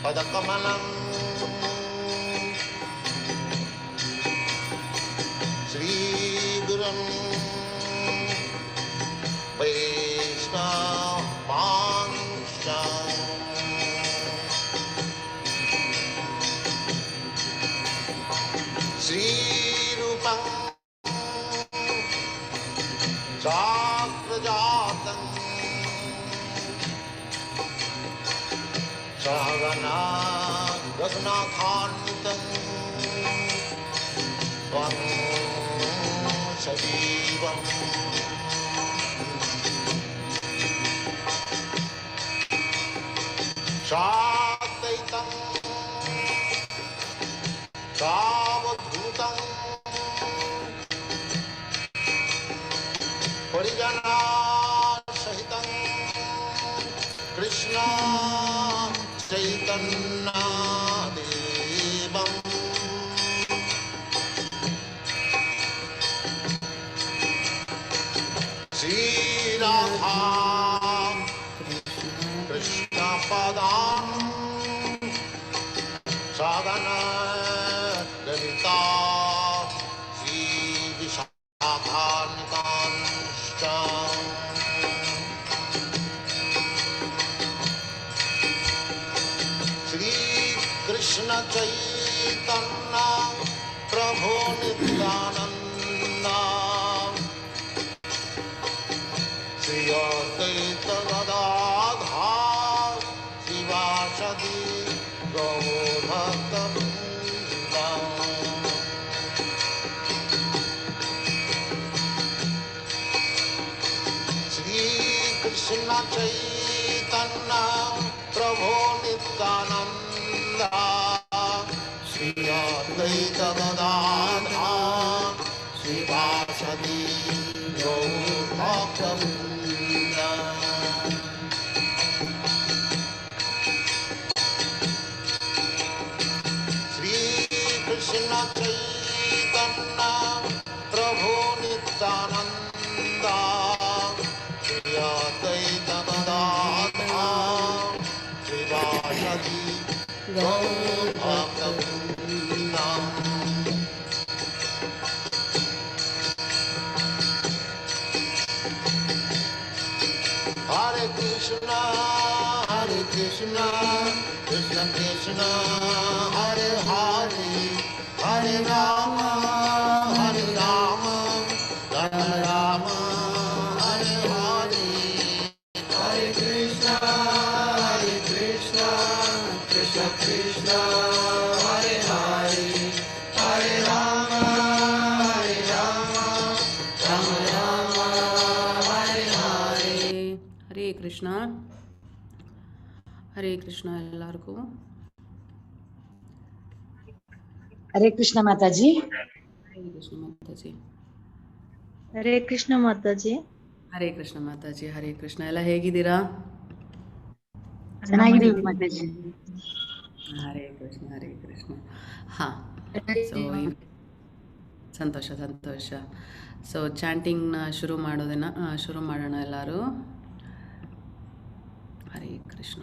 पदकमलं श्रीगुरुं वैष्णवांश्च श्रीरूपं साग्रजातं सहगना रघुनाथान्वितं त्वं सजीवम् साद्वैतं सावधूतं परिजनसहितं कृष्ण चैतन्यदेवं श्रीराधा कृष्णपदां सगना ललिता श्रीविशाखान्वितांश्च कृष्ण चैतन्य प्रभु नित्यानंद श्री अद्वैत गदाधर शिवासदि गौरभक्तवृंद श्री कृष्ण चैतन्य प्रभु नित्यानंद श्री अद्वैत गदाधर शिवासदि गौरभक्तवृंद श्री कृष्ण चैतन्य प्रभु Nityanand Shri Advaita Gadadhar शिवासदि गौरभक्तवृंद Hare Krishna Krishna Krishna Hare Hare Hare Rama Rama Rama Hare Hare Hare Krishna Krishna Krishna Hare Hare Hare Rama Rama Rama Hare Hare Hare Krishna ಎಲ್ಲರಿಗೂ ಹರೇ ಕೃಷ್ಣ ಮಾತಾಜಿ. ಹರೇ ಕೃಷ್ಣ ಮಾತಾಜಿ. ಹರೇ ಕೃಷ್ಣ ಮಾತಾಜಿ. ಹರೇ ಕೃಷ್ಣ ಮಾತಾಜಿ. ಹರೇ ಕೃಷ್ಣ. ಎಲ್ಲ ಹೇಗಿದ್ದೀರಾ? ಚೆನ್ನಾಗಿದ್ದೀವಿ ಮಾತಾಜಿ. ಹರೇ ಕೃಷ್ಣ ಹರೇ ಕೃಷ್ಣ. ಹಾ, so ಸಂತೋಷ ಸಂತೋಷ. So ಚಾಂಟಿಂಗ್ನ ಶುರು ಮಾಡೋಣ ಎಲ್ಲರೂ. ಹರೇ ಕೃಷ್ಣ.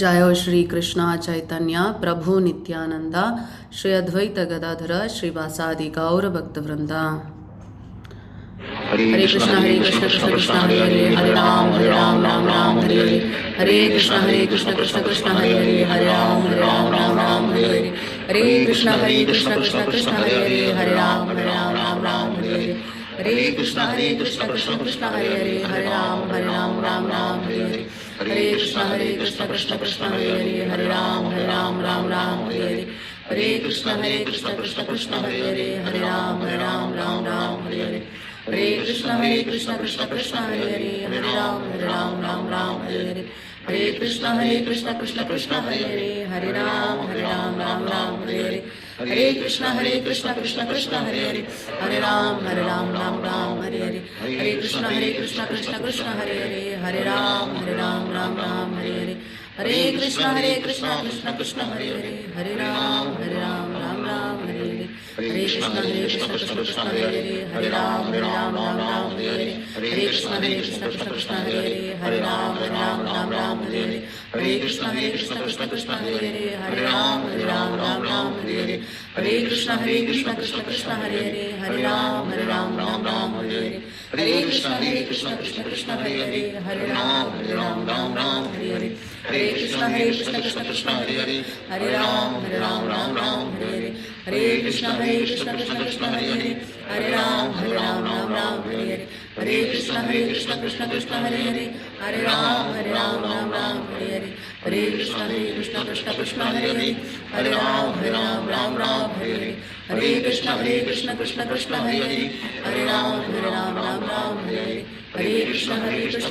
जय श्री कृष्ण चैतन्य प्रभु नित्यानंद श्री अद्वैत गदाधर श्रीवासादि गौर भक्त वृंद. हरे कृष्ण कृष्ण कृष्ण हरे हरे हरे राम राम राम हरे हरे. हरे कृष्ण कृष्ण कृष्ण हरे हरे हरे राम राम राम हरे हरे. हरे कृष्णा कृष्ण कृष्ण हरे हरे हरे राम राम राम हरे हरे हरे कृष्णा कृष्ण कृष्ण हरे हरे हरे राम राम राम हरे हरे हरे कृष्णा कृष्ण कृष्ण हरे हरे हरे राम राम राम हरे हरे हरे कृष्णा कृष्ण कृष्ण हरे हरे हरे राम राम हरे हरे हरे कृष्णा कृष्ण कृष्ण हरे हरे हरे राम राम हरे हरे हरे कृष्णा कृष्ण कृष्ण हरे हरे हरे राम राम हरे हरे हरे कृष्णा कृष्ण कृष्ण हरे हरे हरे राम राम हरे हरे हरे कृष्णा कृष्ण कृष्ण हरे हरे हरे राम राम हरे हरे हरे कृष्णा कृष्ण कृष्ण हरे हरे हरे राम राम हरे हरे हरे कृष्णा कृष्ण कृष्ण हरे हरे हरे राम राम हरे हरे हरे कृष्णा कृष्ण कृष्ण हरे हरे हरे राम राम हरे हरे हरे कृष्णा कृष्ण कृष्ण हरे हरे हरे राम राम हरे हरे हरे कृष्णा कृष्ण कृष्ण हरे हरे हरे राम राम हरे हरे हरे कृष्णा कृष्ण कृष्ण हरे हरे हरे राम राम हरे हरे हरे कृष्णा कृष्ण कृष्ण हरे हरे हरे राम राम हरे हरे हरे कृष्णा कृष्ण कृष्ण हरे हरे हरे राम राम हरे हरे हरे कृष्णा कृष्ण कृष्ण हरे हरे हरे राम राम हरे हरे हरे कृष्णा कृष्ण कृष्ण हरे हरे हरे राम राम हरे हरे हरे कृष्णा कृष्ण कृष्ण हरे हरे हरे राम राम हरे हरे हरे कृष्णा कृष्ण कृष्ण हरे हरे हरे राम राम हरे हरे हरे कृष्णा कृष्ण कृष्ण हरे हरे हरे राम राम हरे हरे हरे कृष्णा कृष्ण कृष्ण हरे हरे हरे राम राम हरे हरे हरे कृष्णा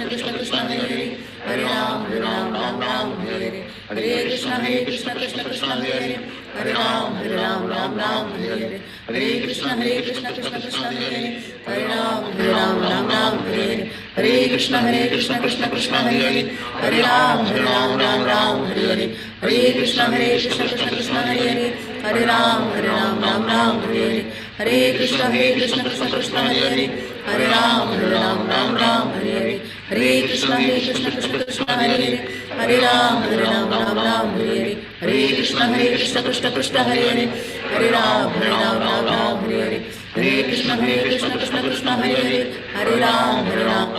कृष्ण कृष्ण हरे हरे हरे राम राम हरे हरे हरे कृष्णा कृष्ण कृष्ण हरे हरे हरे राम राम हरे हरे हरे कृष्णा कृष्ण कृष्ण हरे हरे हरे राम राम हरे हरे हरे कृष्णा कृष्ण कृष्ण हरे हरे हरे राम राम हरे हरे हरे कृष्णा कृष्ण कृष्ण हरे हरे हरे राम राम हरे हरे हरे कृष्णा कृष्ण कृष्ण हरे हरे हरे राम राम हरे हरे हरे कृष्णा कृष्ण कृष्ण हरे हरे हरे राम राम हरे हरे हरे कृष्णा कृष्ण कृष्ण हरे हरे हरे राम राम हरे हरे हरे कृष्णा कृष्ण कृष्ण हरे हरे हरे राम राम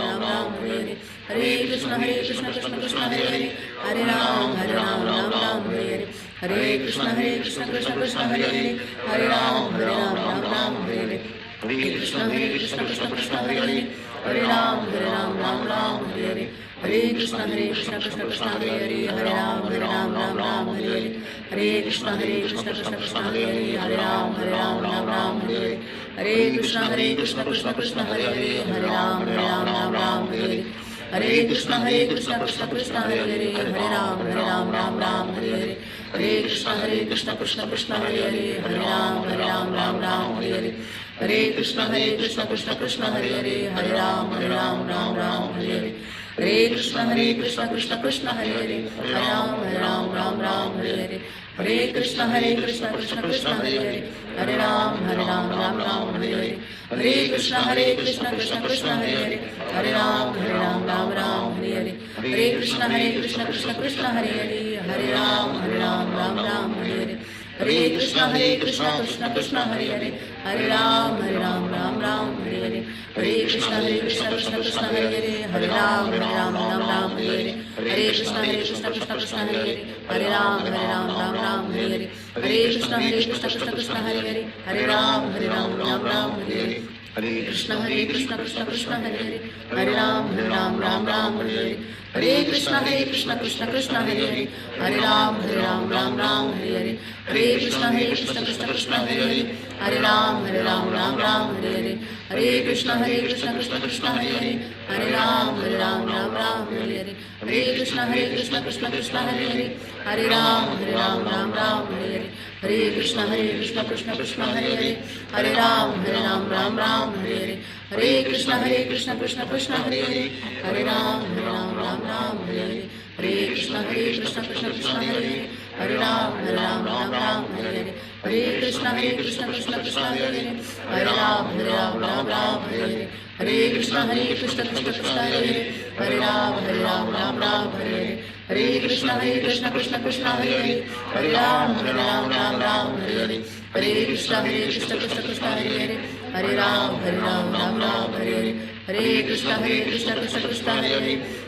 हरे हरे हरे कृष्णा कृष्ण कृष्ण हरे हरे हरे राम राम हरे हरे हरे कृष्णा कृष्ण कृष्ण हरे हरे हरे राम राम हरे हरे हरे कृष्णा कृष्ण कृष्ण हरे हरे हरे राम राम हरे हरे हरे कृष्णा कृष्ण कृष्ण हरे हरे हरे राम राम हरे हरे हरे कृष्णा कृष्ण कृष्ण हरे हरे हरे राम राम हरे हरे हरे कृष्णा कृष्ण कृष्ण हरे हरे हरे राम राम हरे हरे हरे कृष्णा कृष्ण कृष्ण हरे हरे हरे राम राम हरे हरे हरे कृष्णा कृष्ण कृष्ण हरे हरे हरे राम राम हरे हरे हरे कृष्णा कृष्ण कृष्ण हरे हरे हरे राम राम हरे हरे हरे कृष्णा कृष्ण कृष्ण हरे हरे हरे राम राम हरे हरे हरे कृष्णा कृष्ण कृष्ण हरे हरे हरे राम राम हरे हरे हरे कृष्णा कृष्ण कृष्ण हरे हरे हरे राम राम हरे हरे हरे कृष्णा कृष्ण कृष्ण हरे हरे हरे राम राम हरे हरे हरे कृष्णा कृष्ण कृष्ण हरे हरे हरे राम राम हरे हरे हरे कृष्णा कृष्ण कृष्ण हरे हरे हरे राम राम हरे हरे हरे कृष्णा कृष्ण कृष्ण हरे हरे हरे राम राम हरे हरे हरे कृष्णा कृष्ण कृष्ण हरे हरे हरे राम राम हरे हरे हरे कृष्णा कृष्ण कृष्ण हरे हरे हरे राम राम हरे हरे हरे कृष्णा कृष्ण कृष्ण हरे हरे हरे राम राम हरे हरे हरे कृष्णा कृष्ण कृष्ण हरे हरे हरे राम राम हरे हरे हरे कृष्णा कृष्ण कृष्ण हरे हरे हरे राम राम हरे हरे हरे कृष्णा कृष्ण कृष्ण हरे हरे हरे राम राम हरे हरे हरे कृष्णा कृष्ण कृष्ण हरे हरे हरे राम राम हरे हरे हरे कृष्णा कृष्ण कृष्ण हरे हरे हरे राम राम हरे हरे हरे कृष्णा कृष्ण कृष्ण हरे हरे हरे राम राम हरे हरे हरे कृष्णा कृष्ण कृष्ण हरे हरे हरे राम राम हरे हरे हरे कृष्णा कृष्ण कृष्ण हरे हरे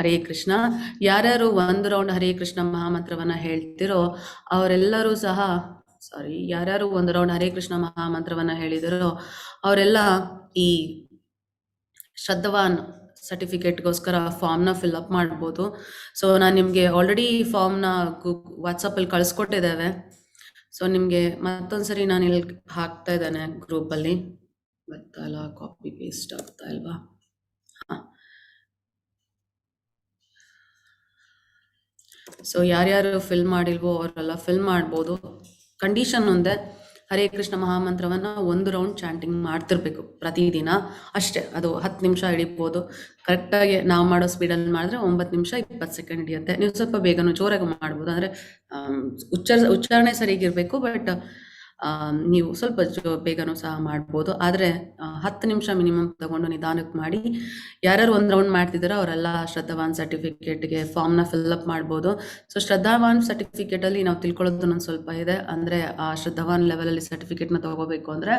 ಹರೇ ಕೃಷ್ಣ. ಯಾರ್ಯಾರು ಒಂದು ರೌಂಡ್ ಹರೇ ಕೃಷ್ಣ ಮಹಾಮಂತ್ರವನ್ನ ಹೇಳ್ತಿರೋ ಅವರೆಲ್ಲರೂ ಸಹ ಯಾರ್ಯಾರು ಒಂದು ರೌಂಡ್ ಹರೇ ಕೃಷ್ಣ ಮಹಾಮಂತ್ರವನ್ನ ಹೇಳಿದರೋ ಅವರೆಲ್ಲ ಈ ಶ್ರದ್ಧವಾನ್ ಸರ್ಟಿಫಿಕೇಟ್ಗೋಸ್ಕರ ಫಾರ್ಮ್ನ ಫಿಲ್ಅಪ್ ಮಾಡ್ಬೋದು. ಸೊ ನಾನು ನಿಮಗೆ ಆಲ್ರೆಡಿ ಈ ಫಾರ್ಮ್ನ ವಾಟ್ಸಪ್ಪಲ್ಲಿ ಕಳಿಸ್ಕೊಟ್ಟಿದ್ದೇವೆ. ಸೊ ನಿಮಗೆ ಮತ್ತೊಂದ್ಸರಿ ನಾನು ಇಲ್ಲಿ ಹಾಕ್ತಾ ಇದ್ದೇನೆ ಗ್ರೂಪಲ್ಲಿ. ಬರ್ತಾ ಇಲ್ಲ, ಕಾಪಿ ಪೇಸ್ಟ್ ಆಗ್ತಾ ಇಲ್ವಾ? ಹಾಂ. ಸೊ ಯಾರ್ಯಾರು ಫಿಲ್ ಮಾಡಿಲ್ವೋ ಅವರೆಲ್ಲ ಫಿಲ್ ಮಾಡ್ಬೋದು. ಕಂಡೀಷನ್ ಒಂದೇ, ಹರೇ ಕೃಷ್ಣ ಮಹಾಮಂತ್ರವನ್ನು 1 ರೌಂಡ್ ಚಾಂಟಿಂಗ್ ಮಾಡ್ತಿರ್ಬೇಕು ಪ್ರತಿದಿನ ಅಷ್ಟೇ. ಅದು 10 ನಿಮಿಷ ಹಿಡಿಬೋದು. ಕರೆಕ್ಟಾಗಿ ನಾವು ಮಾಡೋ ಸ್ಪೀಡಲ್ಲಿ ಮಾಡಿದ್ರೆ 9 ನಿಮಿಷ 20 ಸೆಕೆಂಡ್ ಹಿಡಿಯುತ್ತೆ. ನೀವು ಸ್ವಲ್ಪ ಬೇಗನೂ ಜೋರಾಗಿ ಮಾಡ್ಬೋದು, ಅಂದರೆ ಉಚ್ಚಾರಣೆ ಸರಿಗಿರಬೇಕು. ಬಟ್ ನೀವು ಸ್ವಲ್ಪ ಬೇಗನೂ ಸಹ ಮಾಡ್ಬೋದು. ಆದರೆ 10 ನಿಮಿಷ ಮಿನಿಮಮ್ ತಗೊಂಡು ನಿಧಾನಕ್ಕೆ ಮಾಡಿ. ಯಾರ್ಯಾರು 1 ರೌಂಡ್ ಮಾಡ್ತಿದ್ದಾರೋ ಅವರೆಲ್ಲ ಶ್ರದ್ಧಾವಾನ್ ಸರ್ಟಿಫಿಕೇಟ್ಗೆ ಫಾರ್ಮ್ನ ಫಿಲ್ಅಪ್ ಮಾಡ್ಬೋದು. ಸೊ ಶ್ರದ್ಧಾವಾನ್ ಸರ್ಟಿಫಿಕೇಟಲ್ಲಿ ನಾವು ತಿಳ್ಕೊಳ್ಳೋದು ಒಂದು ಸ್ವಲ್ಪ ಇದೆ. ಅಂದರೆ ಆ ಶ್ರದ್ಧಾವಾನ್ ಲೆವೆಲಲ್ಲಿ ಸರ್ಟಿಫಿಕೇಟ್ನ ತಗೋಬೇಕು ಅಂದರೆ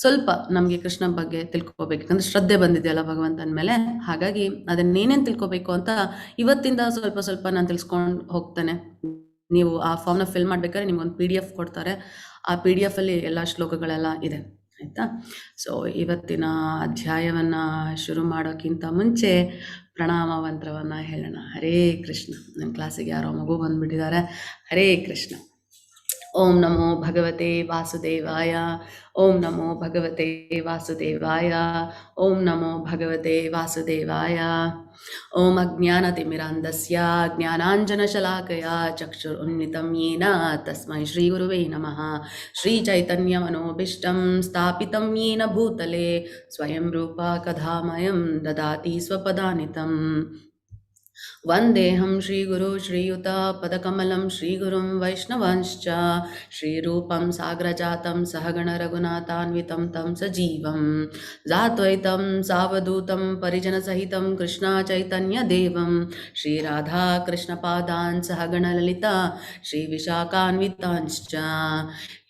ಸ್ವಲ್ಪ ನಮಗೆ ಕೃಷ್ಣ ಬಗ್ಗೆ ತಿಳ್ಕೊಬೇಕು. ಯಾಕಂದರೆ ಶ್ರದ್ಧೆ ಬಂದಿದೆಯಲ್ಲ ಭಗವಂತನ ಮೇಲೆ. ಹಾಗಾಗಿ ಅದನ್ನೇನೇನು ತಿಳ್ಕೊಬೇಕು ಅಂತ ಇವತ್ತಿಂದ ಸ್ವಲ್ಪ ನಾನು ತಿಳ್ಸ್ಕೊಂಡು ಹೋಗ್ತೇನೆ. ನೀವು ಆ ಫಾರ್ಮ್ನ ಫಿಲ್ ಮಾಡ್ಬೇಕಾದ್ರೆ ನಿಮ್ಗೊಂದು PDF ಕೊಡ್ತಾರೆ. ಆ PDF ಅಲ್ಲಿ ಎಲ್ಲ ಶ್ಲೋಕಗಳೆಲ್ಲ ಇದೆ, ಆಯಿತಾ? ಸೊ ಇವತ್ತಿನ ಅಧ್ಯಾಯವನ್ನು ಶುರು ಮಾಡೋಕ್ಕಿಂತ ಮುಂಚೆ ಪ್ರಣಾಮ ಮಂತ್ರವನ್ನು ಹೇಳೋಣ. ಹರೇ ಕೃಷ್ಣ. ನನ್ನ ಕ್ಲಾಸಿಗೆ ಯಾರೋ ಮಗು ಬಂದುಬಿಟ್ಟಿದ್ದಾರೆ. ಹರೇ ಕೃಷ್ಣ. ಓಂ ನಮೋ ಭಗವತೆ ವಾಸುದೇವಾಯ. ಓಂ ನಮೋ ಭಗವತೆ ವಾಸುದೇವಾಯ. ಓಂ ನಮೋ ಭಗವತೆ ವಾಸುದೇವಾಯ. ಓಂ ಅಜ್ಞಾನತಿಮಿರಾಂಧಸ್ಯ ಜ್ಞಾನಾಂಜನಶಲಾಕಯ ಚಕ್ಷುರುನ್ಮಿಲಿತಂ ಯೇನ ತಸ್ಮೈ ಶ್ರೀಗುರುವೇ ನಮಃ. ಶ್ರೀಚೈತನ್ಯಮನೋಭೀಷ್ಟಂ ಸ್ಥಾಪಿತಂ ಯೇನ ಭೂತಲೆ ಸ್ವಯಂ ರೂಪ ಕಥಾಮಯಂ ದದಾತಿ ಸ್ವಪದಾನಿತಂ. ವಂದೇಹಂ ಶ್ರೀಗುರು ಶ್ರೀಯುತ ಪದಕಮಲಂ ಶ್ರೀಗುರುಂ ವೈಷ್ಣವಾಂಶ್ಚ ಶ್ರೀರೂಪಂ ಸಾಗ್ರಜಾತಂ ಸಹಗಣ ರಘುನಾಥಾನ್ವಿತಂ ತಂ ಸಜೀವಂ ಜಾತ್ವೈತಂ ಸಾವಧೂತಂ ಪರಿಜನಸಹಿತಂ ಕೃಷ್ಣ ಚೈತನ್ಯ ದೇವಂ ಶ್ರೀರಾಧಾ ಕೃಷ್ಣಪಾದಾನ್ ಸಹಗಣ ಲಲಿತಾ ಶ್ರೀ ವಿಶಾಖಾನ್ವಿತಾಂಶ್ಚ.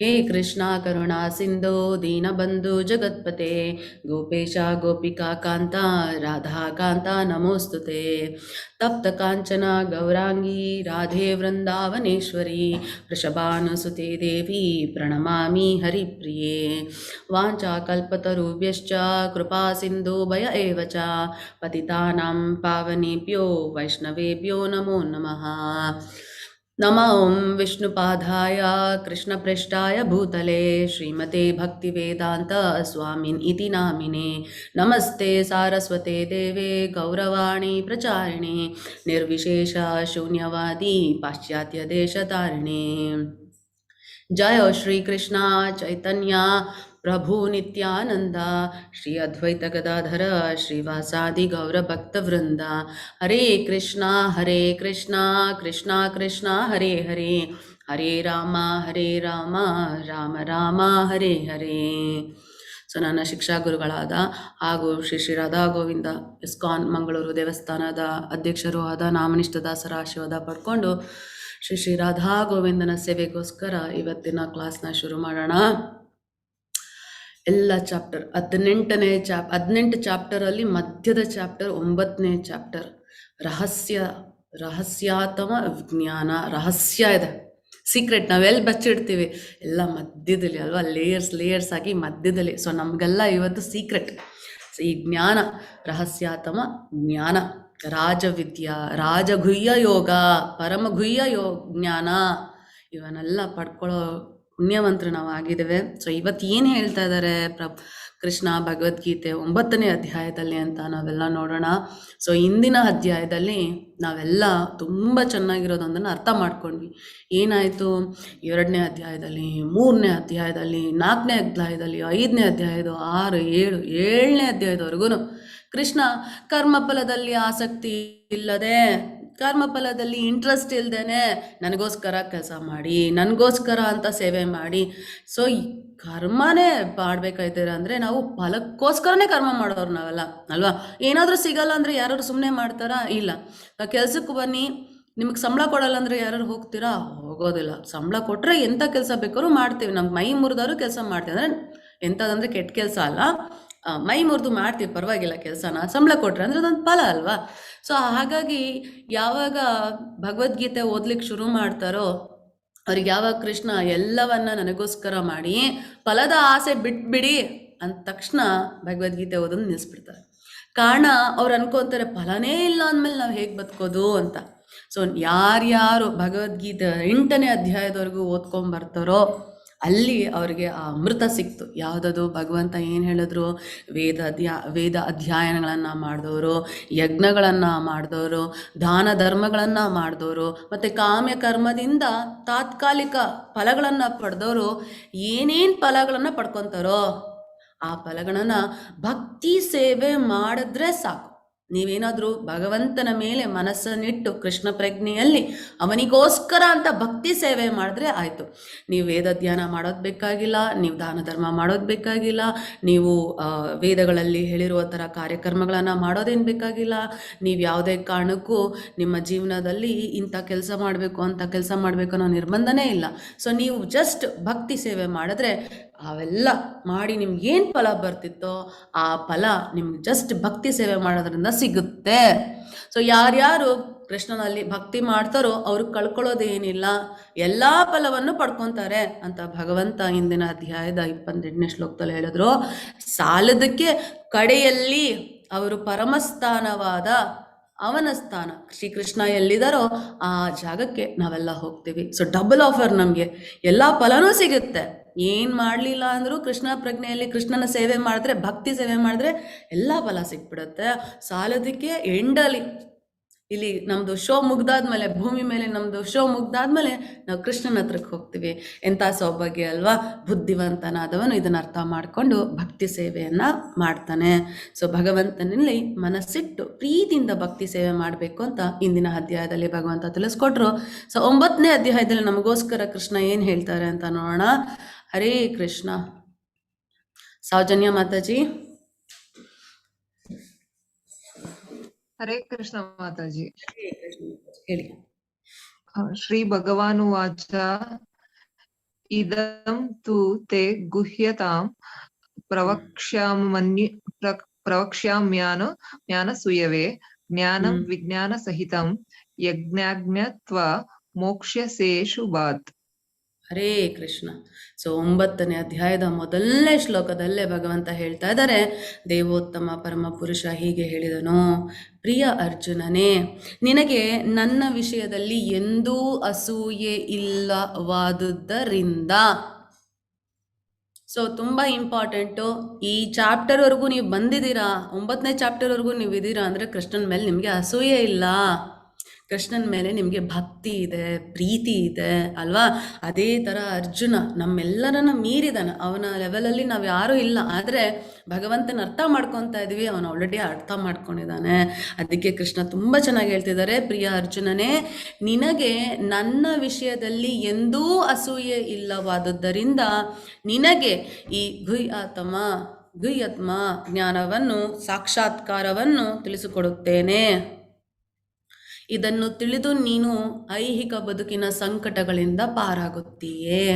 ಹೇ ಕೃಷ್ಣ ಕರುಣಾ ಸಿಂಧು ದೀನಬಂಧು ಜಗತ್ಪತೆ ಗೋಪೇಶ ಗೋಪಿಕಾ ಕಾಂತ ರಾಧಾ ಕಾಂತ ನಮೋಸ್ತುತೆ. ತಪ್ತ ಕಾಂಚನ ಗೌರಾಂಗಿ ರಾಧೆ ವೃಂದಾವನೇಶ್ವರಿ ವೃಷಭಾನುಸುತೆ ದೇವಿ ಪ್ರಣಮಾಮಿ ಹರಿಪ್ರಿಯೆ. ವಾಂಛಾಕಲ್ಪತರುಭ್ಯಶ್ಚ ಕೃಪಾ ಸಿಂಧುಭಯ ಏವ ಚ ಪತಿತಾನಾಂ ಪಾವನೇಭ್ಯೋ ವೈಷ್ಣವೇಭ್ಯೋ ನಮೋ ನಮಃ. ನಮೋ ವಿಷ್ಣುಪಾದಾಯ ಕೃಷ್ಣಪ್ರೇಷ್ಠಾಯ ಭೂತಲೆ ಶ್ರೀಮತೆ ಭಕ್ತಿವೇದಾಂತ ಸ್ವಾಮಿನ್ ಇತಿ ನಾಮಿನೆ. ನಮಸ್ತೆ ಸಾರಸ್ವತೆ ದೇವೆ ಗೌರವಾಣಿ ಪ್ರಚಾರಿಣೆ ನಿರ್ವಿಶೇಷ ಶೂನ್ಯವಾದಿ ಪಾಶ್ಚಾತ್ಯ ದೇಶತಾರಿಣೆ. ಜಯ ಶ್ರೀ ಕೃಷ್ಣ ಚೈತನ್ಯ ಪ್ರಭು ನಿತ್ಯಾನಂದ ಶ್ರೀ ಅದ್ವೈತ ಗದಾಧರ ಶ್ರೀವಾಸಾದಿ ಗೌರ ಭಕ್ತವೃಂದ. ಹರೇ ಕೃಷ್ಣ ಕೃಷ್ಣ ಕೃಷ್ಣ ಹರೇ ಹರೇ ಹರೇ ರಾಮ ರಾಮ ರಾಮ ಹರೇ ಹರೇ. ಸೊ ನನ್ನ ಶಿಕ್ಷಾ ಗುರುಗಳಾದ ಹಾಗೂ ಶ್ರೀ ರಾಧಾ ಗೋವಿಂದ ಇಸ್ಕಾನ್ ಮಂಗಳೂರು ದೇವಸ್ಥಾನದ ಅಧ್ಯಕ್ಷರೂ ಆದ ನಾಮನಿಷ್ಠ ದಾಸರ ಆಶೀರ್ವಾದ ಪಡ್ಕೊಂಡು ಶ್ರೀ ರಾಧಾ ಗೋವಿಂದನ ಸೇವೆಗೋಸ್ಕರ ಇವತ್ತಿನ ಕ್ಲಾಸ್ನ ಶುರು ಮಾಡೋಣ. ಎಲ್ಲ ಚಾಪ್ಟರ್ 18 ಚಾಪ್ಟರಲ್ಲಿ ಮಧ್ಯದ ಚಾಪ್ಟರ್ 9ನೇ ಚಾಪ್ಟರ್ ರಹಸ್ಯಾತಮ ವಿಜ್ಞಾನ. ರಹಸ್ಯ ಇದೆ, ಸೀಕ್ರೆಟ್. ನಾವೆಲ್ಲಿ ಬಚ್ಚಿಡ್ತೀವಿ ಎಲ್ಲ ಮಧ್ಯದಲ್ಲಿ ಅಲ್ವಾ, ಲೇಯರ್ಸ್ ಆಗಿ ಮಧ್ಯದಲ್ಲಿ. ಸೊ ನಮಗೆಲ್ಲ ಇವತ್ತು ಸೀಕ್ರೆಟ್ ಈ ಜ್ಞಾನ, ರಹಸ್ಯಾತಮ ಜ್ಞಾನ, ರಾಜವಿದ್ಯಾ, ರಾಜಗುಹ್ಯ ಯೋಗ, ಪರಮಗುಹ್ಯ ಜ್ಞಾನ, ಇವನ್ನೆಲ್ಲ ಪಡ್ಕೊಳ್ಳೋ ಪುಣ್ಯವಂತರು ನಾವು ಆಗಿದ್ದೇವೆ. ಸೊ ಇವತ್ತು ಏನು ಹೇಳ್ತಾ ಇದ್ದಾರೆ ಕೃಷ್ಣ ಭಗವದ್ಗೀತೆ 9ನೇ ಅಧ್ಯಾಯದಲ್ಲಿ ಅಂತ ನಾವೆಲ್ಲ ನೋಡೋಣ. ಸೊ ಇಂದಿನ ಅಧ್ಯಾಯದಲ್ಲಿ ನಾವೆಲ್ಲ ತುಂಬ ಚೆನ್ನಾಗಿರೋದೊಂದನ್ನು ಅರ್ಥ ಮಾಡ್ಕೊಂಡ್ವಿ. ಏನಾಯಿತು? 2ನೇ ಅಧ್ಯಾಯದಲ್ಲಿ, 3ನೇ ಅಧ್ಯಾಯದಲ್ಲಿ, 4ನೇ ಅಧ್ಯಾಯದಲ್ಲಿ, 5ನೇ ಅಧ್ಯಾಯದ 6, 7, 7ನೇ ಅಧ್ಯಾಯದವರೆಗೂ ಕೃಷ್ಣ ಕರ್ಮಫಲದಲ್ಲಿ ಆಸಕ್ತಿ ಇಲ್ಲದೆ, ಕರ್ಮಫಲದಲ್ಲಿ ಇಂಟ್ರೆಸ್ಟ್ ಇಲ್ದೇನೆ ನನಗೋಸ್ಕರ ಕೆಲಸ ಮಾಡಿ, ನನಗೋಸ್ಕರ ಅಂತ ಸೇವೆ ಮಾಡಿ. ಸೊ ಈ ಕರ್ಮನೇ ಮಾಡಬೇಕಾಯ್ತೀರ ಅಂದರೆ ನಾವು ಫಲಕ್ಕೋಸ್ಕರನೇ ಕರ್ಮ ಮಾಡೋರು ನಾವೆಲ್ಲ ಅಲ್ವಾ. ಏನಾದರೂ ಸಿಗಲ್ಲ ಅಂದರೆ ಯಾರು ಸುಮ್ಮನೆ ಮಾಡ್ತಾರಾ? ಇಲ್ಲ. ಕೆಲಸಕ್ಕೆ ಬನ್ನಿ, ನಿಮಗೆ ಸಂಬಳ ಕೊಡಲ್ಲ ಅಂದರೆ ಯಾರು ಹೋಗ್ತೀರಾ? ಹೋಗೋದಿಲ್ಲ. ಸಂಬಳ ಕೊಟ್ಟರೆ ಎಂಥ ಕೆಲಸ ಬೇಕಾದ್ರೂ ಮಾಡ್ತೀವಿ. ನಮ್ಗೆ ಮೈ ಮುರಿದವರು ಕೆಲಸ ಮಾಡ್ತೀವಿ. ಅಂದರೆ ಎಂಥದಂದರೆ ಕೆಟ್ಟ ಕೆಲಸ ಅಲ್ಲ, ಮೈ ಮುರಿದು ಮಾಡ್ತೀವಿ ಪರವಾಗಿಲ್ಲ ಕೆಲಸನ, ಸಂಬಳ ಕೊಟ್ರೆ ಅಂದರೆ ಅದೊಂದು ಫಲ ಅಲ್ವಾ. ಸೊ ಹಾಗಾಗಿ ಯಾವಾಗ ಭಗವದ್ಗೀತೆ ಓದ್ಲಿಕ್ಕೆ ಶುರು ಮಾಡ್ತಾರೋ ಅವ್ರಿಗೆ ಯಾವಾಗ ಕೃಷ್ಣ ಎಲ್ಲವನ್ನ ನನಗೋಸ್ಕರ ಮಾಡಿ ಫಲದ ಆಸೆ ಬಿಟ್ಬಿಡಿ ಅಂದ ತಕ್ಷಣ ಭಗವದ್ಗೀತೆ ಓದೋದು ನಿಲ್ಲಿಸ್ಬಿಡ್ತಾರೆ. ಕಾರಣ ಅವ್ರು ಅನ್ಕೋತಾರೆ ಫಲನೇ ಇಲ್ಲ ಅಂದಮೇಲೆ ನಾವು ಹೇಗೆ ಬದುಕೋದು ಅಂತ. ಸೊ ಯಾರ್ಯಾರು ಭಗವದ್ಗೀತೆ 8ನೇ ಅಧ್ಯಾಯದವರೆಗೂ ಓದ್ಕೊಂಬರ್ತಾರೋ ಅಲ್ಲಿ ಅವ್ರಿಗೆ ಆ ಅಮೃತ ಸಿಕ್ತು. ಯಾವುದದು ಭಗವಂತ ಏನು ಹೇಳಿದ್ರು, ವೇದ ಅಧ್ಯಯನಗಳನ್ನು ಮಾಡಿದವರು, ಯಜ್ಞಗಳನ್ನು ಮಾಡಿದವರು, ದಾನ ಧರ್ಮಗಳನ್ನು ಮಾಡಿದವರು, ಮತ್ತು ಕಾಮ್ಯ ಕರ್ಮದಿಂದ ತಾತ್ಕಾಲಿಕ ಫಲಗಳನ್ನು ಪಡೆದವರು ಏನೇನು ಫಲಗಳನ್ನು ಪಡ್ಕೊತಾರೋ ಆ ಫಲಗಳನ್ನು ಭಕ್ತಿ ಸೇವೆ ಮಾಡಿದ್ರೆ ಸಾಕು. ನೀವೇನಾದರೂ ಭಗವಂತನ ಮೇಲೆ ಮನಸ್ಸನ್ನಿಟ್ಟು ಕೃಷ್ಣ ಪ್ರಜ್ಞೆಯಲ್ಲಿ ಅವನಿಗೋಸ್ಕರ ಅಂತ ಭಕ್ತಿ ಸೇವೆ ಮಾಡಿದ್ರೆ ಆಯಿತು. ನೀವು ವೇದ ಧ್ಯಾನ ಮಾಡೋದು ಬೇಕಾಗಿಲ್ಲ, ನೀವು ದಾನ ಧರ್ಮ ಮಾಡೋದು ಬೇಕಾಗಿಲ್ಲ, ನೀವು ವೇದಗಳಲ್ಲಿ ಹೇಳಿರುವ ಥರ ಕಾರ್ಯಕ್ರಮಗಳನ್ನು ಮಾಡೋದೇನು ಬೇಕಾಗಿಲ್ಲ. ನೀವು ಯಾವುದೇ ಕಾರಣಕ್ಕೂ ನಿಮ್ಮ ಜೀವನದಲ್ಲಿ ಇಂಥ ಕೆಲಸ ಮಾಡಬೇಕು ಅಂತ ಕೆಲಸ ಮಾಡಬೇಕು ಅನ್ನೋ ನಿರ್ಬಂಧನೇ ಇಲ್ಲ. ಸೊ ನೀವು ಜಸ್ಟ್ ಭಕ್ತಿ ಸೇವೆ ಮಾಡಿದ್ರೆ ಅವೆಲ್ಲ ಮಾಡಿ ನಿಮ್ಗೆ ಏನು ಫಲ ಬರ್ತಿತ್ತೋ ಆ ಫಲ ನಿಮ್ಗೆ ಜಸ್ಟ್ ಭಕ್ತಿ ಸೇವೆ ಮಾಡೋದ್ರಿಂದ ಸಿಗುತ್ತೆ. ಸೊ ಯಾರ್ಯಾರು ಕೃಷ್ಣನಲ್ಲಿ ಭಕ್ತಿ ಮಾಡ್ತಾರೋ ಅವ್ರು ಕಳ್ಕೊಳ್ಳೋದೇನಿಲ್ಲ, ಎಲ್ಲ ಫಲವನ್ನು ಪಡ್ಕೊತಾರೆ ಅಂತ ಭಗವಂತ ಹಿಂದಿನ ಅಧ್ಯಾಯದ 28ನೇ ಶ್ಲೋಕದಲ್ಲಿ ಹೇಳಿದ್ರು. ಸಾಲದಕ್ಕೆ ಕಡೆಯಲ್ಲಿ ಅವರು ಪರಮಸ್ಥಾನವಾದ ಅವನ ಸ್ಥಾನ ಶ್ರೀಕೃಷ್ಣ ಎಲ್ಲಿದ್ದಾರೋ ಆ ಜಾಗಕ್ಕೆ ನಾವೆಲ್ಲ ಹೋಗ್ತೀವಿ. ಸೊ ಡಬಲ್ ಆಫರ್, ನಮಗೆ ಎಲ್ಲ ಫಲನೂ ಸಿಗುತ್ತೆ. ಏನು ಮಾಡಲಿಲ್ಲ ಅಂದರೂ ಕೃಷ್ಣ ಪ್ರಜ್ಞೆಯಲ್ಲಿ ಕೃಷ್ಣನ ಸೇವೆ ಮಾಡಿದ್ರೆ, ಭಕ್ತಿ ಸೇವೆ ಮಾಡಿದ್ರೆ ಎಲ್ಲ ಫಲ ಸಿಕ್ಬಿಡುತ್ತೆ. ಸಾಲದಕ್ಕೆ ಎಂಡಲ್ಲಿ ಇಲ್ಲಿ ನಮ್ಮದು ಶೋ ಮುಗ್ದಾದ್ಮೇಲೆ, ಭೂಮಿ ಮೇಲೆ ನಮ್ಮದು ಶೋ ಮುಗ್ದಾದ್ಮೇಲೆ ನಾವು ಕೃಷ್ಣನ ಹತ್ರಕ್ಕೆ ಹೋಗ್ತೀವಿ. ಎಂಥ ಸೌಭಾಗ್ಯ ಅಲ್ವಾ. ಬುದ್ಧಿವಂತನಾದವನು ಇದನ್ನು ಅರ್ಥ ಮಾಡಿಕೊಂಡು ಭಕ್ತಿ ಸೇವೆಯನ್ನು ಮಾಡ್ತಾನೆ. ಸೊ ಭಗವಂತನಲ್ಲಿ ಮನಸ್ಸಿಟ್ಟು ಪ್ರೀತಿಯಿಂದ ಭಕ್ತಿ ಸೇವೆ ಮಾಡಬೇಕು ಅಂತ ಇಂದಿನ ಅಧ್ಯಾಯದಲ್ಲಿ ಭಗವಂತ ತಿಳಿಸ್ಕೊಟ್ರು. ಸೊ 9ನೇ ಅಧ್ಯಾಯದಲ್ಲಿ ನಮಗೋಸ್ಕರ ಕೃಷ್ಣ ಏನು ಹೇಳ್ತಾರೆ ಅಂತ ನೋಡೋಣ. ಹರೇ ಕೃಷ್ಣ. ಸೌಜನ್ಯ ಮಾತಾಜಿ. ಹರೇ ಕೃಷ್ಣ ಮಾತಾಜಿ. ಹೇಳಿ. ಶ್ರೀ ಭಗವಾನುವಾಚ ಇದಂ ತು ತೇ ಗುಹ್ಯತಾಂ ಪ್ರವಕ್ಷ್ಯಾಮ್ಯಾನ ಸೂಯವೇ ಜ್ಞಾನಂ ವಿಜ್ಞಾನ ಸಹಿತಂ ಯಜ್ಞಾಜ್ಞತ್ವ ಮೋಕ್ಷ್ಯಸೇಷು ಬಾತ್. ಹರೇ ಕೃಷ್ಣ. ಸೊ 9ನೇ ಅಧ್ಯಾಯದ ಮೊದಲನೇ ಶ್ಲೋಕದಲ್ಲೇ ಭಗವಂತ ಹೇಳ್ತಾ ಇದ್ದಾರೆ, ದೇವೋತ್ತಮ ಪರಮ ಪುರುಷ ಹೀಗೆ ಹೇಳಿದನು, ಪ್ರಿಯ ಅರ್ಜುನನೇ, ನಿನಗೆ ನನ್ನ ವಿಷಯದಲ್ಲಿ ಎಂದೂ ಅಸೂಯೆ ಇಲ್ಲವಾದುದರಿಂದ. ಸೊ ತುಂಬ ಇಂಪಾರ್ಟೆಂಟು. ಈ ಚಾಪ್ಟರ್ವರೆಗೂ ನೀವು ಬಂದಿದ್ದೀರಾ, 9ನೇ ಚಾಪ್ಟರ್ವರೆಗೂ ನೀವು ಇದ್ದೀರಾ ಅಂದರೆ ಕೃಷ್ಣನ ಮೇಲೆ ನಿಮಗೆ ಅಸೂಯೆ ಇಲ್ಲ, ಕೃಷ್ಣನ ಮೇಲೆ ನಿಮಗೆ ಭಕ್ತಿ ಇದೆ, ಪ್ರೀತಿ ಇದೆ ಅಲ್ವಾ. ಅದೇ ಥರ ಅರ್ಜುನ ನಮ್ಮೆಲ್ಲರನ್ನ ಮೀರಿದಾನೆ. ಅವನ ಲೆವೆಲಲ್ಲಿ ನಾವು ಯಾರೂ ಇಲ್ಲ, ಆದರೆ ಭಗವಂತನ ಅರ್ಥ ಮಾಡ್ಕೊತಾ ಇದ್ದೀವಿ, ಅವನು ಆಲ್ರೆಡಿ ಅರ್ಥ ಮಾಡ್ಕೊಂಡಿದ್ದಾನೆ. ಅದಕ್ಕೆ ಕೃಷ್ಣ ತುಂಬ ಚೆನ್ನಾಗಿ ಹೇಳ್ತಿದ್ದಾರೆ, ಪ್ರಿಯ ಅರ್ಜುನನೇ, ನಿನಗೆ ನನ್ನ ವಿಷಯದಲ್ಲಿ ಎಂದೂ ಅಸೂಯೆ ಇಲ್ಲವಾದುದರಿಂದ ನಿನಗೆ ಈ ಗುಹ್ಯಾತ್ಮ ಜ್ಞಾನವನ್ನು, ಸಾಕ್ಷಾತ್ಕಾರವನ್ನು ತಿಳಿಸಿಕೊಡುತ್ತೇನೆ. ಇದನ್ನು ತಿಳಿದು ನೀನು ಐಹಿಕ ಬದುಕಿನ ಸಂಕಟಗಳಿಂದ ಪಾರಾಗುತ್ತೀಯೇ.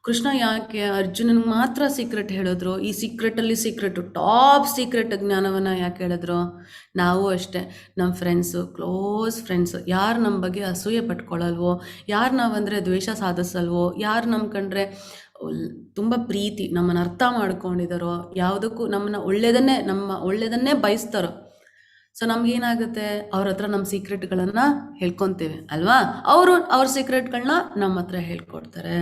ಕೃಷ್ಣ ಯಾಕೆ ಅರ್ಜುನನಿಗೆ ಮಾತ್ರ ಸೀಕ್ರೆಟ್ ಹೇಳಿದ್ರು? ಈ ಸೀಕ್ರೆಟಲ್ಲಿ ಸೀಕ್ರೆಟು, ಟಾಪ್ ಸೀಕ್ರೆಟ್ ಜ್ಞಾನವನ್ನು ಯಾಕೆ ಹೇಳಿದ್ರು? ನಾವು ಅಷ್ಟೇ, ನಮ್ಮ ಫ್ರೆಂಡ್ಸು, ಕ್ಲೋಸ್ ಫ್ರೆಂಡ್ಸು, ಯಾರು ನಮ್ಮ ಬಗ್ಗೆ ಅಸೂಯೆ ಪಟ್ಕೊಳ್ಳಲ್ವೋ, ಯಾರು ನಾವಂದರೆ ದ್ವೇಷ ಸಾಧಿಸಲ್ವೋ, ಯಾರು ನಮ್ಮ ಕಂಡ್ರೆ ತುಂಬ ಪ್ರೀತಿ ನಮ್ಮನ್ನು ಅರ್ಥ ಮಾಡ್ಕೊಂಡಿದ್ದಾರೋ, ಯಾವುದಕ್ಕೂ ನಮ್ಮ ಒಳ್ಳೆಯದನ್ನೇ ಬಯಸ್ತಾರೋ, ಸೊ ನಮಗೇನಾಗುತ್ತೆ, ಅವ್ರ ಹತ್ರ ನಮ್ಮ ಸೀಕ್ರೆಟ್ಗಳನ್ನು ಹೇಳ್ಕೊತೀವಿ ಅಲ್ವಾ, ಅವರು ಅವ್ರ ಸೀಕ್ರೆಟ್ಗಳನ್ನ ನಮ್ಮ ಹತ್ರ ಹೇಳ್ಕೊಡ್ತಾರೆ.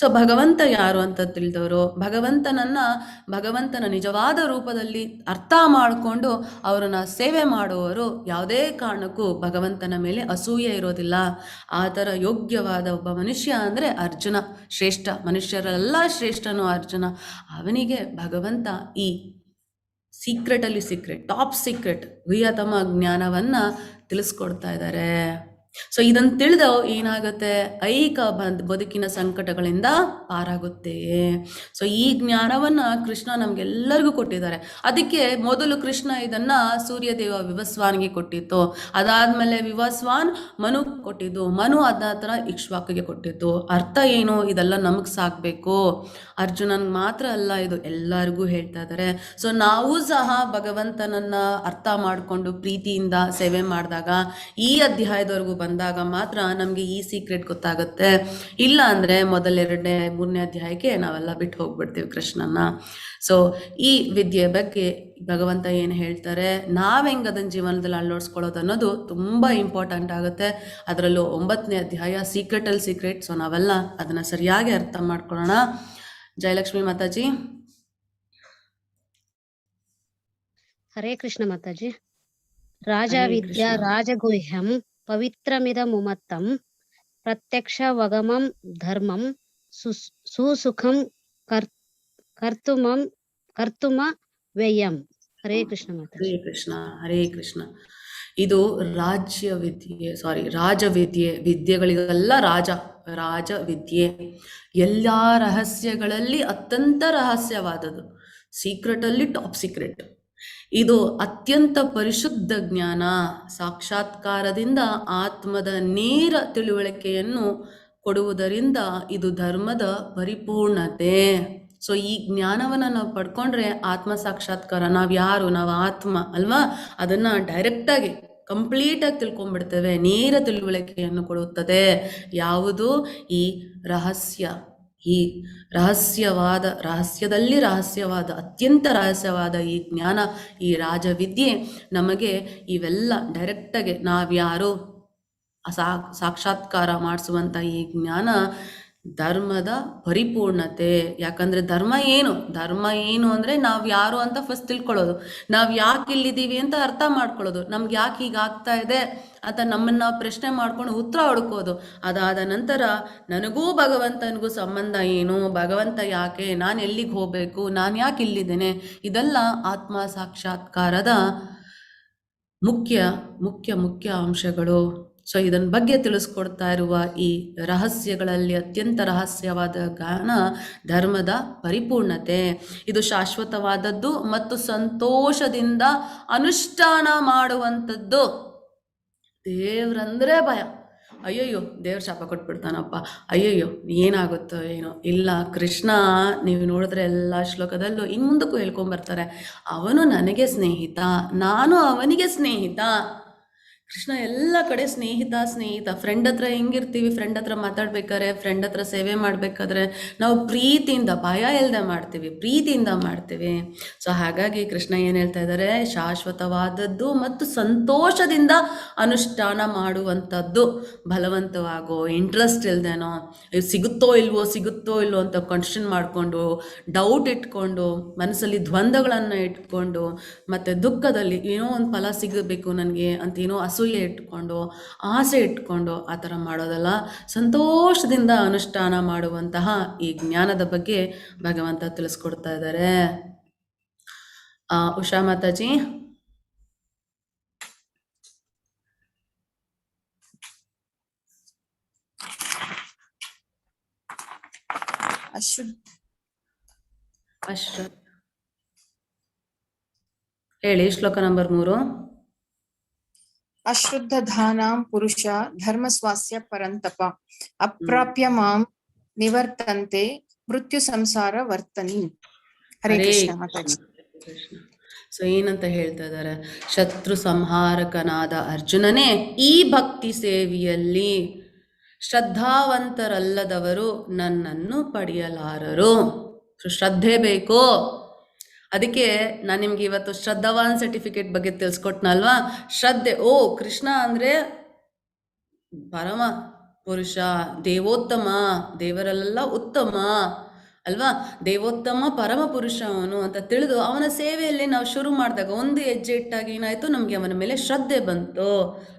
ಸೊ ಭಗವಂತ ಯಾರು ಅಂತ ತಿಳಿದವರು, ಭಗವಂತನ ನಿಜವಾದ ರೂಪದಲ್ಲಿ ಅರ್ಥ ಮಾಡಿಕೊಂಡು ಅವರನ್ನ ಸೇವೆ ಮಾಡುವವರು ಯಾವುದೇ ಕಾರಣಕ್ಕೂ ಭಗವಂತನ ಮೇಲೆ ಅಸೂಯೆ ಇರೋದಿಲ್ಲ. ಆ ಥರ ಯೋಗ್ಯವಾದ ಒಬ್ಬ ಮನುಷ್ಯ ಅಂದರೆ ಅರ್ಜುನ. ಶ್ರೇಷ್ಠ ಮನುಷ್ಯರೆಲ್ಲ ಶ್ರೇಷ್ಠನು ಅರ್ಜುನ. ಅವನಿಗೆ ಭಗವಂತ ಈ ಸೀಕ್ರೆಟಲ್ಲಿ ಸೀಕ್ರೆಟ್, ಟಾಪ್ ಸೀಕ್ರೆಟ್, ಗುಹ್ಯತಮ ಜ್ಞಾನವನ್ನು ತಿಳಿಸ್ಕೊಡ್ತಾ ಇದ್ದಾರೆ. ಸೊ ಇದನ್ನ ತಿಳಿದ ಏನಾಗುತ್ತೆ, ಐಕ ಬದುಕಿನ ಸಂಕಟಗಳಿಂದ ಪಾರಾಗುತ್ತೆ. ಸೊ ಈ ಜ್ಞಾನವನ್ನ ಕೃಷ್ಣ ನಮ್ಗೆಲ್ಲರಿಗೂ ಕೊಟ್ಟಿದ್ದಾರೆ. ಅದಕ್ಕೆ ಮೊದಲು ಕೃಷ್ಣ ಇದನ್ನ ಸೂರ್ಯದೇವ ವಿವಸ್ವಾನ್ಗೆ ಕೊಟ್ಟಿತ್ತು, ಅದಾದ್ಮೇಲೆ ವಿವಸ್ವಾನ್ ಮನು ಕೊಟ್ಟಿದ್ದು, ಮನು ಅದ ನಂತರ ಇಕ್ಷ್ವಾಕಿಗೆ ಕೊಟ್ಟಿತ್ತು. ಅರ್ಥ ಏನು, ಇದೆಲ್ಲ ನಮಗ್ ಸಾಕ್ಬೇಕು, ಅರ್ಜುನನ್ ಮಾತ್ರ ಅಲ್ಲ, ಇದು ಎಲ್ಲರಿಗೂ ಹೇಳ್ತಾ ಇದ್ದಾರೆ. ಸೊ ನಾವು ಸಹ ಭಗವಂತನನ್ನ ಅರ್ಥ ಮಾಡಿಕೊಂಡು ಪ್ರೀತಿಯಿಂದ ಸೇವೆ ಮಾಡಿದಾಗ, ಈ ಅಧ್ಯಾಯದವರೆಗೂ ಬಂದಾಗ ಮಾತ್ರ ನಮ್ಗೆ ಈ ಸೀಕ್ರೆಟ್ ಗೊತ್ತಾಗುತ್ತೆ. ಇಲ್ಲ ಅಂದ್ರೆ ಮೊದಲೆರಡನೇ ಮೂರನೇ ಅಧ್ಯಾಯಕ್ಕೆ ನಾವೆಲ್ಲ ಬಿಟ್ಟು ಹೋಗ್ಬಿಡ್ತೀವಿ ಕೃಷ್ಣನ್ನ. ಸೊ ಈ ವಿದ್ಯೆ ಬಗ್ಗೆ ಭಗವಂತ ಏನು ಹೇಳ್ತಾರೆ, ನಾವ್ ಹೆಂಗ್ ಅದನ್ನ ಜೀವನದಲ್ಲಿ ಅಳವಡಿಸ್ಕೊಳ್ಳೋದು ಅನ್ನೋದು ತುಂಬಾ ಇಂಪಾರ್ಟೆಂಟ್ ಆಗುತ್ತೆ. ಅದರಲ್ಲೂ 9ನೇ ಅಧ್ಯಾಯ ಸೀಕ್ರೆಟ್ ಅಲ್ಲಿ ಸೀಕ್ರೆಟ್. ಸೊ ನಾವೆಲ್ಲ ಅದನ್ನ ಸರಿಯಾಗಿ ಅರ್ಥ ಮಾಡ್ಕೊಳ್ಳೋಣ. ಜಯಲಕ್ಷ್ಮಿ ಮಾತಾಜಿ. ಹರೇ ಕೃಷ್ಣ ಮಾತಾಜಿ. ರಾಜವಿದ್ಯಾ ರಾಜಗುಹ್ಯಂ ಪವಿತ್ರಮಿದಮುಮತ್ತಂ ಪ್ರತ್ಯಕ್ಷ ವಗಮಂ ಧರ್ಮಂ ಸುಸುಖಂ ಕರ್ತುಮ ವ್ಯಯಂ. ಹರೇ ಕೃಷ್ಣ ಮಾತಾಜಿ. ಹರೇ ಕೃಷ್ಣ, ಹರೇ ಕೃಷ್ಣ. ಇದು ರಾಜವಿದ್ಯೆ. ವಿದ್ಯೆಗಳಿಗೆಲ್ಲ ರಾಜವಿದ್ಯೆ. ಎಲ್ಲಾ ರಹಸ್ಯಗಳಲ್ಲಿ ಅತ್ಯಂತ ರಹಸ್ಯವಾದದ್ದು, ಸೀಕ್ರೆಟ್ ಅಲ್ಲಿ ಟಾಪ್ ಸೀಕ್ರೆಟ್. ಇದು ಅತ್ಯಂತ ಪರಿಶುದ್ಧ ಜ್ಞಾನ, ಸಾಕ್ಷಾತ್ಕಾರದಿಂದ ಆತ್ಮದ ನೇರ ತಿಳುವಳಿಕೆಯನ್ನು ಕೊಡುವುದರಿಂದ ಇದು ಧರ್ಮದ ಪರಿಪೂರ್ಣತೆ. ಸೊ ಈ ಜ್ಞಾನವನ್ನ ನಾವು ಪಡ್ಕೊಂಡ್ರೆ ಆತ್ಮ ಸಾಕ್ಷಾತ್ಕಾರ, ನಾವ್ ಯಾರು, ನಾವು ಆತ್ಮ ಅಲ್ವಾ, ಅದನ್ನ ಡೈರೆಕ್ಟ್ ಆಗಿ ಕಂಪ್ಲೀಟ್ ಆಗಿ ತಿಳ್ಕೊಂಡ್ಬಿಡ್ತೇವೆ. ನೇರ ತಿಳುವಳಿಕೆಯನ್ನು ಕೊಡುತ್ತದೆ. ಯಾವುದು? ಈ ರಹಸ್ಯ, ಈ ರಹಸ್ಯದಲ್ಲಿ ರಹಸ್ಯವಾದ, ಅತ್ಯಂತ ರಹಸ್ಯವಾದ ಈ ಜ್ಞಾನ, ಈ ರಾಜವಿದ್ಯೆ ನಮಗೆ ಇವೆಲ್ಲ ಡೈರೆಕ್ಟಾಗಿ ನಾವ್ಯಾರು ಸಾಕ್ಷಾತ್ಕಾರ ಮಾಡಿಸುವಂತ ಈ ಜ್ಞಾನ ಧರ್ಮದ ಪರಿಪೂರ್ಣತೆ. ಯಾಕಂದ್ರೆ ಧರ್ಮ ಏನು ಅಂದ್ರೆ ನಾವ್ ಯಾರು ಅಂತ ಫಸ್ಟ್ ತಿಳ್ಕೊಳ್ಳೋದು, ನಾವ್ ಯಾಕೆ ಇಲ್ಲಿದ್ದೀವಿ ಅಂತ ಅರ್ಥ ಮಾಡ್ಕೊಳ್ಳೋದು, ನಮ್ಗೆ ಯಾಕೆ ಹೀಗಾಗ್ತಾ ಇದೆ ಅಂತ ನಮ್ಮನ್ನ ಪ್ರಶ್ನೆ ಮಾಡ್ಕೊಂಡು ಉತ್ತರ ಹುಡುಕೋದು. ಅದಾದ ನಂತರ ನನಗೂ ಭಗವಂತನಿಗೂ ಸಂಬಂಧ ಏನು, ಭಗವಂತ ಯಾಕೆ, ನಾನು ಎಲ್ಲಿಗೆ ಹೋಗ್ಬೇಕು, ನಾನು ಯಾಕೆ ಇಲ್ಲಿದ್ದೇನೆ, ಇದೆಲ್ಲ ಆತ್ಮ ಸಾಕ್ಷಾತ್ಕಾರದ ಮುಖ್ಯ ಅಂಶಗಳು. ಸೊ ಇದನ್ನ ಬಗ್ಗೆ ತಿಳಿಸ್ಕೊಡ್ತಾ ಇರುವ ಈ ರಹಸ್ಯಗಳಲ್ಲಿ ಅತ್ಯಂತ ರಹಸ್ಯವಾದ ಜ್ಞಾನ ಧರ್ಮದ ಪರಿಪೂರ್ಣತೆ. ಇದು ಶಾಶ್ವತವಾದದ್ದು ಮತ್ತು ಸಂತೋಷದಿಂದ ಅನುಷ್ಠಾನ ಮಾಡುವಂಥದ್ದು. ದೇವ್ರಂದ್ರೆ ಭಯ, ಅಯ್ಯಯ್ಯೋ ದೇವ್ರ ಶಾಪ ಕೊಟ್ಬಿಡ್ತಾನಪ್ಪ, ಅಯ್ಯಯ್ಯೋ ಏನಾಗುತ್ತೋ ಏನೋ. ಇಲ್ಲ, ಕೃಷ್ಣ ನೀವು ನೋಡಿದ್ರೆ ಎಲ್ಲ ಶ್ಲೋಕದಲ್ಲೂ ಇನ್ನು ಮುಂದಕ್ಕೂ ಹೇಳ್ಕೊಂಬರ್ತಾರೆ, ಅವನು ನನಗೆ ಸ್ನೇಹಿತ, ನಾನು ಅವನಿಗೆ ಸ್ನೇಹಿತ. ಕೃಷ್ಣ ಎಲ್ಲ ಕಡೆ ಸ್ನೇಹಿತ. ಫ್ರೆಂಡ್ ಹತ್ರ ಹೆಂಗಿರ್ತೀವಿ, ಫ್ರೆಂಡ್ ಹತ್ರ ಮಾತಾಡ್ಬೇಕಾದ್ರೆ, ಫ್ರೆಂಡ್ ಹತ್ರ ಸೇವೆ ಮಾಡ್ಬೇಕಾದ್ರೆ ನಾವು ಪ್ರೀತಿಯಿಂದ, ಭಯ ಇಲ್ಲದೆ ಮಾಡ್ತೀವಿ, ಪ್ರೀತಿಯಿಂದ ಮಾಡ್ತೀವಿ. ಸೊ ಹಾಗಾಗಿ ಕೃಷ್ಣ ಏನು ಹೇಳ್ತಾ ಇದ್ದಾರೆ, ಶಾಶ್ವತವಾದದ್ದು ಮತ್ತು ಸಂತೋಷದಿಂದ ಅನುಷ್ಠಾನ ಮಾಡುವಂಥದ್ದು. ಬಲವಂತವಾಗೋ, ಇಂಟ್ರೆಸ್ಟ್ ಇಲ್ದೇನೋ, ಸಿಗುತ್ತೋ ಇಲ್ವೋ ಅಂತ ಕನ್ಫ್ಯೂಷನ್ ಮಾಡಿಕೊಂಡು, ಡೌಟ್ ಇಟ್ಕೊಂಡು, ಮನಸ್ಸಲ್ಲಿ ದ್ವಂದ್ವಗಳನ್ನು ಇಟ್ಕೊಂಡು, ಮತ್ತು ದುಃಖದಲ್ಲಿ ಏನೋ ಒಂದು ಫಲ ಸಿಗಬೇಕು ನನಗೆ ಅಂತ ಏನೋ ಅಸೂಯೆ ಇಟ್ಕೊಂಡು, ಆಸೆ ಇಟ್ಕೊಂಡು ಆ ಥರ ಮಾಡೋದಲ್ಲ. ಸಂತೋಷದಿಂದ ಅನುಷ್ಠಾನ ಮಾಡುವಂತಹ ಈ ಜ್ಞಾನದ ಬಗ್ಗೆ ಭಗವಂತ ತಿಳಿಸ್ಕೊಡ್ತಾ ಇದ್ದಾರೆ. ಉಷಾ ಮಾತಾಜಿ. ಅಶ್ವತ್ ಹೇಳಿ, ಶ್ಲೋಕ ನಂಬರ್ 3. ಅಶ್ರುದ್ಧ ಧಾನಾಂ ಪುರುಷ ಧರ್ಮ ಸ್ವಾಸ್ಯ ಪರಂತಪ ಅಪ್ರಾಪ್ಯ ಮಾಂ ನಿವರ್ತಂತೆ ಮೃತ್ಯು ಸಂಸಾರ ವರ್ತನಿ. ಹರೇ ಕೃಷ್ಣ ಮಾತಾಜಿ. ಸೊ ಏನಂತ ಹೇಳ್ತಾ ಇದ್ದಾರೆ, ಶತ್ರು ಸಂಹಾರಕನಾದ ಅರ್ಜುನನೇ, ಈ ಭಕ್ತಿ ಸೇವೆಯಲ್ಲಿ ಶ್ರದ್ಧಾವಂತರಲ್ಲದವರು ನನ್ನನ್ನು ಪಡೆಯಲಾರರು. ಶ್ರದ್ಧೆ ಬೇಕು. ಅದಕ್ಕೆ ನಾನು ನಿಮ್ಗೆ ಇವತ್ತು ಶ್ರದ್ಧಾವಾನ್ ಸರ್ಟಿಫಿಕೇಟ್ ಬಗ್ಗೆ ತಿಳಿಸ್ಕೊಟ್ನಲ್ವಾ. ಶ್ರದ್ಧೆ, ಕೃಷ್ಣ ಅಂದ್ರೆ ಪರಮ ಪುರುಷ, ದೇವೋತ್ತಮ, ದೇವರಲ್ಲೆಲ್ಲ ಉತ್ತಮ ಅಲ್ವಾ, ದೇವೋತ್ತಮ ಪರಮ ಪುರುಷ ಅವನು ಅಂತ ತಿಳಿದು ಅವನ ಸೇವೆಯಲ್ಲಿ ನಾವು ಶುರು ಮಾಡಿದಾಗ ಒಂದು ಹೆಜ್ಜೆ ಇಟ್ಟಾಗ ಏನಾಯ್ತು, ನಮಗೆ ಅವನ ಮೇಲೆ ಶ್ರದ್ಧೆ ಬಂತು.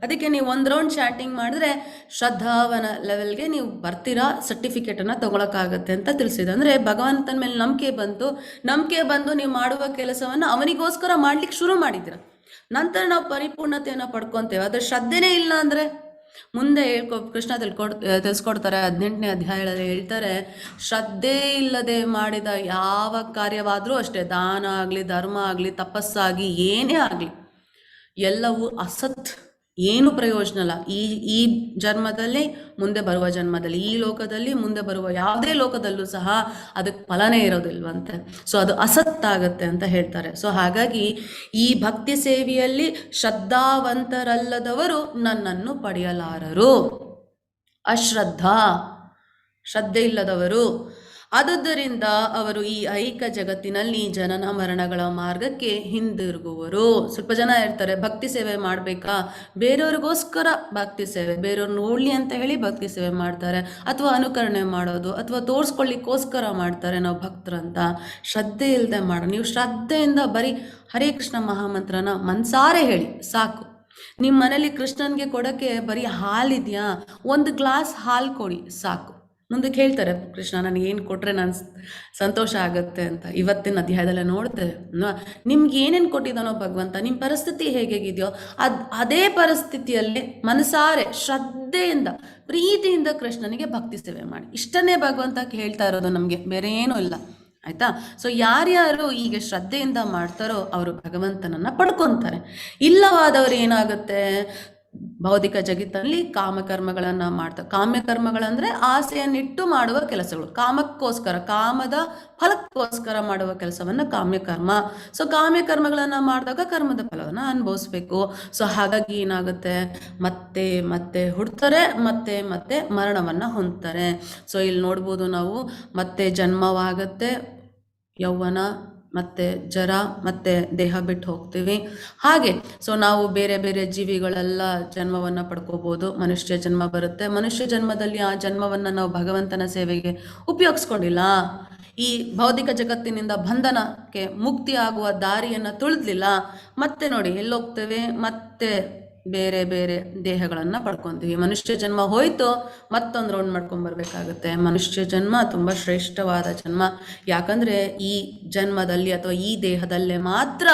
ಅದಕ್ಕೆ ನೀವು 1 ರೌಂಡ್ ಚಾಟಿಂಗ್ ಮಾಡಿದ್ರೆ ಶ್ರದ್ಧಾವನ ಲೆವೆಲ್ಗೆ ನೀವು ಬರ್ತೀರಾ, ಸರ್ಟಿಫಿಕೇಟನ್ನು ತಗೊಳಕ್ಕಾಗತ್ತೆ ಅಂತ ತಿಳಿಸಿದೆ. ಅಂದರೆ ಭಗವಂತನ ಮೇಲೆ ನಂಬಿಕೆ ಬಂದು ನೀವು ಮಾಡುವ ಕೆಲಸವನ್ನು ಅವನಿಗೋಸ್ಕರ ಮಾಡ್ಲಿಕ್ಕೆ ಶುರು ಮಾಡಿದ್ದೀರ. ನಂತರ ನಾವು ಪರಿಪೂರ್ಣತೆಯನ್ನು ಪಡ್ಕೊತೇವೆ. ಅದ್ರ ಶ್ರದ್ಧೆನೇ ಇಲ್ಲ ಅಂದರೆ ಮುಂದೆ ಕೃಷ್ಣ ತಿಳಿಸ್ಕೊಡ್ತಾರೆ 18ನೇ ಅಧ್ಯಾಯದಲ್ಲಿ ಹೇಳ್ತಾರೆ, ಶ್ರದ್ಧೆ ಇಲ್ಲದೆ ಮಾಡಿದ ಯಾವ ಕಾರ್ಯವಾದರೂ ಅಷ್ಟೇ, ದಾನ ಆಗಲಿ, ಧರ್ಮ ಆಗಲಿ, ತಪಸ್ಸಾಗಿ, ಏನೇ ಆಗಲಿ ಎಲ್ಲವೂ ಅಸತ್, ಏನು ಪ್ರಯೋಜನ ಇಲ್ಲ. ಈ ಜನ್ಮದಲ್ಲಿ, ಮುಂದೆ ಬರುವ ಜನ್ಮದಲ್ಲಿ, ಈ ಲೋಕದಲ್ಲಿ, ಮುಂದೆ ಬರುವ ಯಾವುದೇ ಲೋಕದಲ್ಲೂ ಸಹ ಅದಕ್ಕೆ ಫಲನೇ ಇರೋದಿಲ್ವಂತೆ. ಸೊ ಅದು ಅಸತ್ತಾಗತ್ತೆ ಅಂತ ಹೇಳ್ತಾರೆ. ಸೊ ಹಾಗಾಗಿ ಈ ಭಕ್ತಿ ಸೇವೆಯಲ್ಲಿ ಶ್ರದ್ಧಾವಂತರಲ್ಲದವರು ನನ್ನನ್ನು ಪಡೆಯಲಾರರು. ಅಶ್ರದ್ಧಾ, ಶ್ರದ್ಧೆ ಇಲ್ಲದವರು. ಆದುದರಿಂದ ಅವರು ಈ ಐಹಿಕ ಜಗತ್ತಿನಲ್ಲಿ ಜನನ ಮರಣಗಳ ಮಾರ್ಗಕ್ಕೆ ಹಿಂದಿರುಗುವರು. ಸ್ವಲ್ಪ ಜನ ಇರ್ತಾರೆ, ಭಕ್ತಿ ಸೇವೆ ಮಾಡಬೇಕಾ, ಬೇರೆಯವ್ರಿಗೋಸ್ಕರ ಭಕ್ತಿ ಸೇವೆ, ಬೇರೆಯವ್ರು ನೋಡ್ಲಿ ಅಂತ ಹೇಳಿ ಭಕ್ತಿ ಸೇವೆ ಮಾಡ್ತಾರೆ, ಅಥವಾ ಅನುಕರಣೆ ಮಾಡೋದು, ಅಥವಾ ತೋರಿಸ್ಕೊಳ್ಳಿಕ್ಕೋಸ್ಕರ ಮಾಡ್ತಾರೆ ನಾವು ಭಕ್ತರಂತ. ಶ್ರದ್ಧೆ ಇಲ್ಲದೆ ಮಾಡೋ, ನೀವು ಶ್ರದ್ಧೆಯಿಂದ ಬರೀ ಹರೇ ಕೃಷ್ಣ ಮಹಾಮಂತ್ರನ ಮನ್ಸಾರೆ ಹೇಳಿ ಸಾಕು. ನಿಮ್ಮ ಮನೇಲಿ ಕೃಷ್ಣನ್ಗೆ ಕೊಡೋಕ್ಕೆ ಬರೀ ಹಾಲಿದೆಯಾ, ಒಂದು ಗ್ಲಾಸ್ ಹಾಲು ಕೊಡಿ ಸಾಕು. ಮುಂದಕ್ಕೆ ಹೇಳ್ತಾರೆ ಕೃಷ್ಣ ನನಗೆ ಏನು ಕೊಟ್ಟರೆ ನಾನು ಸಂತೋಷ ಆಗುತ್ತೆ ಅಂತ. ಇವತ್ತಿನ ಅಧ್ಯಾಯದಲ್ಲೇ ನೋಡ್ತೇವೆ, ನಿಮ್ಗೆ ಏನೇನು ಕೊಟ್ಟಿದ್ದಾನೋ ಭಗವಂತ, ನಿಮ್ಮ ಪರಿಸ್ಥಿತಿ ಹೇಗಿದೆಯೋ ಅದೇ ಪರಿಸ್ಥಿತಿಯಲ್ಲಿ ಮನಸಾರೆ ಶ್ರದ್ಧೆಯಿಂದ ಪ್ರೀತಿಯಿಂದ ಕೃಷ್ಣನಿಗೆ ಭಕ್ತಿ ಸೇವೆ ಮಾಡಿ. ಇಷ್ಟನ್ನೇ ಭಗವಂತ ಹೇಳ್ತಾ ಇರೋದು ನಮಗೆ, ಬೇರೆ ಏನೂ ಇಲ್ಲ. ಆಯ್ತಾ? ಸೊ ಯಾರ್ಯಾರು ಈಗ ಶ್ರದ್ಧೆಯಿಂದ ಮಾಡ್ತಾರೋ ಅವರು ಭಗವಂತನನ್ನ ಪಡ್ಕೊತಾರೆ. ಇಲ್ಲವಾದವರು ಏನಾಗುತ್ತೆ, ಭೌತಿಕ ಜಗತ್ತಲ್ಲಿ ಕಾಮಕರ್ಮಗಳನ್ನು ಮಾಡ್ತಾರೆ. ಕಾಮ್ಯಕರ್ಮಗಳಂದರೆ ಆಸೆಯನ್ನಿಟ್ಟು ಮಾಡುವ ಕೆಲಸಗಳು, ಕಾಮಕ್ಕೋಸ್ಕರ, ಕಾಮದ ಫಲಕ್ಕೋಸ್ಕರ ಮಾಡುವ ಕೆಲಸವನ್ನು ಕಾಮ್ಯಕರ್ಮ. ಸೊ ಕಾಮ್ಯಕರ್ಮಗಳನ್ನು ಮಾಡಿದಾಗ ಕರ್ಮದ ಫಲವನ್ನು ಅನುಭವಿಸ್ಬೇಕು. ಸೊ ಹಾಗಾಗಿ ಏನಾಗುತ್ತೆ, ಮತ್ತೆ ಮತ್ತೆ ಹುಡ್ತಾರೆ, ಮತ್ತೆ ಮತ್ತೆ ಮರಣವನ್ನು ಹೊಂದ್ತಾರೆ. ಸೊ ಇಲ್ಲಿ ನೋಡ್ಬೋದು ನಾವು, ಮತ್ತೆ ಜನ್ಮವಾಗುತ್ತೆ, ಯೌವನ, ಮತ್ತು ಜರ, ಮತ್ತು ದೇಹ ಬಿಟ್ಟು ಹೋಗ್ತೀವಿ. ಹಾಗೆ ಸೊ ನಾವು ಬೇರೆ ಬೇರೆ ಜೀವಿಗಳೆಲ್ಲ ಜನ್ಮವನ್ನು ಪಡ್ಕೋಬೋದು. ಮನುಷ್ಯ ಜನ್ಮ ಬರುತ್ತೆ, ಮನುಷ್ಯ ಜನ್ಮದಲ್ಲಿ ಆ ಜನ್ಮವನ್ನು ನಾವು ಭಗವಂತನ ಸೇವೆಗೆ ಉಪಯೋಗಿಸ್ಕೊಂಡಿಲ್ಲ, ಈ ಭೌತಿಕ ಜಗತ್ತಿನಿಂದ ಬಂಧನಕ್ಕೆ ಮುಕ್ತಿ ಆಗುವ ದಾರಿಯನ್ನು ತುಳಿದ್ಲಿಲ್ಲ, ಮತ್ತೆ ನೋಡಿ ಎಲ್ಲೋಗ್ತೇವೆ, ಮತ್ತೆ ಬೇರೆ ಬೇರೆ ದೇಹಗಳನ್ನು ಪಡ್ಕೊತೀವಿ. ಮನುಷ್ಯ ಜನ್ಮ ಹೋಯ್ತು, ಮತ್ತೊಂದು ರೌಂಡ್ ಮಾಡ್ಕೊಂಡ್ಬರ್ಬೇಕಾಗುತ್ತೆ. ಮನುಷ್ಯ ಜನ್ಮ ತುಂಬ ಶ್ರೇಷ್ಠವಾದ ಜನ್ಮ. ಯಾಕಂದರೆ ಈ ಜನ್ಮದಲ್ಲಿ ಅಥವಾ ಈ ದೇಹದಲ್ಲೇ ಮಾತ್ರ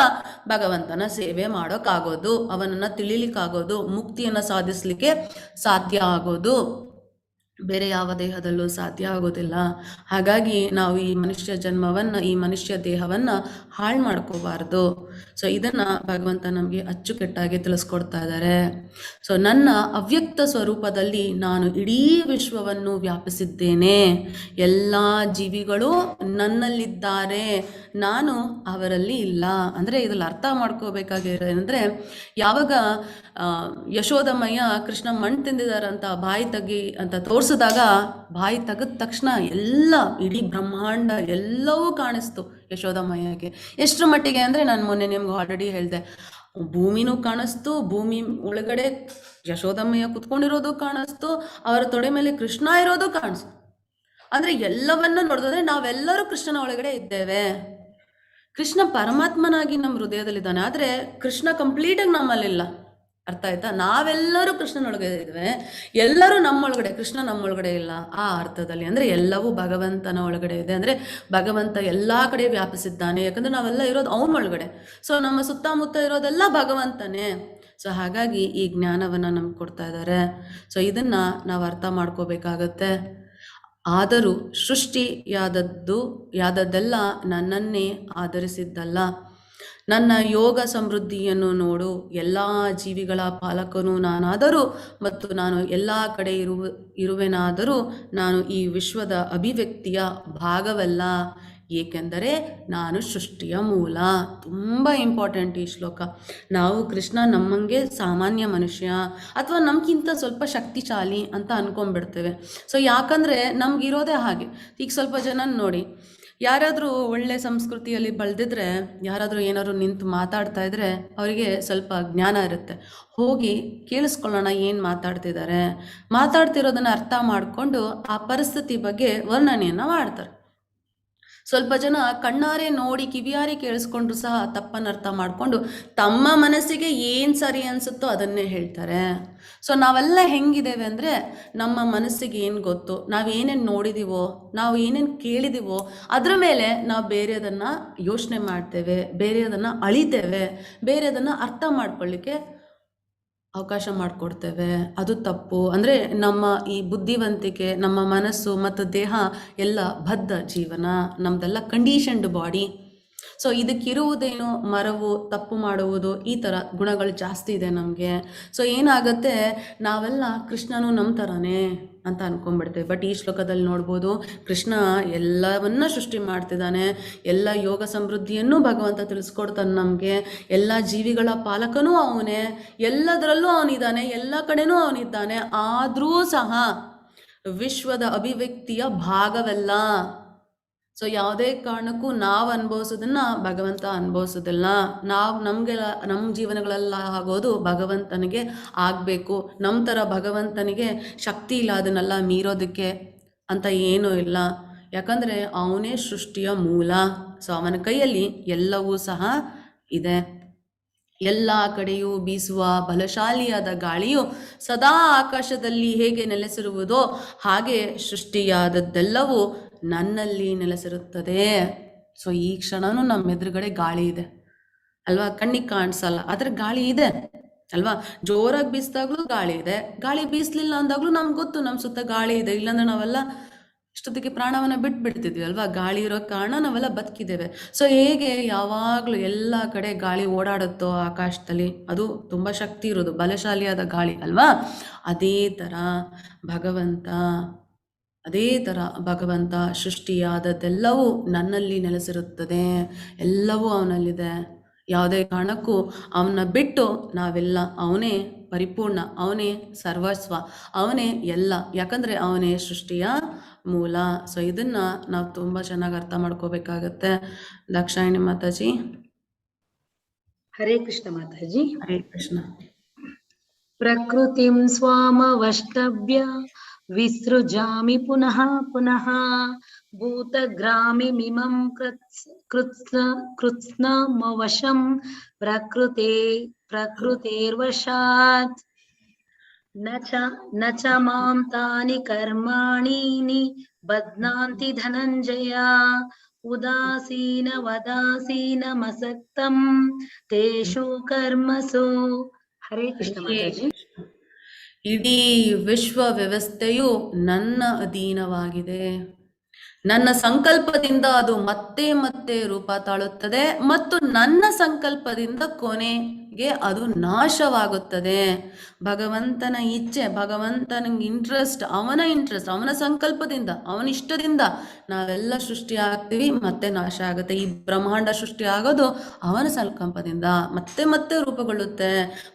ಭಗವಂತನ ಸೇವೆ ಮಾಡೋಕ್ಕಾಗೋದು, ಅವನನ್ನು ತಿಳಿಲಿಕ್ಕಾಗೋದು, ಮುಕ್ತಿಯನ್ನು ಸಾಧಿಸಲಿಕ್ಕೆ ಸಾಧ್ಯ ಆಗೋದು. ಬೇರೆ ಯಾವ ದೇಹದಲ್ಲೂ ಸಾಧ್ಯ ಆಗೋದಿಲ್ಲ. ಹಾಗಾಗಿ ನಾವು ಈ ಮನುಷ್ಯ ಜನ್ಮವನ್ನು, ಈ ಮನುಷ್ಯ ದೇಹವನ್ನು ಹಾಳು ಮಾಡ್ಕೋಬಾರ್ದು. ಸೊ ಇದನ್ನು ಭಗವಂತ ನಮಗೆ ಅಚ್ಚುಕಟ್ಟಾಗಿ ತಿಳಿಸ್ಕೊಡ್ತಾ ಇದ್ದಾರೆ. ಸೊ ನನ್ನ ಅವ್ಯಕ್ತ ಸ್ವರೂಪದಲ್ಲಿ ನಾನು ಇಡೀ ವಿಶ್ವವನ್ನು ವ್ಯಾಪಿಸಿದ್ದೇನೆ, ಎಲ್ಲ ಜೀವಿಗಳು ನನ್ನಲ್ಲಿದ್ದಾರೆ, ನಾನು ಅವರಲ್ಲಿ ಇಲ್ಲ. ಅಂದರೆ ಇದ್ರಲ್ಲಿ ಅರ್ಥ ಮಾಡ್ಕೋಬೇಕಾಗಿರೋದೇನೆಂದರೆ, ಯಾವಾಗ ಯಶೋದಮ್ಮಯ್ಯ ಕೃಷ್ಣ ಮಣ್ಣು ತಿಂದಿದಾರಂತ ಬಾಯಿ ತೆಗಿ ಅಂತ ತೋರಿಸಿದಾಗ, ಬಾಯಿ ತೆಗೆದ ತಕ್ಷಣ ಎಲ್ಲ ಇಡೀ ಬ್ರಹ್ಮಾಂಡ ಎಲ್ಲವೂ ಕಾಣಿಸ್ತು ಯಶೋದಮ್ಮಯ್ಯಗೆ. ಎಷ್ಟರ ಮಟ್ಟಿಗೆ ಅಂದರೆ, ನಾನು ಮೊನ್ನೆ ನಿಮ್ಗೆ ಆಲ್ರೆಡಿ ಹೇಳಿದೆ, ಭೂಮಿನೂ ಕಾಣಿಸ್ತು, ಭೂಮಿ ಒಳಗಡೆ ಯಶೋದಮ್ಮಯ್ಯ ಕುತ್ಕೊಂಡಿರೋದು ಕಾಣಿಸ್ತು, ಅವರ ತೊಡೆ ಮೇಲೆ ಕೃಷ್ಣ ಇರೋದು ಕಾಣಿಸ್ತು. ಅಂದರೆ ಎಲ್ಲವನ್ನ ನೋಡಿದ್ರೆ ನಾವೆಲ್ಲರೂ ಕೃಷ್ಣನ ಒಳಗಡೆ ಇದ್ದೇವೆ. ಕೃಷ್ಣ ಪರಮಾತ್ಮನಾಗಿ ನಮ್ಮ ಹೃದಯದಲ್ಲಿದ್ದಾನೆ, ಆದರೆ ಕೃಷ್ಣ ಕಂಪ್ಲೀಟಾಗಿ ನಮ್ಮಲ್ಲಿಲ್ಲ. ಅರ್ಥ ಆಯ್ತಾ? ನಾವೆಲ್ಲರೂ ಕೃಷ್ಣನೊಳಗಡೆ ಇದ್ದೇವೆ, ಎಲ್ಲರೂ ನಮ್ಮೊಳಗಡೆ, ಕೃಷ್ಣ ನಮ್ಮೊಳಗಡೆ ಇಲ್ಲ ಆ ಅರ್ಥದಲ್ಲಿ. ಅಂದರೆ ಎಲ್ಲವೂ ಭಗವಂತನ ಒಳಗಡೆ ಇದೆ. ಅಂದರೆ ಭಗವಂತ ಎಲ್ಲ ಕಡೆ ವ್ಯಾಪಿಸಿದ್ದಾನೆ, ಯಾಕಂದರೆ ನಾವೆಲ್ಲ ಇರೋದು ಅವನ ಒಳಗಡೆ. ಸೊ ನಮ್ಮ ಸುತ್ತಮುತ್ತ ಇರೋದೆಲ್ಲ ಭಗವಂತನೇ. ಸೊ ಹಾಗಾಗಿ ಈ ಜ್ಞಾನವನ್ನು ನಮ್ಗೆ ಕೊಡ್ತಾ ಇದ್ದಾರೆ. ಸೊ ಇದನ್ನು ನಾವು ಅರ್ಥ ಮಾಡ್ಕೋಬೇಕಾಗತ್ತೆ. ಆದರೂ ಯಾದದ್ದೆಲ್ಲ ನನ್ನನ್ನೇ ಆಧರಿಸಿದ್ದಲ್ಲ. ನನ್ನ ಯೋಗ ಸಮೃದ್ಧಿಯನ್ನು ನೋಡು, ಎಲ್ಲ ಜೀವಿಗಳ ಪಾಲಕನು ನಾನಾದರೂ ಮತ್ತು ನಾನು ಎಲ್ಲ ಕಡೆ ಇರುವೆನಾದರೂ ನಾನು ಈ ವಿಶ್ವದ ಅಭಿವ್ಯಕ್ತಿಯ ಭಾಗವಲ್ಲ, ಏಕೆಂದರೆ ನಾನು ಸೃಷ್ಟಿಯ ಮೂಲ. ತುಂಬ ಇಂಪಾರ್ಟೆಂಟ್ ಈ ಶ್ಲೋಕ. ನಾವು ಕೃಷ್ಣ ನಮ್ಮಂಗೆ ಸಾಮಾನ್ಯ ಮನುಷ್ಯ ಅಥವಾ ನಮಗಿಂತ ಸ್ವಲ್ಪ ಶಕ್ತಿಶಾಲಿ ಅಂತ ಅಂದ್ಕೊಂಡ್ಬಿಡ್ತೇವೆ. ಸೊ ಯಾಕಂದರೆ ನಮಗಿರೋದೇ ಹಾಗೆ. ಈಗ ಸ್ವಲ್ಪ ಜನ ನೋಡಿ, ಯಾರಾದರೂ ಒಳ್ಳೆ ಸಂಸ್ಕೃತಿಯಲ್ಲಿ ಬೆಳೆದಿದ್ರೆ, ಯಾರಾದರೂ ಏನಾದ್ರು ನಿಂತು ಮಾತಾಡ್ತಾ ಇದ್ರೆ ಅವರಿಗೆ ಸ್ವಲ್ಪ ಜ್ಞಾನ ಇರುತ್ತೆ, ಹೋಗಿ ಕೇಳಿಸ್ಕೊಳ್ಳೋಣ ಏನು ಮಾತಾಡ್ತಿದ್ದಾರೆ, ಮಾತಾಡ್ತಿರೋದನ್ನು ಅರ್ಥ ಮಾಡಿಕೊಂಡು ಆ ಪರಿಸ್ಥಿತಿ ಬಗ್ಗೆ ವರ್ಣನೆಯನ್ನು ಮಾಡ್ತಾರೆ. ಸ್ವಲ್ಪ ಜನ ಕಣ್ಣಾರೆ ನೋಡಿ ಕಿವಿಯಾರೆ ಕೇಳಿಸ್ಕೊಂಡ್ರು ಸಹ ತಪ್ಪನ್ನು ಅರ್ಥ ಮಾಡಿಕೊಂಡು ತಮ್ಮ ಮನಸ್ಸಿಗೆ ಏನು ಸರಿ ಅನಿಸುತ್ತೋ ಅದನ್ನೇ ಹೇಳ್ತಾರೆ. ಸೊ ನಾವೆಲ್ಲ ಹೆಂಗಿದ್ದೇವೆ ಅಂದರೆ, ನಮ್ಮ ಮನಸ್ಸಿಗೆ ಏನು ಗೊತ್ತು, ನಾವೇನೇನು ನೋಡಿದ್ದೀವೋ, ನಾವು ಏನೇನು ಕೇಳಿದ್ದೀವೋ ಅದರ ಮೇಲೆ ನಾವು ಬೇರೆಯದನ್ನು ಯೋಚನೆ ಮಾಡ್ತೇವೆ, ಬೇರೆಯದನ್ನು ಅಳಿತೇವೆ, ಬೇರೆಯದನ್ನು ಅರ್ಥ ಮಾಡ್ಕೊಳ್ಳಿಕ್ಕೆ ಅವಕಾಶ ಮಾಡಿಕೊಡ್ತೇವೆ, ಅದು ತಪ್ಪು. ಅಂದರೆ ನಮ್ಮ ಈ ಬುದ್ಧಿವಂತಿಕೆ, ನಮ್ಮ ಮನಸ್ಸು ಮತ್ತು ದೇಹ ಎಲ್ಲ ಬದ್ಧ ಜೀವನ, ನಮ್ಮದೆಲ್ಲ ಕಂಡೀಷನ್ಡ್ ಬಾಡಿ. ಸೊ ಇದಕ್ಕಿರುವುದೇನು ಮರವು, ತಪ್ಪು ಮಾಡುವುದು, ಈ ಥರ ಗುಣಗಳು ಜಾಸ್ತಿ ಇದೆ ನಮಗೆ. ಸೊ ಏನಾಗುತ್ತೆ, ನಾವೆಲ್ಲ ಕೃಷ್ಣನು ನಮ್ಮ ಥರನೇ ಅಂತ ಅನ್ಕೊಂಡ್ಬಿಡ್ತೇವೆ. ಬಟ್ ಈ ಶ್ಲೋಕದಲ್ಲಿ ನೋಡ್ಬೋದು, ಕೃಷ್ಣ ಎಲ್ಲವನ್ನ ಸೃಷ್ಟಿ ಮಾಡ್ತಿದ್ದಾನೆ, ಎಲ್ಲ ಯೋಗ ಸಮೃದ್ಧಿಯನ್ನು ಭಗವಂತ ತಿಳಿಸ್ಕೊಡ್ತಾನೆ ನಮಗೆ. ಎಲ್ಲ ಜೀವಿಗಳ ಪಾಲಕನೂ ಅವನೇ, ಎಲ್ಲದರಲ್ಲೂ ಅವನಿದ್ದಾನೆ, ಎಲ್ಲ ಕಡೆನೂ ಅವನಿದ್ದಾನೆ. ಆದರೂ ಸಹ ವಿಶ್ವದ ಅಭಿವ್ಯಕ್ತಿಯ ಭಾಗವೆಲ್ಲ. ಸೊ ಯಾವುದೇ ಕಾರಣಕ್ಕೂ ನಾವು ಅನುಭವಿಸೋದನ್ನ ಭಗವಂತ ಅನುಭವಿಸೋದಿಲ್ಲ. ನಾವು ನಮ್ಮ ಜೀವನಗಳೆಲ್ಲ ಆಗೋದು ಭಗವಂತನಿಗೆ ಆಗಬೇಕು. ನಮ್ಮ ಥರ ಭಗವಂತನಿಗೆ ಶಕ್ತಿ ಇಲ್ಲ ಅದನ್ನೆಲ್ಲ ಮೀರೋದಕ್ಕೆ ಅಂತ ಏನೂ ಇಲ್ಲ. ಯಾಕಂದರೆ ಅವನೇ ಸೃಷ್ಟಿಯ ಮೂಲ. ಸೊ ಅವನ ಕೈಯಲ್ಲಿ ಎಲ್ಲವೂ ಸಹ ಇದೆ. ಎಲ್ಲ ಕಡೆಯೂ ಬೀಸುವ ಬಲಶಾಲಿಯಾದ ಗಾಳಿಯು ಸದಾ ಆಕಾಶದಲ್ಲಿ ಹೇಗೆ ನೆಲೆಸಿರುವುದೋ ಹಾಗೆ ಸೃಷ್ಟಿಯಾದದ್ದೆಲ್ಲವೂ ನನ್ನಲ್ಲಿ ನೆಲೆಸಿರುತ್ತದೆ. ಸೊ ಈ ಕ್ಷಣನೂ ನಮ್ಮ ಎದುರುಗಡೆ ಗಾಳಿ ಇದೆ ಅಲ್ವಾ? ಕಣ್ಣಿಗೆ ಕಾಣಿಸಲ್ಲ, ಆದರೆ ಗಾಳಿ ಇದೆ ಅಲ್ವಾ? ಜೋರಾಗಿ ಬೀಸಿದಾಗ್ಲೂ ಗಾಳಿ ಇದೆ, ಗಾಳಿ ಬೀಸಲಿಲ್ಲ ಅಂದಾಗ್ಲೂ ನಮ್ಗೆ ಗೊತ್ತು ನಮ್ಮ ಸುತ್ತ ಗಾಳಿ ಇದೆ. ಇಲ್ಲಾಂದ್ರೆ ನಾವೆಲ್ಲ ಇಷ್ಟೊತ್ತಿಗೆ ಪ್ರಾಣವನ್ನು ಬಿಟ್ಬಿಡ್ತಿದ್ವಿ ಅಲ್ವಾ? ಗಾಳಿ ಇರೋ ಕಾರಣ ನಾವೆಲ್ಲ ಬದುಕಿದ್ದೇವೆ. ಸೊ ಹೇಗೆ ಯಾವಾಗಲೂ ಎಲ್ಲ ಕಡೆ ಗಾಳಿ ಓಡಾಡುತ್ತೋ ಆಕಾಶದಲ್ಲಿ, ಅದು ತುಂಬ ಶಕ್ತಿ ಇರೋದು, ಬಲಶಾಲಿಯಾದ ಗಾಳಿ ಅಲ್ವಾ? ಅದೇ ಥರ ಭಗವಂತ ಸೃಷ್ಟಿಯಾದದ್ದೆಲ್ಲವೂ ನನ್ನಲ್ಲಿ ನೆಲೆಸಿರುತ್ತದೆ, ಎಲ್ಲವೂ ಅವನಲ್ಲಿದೆ. ಯಾವುದೇ ಕಾರಣಕ್ಕೂ ಅವನ್ನ ಬಿಟ್ಟು ನಾವೆಲ್ಲ, ಅವನೇ ಪರಿಪೂರ್ಣ, ಅವನೇ ಸರ್ವಸ್ವ, ಅವನೇ ಎಲ್ಲ. ಯಾಕಂದರೆ ಅವನೇ ಸೃಷ್ಟಿಯ ಮೂಲ. ಸೊ ಇದನ್ನು ನಾವು ತುಂಬ ಚೆನ್ನಾಗಿ ಅರ್ಥ ಮಾಡ್ಕೋಬೇಕಾಗತ್ತೆ. ದಾಕ್ಷಾಯಿಣಿ ಮಾತಾಜಿ. ಹರೇ ಕೃಷ್ಣ ಮಾತಾಜಿ. ಹರೇ ಕೃಷ್ಣ. ಪ್ರಕೃತಿಂ ಸ್ವಾಮವಷ್ಟಭ್ಯ ವಿಸೃಜಾಮಿ ಪುನಃ ಪುನಃ ಭೂತಗ್ರಾಮಿಮಿಮಂ ಕೃತ್ಸ್ನಮವಶಂ ಪ್ರಕೃತೇರ್ವಶಾತ್ ನ ಚ ಮಾಂ ತಾನಿ ಕರ್ಮಾಣಿ ಬಧ್ನಾಂತಿ ಧನಂಜಯ ಉದಾಸೀನಮಸಕ್ತಂ ತೇಷು ಕರ್ಮಸು. ಹರೇ ಕೃಷ್ಣ ಮಾತಾಜಿ. ಇಡೀ ವಿಶ್ವ ವ್ಯವಸ್ಥೆಯು ನನ್ನ ಅಧೀನವಾಗಿದೆ. ನನ್ನ ಸಂಕಲ್ಪದಿಂದ ಅದು ಮತ್ತೆ ಮತ್ತೆ ರೂಪ ತಾಳುತ್ತದೆ ಮತ್ತು ನನ್ನ ಸಂಕಲ್ಪದಿಂದ ಕೊನೆಗೆ ಅದು ನಾಶವಾಗುತ್ತದೆ. ಭಗವಂತನ ಇಚ್ಛೆ, ಭಗವಂತನ ಇಂಟ್ರೆಸ್ಟ್, ಅವನ ಸಂಕಲ್ಪದಿಂದ, ಅವನ ಇಷ್ಟದಿಂದ ನಾವೆಲ್ಲ ಸೃಷ್ಟಿ ಆಗ್ತೀವಿ, ಮತ್ತೆ ನಾಶ ಆಗುತ್ತೆ. ಈ ಬ್ರಹ್ಮಾಂಡ ಸೃಷ್ಟಿ ಆಗೋದು ಅವನ ಸಂಕಲ್ಪದಿಂದ ಮತ್ತೆ ಮತ್ತೆ ರೂಪುಗೊಳ್ಳುತ್ತೆ.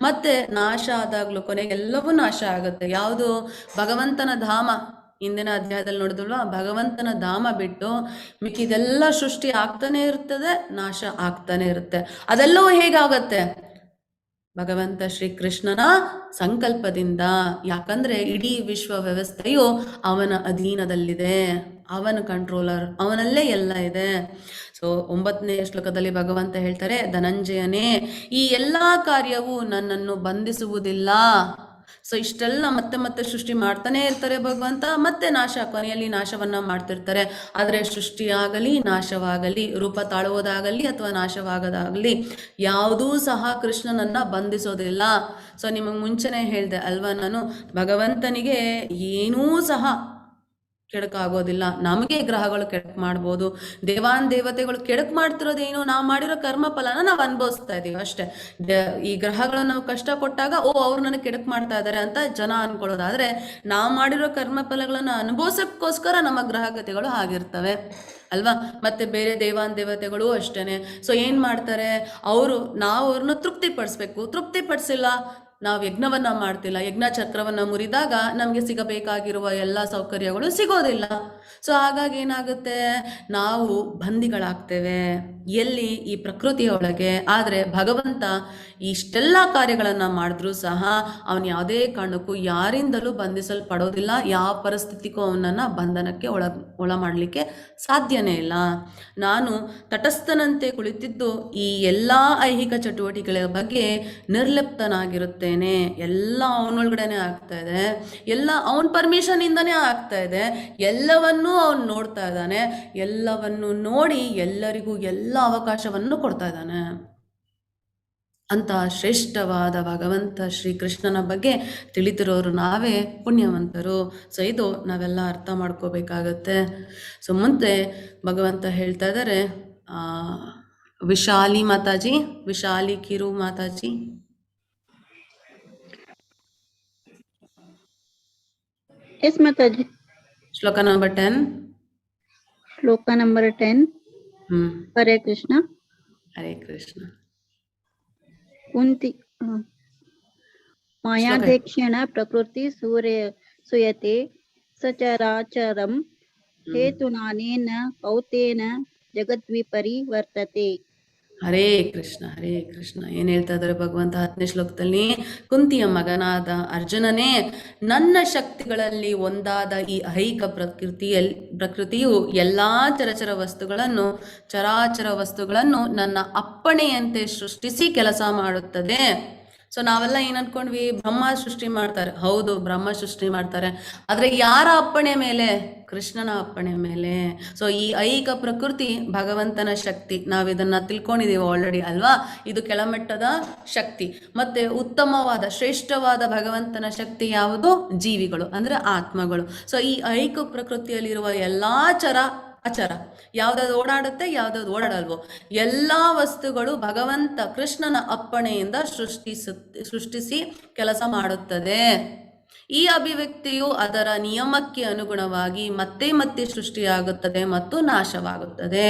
ಮತ್ತೆ ನಾಶ ಆದಾಗ್ಲೂ ಕೊನೆಗೆಲ್ಲವೂ ನಾಶ ಆಗುತ್ತೆ. ಯಾವುದು? ಭಗವಂತನ ಧಾಮ. ಹಿಂದಿನ ಅಧ್ಯಾಯದಲ್ಲಿ ನೋಡಿದ್ವಲ್ವಾ, ಭಗವಂತನ ಧಾಮ ಬಿಟ್ಟು ಮಿಕ್ಕಿದೆಲ್ಲ ಸೃಷ್ಟಿ ಆಗ್ತಾನೆ ಇರ್ತದೆ, ನಾಶ ಆಗ್ತಾನೆ ಇರುತ್ತೆ. ಅದೆಲ್ಲವೂ ಹೇಗಾಗತ್ತೆ? ಭಗವಂತ ಶ್ರೀಕೃಷ್ಣನ ಸಂಕಲ್ಪದಿಂದ. ಯಾಕಂದ್ರೆ ಇಡೀ ವಿಶ್ವ ವ್ಯವಸ್ಥೆಯು ಅವನ ಅಧೀನದಲ್ಲಿದೆ, ಅವನ ಕಂಟ್ರೋಲರ್, ಅವನಲ್ಲೇ ಎಲ್ಲ ಇದೆ. ಸೊ 9ನೇ ಶ್ಲೋಕದಲ್ಲಿ ಭಗವಂತ ಹೇಳ್ತಾರೆ, ಧನಂಜಯನೇ, ಈ ಎಲ್ಲಾ ಕಾರ್ಯವು ನನ್ನನ್ನು ಬಂಧಿಸುವುದಿಲ್ಲ. ಸೊ ಇಷ್ಟೆಲ್ಲ ಮತ್ತೆ ಮತ್ತೆ ಸೃಷ್ಟಿ ಮಾಡ್ತಾನೆ ಇರ್ತಾರೆ ಭಗವಂತ, ಮತ್ತೆ ನಾಶ, ಕೊನೆಯಲ್ಲಿ ನಾಶವನ್ನ ಮಾಡ್ತಿರ್ತಾರೆ. ಆದರೆ ಸೃಷ್ಟಿಯಾಗಲಿ ನಾಶವಾಗಲಿ, ರೂಪ ತಾಳುವುದಾಗಲಿ ಅಥವಾ ನಾಶವಾಗೋದಾಗಲಿ ಯಾವುದೂ ಸಹ ಕೃಷ್ಣನನ್ನ ಬಂಧಿಸೋದಿಲ್ಲ. ಸೊ ನಿಮಗೆ ಮುಂಚೆನೆ ಹೇಳಿದೆ ಅಲ್ವಾ ನಾನು, ಭಗವಂತನಿಗೆ ಏನೂ ಸಹ ಕೆಡಕಾಗೋದಿಲ್ಲ. ನಮಗೆ ಗ್ರಹಗಳು ಕೆಡಕ್ ಮಾಡ್ಬೋದು, ದೇವತೆಗಳು ಕೆಡಕ್ ಮಾಡ್ತಿರೋದೇನು, ನಾವು ಮಾಡಿರೋ ಕರ್ಮ ಫಲನ ನಾವು ಅನುಭವಿಸ್ತಾ ಇದೀವಿ ಅಷ್ಟೇ. ಈ ಗ್ರಹಗಳನ್ನು ನಾವು ಕಷ್ಟ ಕೊಟ್ಟಾಗ ಅವ್ರು ನನಗೆ ಕೆಡಕ್ ಮಾಡ್ತಾ ಇದ್ದಾರೆ ಅಂತ ಜನ ಅನ್ಕೊಳ್ಳೋದಾದ್ರೆ, ನಾವು ಮಾಡಿರೋ ಕರ್ಮ ಫಲಗಳನ್ನು ಅನುಭವಿಸೋಕ್ಕೋಸ್ಕರ ನಮ್ಮ ಗ್ರಹಗತಿಗಳು ಆಗಿರ್ತವೆ ಅಲ್ವಾ? ಮತ್ತೆ ಬೇರೆ ದೇವತೆಗಳು ಅಷ್ಟೇನೆ. ಸೊ ಏನ್ ಮಾಡ್ತಾರೆ ಅವರು, ನಾವು ಅವ್ರನ್ನ ತೃಪ್ತಿಪಡಿಸಿಲ್ಲ, ನಾವು ಯಜ್ಞವನ್ನ ಮಾಡ್ತಿಲ್ಲ, ಯಜ್ಞ ಚಕ್ರವನ್ನ ಮುರಿದಾಗ ನಮಗೆ ಸಿಗಬೇಕಾಗಿರುವ ಎಲ್ಲ ಸೌಕರ್ಯಗಳು ಸಿಗೋದಿಲ್ಲ. ಸೊ ಹಾಗಾಗಿ ಏನಾಗುತ್ತೆ, ನಾವು ಬಂದಿಗಳಾಗ್ತೇವೆ ಎಲ್ಲಿ? ಈ ಪ್ರಕೃತಿಯೊಳಗೆ. ಆದರೆ ಭಗವಂತ ಇಷ್ಟೆಲ್ಲ ಕಾರ್ಯಗಳನ್ನು ಮಾಡಿದ್ರೂ ಸಹ ಅವನು ಯಾವುದೇ ಕಾರಣಕ್ಕೂ ಯಾರಿಂದಲೂ ಬಂಧಿಸಲ್ಪಡೋದಿಲ್ಲ. ಯಾವ ಪರಿಸ್ಥಿತಿಗೂ ಅವನನ್ನು ಬಂಧನಕ್ಕೆ ಒಳ ಮಾಡಲಿಕ್ಕೆ ಸಾಧ್ಯನೇ ಇಲ್ಲ. ನಾನು ತಟಸ್ಥನಂತೆ ಕುಳಿತಿದ್ದು ಈ ಎಲ್ಲ ಐಹಿಕ ಚಟುವಟಿಕೆಗಳ ಬಗ್ಗೆ ನಿರ್ಲಿಪ್ತನಾಗಿರುತ್ತೇನೆ. ಎಲ್ಲ ಅವನೊಳಗಡೆನೆ ಆಗ್ತಾ ಇದೆ, ಎಲ್ಲ ಅವನ ಪರ್ಮಿಷನ್ ಇಂದಾನೇ ಆಗ್ತಾ ಇದೆ, ಎಲ್ಲವನ್ನೂ ಅವನು ನೋಡ್ತಾ ಇದ್ದಾನೆ, ಎಲ್ಲವನ್ನು ನೋಡಿ ಎಲ್ಲರಿಗೂ ಎಲ್ಲ ಅವಕಾಶವನ್ನು ಕೊಡ್ತಾ ಇದ್ದಾನೆ. ಅಂತ ಶ್ರೇಷ್ಠವಾದ ಭಗವಂತ ಶ್ರೀಕೃಷ್ಣನ ಬಗ್ಗೆ ತಿಳಿತಿರೋರು ನಾವೇ ಪುಣ್ಯವಂತರು. ಸೊ ಇದು ನಾವೆಲ್ಲ ಅರ್ಥ ಮಾಡ್ಕೋಬೇಕಾಗತ್ತೆ. ಸೊ ಮುಂದೆ ಭಗವಂತ ಹೇಳ್ತಾ ಇದ್ದಾರೆ, ವಿಶಾಲಿ ಮಾತಾಜಿ, ವಿಶಾಲಿ ಕಿರು ಮಾತಾಜಿ. Yes, Mataji. ಶ್ಲೋಕ number 10. Shloka number 10. Hare Krishna. Hare Krishna. Kunti. Maya dekshena prakriti suyate sacharacharam hetunanena kautena jagadvipari vartate. Hare Krishna, Hare Krishna. ಏನ್ ಹೇಳ್ತಾ ಇದ್ದಾರೆ ಭಗವಂತ 10ನೇ ಶ್ಲೋಕದಲ್ಲಿ? ಕುಂತಿಯ ಮಗನಾದ ಅರ್ಜುನನೇ, ನನ್ನ ಶಕ್ತಿಗಳಲ್ಲಿ ಒಂದಾದ ಈ ಐಹಿಕ ಪ್ರಕೃತಿಯು ಎಲ್ಲಾ ಚರಾಚರ ವಸ್ತುಗಳನ್ನು ನನ್ನ ಅಪ್ಪಣೆಯಂತೆ ಸೃಷ್ಟಿಸಿ ಕೆಲಸ ಮಾಡುತ್ತದೆ. ಸೊ ನಾವೆಲ್ಲ ಏನ್ ಅನ್ಕೊಂಡ್ವಿ, ಬ್ರಹ್ಮ ಸೃಷ್ಟಿ ಮಾಡ್ತಾರೆ. ಹೌದು, ಬ್ರಹ್ಮ ಸೃಷ್ಟಿ ಮಾಡ್ತಾರೆ, ಆದ್ರೆ ಯಾರ ಅಪ್ಪಣೆ ಮೇಲೆ? ಕೃಷ್ಣನ ಅಪ್ಪಣೆ ಮೇಲೆ. ಸೊ ಈ ಐಹಿಕ ಪ್ರಕೃತಿ ಭಗವಂತನ ಶಕ್ತಿ, ನಾವಿದನ್ನ ತಿಳ್ಕೊಂಡಿದೀವಿ ಆಲ್ರೆಡಿ ಅಲ್ವಾ? ಇದು ಕೆಳಮಟ್ಟದ ಶಕ್ತಿ. ಮತ್ತೆ ಉತ್ತಮವಾದ ಶ್ರೇಷ್ಠವಾದ ಭಗವಂತನ ಶಕ್ತಿ ಯಾವುದು? ಜೀವಿಗಳು ಅಂದ್ರೆ ಆತ್ಮಗಳು. ಸೊ ಈ ಐಹಿಕ ಪ್ರಕೃತಿಯಲ್ಲಿರುವ ಎಲ್ಲಾ ಅಚರ, ಯಾವ್ದಾದ್ರು ಓಡಾಡುತ್ತೆ, ಯಾವ್ದಾದ್ರು ಓಡಾಡಲ್ವೋ, ಎಲ್ಲಾ ವಸ್ತುಗಳು ಭಗವಂತ ಕೃಷ್ಣನ ಅಪ್ಪಣೆಯಿಂದ ಸೃಷ್ಟಿಸಿ ಕೆಲಸ ಮಾಡುತ್ತದೆ. ಈ ಅಭಿವ್ಯಕ್ತಿಯು ಅದರ ನಿಯಮಕ್ಕೆ ಅನುಗುಣವಾಗಿ ಮತ್ತೆ ಮತ್ತೆ ಸೃಷ್ಟಿಯಾಗುತ್ತದೆ ಮತ್ತು ನಾಶವಾಗುತ್ತದೆ.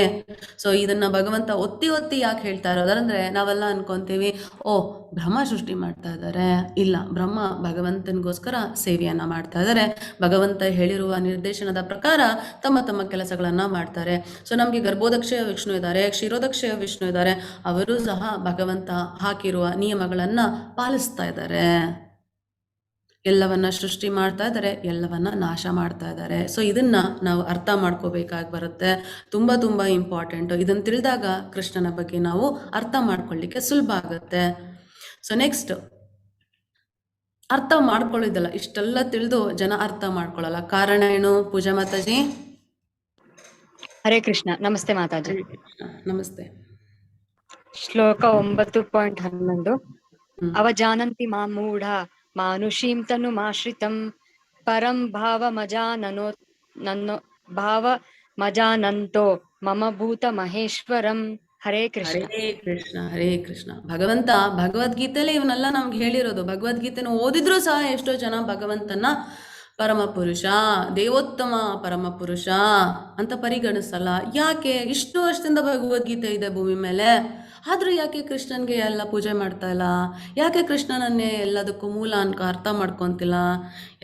ಸೊ ಇದನ್ನ ಭಗವಂತ ಒತ್ತಿ ಯಾಕೆ ಹೇಳ್ತಾ ಇರೋದಂದ್ರೆ, ನಾವೆಲ್ಲ ಅನ್ಕೊಂತೀವಿ, ಓ ಬ್ರಹ್ಮ ಸೃಷ್ಟಿ ಮಾಡ್ತಾ ಇದ್ದಾರೆ. ಇಲ್ಲ, ಬ್ರಹ್ಮ ಭಗವಂತನಿಗೋಸ್ಕರ ಸೇವೆಯನ್ನ ಮಾಡ್ತಾ ಇದ್ದಾರೆ. ಭಗವಂತ ಹೇಳಿರುವ ನಿರ್ದೇಶನದ ಪ್ರಕಾರ ತಮ್ಮ ಕೆಲಸಗಳನ್ನ ಮಾಡ್ತಾರೆ. ಸೊ ನಮ್ಗೆ ಗರ್ಭೋದಕ್ಷಯ ವಿಷ್ಣು ಇದ್ದಾರೆ, ಕ್ಷೀರೋದಕ್ಷಯ ವಿಷ್ಣು ಇದ್ದಾರೆ. ಅವರು ಸಹ ಭಗವಂತ ಹಾಕಿರುವ ನಿಯಮಗಳನ್ನ ಪಾಲಿಸ್ತಾ ಇದ್ದಾರೆ. ಎಲ್ಲವನ್ನ ಸೃಷ್ಟಿ ಮಾಡ್ತಾ ಇದ್ದಾರೆ, ಎಲ್ಲವನ್ನ ನಾಶ ಮಾಡ್ತಾ ಇದ್ದಾರೆ. ಸೊ ಇದನ್ನ ನಾವು ಅರ್ಥ ಮಾಡ್ಕೋಬೇಕಾಗಿ ಬರುತ್ತೆ. ತುಂಬಾ ಇಂಪಾರ್ಟೆಂಟ್. ಇದನ್ನ ತಿಳಿದಾಗ ಕೃಷ್ಣನ ಬಗ್ಗೆ ನಾವು ಅರ್ಥ ಮಾಡ್ಕೊಳ್ಳಿಕ್ಕೆ ಸುಲಭ ಆಗುತ್ತೆ. ಸೊ ನೆಕ್ಸ್ಟ್, ಅರ್ಥ ಮಾಡ್ಕೊಳ್ಳೋದಲ್ಲ, ಇಷ್ಟೆಲ್ಲ ತಿಳಿದು ಜನ ಅರ್ಥ ಮಾಡ್ಕೊಳ್ಳಲ್ಲ. ಕಾರಣ ಏನು? ಪೂಜಾ ಮಾತಾಜಿ. ಹರೇ ಕೃಷ್ಣ. ನಮಸ್ತೆ ಮಾತಾಜಿ. ನಮಸ್ತೆ. ಶ್ಲೋಕ 9.11. ಅವಜಾನಂತಿ ಮಾ ಮೂಢ ಮಾನುಷೀಂ ತನು ಮಾಶ್ರಿತಂ ಪರಂ ಭಾವಮಜಾನಂತೋ ಮಮ ಭೂತ ಮಹೇಶ್ವರಂ. ಹರೇ ಕೃಷ್ಣ. ಹರೇ ಕೃಷ್ಣ, ಹರೇ ಕೃಷ್ಣ. ಭಗವಂತ ಭಗವದ್ಗೀತೆಯಲ್ಲಿ ಇವನ್ನೆಲ್ಲ ನಮ್ಗೆ ಹೇಳಿರೋದು. ಭಗವದ್ಗೀತೆನ ಓದಿದ್ರು ಸಹ ಎಷ್ಟೋ ಜನ ಭಗವಂತನ ಪರಮಪುರುಷ, ದೇವೋತ್ತಮ ಪರಮಪುರುಷ ಅಂತ ಪರಿಗಣಿಸಲ್ಲ. ಯಾಕೆ? ಇಷ್ಟು ವರ್ಷದಿಂದ ಭಗವದ್ಗೀತೆ ಇದೆ ಭೂಮಿ ಮೇಲೆ, ಆದ್ರೂ ಯಾಕೆ ಕೃಷ್ಣನ್ಗೆ ಎಲ್ಲ ಪೂಜೆ ಮಾಡ್ತಾ ಇಲ್ಲ? ಯಾಕೆ ಕೃಷ್ಣನನ್ನೇ ಎಲ್ಲದಕ್ಕೂ ಮೂಲ ಅನ್ಕ ಅರ್ಥ ಮಾಡ್ಕೊಂತಿಲ್ಲ?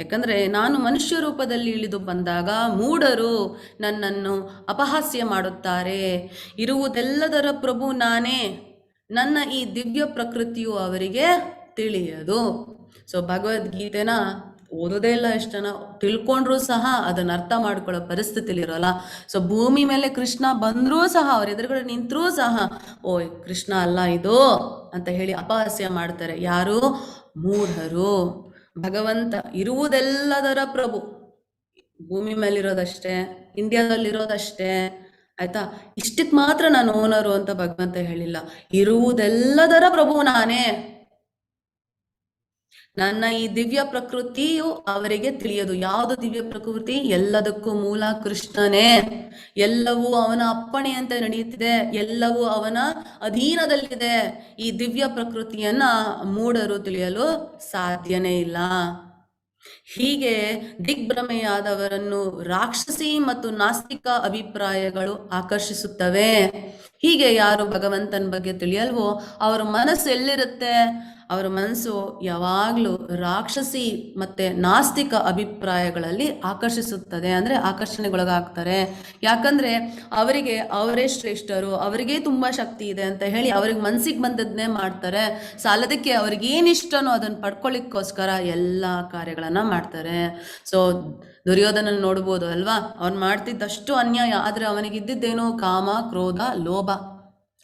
ಯಾಕಂದ್ರೆ ನಾನು ಮನುಷ್ಯ ರೂಪದಲ್ಲಿ ಇಳಿದು ಬಂದಾಗ ಮೂಢರು ನನ್ನನ್ನು ಅಪಹಾಸ್ಯ ಮಾಡುತ್ತಾರೆ. ಇರುವುದೆಲ್ಲದರ ಪ್ರಭು ನಾನೇ, ನನ್ನ ಈ ದಿವ್ಯ ಪ್ರಕೃತಿಯು ಅವರಿಗೆ ತಿಳಿಯದು. ಸೊ ಭಗವದ್ಗೀತೆನ ಓದೋದೇ ಇಲ್ಲ ಎಷ್ಟು ಜನ, ತಿಳ್ಕೊಂಡ್ರೂ ಸಹ ಅದನ್ನ ಅರ್ಥ ಮಾಡ್ಕೊಳ್ಳೋ ಪರಿಸ್ಥಿತಿಲಿ ಇರೋಲ್ಲ. ಸೊ ಭೂಮಿ ಮೇಲೆ ಕೃಷ್ಣ ಬಂದ್ರೂ ಸಹ, ಅವ್ರ ಎದುರುಗಡೆ ನಿಂತರೂ ಸಹ, ಓಯ್ ಕೃಷ್ಣ ಅಲ್ಲ ಇದು ಅಂತ ಹೇಳಿ ಅಪಹಾಸ್ಯ ಮಾಡ್ತಾರೆ. ಯಾರು? ಮೂಢರು. ಭಗವಂತ ಇರುವುದೆಲ್ಲದರ ಪ್ರಭು, ಭೂಮಿ ಮೇಲಿರೋದಷ್ಟೇ, ಇಂಡಿಯಾದಲ್ಲಿರೋದಷ್ಟೇ, ಆಯ್ತಾ? ಇಷ್ಟಕ್ಕೆ ಮಾತ್ರ ನಾನು ಓನರು ಅಂತ ಭಗವಂತ ಹೇಳಿಲ್ಲ. ಇರುವುದೆಲ್ಲದರ ಪ್ರಭು ನಾನೇ. ನನ್ನ ಈ ದಿವ್ಯ ಪ್ರಕೃತಿಯು ಅವರಿಗೆ ತಿಳಿಯದು. ಯಾವುದು ದಿವ್ಯ ಪ್ರಕೃತಿ? ಎಲ್ಲದಕ್ಕೂ ಮೂಲ ಕೃಷ್ಣನೇ. ಎಲ್ಲವೂ ಅವನ ಅಪ್ಪಣೆಯಂತೆ ನಡೆಯುತ್ತಿದೆ, ಎಲ್ಲವೂ ಅವನ ಅಧೀನದಲ್ಲಿದೆ. ಈ ದಿವ್ಯ ಪ್ರಕೃತಿಯನ್ನ ಮೂಢರು ತಿಳಿಯಲು ಸಾಧ್ಯನೇ ಇಲ್ಲ. ಹೀಗೆ ದಿಗ್ಭ್ರಮೆಯಾದವರನ್ನು ರಾಕ್ಷಸಿ ಮತ್ತು ನಾಸ್ತಿಕ ಅಭಿಪ್ರಾಯಗಳು ಆಕರ್ಷಿಸುತ್ತವೆ. ಹೀಗೆ ಯಾರು ಭಗವಂತನ ಬಗ್ಗೆ ತಿಳಿಯಲ್ವೋ ಅವರ ಮನಸ್ಸು ಎಲ್ಲಿರುತ್ತೆ? ಅವರ ಮನಸ್ಸು ಯಾವಾಗ್ಲೂ ರಾಕ್ಷಸಿ ಮತ್ತೆ ನಾಸ್ತಿಕ ಅಭಿಪ್ರಾಯಗಳಲ್ಲಿ ಆಕರ್ಷಿಸುತ್ತದೆ, ಅಂದ್ರೆ ಆಕರ್ಷಣೆಗೊಳಗಾಗ್ತಾರೆ. ಯಾಕಂದ್ರೆ ಅವರಿಗೆ ಅವರೇ ಶ್ರೇಷ್ಠರು, ಅವರಿಗೆ ತುಂಬಾ ಶಕ್ತಿ ಇದೆ ಅಂತ ಹೇಳಿ ಅವ್ರಿಗೆ ಮನ್ಸಿಗೆ ಬಂದದ್ನೇ ಮಾಡ್ತಾರೆ. ಸಾಲದಕ್ಕೆ ಅವ್ರಿಗೇನಿಷ್ಟನೋ ಅದನ್ನ ಪಡ್ಕೊಳ್ಳಿಕ್ಕೋಸ್ಕರ ಎಲ್ಲಾ ಕಾರ್ಯಗಳನ್ನ ಮಾಡ್ತಾರೆ. ಸೊ ದುರ್ಯೋಧನ ನೋಡ್ಬೋದು ಅಲ್ವಾ? ಅವನ್ ಮಾಡ್ತಿದ್ದಷ್ಟು ಅನ್ಯಾಯ, ಆದ್ರೆ ಅವನಿಗಿದ್ದೇನೋ ಕಾಮ, ಕ್ರೋಧ, ಲೋಭ.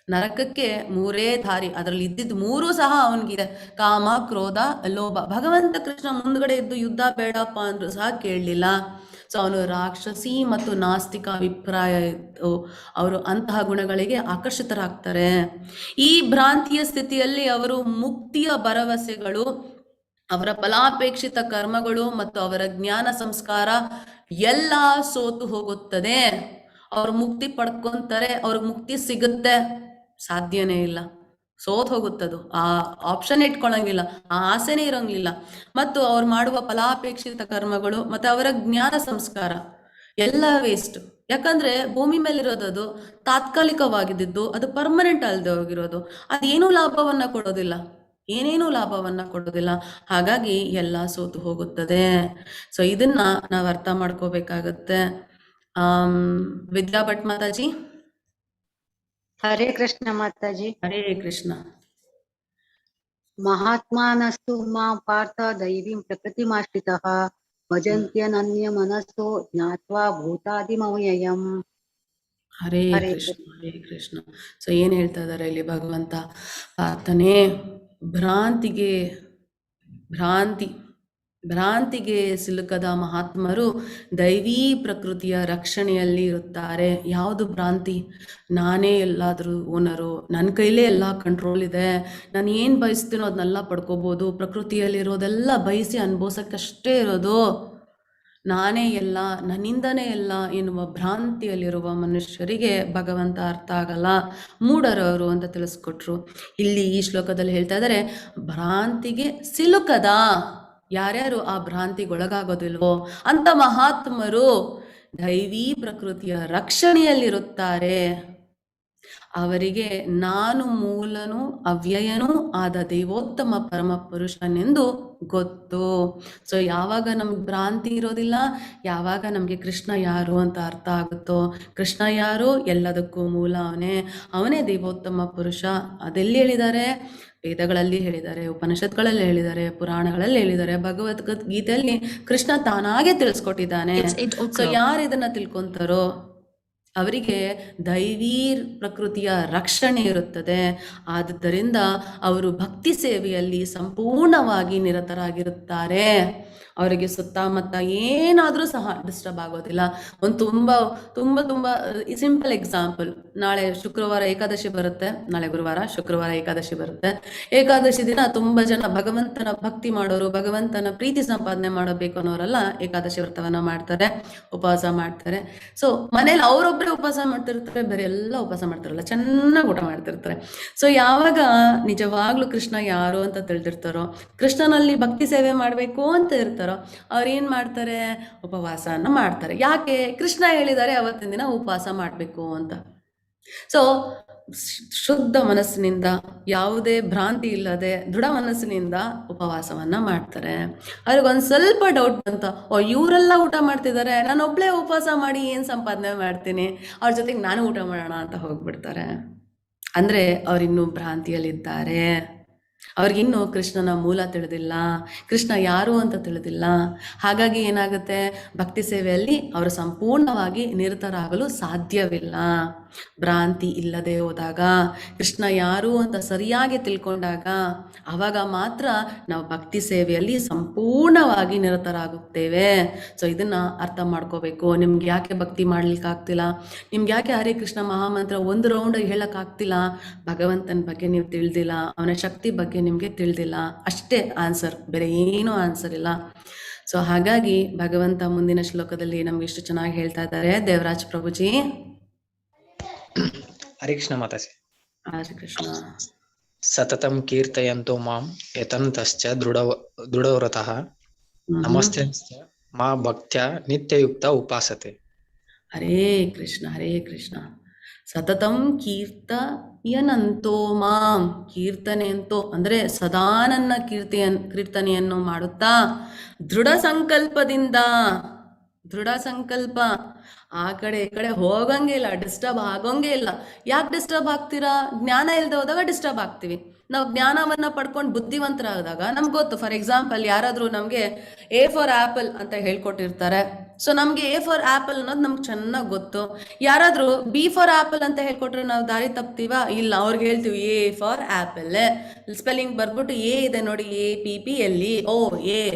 ನರಕಕ್ಕೆ 3 ದಾರಿ, ಅದರಲ್ಲಿ ಇದ್ದಿದ್ದು 3 ಸಹ ಅವನಿಗಿದೆ: ಕಾಮ, ಕ್ರೋಧ, ಲೋಭ. ಭಗವಂತ ಕೃಷ್ಣ ಮುಂದ್ಗಡೆ ಇದ್ದು ಯುದ್ಧ ಬೇಡಪ್ಪ ಅಂದ್ರು ಸಹ ಕೇಳಲಿಲ್ಲ. ಸೊ ಸೊ ಅವನು ರಾಕ್ಷಸಿ ಮತ್ತು ನಾಸ್ತಿಕ ಅಭಿಪ್ರಾಯ ಇತ್ತು, ಅವರು ಅಂತಹ ಗುಣಗಳಿಗೆ ಆಕರ್ಷಿತರಾಗ್ತಾರೆ. ಈ ಭ್ರಾಂತಿಯ ಸ್ಥಿತಿಯಲ್ಲಿ ಅವರು ಮುಕ್ತಿಯ ಭರವಸೆಗಳು, ಅವರ ಫಲಾಪೇಕ್ಷಿತ ಕರ್ಮಗಳು ಮತ್ತು ಅವರ ಜ್ಞಾನ ಸಂಸ್ಕಾರ ಎಲ್ಲ ಸೋತು ಹೋಗುತ್ತದೆ. ಅವ್ರು ಮುಕ್ತಿ ಪಡ್ಕೊಂತಾರೆ, ಅವ್ರಿಗೆ ಮುಕ್ತಿ ಸಿಗುತ್ತೆ, ಸಾಧ್ಯನೇ ಇಲ್ಲ, ಸೋತ್ ಹೋಗುತ್ತದು. ಆ ಆಪ್ಷನ್ ಇಟ್ಕೊಳಂಗಿಲ್ಲ, ಆ ಆಸೆನೇ ಇರೋಂಗಿಲ್ಲ. ಮತ್ತು ಅವ್ರು ಮಾಡುವ ಫಲಾಪೇಕ್ಷಿತ ಕರ್ಮಗಳು ಮತ್ತು ಅವರ ಜ್ಞಾನ ಸಂಸ್ಕಾರ ಎಲ್ಲ ವೇಸ್ಟ್. ಯಾಕಂದ್ರೆ ಭೂಮಿ ಮೇಲಿರೋದು ತಾತ್ಕಾಲಿಕವಾಗಿದ್ದು, ಅದು ಪರ್ಮನೆಂಟ್ ಅಲ್ಲದೆ ಹೋಗಿರೋದು, ಅದೇನೂ ಲಾಭವನ್ನ ಕೊಡೋದಿಲ್ಲ, ಏನೇನೂ ಲಾಭವನ್ನ ಕೊಡೋದಿಲ್ಲ. ಹಾಗಾಗಿ ಎಲ್ಲ ಸೋತು ಹೋಗುತ್ತದೆ. ಸೊ ಇದನ್ನ ನಾವು ಅರ್ಥ ಮಾಡ್ಕೋಬೇಕಾಗತ್ತೆ. ವಿದ್ಯಾ ಭಟ್ ಮಾತಾಜಿ. ಹರೇ ಕೃಷ್ಣ ಮಾತಾಜಿ. ಹರೇ ಕೃಷ್ಣ. ಮಹಾತ್ಮಾನಸ್ತು ಮಾ ಪಾರ್ಥ ದೈವೀಂ ಪ್ರಕೃತಿಮಾಶ್ರಿತಃ ಭಜಂತ್ಯನನ್ಯ ಮನಸ್ಸೋ ಜ್ಞಾತ್ವಾ ಭೂತಾದಿಮವ್ಯಯಂ. ಹರೇ ಹರೇ ಕೃಷ್ಣ, ಹರೇ ಕೃಷ್ಣ. ಸೊ ಏನ್ ಹೇಳ್ತಾ ಇದಾರೆ ಇಲ್ಲಿ ಭಗವಂತ? ಪಾರ್ಥನೆ, ಭ್ರಾಂತಿಗೆ ಸಿಲುಕದ ಮಹಾತ್ಮರು ದೈವೀ ಪ್ರಕೃತಿಯ ರಕ್ಷಣೆಯಲ್ಲಿ ಇರುತ್ತಾರೆ. ಯಾವುದು ಭ್ರಾಂತಿ? ನಾನೇ ಎಲ್ಲಾದ್ರೂ ಓನರು, ನನ್ನ ಕೈಲೇ ಎಲ್ಲ ಕಂಟ್ರೋಲ್ ಇದೆ, ನಾನು ಏನು ಬಯಸ್ತೀನೋ ಅದನ್ನೆಲ್ಲ ಪಡ್ಕೋಬೋದು, ಪ್ರಕೃತಿಯಲ್ಲಿರೋದೆಲ್ಲ ಬಯಸಿ ಅನುಭವಿಸೋಕ್ಕಷ್ಟೇ ಇರೋದು, ನಾನೇ ಎಲ್ಲ, ನನ್ನಿಂದನೇ ಎಲ್ಲ ಎನ್ನುವ ಭ್ರಾಂತಿಯಲ್ಲಿರುವ ಮನುಷ್ಯರಿಗೆ ಭಗವಂತ ಅರ್ಥ ಆಗಲ್ಲ, ಮೂಢರವರು ಅಂತ ತಿಳಿಸ್ಕೊಟ್ರು. ಇಲ್ಲಿ ಈ ಶ್ಲೋಕದಲ್ಲಿ ಹೇಳ್ತಾ ಇದ್ದಾರೆ, ಭ್ರಾಂತಿಗೆ ಸಿಲುಕದ, ಯಾರ್ಯಾರು ಆ ಭ್ರಾಂತಿಗೊಳಗಾಗೋದಿಲ್ವೋ ಅಂತ ಮಹಾತ್ಮರು ದೈವೀ ಪ್ರಕೃತಿಯ ರಕ್ಷಣೆಯಲ್ಲಿರುತ್ತಾರೆ. ಅವರಿಗೆ ನಾನು ಮೂಲನೂ ಅವ್ಯಯನೂ ಆದ ದೈವೋತ್ತಮ ಪರಮ ಪುರುಷನೆಂದು ಗೊತ್ತು. ಸೊ ಯಾವಾಗ ನಮ್ಗೆ ಭ್ರಾಂತಿ ಇರೋದಿಲ್ಲ, ಯಾವಾಗ ನಮಗೆ ಕೃಷ್ಣ ಯಾರು ಅಂತ ಅರ್ಥ ಆಗುತ್ತೋ, ಕೃಷ್ಣ ಯಾರು, ಎಲ್ಲದಕ್ಕೂ ಮೂಲ ಅವನೇ ದೈವೋತ್ತಮ ಪುರುಷ. ಅದೆಲ್ಲಿ ಹೇಳಿದ್ದಾರೆ? ವೇದಗಳಲ್ಲಿ ಹೇಳಿದ್ದಾರೆ, ಉಪನಿಷತ್ಗಳಲ್ಲಿ ಹೇಳಿದ್ದಾರೆ, ಪುರಾಣಗಳಲ್ಲಿ ಹೇಳಿದ್ದಾರೆ, ಭಗವದ್ಗೀತೆಯಲ್ಲಿ ಕೃಷ್ಣ ತಾನಾಗೆ ತಿಳಿಸ್ಕೊಟ್ಟಿದ್ದಾನೆ. ಸೊ ಯಾರು ಇದನ್ನ ತಿಳ್ಕೊಂತಾರೋ ಅವರಿಗೆ ದೈವೀ ಪ್ರಕೃತಿಯ ರಕ್ಷಣೆ ಇರುತ್ತದೆ. ಆದುದರಿಂದ ಅವರು ಭಕ್ತಿ ಸೇವೆಯಲ್ಲಿ ಸಂಪೂರ್ಣವಾಗಿ ನಿರತರಾಗಿರುತ್ತಾರೆ. ಅವರಿಗೆ ಸುತ್ತಮುತ್ತ ಏನಾದರೂ ಸಹ ಡಿಸ್ಟರ್ಬ್ ಆಗೋದಿಲ್ಲ. ಒಂದು ತುಂಬ ತುಂಬ ತುಂಬ ಸಿಂಪಲ್ ಎಕ್ಸಾಂಪಲ್, ನಾಳೆ ಶುಕ್ರವಾರ ಏಕಾದಶಿ ಬರುತ್ತೆ, ನಾಳೆ ಗುರುವಾರ, ಶುಕ್ರವಾರ ಏಕಾದಶಿ ಬರುತ್ತೆ. ಏಕಾದಶಿ ದಿನ ತುಂಬ ಜನ ಭಗವಂತನ ಭಕ್ತಿ ಮಾಡೋರು, ಭಗವಂತನ ಪ್ರೀತಿ ಸಂಪಾದನೆ ಮಾಡಬೇಕು ಅನ್ನೋರೆಲ್ಲ ಏಕಾದಶಿ ವ್ರತವನ್ನ ಮಾಡ್ತಾರೆ, ಉಪವಾಸ ಮಾಡ್ತಾರೆ. ಸೊ ಮನೇಲಿ ಅವರೊಬ್ಬರೇ ಉಪವಾಸ ಮಾಡ್ತಿರ್ತಾರೆ, ಬೇರೆ ಎಲ್ಲ ಉಪವಾಸ ಮಾಡ್ತಾರಲ್ಲ, ಚೆನ್ನಾಗಿ ಊಟ ಮಾಡ್ತಿರ್ತಾರೆ. ಸೊ ಯಾವಾಗ ನಿಜವಾಗ್ಲೂ ಕೃಷ್ಣ ಯಾರು ಅಂತ ತಿಳಿದಿರ್ತಾರೋ, ಕೃಷ್ಣನಲ್ಲಿ ಭಕ್ತಿ ಸೇವೆ ಮಾಡಬೇಕು ಅಂತ ಇರ್ತಾರೋ, ಅವ್ರೇನ್ ಮಾಡ್ತಾರೆ? ಉಪವಾಸನ ಮಾಡ್ತಾರೆ. ಯಾಕೆ? ಕೃಷ್ಣ ಹೇಳಿದ್ದಾರೆ ಅವತ್ತಿನ ದಿನ ಉಪವಾಸ ಮಾಡಬೇಕು ಅಂತ. ಸೊ ಶುದ್ಧ ಮನಸ್ಸಿನಿಂದ, ಯಾವುದೇ ಭ್ರಾಂತಿ ಇಲ್ಲದೆ ದೃಢ ಮನಸ್ಸಿನಿಂದ ಉಪವಾಸವನ್ನ ಮಾಡ್ತಾರೆ. ಅವ್ರಿಗೊಂದು ಸ್ವಲ್ಪ ಡೌಟ್ ಬಂತ, ಇವರೆಲ್ಲ ಊಟ ಮಾಡ್ತಿದ್ದಾರೆ, ನಾನು ಒಬ್ಳೇ ಉಪವಾಸ ಮಾಡಿ ಏನು ಸಂಪಾದನೆ ಮಾಡ್ತೀನಿ, ಅವ್ರ ಜೊತೆಗೆ ನಾನು ಊಟ ಮಾಡೋಣ ಅಂತ ಹೋಗ್ಬಿಡ್ತಾರೆ. ಅಂದ್ರೆ ಅವ್ರಿನ್ನೂ ಭ್ರಾಂತಿಯಲ್ಲಿದ್ದಾರೆ, ಅವ್ರಿಗಿನ್ನೂ ಕೃಷ್ಣನ ಮೂಲ ತಿಳಿದಿಲ್ಲ, ಕೃಷ್ಣ ಯಾರು ಅಂತ ತಿಳಿದಿಲ್ಲ. ಹಾಗಾಗಿ ಏನಾಗುತ್ತೆ? ಭಕ್ತಿ ಸೇವೆಯಲ್ಲಿ ಅವರು ಸಂಪೂರ್ಣವಾಗಿ ನಿರತರಾಗಲು ಸಾಧ್ಯವಿಲ್ಲ. ಭ್ರಾಂತಿ ಇಲ್ಲದೆ ಹೋದಾಗ, ಕೃಷ್ಣ ಯಾರು ಅಂತ ಸರಿಯಾಗಿ ತಿಳ್ಕೊಂಡಾಗ, ಆವಾಗ ಮಾತ್ರ ನಾವು ಭಕ್ತಿ ಸೇವೆಯಲ್ಲಿ ಸಂಪೂರ್ಣವಾಗಿ ನಿರತರಾಗುತ್ತೇವೆ. ಸೊ ಇದನ್ನ ಅರ್ಥ ಮಾಡ್ಕೋಬೇಕು. ನಿಮ್ಗೆ ಯಾಕೆ ಭಕ್ತಿ ಮಾಡ್ಲಿಕ್ಕಾಗ್ತಿಲ್ಲ, ನಿಮ್ಗೆ ಯಾಕೆ ಹರೇ ಕೃಷ್ಣ ಮಹಾಮಂತ್ರ ಒಂದು ರೌಂಡ್ ಹೇಳಕ್ಕಾಗ್ತಿಲ್ಲ? ಭಗವಂತನ ಬಗ್ಗೆ ನೀವು ತಿಳಿದಿಲ್ಲ, ಅವನ ಶಕ್ತಿ ಬಗ್ಗೆ ನಿಮಗೆ ತಿಳಿದಿಲ್ಲ, ಅಷ್ಟೇ ಆನ್ಸರ್, ಬೇರೆ ಏನೂ ಆನ್ಸರ್ ಇಲ್ಲ. ಸೊ ಹಾಗಾಗಿ ಭಗವಂತ ಮುಂದಿನ ಶ್ಲೋಕದಲ್ಲಿ ನಮ್ಗೆ ಇಷ್ಟು ಚೆನ್ನಾಗಿ ಹೇಳ್ತಾ ಇದ್ದಾರೆ. ದೇವರಾಜ್ ಪ್ರಭುಜಿ. ಹರೇ ಕೃಷ್ಣ ಮಾತಾಜಿ. ಹರೇ ಕೃಷ್ಣ. ಸತತಂ ಕೀರ್ತಯಂತೋ ಮಾಂ ಯತಂತಶ್ಚ ದೃಢವ್ರತಃ ನಮಸ್ತೆಂಶ್ಚ ಮಾ ಭಕ್ತ್ಯ ನಿತ್ಯಯುಕ್ತ ಉಪಾಸತೆ. ಹರೇ ಕೃಷ್ಣ, ಹರೇ ಕೃಷ್ಣ. ಸತತಂ ಕೀರ್ತಯನಂತೋ ಮಾಂ, ಕೀರ್ತನೆ ಅಂತೋ ಅಂದ್ರೆ ಸದಾ ನನ್ನ ಕೀರ್ತನೆಯನ್ನು ಮಾಡುತ್ತಾ, ದೃಢ ಸಂಕಲ್ಪದಿಂದ, ದೃಢ ಸಂಕಲ್ಪ, ಆ ಕಡೆ ಈ ಕಡೆ ಹೋಗಂಗೆ ಇಲ್ಲ, ಡಿಸ್ಟರ್ಬ್ ಆಗೋಂಗೆ ಇಲ್ಲ. ಯಾಕೆ ಡಿಸ್ಟರ್ಬ್ ಆಗ್ತೀರಾ? ಜ್ಞಾನ ಇಲ್ಲದೆ ಹೋದಾಗ ಡಿಸ್ಟರ್ಬ್ ಆಗ್ತೀವಿ. ನಾವು ಜ್ಞಾನವನ್ನ ಪಡ್ಕೊಂಡು ಬುದ್ಧಿವಂತರಾದಾಗ ನಮ್ಗೆ ಗೊತ್ತು. ಫಾರ್ ಎಕ್ಸಾಂಪಲ್, ಯಾರಾದರೂ ನಮಗೆ ಎ ಫಾರ್ ಆ್ಯಪಲ್ ಅಂತ ಹೇಳ್ಕೊಟ್ಟಿರ್ತಾರೆ. ಸೊ ನಮಗೆ ಎ ಫಾರ್ ಆ್ಯಪಲ್ ಅನ್ನೋದು ನಮ್ಗೆ ಚೆನ್ನಾಗಿ ಗೊತ್ತು. ಯಾರಾದರೂ ಬಿ ಫಾರ್ ಆ್ಯಪಲ್ ಅಂತ ಹೇಳ್ಕೊಟ್ರೆ ನಾವು ದಾರಿ ತಪ್ತೀವ? ಇಲ್ಲ, ಅವ್ರಿಗೆ ಹೇಳ್ತೀವಿ ಎ ಫಾರ್ ಆ್ಯಪಲ್, ಸ್ಪೆಲ್ಲಿಂಗ್ ಬರ್ಬಿಟ್ಟು ಎ ಇದೆ ನೋಡಿ, APPLE, ಓ ಎ.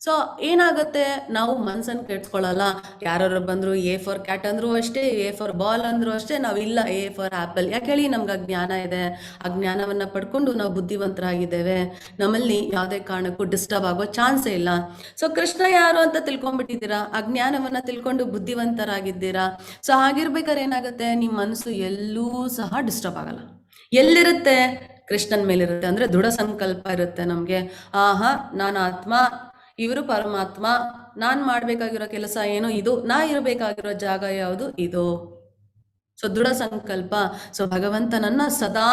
ಸೊ ಏನಾಗುತ್ತೆ, ನಾವು ಮನ್ಸನ್ನು ಕೆಡ್ಸ್ಕೊಳ್ಳಲ್ಲ. ಯಾರು ಬಂದ್ರು A ಫಾರ್ ಕ್ಯಾಟ್ ಅಂದ್ರು ಅಷ್ಟೇ, A ಫಾರ್ ಬಾಲ್ ಅಂದ್ರು ಅಷ್ಟೇ, ನಾವು ಇಲ್ಲ A ಫಾರ್ ಆಪಲ್. ಯಾಕೆ ಹೇಳಿ, ನಮ್ಗೆ ಜ್ಞಾನ ಇದೆ. ಆ ಜ್ಞಾನವನ್ನ ಪಡ್ಕೊಂಡು ನಾವು ಬುದ್ಧಿವಂತರಾಗಿದ್ದೇವೆ. ನಮ್ಮಲ್ಲಿ ಯಾವುದೇ ಕಾರಣಕ್ಕೂ ಡಿಸ್ಟರ್ಬ್ ಆಗೋ ಚಾನ್ಸೇ ಇಲ್ಲ. ಸೊ ಕೃಷ್ಣ ಯಾರು ಅಂತ ತಿಳ್ಕೊಂಡ್ಬಿಟ್ಟಿದ್ದೀರಾ, ಆ ಜ್ಞಾನವನ್ನ ತಿಳ್ಕೊಂಡು ಬುದ್ಧಿವಂತರಾಗಿದ್ದೀರಾ. ಸೊ ಹಾಗಿರ್ಬೇಕಾದ್ರೆ ಏನಾಗುತ್ತೆ, ನಿಮ್ಮ ಮನಸ್ಸು ಎಲ್ಲೂ ಸಹ ಡಿಸ್ಟರ್ಬ್ ಆಗಲ್ಲ. ಎಲ್ಲಿರುತ್ತೆ, ಕೃಷ್ಣನ ಮೇಲಿರುತ್ತೆ. ಅಂದ್ರೆ ದೃಢ ಸಂಕಲ್ಪ ಇರುತ್ತೆ ನಮ್ಗೆ. ಆಹಾ, ನಾನು ಆತ್ಮ, ಇವರು ಪರಮಾತ್ಮ, ನಾನ್ ಮಾಡ್ಬೇಕಾಗಿರೋ ಕೆಲಸ ಏನು ಇದು, ನಾ ಇರಬೇಕಾಗಿರೋ ಜಾಗ ಯಾವುದು ಇದು. ಸೊ ದೃಢ ಸಂಕಲ್ಪ. ಸೊ ಭಗವಂತನನ್ನ ಸದಾ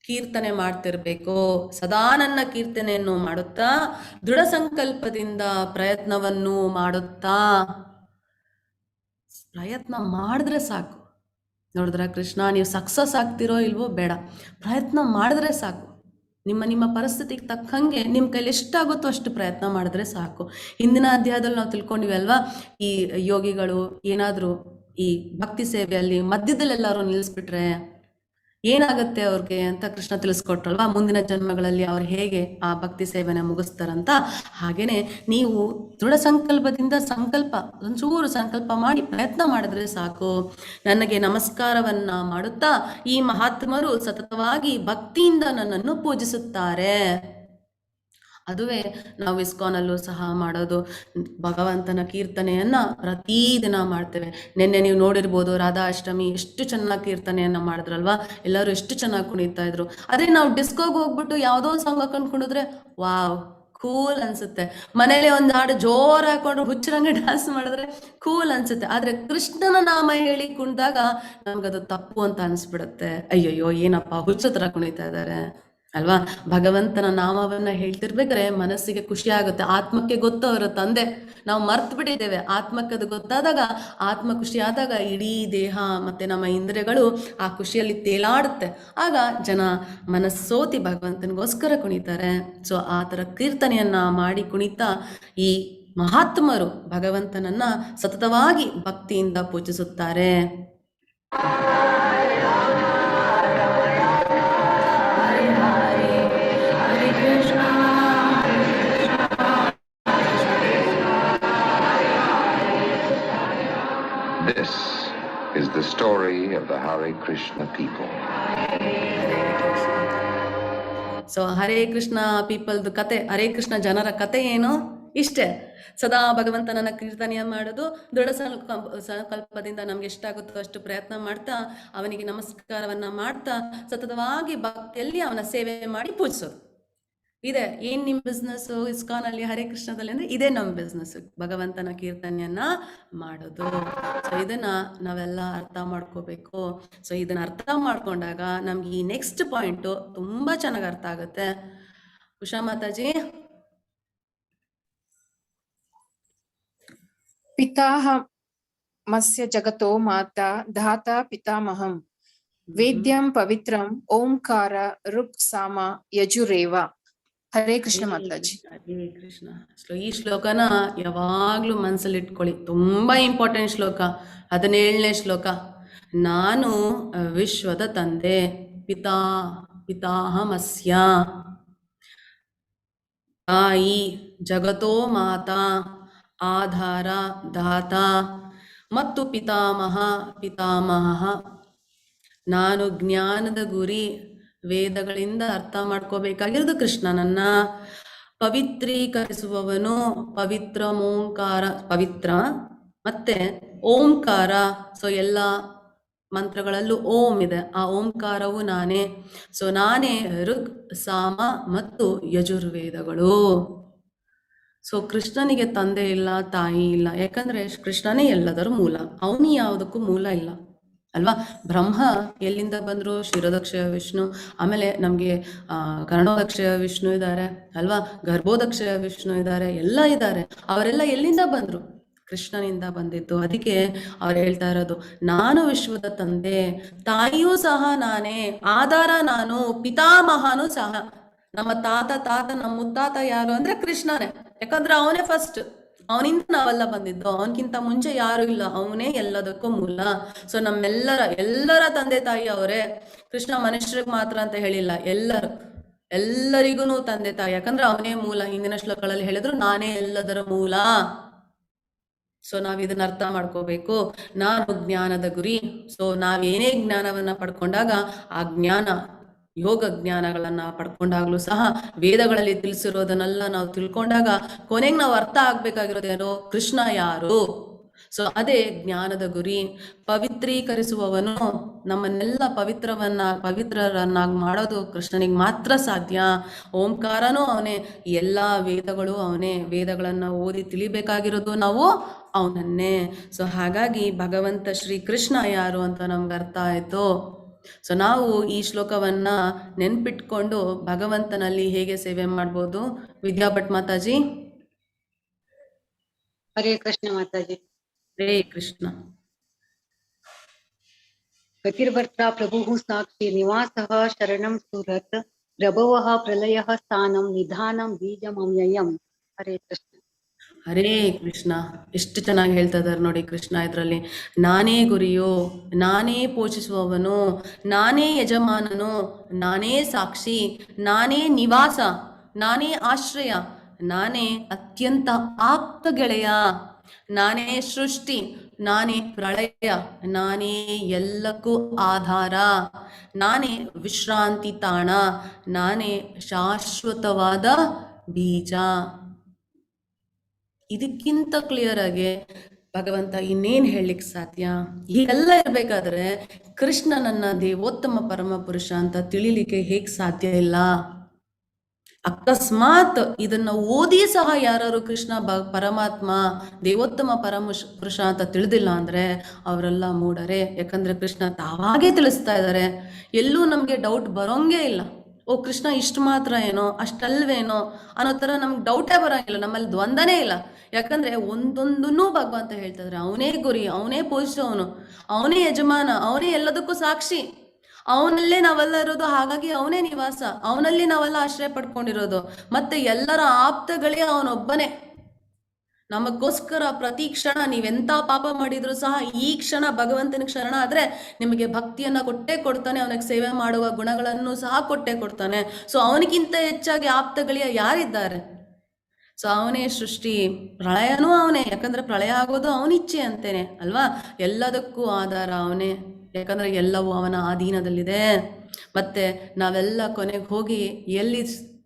ಕೀರ್ತನೆ ಮಾಡ್ತಿರ್ಬೇಕು. ಸದಾ ನನ್ನ ಕೀರ್ತನೆಯನ್ನು ಮಾಡುತ್ತಾ, ದೃಢ ಸಂಕಲ್ಪದಿಂದ ಪ್ರಯತ್ನವನ್ನು ಮಾಡುತ್ತಾ, ಪ್ರಯತ್ನ ಮಾಡಿದ್ರೆ ಸಾಕು. ನೋಡಿದ್ರ ಕೃಷ್ಣ, ನೀವು ಸಕ್ಸಸ್ ಆಗ್ತಿರೋ ಇಲ್ವೋ ಬೇಡ, ಪ್ರಯತ್ನ ಮಾಡಿದ್ರೆ ಸಾಕು. ನಿಮ್ಮ ಪರಿಸ್ಥಿತಿಗೆ ತಕ್ಕಂಗೆ ನಿಮ್ಮ ಕೈಲಿ ಎಷ್ಟಾಗುತ್ತೋ ಅಷ್ಟು ಪ್ರಯತ್ನ ಮಾಡಿದ್ರೆ ಸಾಕು. ಹಿಂದಿನ ಅಧ್ಯಾಯದಲ್ಲಿ ನಾವು ತಿಳ್ಕೊಂಡಿವಿ ಅಲ್ವಾ, ಈ ಯೋಗಿಗಳು ಏನಾದರೂ ಈ ಭಕ್ತಿ ಸೇವೆಯಲ್ಲಿ ಮಧ್ಯದಲ್ಲೆಲ್ಲರೂ ನಿಲ್ಲಿಸ್ಬಿಟ್ರೆ ಏನಾಗುತ್ತೆ ಅವ್ರಿಗೆ ಅಂತ ಕೃಷ್ಣ ತಿಳಿಸ್ಕೊಟ್ರಲ್ವಾ. ಮುಂದಿನ ಜನ್ಮಗಳಲ್ಲಿ ಅವ್ರು ಹೇಗೆ ಆ ಭಕ್ತಿ ಸೇವೆನ ಮುಗಿಸ್ತಾರಂತ. ಹಾಗೇನೆ ನೀವು ದೃಢ ಸಂಕಲ್ಪದಿಂದ ಒಂಚೂರು ಸಂಕಲ್ಪ ಮಾಡಿ ಪ್ರಯತ್ನ ಮಾಡಿದ್ರೆ ಸಾಕು. ನನಗೆ ನಮಸ್ಕಾರವನ್ನ ಮಾಡುತ್ತಾ ಈ ಮಹಾತ್ಮರು ಸತತವಾಗಿ ಭಕ್ತಿಯಿಂದ ನನ್ನನ್ನು ಪೂಜಿಸುತ್ತಾರೆ. ಅದುವೇ ನಾವು ಇಸ್ಕಾನಲ್ಲೂ ಸಹ ಮಾಡೋದು. ಭಗವಂತನ ಕೀರ್ತನೆಯನ್ನ ಪ್ರತಿದಿನ ಮಾಡ್ತೇವೆ. ನಿನ್ನೆ ನೀವು ನೋಡಿರ್ಬೋದು, ರಾಧಾ ಅಷ್ಟಮಿ ಎಷ್ಟು ಚೆನ್ನಾಗಿ ಕೀರ್ತನೆಯನ್ನ ಮಾಡಿದ್ರಲ್ವಾ. ಎಲ್ಲರೂ ಎಷ್ಟು ಚೆನ್ನಾಗಿ ಕುಣಿತಾ ಇದ್ರು. ಅದೇ ನಾವು ಡಿಸ್ಕೋಗೆ ಹೋಗ್ಬಿಟ್ಟು ಯಾವುದೋ ಸಾಂಗ್ ಹಾಕೊಂಡು ಕುಣಿದ್ರೆ ವಾವ್ ಕೂಲ್ ಅನ್ಸುತ್ತೆ. ಮನೇಲಿ ಒಂದು ಹಾಡು ಜೋರ್ ಹಾಕೊಂಡ್ರು ಹುಚ್ಚರಂಗೆ ಡ್ಯಾನ್ಸ್ ಮಾಡಿದ್ರೆ ಕೂಲ್ ಅನ್ಸುತ್ತೆ. ಆದ್ರೆ ಕೃಷ್ಣನ ನಾಮ ಹೇಳಿ ಕುಣಿದಾಗ ನಮ್ಗದು ತಪ್ಪು ಅಂತ ಅನ್ಸ್ಬಿಡುತ್ತೆ. ಅಯ್ಯಯ್ಯೋ ಏನಪ್ಪ ಹುಚ್ಚತ್ರ ಕುಣಿತಾ ಇದ್ದಾರೆ ಅಲ್ವಾ. ಭಗವಂತನ ನಾಮವನ್ನ ಹೇಳ್ತಿರ್ಬೇಕಾದ್ರೆ ಮನಸ್ಸಿಗೆ ಖುಷಿ ಆಗುತ್ತೆ. ಆತ್ಮಕ್ಕೆ ಗೊತ್ತು ಅವರ ತಂದೆ, ನಾವು ಮರ್ತು ಬಿಟ್ಟಿದ್ದೇವೆ. ಆತ್ಮಕ್ಕೆ ಅದು ಗೊತ್ತಾದಾಗ, ಆತ್ಮ ಖುಷಿ ಆದಾಗ ಇಡೀ ದೇಹ ಮತ್ತೆ ನಮ್ಮ ಇಂದ್ರಿಯಗಳು ಆ ಖುಷಿಯಲ್ಲಿ ತೇಲಾಡುತ್ತೆ. ಆಗ ಜನ ಮನಸ್ಸೋತಿ ಭಗವಂತನಿಗೋಸ್ಕರ ಕುಣಿತಾರೆ. ಸೊ ಆ ಥರ ಕೀರ್ತನೆಯನ್ನ ಮಾಡಿ ಕುಣಿತಾ ಈ ಮಹಾತ್ಮರು ಭಗವಂತನನ್ನ ಸತತವಾಗಿ ಭಕ್ತಿಯಿಂದ ಪೂಜಿಸುತ್ತಾರೆ. This is the story of the Hare Krishna people. So Hare Krishna ಪೀಪಲ್ದು ಕತೆ, ಹರೇ ಕೃಷ್ಣ ಜನರ ಕತೆ ಏನು? ಇಷ್ಟೇ. ಸದಾ ಭಗವಂತನನ್ನ ಕೀರ್ತನೆಯ ಮಾಡೋದು, ದೃಢ ಸಂಕಲ್ಪದಿಂದ ನಮ್ಗೆ ಎಷ್ಟಾಗುತ್ತೋ ಅಷ್ಟು ಪ್ರಯತ್ನ ಮಾಡ್ತಾ, ಅವನಿಗೆ ನಮಸ್ಕಾರವನ್ನ ಮಾಡ್ತಾ, ಸತತವಾಗಿ ಭಕ್ತಿಯಲ್ಲಿ ಅವನ ಸೇವೆ ಮಾಡಿ ಪೂಜಿಸೋದು. ಇದೆ ಏನ್ ನಿಮ್ ಬಿಸ್ನೆಸ್ ಇಸ್ಕಾನ್ ಅಲ್ಲಿ ಹರೇ ಕೃಷ್ಣದಲ್ಲಿ ಅಂದ್ರೆ ಇದೇ ನಮ್ ಬಿಸ್ನೆಸ್, ಭಗವಂತನ ಕೀರ್ತನೆಯನ್ನ ಮಾಡೋದು. ಸೊ ಇದನ್ನ ನಾವೆಲ್ಲ ಅರ್ಥ ಮಾಡ್ಕೋಬೇಕು. ಸೊ ಇದನ್ನ ಅರ್ಥ ಮಾಡ್ಕೊಂಡಾಗ ನಮ್ಗೆ ಈ ನೆಕ್ಸ್ಟ್ ಪಾಯಿಂಟ್ ತುಂಬಾ ಚೆನ್ನಾಗಿ ಅರ್ಥ ಆಗುತ್ತೆ. ಉಷಾ ಮಾತಾಜಿ. ಪಿತಾಮಹಸ್ಯ ಜಗತೋ ಮಾತಾ ಧಾತಾ ಪಿತಾಮಹಂ ವೇದ್ಯಂ ಪವಿತ್ರಂ ಓಂಕಾರ ಋಕ್ ಸಾಮ ಯಜುರೇವ. ಹರೇ ಕೃಷ್ಣ ಮಾತಾಜಿ. ಹರೇ ಕೃಷ್ಣ. ಈ ಶ್ಲೋಕನ ಯಾವಾಗ್ಲೂ ಮನಸ್ಸಲ್ಲಿ ಇಟ್ಕೊಳ್ಳಿ, ತುಂಬಾ ಇಂಪಾರ್ಟೆಂಟ್ ಶ್ಲೋಕ. 17ನೇ ಶ್ಲೋಕ. ನಾನು ವಿಶ್ವದ ತಂದೆ, ಪಿತಾಮಹಸ್ಯ ತಾಯಿ, ಜಗತೋ ಮಾತಾ ಆಧಾರ ಧಾತ ಮತ್ತು ಪಿತಾಮಹ. ನಾನು ಜ್ಞಾನದ ಗುರಿ, ವೇದಗಳಿಂದ ಅರ್ಥ ಮಾಡ್ಕೋಬೇಕಾಗಿರೋದು ಕೃಷ್ಣನನ್ನ. ಪವಿತ್ರೀಕರಿಸುವವನು, ಪವಿತ್ರ ಮತ್ತೆ ಓಂಕಾರ. ಸೊ ಎಲ್ಲ ಮಂತ್ರಗಳಲ್ಲೂ ಓಂ ಇದೆ, ಆ ಓಂಕಾರವು ನಾನೇ. ಸೊ ನಾನೇ ಋಗ್, ಸಾಮ ಮತ್ತು ಯಜುರ್ವೇದಗಳು. ಸೊ ಕೃಷ್ಣನಿಗೆ ತಂದೆ ಇಲ್ಲ, ತಾಯಿ ಇಲ್ಲ. ಯಾಕಂದ್ರೆ ಕೃಷ್ಣನೇ ಎಲ್ಲದರ ಮೂಲ, ಅವನು ಯಾವುದಕ್ಕೂ ಮೂಲ ಇಲ್ಲ ಅಲ್ವಾ. ಬ್ರಹ್ಮ ಎಲ್ಲಿಂದ ಬಂದ್ರು? ಶಿರೋದಕ್ಷ ವಿಷ್ಣು. ಆಮೇಲೆ ನಮ್ಗೆ ಕರ್ಣೋದಕ್ಷ ವಿಷ್ಣು ಇದ್ದಾರೆ ಅಲ್ವಾ, ಗರ್ಭೋದಕ್ಷ ವಿಷ್ಣು ಇದ್ದಾರೆ, ಎಲ್ಲ ಇದ್ದಾರೆ. ಅವರೆಲ್ಲ ಎಲ್ಲಿಂದ ಬಂದ್ರು? ಕೃಷ್ಣನಿಂದ ಬಂದಿದ್ದು. ಅದಕ್ಕೆ ಅವ್ರು ಹೇಳ್ತಾ ಇರೋದು, ನಾನು ವಿಶ್ವದ ತಂದೆ, ತಾಯಿಯೂ ಸಹ ನಾನೇ, ಆಧಾರ ನಾನು, ಪಿತಾಮಹನೂ ಸಹ. ನಮ್ಮ ತಾತ ನಮ್ಮ ಮುತ್ತಾತ ಯಾರು ಅಂದ್ರೆ ಕೃಷ್ಣನೇ. ಯಾಕಂದ್ರೆ ಅವನೇ ಫಸ್ಟ್, ಅವನಿಂದ ನಾವೆಲ್ಲ ಬಂದಿದ್ದು. ಅವನಕ್ಕಿಂತ ಮುಂಚೆ ಯಾರು ಇಲ್ಲ, ಅವನೇ ಎಲ್ಲದಕ್ಕೂ ಮೂಲ. ಸೊ ನಮ್ಮೆಲ್ಲರ ತಂದೆ ತಾಯಿ ಅವರೇ. ಕೃಷ್ಣ ಮನುಷ್ಯರಿಗೆ ಮಾತ್ರ ಅಂತ ಹೇಳಿಲ್ಲ, ಎಲ್ಲರಿಗೂ ತಂದೆ ತಾಯಿ, ಯಾಕಂದ್ರೆ ಅವನೇ ಮೂಲ. ಹಿಂದಿನ ಶ್ಲೋಕಗಳಲ್ಲಿ ಹೇಳಿದ್ರು ನಾನೇ ಎಲ್ಲದರ ಮೂಲ. ಸೊ ನಾವ್ ಇದನ್ನ ಅರ್ಥ ಮಾಡ್ಕೋಬೇಕು. ನಾನು ಜ್ಞಾನದ ಗುರಿ. ಸೊ ನಾವೇನೇ ಜ್ಞಾನವನ್ನ ಪಡ್ಕೊಂಡಾಗ ಆ ಜ್ಞಾನ, ಯೋಗ ಜ್ಞಾನಗಳನ್ನ ಪಡ್ಕೊಂಡಾಗ್ಲೂ ಸಹ ವೇದಗಳಲ್ಲಿ ತಿಳಿಸಿರೋದನ್ನೆಲ್ಲ ನಾವು ತಿಳ್ಕೊಂಡಾಗ ಕೊನೆಗೆ ನಾವು ಅರ್ಥ ಆಗ್ಬೇಕಾಗಿರೋದೇನೋ ಕೃಷ್ಣ ಯಾರು. ಸೊ ಅದೇ ಜ್ಞಾನದ ಗುರಿ. ಪವಿತ್ರೀಕರಿಸುವವನು, ನಮ್ಮನ್ನೆಲ್ಲ ಪವಿತ್ರರನ್ನಾಗಿ ಮಾಡೋದು ಕೃಷ್ಣನಿಗೆ ಮಾತ್ರ ಸಾಧ್ಯ. ಓಂಕಾರನೂ ಅವನೇ, ಎಲ್ಲ ವೇದಗಳು ಅವನೇ. ವೇದಗಳನ್ನ ಓದಿ ತಿಳಿಬೇಕಾಗಿರೋದು ನಾವು ಅವನನ್ನೇ. ಸೊ ಹಾಗಾಗಿ ಭಗವಂತ ಶ್ರೀ ಕೃಷ್ಣ ಯಾರು ಅಂತ ನಮ್ಗೆ ಅರ್ಥ ಆಯ್ತು. ಸೊ ನಾವು ಈ ಶ್ಲೋಕವನ್ನ ನೆನ್ಪಿಟ್ಕೊಂಡು ಭಗವಂತನಲ್ಲಿ ಹೇಗೆ ಸೇವೆ ಮಾಡ್ಬೋದು? ವಿದ್ಯಾಭಟ್ ಮಾತಾಜಿ. ಹರೇ ಕೃಷ್ಣ ಮಾತಾಜಿ. ಹರೇ ಕೃಷ್ಣ. ಗತಿರ್ಭರ್ತಾ ಪ್ರಭುಃ ಸಾಕ್ಷಿ ನಿವಾಸಃ ಶರಣಂ ಸುರತ್ ಪ್ರಭವಃ ಪ್ರಲಯಃ ಸ್ಥಾನಂ ನಿಧಾನಂ ಬೀಜಮವ್ಯಯಂ. ಹರೇ ಕೃಷ್ಣ. ಹರೇ ಕೃಷ್ಣ. ಎಷ್ಟು ಚೆನ್ನಾಗಿ ಹೇಳ್ತಾ ಇದ್ದಾರೆ ನೋಡಿ ಕೃಷ್ಣ ಇದರಲ್ಲಿ. ನಾನೇ ಗುರಿಯೋ, ನಾನೇ ಪೋಷಿಸುವವನು, ನಾನೇ ಯಜಮಾನನು, ನಾನೇ ಸಾಕ್ಷಿ, ನಾನೇ ನಿವಾಸ, ನಾನೇ ಆಶ್ರಯ, ನಾನೇ ಅತ್ಯಂತ ಆಪ್ತ ಗೆಳೆಯ, ನಾನೇ ಸೃಷ್ಟಿ, ನಾನೇ ಪ್ರಳಯ, ನಾನೇ ಎಲ್ಲಕ್ಕೂ ಆಧಾರ, ನಾನೇ ವಿಶ್ರಾಂತಿ ತಾಣ, ನಾನೇ ಶಾಶ್ವತವಾದ ಬೀಜ. ಇದಕ್ಕಿಂತ ಕ್ಲಿಯರ್ ಆಗಿ ಭಗವಂತ ಇನ್ನೇನ್ ಹೇಳಲಿಕ್ಕೆ ಸಾಧ್ಯ? ಹೀಗೆಲ್ಲ ಇರ್ಬೇಕಾದ್ರೆ ಕೃಷ್ಣನನ್ನ ದೇವೋತ್ತಮ ಪರಮ ಪುರುಷ ಅಂತ ತಿಳಿಲಿಕ್ಕೆ ಹೇಗ್ ಸಾಧ್ಯ ಇಲ್ಲ? ಅಕಸ್ಮಾತ್ ಇದನ್ನ ಓದಿ ಸಹ ಯಾರು ಕೃಷ್ಣ ಪರಮಾತ್ಮ ದೇವೋತ್ತಮ ಪುರುಷ ಅಂತ ತಿಳಿದಿಲ್ಲ ಅಂದ್ರೆ ಅವರೆಲ್ಲ ಮೂಢರೆ. ಯಾಕಂದ್ರೆ ಕೃಷ್ಣ ತಾವಾಗೇ ತಿಳಿಸ್ತಾ ಇದ್ದಾರೆ. ಎಲ್ಲೂ ನಮ್ಗೆ ಡೌಟ್ ಬರೋಂಗೇ ಇಲ್ಲ. ಓ ಕೃಷ್ಣ ಇಷ್ಟು ಮಾತ್ರ ಏನೋ, ಅಷ್ಟಲ್ವೇನೋ ಅನ್ನೋ ತರ ನಮ್ಗೆ ಡೌಟೇ ಬರೋಂಗಿಲ್ಲ. ನಮ್ಮಲ್ಲಿ ದ್ವಂದ್ವನೇ ಇಲ್ಲ. ಯಾಕಂದ್ರೆ ಒಂದೊಂದನ್ನೂ ಭಗವಂತ ಹೇಳ್ತಾ ಇದ್ರೆ ಅವನೇ ಗುರಿ, ಅವನೇ ಪೋಷಿಸೋನು, ಅವನೇ ಯಜಮಾನ, ಅವನೇ ಎಲ್ಲದಕ್ಕೂ ಸಾಕ್ಷಿ, ಅವನಲ್ಲೇ ನಾವೆಲ್ಲ ಇರೋದು. ಹಾಗಾಗಿ ಅವನೇ ನಿವಾಸ, ಅವನಲ್ಲಿ ನಾವೆಲ್ಲ ಆಶ್ರಯ ಪಡ್ಕೊಂಡಿರೋದು. ಮತ್ತೆ ಎಲ್ಲರ ಆಪ್ತಗಳೇ ಅವನೊಬ್ಬನೇ. ನಮಗೋಸ್ಕರ ಪ್ರತಿ ಕ್ಷಣ ನೀವೆಂತ ಪಾಪ ಮಾಡಿದ್ರು ಸಹ ಈ ಕ್ಷಣ ಭಗವಂತನಿಗೆ ಶರಣ ಆದ್ರೆ ನಿಮಗೆ ಭಕ್ತಿಯನ್ನ ಕೊಟ್ಟೇ ಕೊಡ್ತಾನೆ. ಅವನಿಗೆ ಸೇವೆ ಮಾಡುವ ಗುಣಗಳನ್ನು ಸಹ ಕೊಟ್ಟೇ ಕೊಡ್ತಾನೆ. ಸೊ ಅವನಿಗಿಂತ ಹೆಚ್ಚಾಗಿ ಆಪ್ತಗಳಿಯ ಯಾರಿದ್ದಾರೆ? ಸೊ ಅವನೇ ಸೃಷ್ಟಿ, ಪ್ರಳಯನೂ ಅವನೇ. ಯಾಕಂದ್ರೆ ಪ್ರಳಯ ಆಗೋದು ಅವನಿಚ್ಛೆ ಅಂತೇನೆ ಅಲ್ವಾ. ಎಲ್ಲದಕ್ಕೂ ಆಧಾರ ಅವನೇ, ಯಾಕಂದ್ರೆ ಎಲ್ಲವೂ ಅವನ ಅಧೀನದಲ್ಲಿದೆ. ಮತ್ತೆ ನಾವೆಲ್ಲ ಕೊನೆಗೆ ಹೋಗಿ ಎಲ್ಲಿ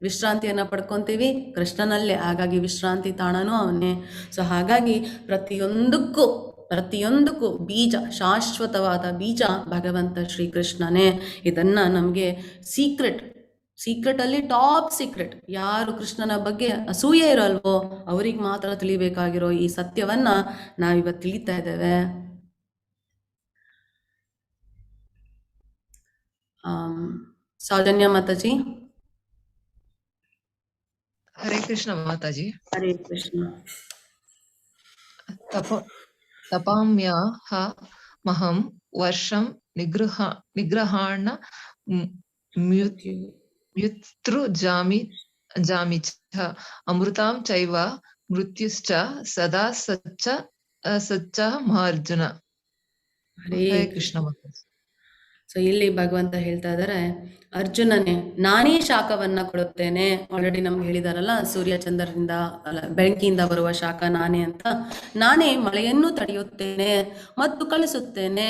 ವಿಶ್ರಾಂತಿಯನ್ನ ಪಡ್ಕೊಂತೀವಿ? ಕೃಷ್ಣನಲ್ಲೇ. ಹಾಗಾಗಿ ವಿಶ್ರಾಂತಿ ತಾಣನೂ ಅವನೇ. ಸೊ ಹಾಗಾಗಿ ಪ್ರತಿಯೊಂದಕ್ಕೂ ಬೀಜ, ಶಾಶ್ವತವಾದ ಬೀಜ ಭಗವಂತ ಶ್ರೀಕೃಷ್ಣನೇ. ಇದನ್ನ ನಮಗೆ ಸೀಕ್ರೆಟ್ ಅಲ್ಲಿ ಟಾಪ್ ಸೀಕ್ರೆಟ್. ಯಾರು ಕೃಷ್ಣನ ಬಗ್ಗೆ ಅಸೂಯೆ ಇರಲ್ವೋ ಅವ್ರಿಗೆ ಮಾತ್ರ ತಿಳಿಬೇಕಾಗಿರೋ ಈ ಸತ್ಯವನ್ನ ನಾವಿವತ್ತು ತಿಳಿತಾ ಇದ್ದೇವೆ. ಸೌಜನ್ಯ ಮಾತಾಜಿ. ಹರೇ ಕೃಷ್ಣ ಮಾತಾಜಿ. ಹರೇ ಕೃಷ್ಣ. ತಪಾಮ್ಯಹ ಮಹಂ ವರ್ಷಂ ನಿಗ್ರಹಾಣ ಮ್ಯುತೃ ಜಾಮಿ ಚ ಅಮೃತಾಂ ಚೈವ ಮೃತ್ಯುಶ್ಚ ಸದಾ ಸಚ್ಚ ಮಹಾರ್ಜುನ. ಹರೇ ಕೃಷ್ಣ ಮಾತಾಜಿ. ಸೊ ಇಲ್ಲಿ ಭಗವಂತ ಹೇಳ್ತಾ ಇದ್ದಾರೆ, ಅರ್ಜುನನೇ ನಾನೇ ಶಾಖವನ್ನ ಕೊಡುತ್ತೇನೆ. ಆಲ್ರೆಡಿ ನಮ್ಗೆ ಹೇಳಿದಾರಲ್ಲ, ಸೂರ್ಯ ಚಂದ್ರರಿಂದ ಬೆಳಕಿಯಿಂದ ಬರುವ ಶಾಖ ನಾನೇ ಅಂತ. ನಾನೇ ಮಳೆಯನ್ನು ತಡೆಯುತ್ತೇನೆ ಮತ್ತು ಕಳಿಸುತ್ತೇನೆ.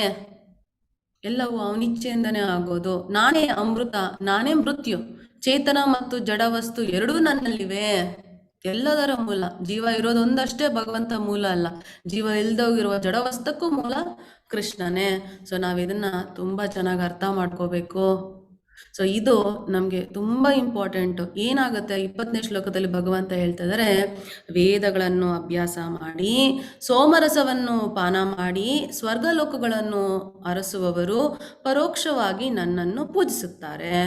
ಎಲ್ಲವೂ ಅವನಿಚ್ಛೆಯಿಂದನೇ ಆಗೋದು. ನಾನೇ ಅಮೃತ, ನಾನೇ ಮೃತ್ಯು. ಚೇತನ ಮತ್ತು ಜಡವಸ್ತು ಎರಡೂ ನನ್ನಲ್ಲಿವೆ. ಎಲ್ಲದರ ಮೂಲ ಜೀವ ಇರೋದೊಂದಷ್ಟೇ ಭಗವಂತ ಮೂಲ ಅಲ್ಲ. ಜೀವ ಇಲ್ದೋಗಿರುವ ಜಡವಸ್ತಕ್ಕೂ ಮೂಲ ಕೃಷ್ಣನೇ. ಸೊ ನಾವಿದನ್ನ ತುಂಬಾ ಚೆನ್ನಾಗಿ ಅರ್ಥ ಮಾಡ್ಕೋಬೇಕು. ಸೊ ಇದು ನಮ್ಗೆ ತುಂಬಾ ಇಂಪಾರ್ಟೆಂಟ್. ಏನಾಗುತ್ತೆ 20ನೇ ಶ್ಲೋಕದಲ್ಲಿ ಭಗವಂತ ಹೇಳ್ತಾ ಇದ್ದಾರೆ, ವೇದಗಳನ್ನು ಅಭ್ಯಾಸ ಮಾಡಿ, ಸೋಮರಸವನ್ನು ಪಾನ ಮಾಡಿ, ಸ್ವರ್ಗಲೋಕಗಳನ್ನು ಅರಸುವವರು ಪರೋಕ್ಷವಾಗಿ ನನ್ನನ್ನು ಪೂಜಿಸುತ್ತಾರೆ.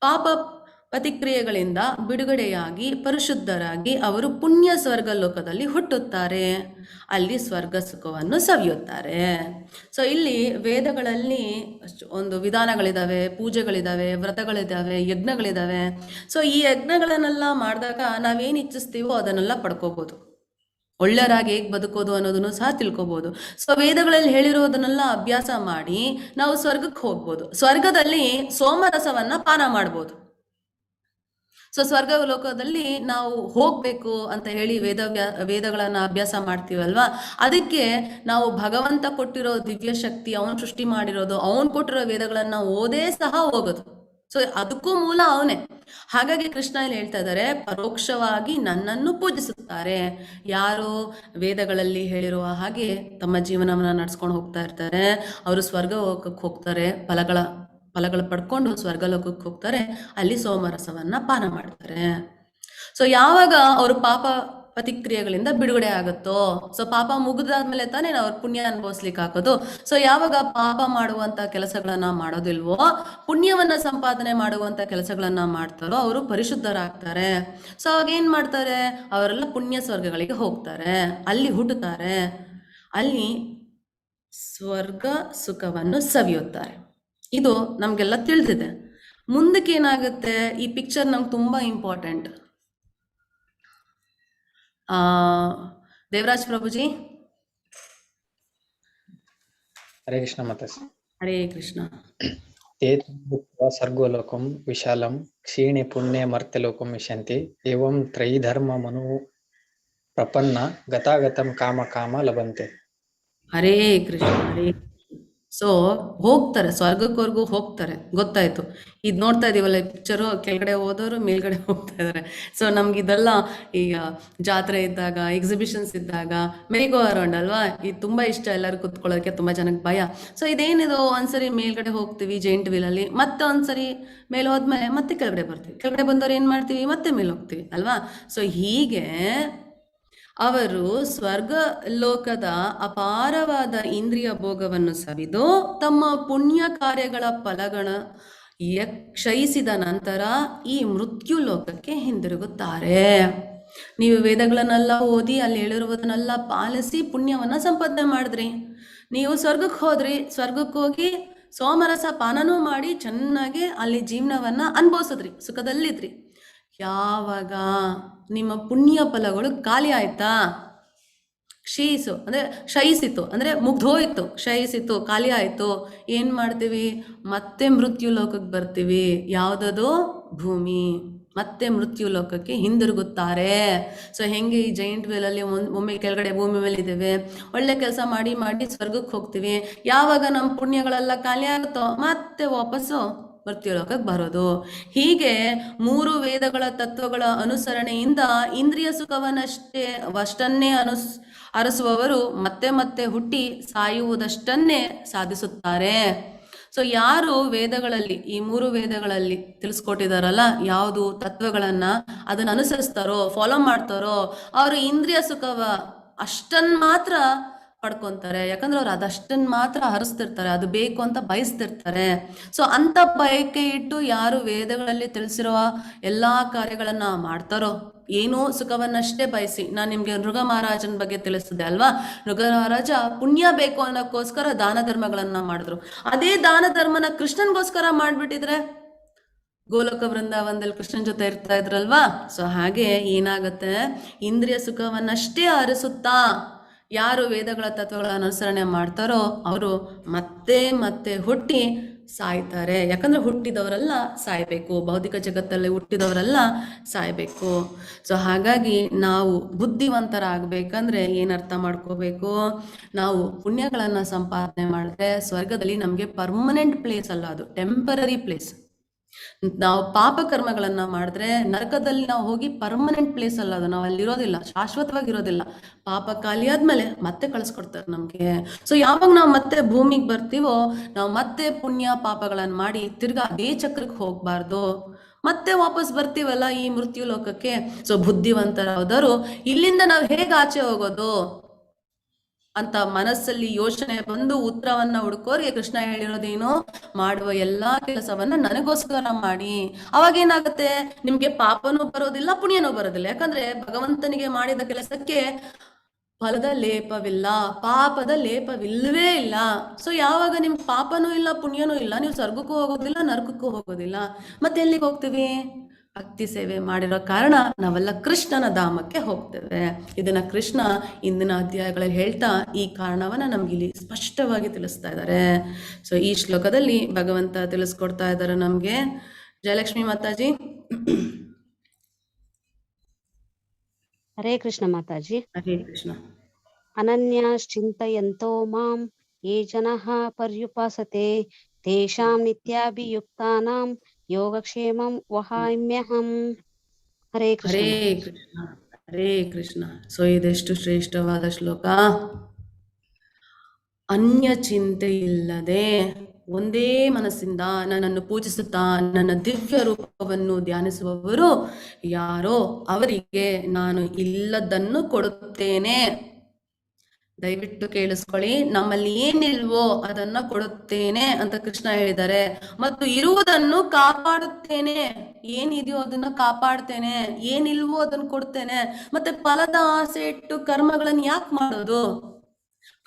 ಪಾಪ ಪ್ರತಿಕ್ರಿಯೆಗಳಿಂದ ಬಿಡುಗಡೆಯಾಗಿ ಪರಿಶುದ್ಧರಾಗಿ ಅವರು ಪುಣ್ಯ ಸ್ವರ್ಗ ಲೋಕದಲ್ಲಿ ಹುಟ್ಟುತ್ತಾರೆ. ಅಲ್ಲಿ ಸ್ವರ್ಗ ಸುಖವನ್ನು ಸವಿಯುತ್ತಾರೆ. ಸೊ ಇಲ್ಲಿ ವೇದಗಳಲ್ಲಿ ಒಂದು ವಿಧಾನಗಳಿದಾವೆ, ಪೂಜೆಗಳಿದಾವೆ, ವ್ರತಗಳಿದಾವೆ, ಯಜ್ಞಗಳಿದಾವೆ. ಸೊ ಈ ಯಜ್ಞಗಳನ್ನೆಲ್ಲ ಮಾಡಿದಾಗ ನಾವೇನು ಇಚ್ಛಿಸ್ತೀವೋ ಅದನ್ನೆಲ್ಲ ಪಡ್ಕೋಬಹುದು. ಒಳ್ಳೆಯರಾಗಿ ಹೇಗೆ ಬದುಕೋದು ಅನ್ನೋದನ್ನು ಸಹ ತಿಳ್ಕೊಬೋದು. ಸೊ ವೇದಗಳಲ್ಲಿ ಹೇಳಿರೋದನ್ನೆಲ್ಲ ಅಭ್ಯಾಸ ಮಾಡಿ ನಾವು ಸ್ವರ್ಗಕ್ಕೆ ಹೋಗ್ಬೋದು. ಸ್ವರ್ಗದಲ್ಲಿ ಸೋಮರಸವನ್ನ ಪಾನ ಮಾಡ್ಬೋದು. ಸೊ ಸ್ವರ್ಗ ಲೋಕದಲ್ಲಿ ನಾವು ಹೋಗ್ಬೇಕು ಅಂತ ಹೇಳಿ ವೇದಗಳನ್ನ ಅಭ್ಯಾಸ ಮಾಡ್ತೀವಲ್ವಾ, ಅದಕ್ಕೆ ನಾವು ಭಗವಂತ ಕೊಟ್ಟಿರೋ ದಿವ್ಯ ಶಕ್ತಿ, ಅವನು ಸೃಷ್ಟಿ ಮಾಡಿರೋದು, ಅವನು ಕೊಟ್ಟಿರೋ ವೇದಗಳನ್ನ ಓದೇ ಸಹ ಹೋಗೋದು. ಸೊ ಅದಕ್ಕೂ ಮೂಲ ಅವನೇ. ಹಾಗಾಗಿ ಕೃಷ್ಣ ಇಲ್ಲಿ ಹೇಳ್ತಾ ಇದ್ದಾರೆ, ಪರೋಕ್ಷವಾಗಿ ನನ್ನನ್ನು ಪೂಜಿಸುತ್ತಾರೆ ಯಾರು ವೇದಗಳಲ್ಲಿ ಹೇಳಿರುವ ಹಾಗೆ ತಮ್ಮ ಜೀವನವನ್ನ ನಡ್ಸ್ಕೊಂಡು ಹೋಗ್ತಾ ಇರ್ತಾರೆ. ಅವರು ಸ್ವರ್ಗ ಲೋಕಕ್ಕೆ ಹೋಗ್ತಾರೆ, ಫಲಗಳು ಪಡ್ಕೊಂಡು ಸ್ವರ್ಗಲೋಕಕ್ಕೆ ಹೋಗ್ತಾರೆ, ಅಲ್ಲಿ ಸೋಮರಸವನ್ನ ಪಾನ ಮಾಡ್ತಾರೆ. ಸೊ ಯಾವಾಗ ಅವರು ಪಾಪ ಪ್ರತಿಕ್ರಿಯೆಗಳಿಂದ ಬಿಡುಗಡೆ ಆಗುತ್ತೋ, ಸೊ ಪಾಪ ಮುಗಿದಾದ್ಮೇಲೆ ತಾನೇ ಅವ್ರ ಪುಣ್ಯ ಅನುಭವಿಸ್ಲಿಕ್ಕೆ ಹಾಕೋದು. ಸೊ ಯಾವಾಗ ಪಾಪ ಮಾಡುವಂತ ಕೆಲಸಗಳನ್ನ ಮಾಡೋದಿಲ್ವೋ, ಪುಣ್ಯವನ್ನ ಸಂಪಾದನೆ ಮಾಡುವಂತ ಕೆಲಸಗಳನ್ನ ಮಾಡ್ತಾರೋ ಅವರು ಪರಿಶುದ್ಧರಾಗ್ತಾರೆ. ಸೊ ಅವಾಗ ಏನ್ ಮಾಡ್ತಾರೆ, ಅವರೆಲ್ಲ ಪುಣ್ಯ ಸ್ವರ್ಗಗಳಿಗೆ ಹೋಗ್ತಾರೆ, ಅಲ್ಲಿ ಹುಟ್ಟುತ್ತಾರೆ, ಅಲ್ಲಿ ಸ್ವರ್ಗ ಸುಖವನ್ನು ಸವಿಯುತ್ತಾರೆ. ಇದು ನಮ್ಗೆಲ್ಲ ತಿಳಿದಿದೆ. ಮುಂದಕ್ಕೆ ಏನಾಗುತ್ತೆ, ಈ ಪಿಕ್ಚರ್ ನಮ್ಗೆ ತುಂಬಾ ಇಂಪಾರ್ಟೆಂಟ್. ದೇವರಾಜ್ ಪ್ರಭುಜಿ. ಹರೇ ಕೃಷ್ಣ ಮಾತಾಜಿ. ಹರೇ ಕೃಷ್ಣ. ते भूत्वा सर्गोलोकं विशालं क्षीणे पुण्ये मर्त्यलोकं विशन्ति एवं त्रयीधर्ममनु प्रपन्ना गतागतं काम लभन्ते. ಹರೇ ಕೃಷ್ಣ. ಹರೇ. ಸೊ ಹೋಗ್ತಾರೆ, ಸ್ವರ್ಗಕ್ವರೆಗೂ ಹೋಗ್ತಾರೆ, ಗೊತ್ತಾಯ್ತು. ಇದು ನೋಡ್ತಾ ಇದೀವಲ್ಲ ಈ ಪಿಕ್ಚರು, ಕೆಳಗಡೆ ಹೋದವರು ಮೇಲ್ಗಡೆ ಹೋಗ್ತಾ ಇದಾರೆ. ಸೊ ನಮ್ಗೆ ಇದೆಲ್ಲ ಈಗ ಜಾತ್ರೆ ಇದ್ದಾಗ, ಎಕ್ಸಿಬಿಷನ್ಸ್ ಇದ್ದಾಗ ಮೇಗೋ ಅರೌಂಡ್ ಅಲ್ವಾ, ಇದು ತುಂಬಾ ಇಷ್ಟ ಎಲ್ಲರೂ ಕುತ್ಕೊಳ್ಳೋದಕ್ಕೆ, ತುಂಬಾ ಜನಕ್ಕೆ ಭಯ. ಸೊ ಇದೇನಿದು, ಒಂದ್ಸರಿ ಮೇಲ್ಗಡೆ ಹೋಗ್ತೀವಿ ಜೈಂಟ್ ವೀಲಲ್ಲಿ, ಮತ್ತೆ ಒಂದ್ಸರಿ ಮೇಲೆ ಹೋದ್ಮೇಲೆ ಮತ್ತೆ ಕೆಳಗಡೆ ಬರ್ತೀವಿ, ಕೆಳಗಡೆ ಬಂದವ್ರು ಏನ್ ಮಾಡ್ತೀವಿ, ಮತ್ತೆ ಮೇಲೆ ಹೋಗ್ತೀವಿ ಅಲ್ವಾ. ಸೊ ಹೀಗೆ ಅವರು ಸ್ವರ್ಗ ಲೋಕದ ಅಪಾರವಾದ ಇಂದ್ರಿಯ ಭೋಗವನ್ನು ಸವಿದು ತಮ್ಮ ಪುಣ್ಯ ಕಾರ್ಯಗಳ ಫಲಗಳ ಕ್ಷಯಿಸಿದ ನಂತರ ಈ ಮೃತ್ಯು ಲೋಕಕ್ಕೆ ಹಿಂದಿರುಗುತ್ತಾರೆ. ನೀವು ವೇದಗಳನ್ನೆಲ್ಲ ಓದಿ ಅಲ್ಲಿ ಹೇಳಿರುವುದನ್ನೆಲ್ಲ ಪಾಲಿಸಿ ಪುಣ್ಯವನ್ನ ಸಂಪಾದನೆ ಮಾಡಿದ್ರಿ, ನೀವು ಸ್ವರ್ಗಕ್ಕೆ ಹೋದ್ರಿ, ಸ್ವರ್ಗಕ್ಕೆ ಹೋಗಿ ಸೋಮರಸ ಪಾನನೂ ಮಾಡಿ ಚೆನ್ನಾಗಿ ಅಲ್ಲಿ ಜೀವನವನ್ನ ಅನುಭವಿಸಿದ್ರಿ, ಸುಖದಲ್ಲಿದ್ರಿ. ಯಾವಾಗ ನಿಮ್ಮ ಪುಣ್ಯ ಫಲಗಳು ಖಾಲಿ ಆಯ್ತಾ, ಕ್ಷಯಿಸಿತು ಅಂದ್ರೆ ಮುಗ್ದೋಯ್ತು, ಕ್ಷಯಿಸಿತು, ಖಾಲಿ ಆಯ್ತು, ಏನ್ ಮಾಡ್ತೀವಿ, ಮತ್ತೆ ಮೃತ್ಯು ಲೋಕಕ್ಕೆ ಬರ್ತೀವಿ. ಯಾವುದದು, ಭೂಮಿ. ಮತ್ತೆ ಮೃತ್ಯು ಲೋಕಕ್ಕೆ ಹಿಂದಿರುಗುತ್ತಾರೆ. ಸೊ ಹೆಂಗೆ ಈ ಜೈಂಟ್ ವೀಲಲ್ಲಿ ಒಮ್ಮೆ ಕೆಳಗಡೆ ಭೂಮಿ ಮೇಲೆ ಇದ್ದೇವೆ, ಒಳ್ಳೆ ಕೆಲಸ ಮಾಡಿ ಮಾಡಿ ಸ್ವರ್ಗಕ್ಕೆ ಹೋಗ್ತೀವಿ. ಯಾವಾಗ ನಮ್ಮ ಪುಣ್ಯಗಳೆಲ್ಲ ಖಾಲಿ ಆಗುತ್ತೋ ಮತ್ತೆ ವಾಪಸ್ಸು ಮೃತ್ಯುಲೋಕಕ್ಕೆ ಬರೋದು. ಹೀಗೆ 3 ವೇದಗಳ ತತ್ವಗಳ ಅನುಸರಣೆಯಿಂದ ಇಂದ್ರಿಯ ಸುಖವನ್ನಷ್ಟನ್ನೇ ಅರಸುವವರು ಮತ್ತೆ ಮತ್ತೆ ಹುಟ್ಟಿ ಸಾಯುವುದಷ್ಟನ್ನೇ ಸಾಧಿಸುತ್ತಾರೆ. ಸೊ ಯಾರು ವೇದಗಳಲ್ಲಿ, ಈ 3 ವೇದಗಳಲ್ಲಿ ತಿಳಿಸ್ಕೊಟ್ಟಿದಾರಲ್ಲ ಯಾವುದು ತತ್ವಗಳನ್ನ, ಅದನ್ನ ಅನುಸರಿಸ್ತಾರೋ, ಫಾಲೋ ಮಾಡ್ತಾರೋ, ಅವರು ಇಂದ್ರಿಯ ಸುಖವ ಅಷ್ಟನ್ ಮಾತ್ರ ಪಡ್ಕೊಂತಾರೆ. ಯಾಕಂದ್ರೆ ಅವ್ರು ಅದಷ್ಟನ್ನ ಮಾತ್ರ ಹರಿಸ್ತಿರ್ತಾರೆ, ಅದು ಬೇಕು ಅಂತ ಬಯಸ್ತಿರ್ತಾರೆ. ಸೊ ಅಂತ ಬಯಕೆ ಇಟ್ಟು ಯಾರು ವೇದಗಳಲ್ಲಿ ತಿಳಿಸಿರುವ ಎಲ್ಲಾ ಕಾರ್ಯಗಳನ್ನ ಮಾಡ್ತಾರೋ, ಏನೋ ಸುಖವನ್ನಷ್ಟೇ ಬಯಸಿ, ನಾನು ನಿಮ್ಗೆ ನೃಗ ಮಹಾರಾಜನ ಬಗ್ಗೆ ತಿಳಿಸಿದೆ ಅಲ್ವಾ. ನೃಗ ಮಹಾರಾಜ ಪುಣ್ಯ ಬೇಕು ಅನ್ನೋಕ್ಕೋಸ್ಕರ ದಾನ ಧರ್ಮಗಳನ್ನ ಮಾಡಿದ್ರು. ಅದೇ ದಾನ ಧರ್ಮನ ಕೃಷ್ಣನ್ಗೋಸ್ಕರ ಮಾಡ್ಬಿಟ್ಟಿದ್ರೆ ಗೋಲೋಕ ವೃಂದಾವನದಲ್ಲಿ ಕೃಷ್ಣನ್ ಜೊತೆ ಇರ್ತಾ ಇದ್ರಲ್ವಾ. ಸೊ ಹಾಗೆ ಏನಾಗತ್ತೆ, ಇಂದ್ರಿಯ ಸುಖವನ್ನಷ್ಟೇ ಅರಸುತ್ತಾ ಯಾರು ವೇದಗಳ ತತ್ವಗಳ ಅನುಸರಣೆ ಮಾಡ್ತಾರೋ ಅವರು ಮತ್ತೆ ಮತ್ತೆ ಹುಟ್ಟಿ ಸಾಯ್ತಾರೆ. ಯಾಕಂದ್ರೆ ಹುಟ್ಟಿದವರೆಲ್ಲ ಸಾಯ್ಬೇಕು, ಭೌತಿಕ ಜಗತ್ತಲ್ಲಿ ಹುಟ್ಟಿದವರೆಲ್ಲ ಸಾಯ್ಬೇಕು. ಸೊ ಹಾಗಾಗಿ ನಾವು ಬುದ್ಧಿವಂತರಾಗಬೇಕಂದ್ರೆ ಏನು ಅರ್ಥ ಮಾಡ್ಕೋಬೇಕು, ನಾವು ಪುಣ್ಯಗಳನ್ನು ಸಂಪಾದನೆ ಮಾಡಿದ್ರೆ ಸ್ವರ್ಗದಲ್ಲಿ ನಮಗೆ ಪರ್ಮನೆಂಟ್ ಪ್ಲೇಸ್ ಅಲ್ಲ, ಅದು ಟೆಂಪರರಿ ಪ್ಲೇಸ್. ನಾವು ಪಾಪ ಕರ್ಮಗಳನ್ನ ಮಾಡಿದ್ರೆ ನರಕದಲ್ಲಿ ನಾವು ಹೋಗಿ ಪರ್ಮನೆಂಟ್ ಪ್ಲೇಸ್ ಅಲ್ಲ, ಅದು ನಾವು ಅಲ್ಲಿರೋದಿಲ್ಲ, ಶಾಶ್ವತವಾಗಿರೋದಿಲ್ಲ. ಪಾಪ ಖಾಲಿ ಆದ್ಮೇಲೆ ಮತ್ತೆ ಕಳಿಸ್ಕೊಡ್ತಾರೆ ನಮ್ಗೆ. ಸೊ ಯಾವಾಗ ನಾವು ಮತ್ತೆ ಭೂಮಿಗೆ ಬರ್ತೀವೋ, ನಾವು ಮತ್ತೆ ಪುಣ್ಯ ಪಾಪಗಳನ್ನ ಮಾಡಿ ತಿರ್ಗಾ ಅದೇ ಚಕ್ರಕ್ಕೆ ಹೋಗ್ಬಾರ್ದು, ಮತ್ತೆ ವಾಪಸ್ ಬರ್ತೀವಲ್ಲ ಈ ಮೃತ್ಯು ಲೋಕಕ್ಕೆ. ಸೊ ಬುದ್ಧಿವಂತರಾದವರು ಇಲ್ಲಿಂದ ನಾವು ಹೇಗೆ ಆಚೆ ಹೋಗೋದು ಅಂತ ಮನಸ್ಸಲ್ಲಿ ಯೋಚನೆ ಬಂದು ಉತ್ತರವನ್ನ ಹುಡುಕೋರಿಗೆ ಕೃಷ್ಣ ಹೇಳಿರೋದೇನು, ಮಾಡುವ ಎಲ್ಲಾ ಕೆಲಸವನ್ನ ನನಗೋಸ್ಕರ ಮಾಡಿ. ಅವಾಗ ಏನಾಗುತ್ತೆ, ನಿಮ್ಗೆ ಪಾಪನೂ ಬರೋದಿಲ್ಲ, ಪುಣ್ಯನೂ ಬರೋದಿಲ್ಲ. ಯಾಕಂದ್ರೆ ಭಗವಂತನಿಗೆ ಮಾಡಿದ ಕೆಲಸಕ್ಕೆ ಫಲದ ಲೇಪವಿಲ್ಲ, ಪಾಪದ ಲೇಪವಿಲ್ಲವೇ ಇಲ್ಲ. ಸೊ ಯಾವಾಗ ನಿಮ್ಗೆ ಪಾಪನೂ ಇಲ್ಲ, ಪುಣ್ಯನೂ ಇಲ್ಲ, ನೀವು ಸ್ವರ್ಗಕ್ಕೂ ಹೋಗೋದಿಲ್ಲ, ನರಕಕ್ಕೂ ಹೋಗೋದಿಲ್ಲ, ಮತ್ತೆ ಎಲ್ಲಿಗೆ ಹೋಗ್ತೀವಿ? ಭಕ್ತಿ ಸೇವೆ ಮಾಡಿರೋ ಕಾರಣ ನಾವೆಲ್ಲ ಕೃಷ್ಣನ ಧಾಮಕ್ಕೆ ಹೋಗ್ತೇವೆ. ಇದನ್ನ ಕೃಷ್ಣ ಇಂದಿನ ಅಧ್ಯಾಯಗಳಲ್ಲಿ ಹೇಳ್ತಾ ಈ ಕಾರಣವನ್ನ ನಮ್ಗೆ ಇಲ್ಲಿ ಸ್ಪಷ್ಟವಾಗಿ ತಿಳಿಸ್ತಾ ಇದ್ದಾರೆ. ಸೊ ಈ ಶ್ಲೋಕದಲ್ಲಿ ಭಗವಂತ ತಿಳಿಸ್ಕೊಡ್ತಾ ಇದ್ದಾರೆ ನಮ್ಗೆ. ಜಯಲಕ್ಷ್ಮಿ ಮಾತಾಜಿ. ಹರೇ ಕೃಷ್ಣ ಮಾತಾಜಿ. ಹರೇ ಕೃಷ್ಣ. ಅನನ್ಯಾಶ್ಚಿಂತಯಂತೋ ಮಾಂ ಯೇ ಜನಃ ಪರ್ಯುಪಾಸತೆ ತೇಷಾಂ ನಿತ್ಯಾಭಿಯುಕ್ತಾನಾಂ ಯೋಗಕ್ಷೇಮಂ ವಹಾಮ್ಯಹಂ. ಹರೇ ಕೃಷ್ಣ ಹರೇ ಮಾತಾಜಿ. ಕೃಷ್ಣ. ಹರೇ ಕೃಷ್ಣ. ಸೊ ಇದೆಷ್ಟು ಶ್ರೇಷ್ಠವಾದ ಶ್ಲೋಕ. ಅನ್ಯ ಚಿಂತೆ ಇಲ್ಲದೆ ಒಂದೇ ಮನಸ್ಸಿಂದ ನನ್ನನ್ನು ಪೂಜಿಸುತ್ತಾ ನನ್ನ ದಿವ್ಯ ರೂಪವನ್ನು ಧ್ಯಾನಿಸುವವರು ಯಾರೋ ಅವರಿಗೆ ನಾನು ಇಲ್ಲದನ್ನು ಕೊಡುತ್ತೇನೆ. ದಯವಿಟ್ಟು ಕೇಳಿಸ್ಕೊಳ್ಳಿ, ನಮ್ಮಲ್ಲಿ ಏನಿಲ್ವೋ ಅದನ್ನ ಕೊಡುತ್ತೇನೆ ಅಂತ ಕೃಷ್ಣ ಹೇಳಿದ್ದಾರೆ. ಮತ್ತು ಇರುವುದನ್ನು ಕಾಪಾಡುತ್ತೇನೆ, ಏನಿದೆಯೋ ಅದನ್ನ ಕಾಪಾಡ್ತೇನೆ, ಏನಿಲ್ವೋ ಅದನ್ನ ಕೊಡ್ತೇನೆ. ಮತ್ತೆ ಫಲದ ಆಸೆ ಇಟ್ಟು ಕರ್ಮಗಳನ್ನ ಯಾಕೆ ಮಾಡೋದು?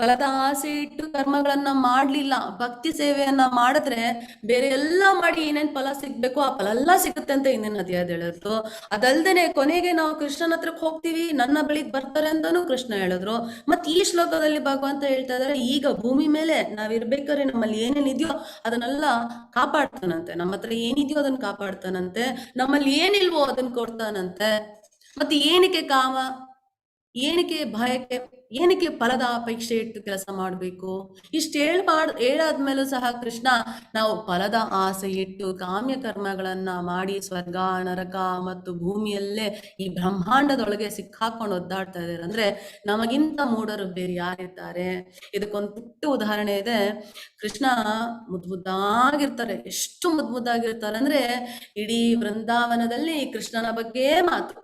ಫಲದ ಆಸೆ ಇಟ್ಟು ಕರ್ಮಗಳನ್ನ ಮಾಡ್ಲಿಲ್ಲ, ಭಕ್ತಿ ಸೇವೆಯನ್ನ ಮಾಡಿದ್ರೆ ಬೇರೆ ಎಲ್ಲಾ ಮಾಡಿ ಏನೇನ್ ಫಲ ಸಿಗ್ಬೇಕು ಆ ಫಲ ಎಲ್ಲ ಸಿಗುತ್ತೆ ಅಂತ ಹಿಂದಿನ ಅಧ್ಯಾಯದ ಹೇಳಿದ್ರು. ಅದಲ್ದೇನೆ ಕೊನೆಗೆ ನಾವು ಕೃಷ್ಣನ ಹತ್ರಕ್ಕೆ ಹೋಗ್ತೀವಿ, ನನ್ನ ಬಳಿಗೆ ಬರ್ತಾರೆ ಅಂತಾನು ಕೃಷ್ಣ ಹೇಳಿದ್ರು. ಮತ್ ಈ ಶ್ಲೋಕದಲ್ಲಿ ಭಗವಂತ ಹೇಳ್ತಾ ಇದಾರೆ, ಈಗ ಭೂಮಿ ಮೇಲೆ ನಾವಿರ್ಬೇಕಾದ್ರೆ ನಮ್ಮಲ್ಲಿ ಏನೇನಿದೆಯೋ ಅದನ್ನೆಲ್ಲ ಕಾಪಾಡ್ತಾನಂತೆ. ನಮ್ಮ ಹತ್ರ ಏನಿದೆಯೋ ಅದನ್ನ ಕಾಪಾಡ್ತಾನಂತೆ, ನಮ್ಮಲ್ಲಿ ಏನಿಲ್ವೋ ಅದನ್ನ ಕೊಡ್ತಾನಂತೆ. ಮತ್ತೆ ಏನಕ್ಕೆ ಕಾಮ, ಏನಕ್ಕೆ ಭಯಕ್ಕೆ, ಏನಕ್ಕೆ ಫಲದ ಅಪೇಕ್ಷೆ ಇಟ್ಟು ಕೆಲಸ ಮಾಡ್ಬೇಕು? ಇಷ್ಟು ಹೇಳಾದ್ಮೇಲೂ ಸಹ ಕೃಷ್ಣ ನಾವು ಫಲದ ಆಸೆ ಇಟ್ಟು ಕಾಮ್ಯ ಕರ್ಮಗಳನ್ನ ಮಾಡಿ ಸ್ವರ್ಗ, ನರಕ ಮತ್ತು ಭೂಮಿಯಲ್ಲೇ ಈ ಬ್ರಹ್ಮಾಂಡದೊಳಗೆ ಸಿಕ್ಕಾಕೊಂಡು ಒದ್ದಾಡ್ತಾ ಇದ್ದಾರೆ ಅಂದ್ರೆ ನಮಗಿಂತ ಮೂಢರು ಬೇರೆ ಯಾರಿದ್ದಾರೆ? ಇದಕ್ಕೊಂದು ಪುಟ್ಟ ಉದಾಹರಣೆ ಇದೆ. ಕೃಷ್ಣ ಮುದ್ದಾಗಿರ್ತಾರೆ. ಎಷ್ಟು ಮುದ್ದಾಗಿರ್ತಾರೆ ಅಂದ್ರೆ ಇಡೀ ವೃಂದಾವನದಲ್ಲಿ ಕೃಷ್ಣನ ಬಗ್ಗೆ ಮಾತು.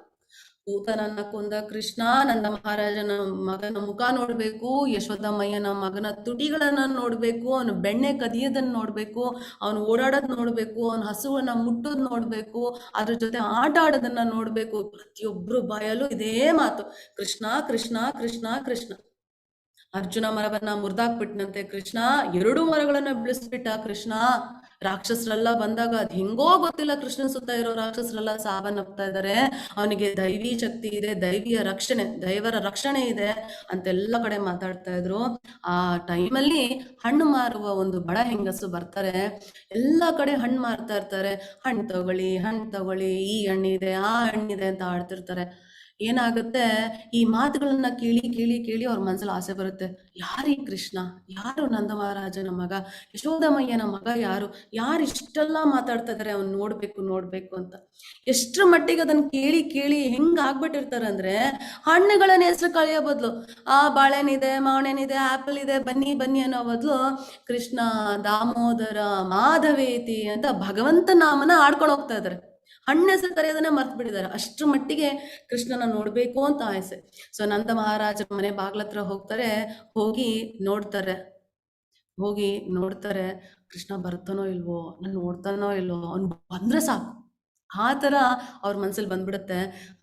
ಕೂತನನ್ನ ಕೊಂದ ಕೃಷ್ಣ ನಂದ ಮಹಾರಾಜನ ಮಗನ ಮುಖ ನೋಡ್ಬೇಕು, ಯಶೋದಮ್ಮಯ್ಯನ ಮಗನ ತುಟಿಗಳನ್ನ ನೋಡ್ಬೇಕು, ಅವನು ಬೆಣ್ಣೆ ಕದಿಯೋದನ್ನ ನೋಡ್ಬೇಕು, ಅವನು ಓಡಾಡೋದ್ ನೋಡ್ಬೇಕು, ಅವನ ಹಸುವನ್ನ ಮುಟ್ಟೋದ್ ನೋಡ್ಬೇಕು, ಅದ್ರ ಜೊತೆ ಆಟ ಆಡೋದನ್ನ ನೋಡ್ಬೇಕು. ಪ್ರತಿಯೊಬ್ರು ಬಾಯಲ್ಲೂ ಇದೇ ಮಾತು, ಕೃಷ್ಣ ಕೃಷ್ಣ ಕೃಷ್ಣ ಕೃಷ್ಣ. ಅರ್ಜುನ ಮರವನ್ನ ಮುರಿದಾಕ್ಬಿಟ್ನಂತೆ ಕೃಷ್ಣ, 2 ಮರಗಳನ್ನ ಬಿಡಿಸ್ಬಿಟ್ಟ ಕೃಷ್ಣ. ರಾಕ್ಷಸರೆಲ್ಲ ಬಂದಾಗ ಅದ್ ಹೆಂಗೋ ಗೊತ್ತಿಲ್ಲ, ಕೃಷ್ಣನ್ ಸುತ್ತ ಇರೋ ರಾಕ್ಷಸರೆಲ್ಲ ಸಾವನ್ನಪ್ತಾ ಇದ್ದಾರೆ. ಅವನಿಗೆ ದೈವಿ ಶಕ್ತಿ ಇದೆ, ದೈವಿಯ ರಕ್ಷಣೆ, ದೈವರ ರಕ್ಷಣೆ ಇದೆ ಅಂತೆಲ್ಲ ಕಡೆ ಮಾತಾಡ್ತಾ ಇದ್ರು. ಆ ಟೈಮಲ್ಲಿ ಹಣ್ಣು ಮಾರುವ ಒಂದು ಬಡ ಹೆಂಗಸು ಬರ್ತಾರೆ, ಎಲ್ಲ ಕಡೆ ಹಣ್ಣು ಮಾರ್ತಾ ಇರ್ತಾರೆ. ಹಣ್ಣು ತಗೊಳ್ಳಿ, ಈ ಹಣ್ಣಿದೆ ಆ ಹಣ್ಣಿದೆ ಅಂತ ಆಡ್ತಿರ್ತಾರೆ. ಏನಾಗುತ್ತೆ, ಈ ಮಾತುಗಳನ್ನ ಕೇಳಿ ಕೇಳಿ ಕೇಳಿ ಅವ್ರ ಮನ್ಸಲ್ಲಿ ಆಸೆ ಬರುತ್ತೆ, ಯಾರೀ ಕೃಷ್ಣ, ಯಾರು ನಂದ ಮಹಾರಾಜನ ಮಗ, ಯಶೋದಮಯ್ಯನ ಮಗ, ಯಾರು ಇಷ್ಟೆಲ್ಲ ಮಾತಾಡ್ತಾ ಇದಾರೆ, ಅವ್ನು ನೋಡ್ಬೇಕು ಅಂತ. ಎಷ್ಟ್ರ ಮಟ್ಟಿಗೆ ಅದನ್ನ ಕೇಳಿ ಕೇಳಿ ಹೆಂಗ್ ಆಗ್ಬಿಟ್ಟಿರ್ತಾರೆ ಅಂದ್ರೆ, ಹಣ್ಣುಗಳನ್ನ ಹೆಸರು ಕಳೆಯೋ ಬದಲು ಆ ಬಾಳೆನಿದೆ, ಮಾವಣೆನಿದೆ, ಆಪಲ್ ಇದೆ, ಬನ್ನಿ ಅನ್ನೋ ಬದಲು ಕೃಷ್ಣ ದಾಮೋದರ ಮಾಧವೇತಿ ಅಂತ ಭಗವಂತ ನಾಮನ ಆಡ್ಕೊಂಡು ಹೋಗ್ತಾ ಇದಾರೆ. ಹಣ್ಣು ಹೆಸರು ಕರೆಯೋದನ್ನ ಮರ್ತು ಬಿಟ್ಟಿದ್ದಾರೆ. ಅಷ್ಟ್ರ ಮಟ್ಟಿಗೆ ಕೃಷ್ಣನ ನೋಡ್ಬೇಕು ಅಂತ ಆಸೆ. ಸೊ ನಂದ ಮಹಾರಾಜರ ಮನೆ ಬಾಗ್ಲತ್ರ ಹೋಗ್ತಾರೆ, ಹೋಗಿ ನೋಡ್ತಾರೆ ಕೃಷ್ಣ ಬರ್ತಾನೋ ಇಲ್ವೋ, ನಾನು ನೋಡ್ತಾನೋ ಇಲ್ವೋ, ಅವ್ನು ಬಂದ್ರೆ ಸಾಕು. ಆ ತರ ಅವ್ರ ಮನ್ಸಲ್ಲಿ ಬಂದ್ಬಿಡುತ್ತೆ,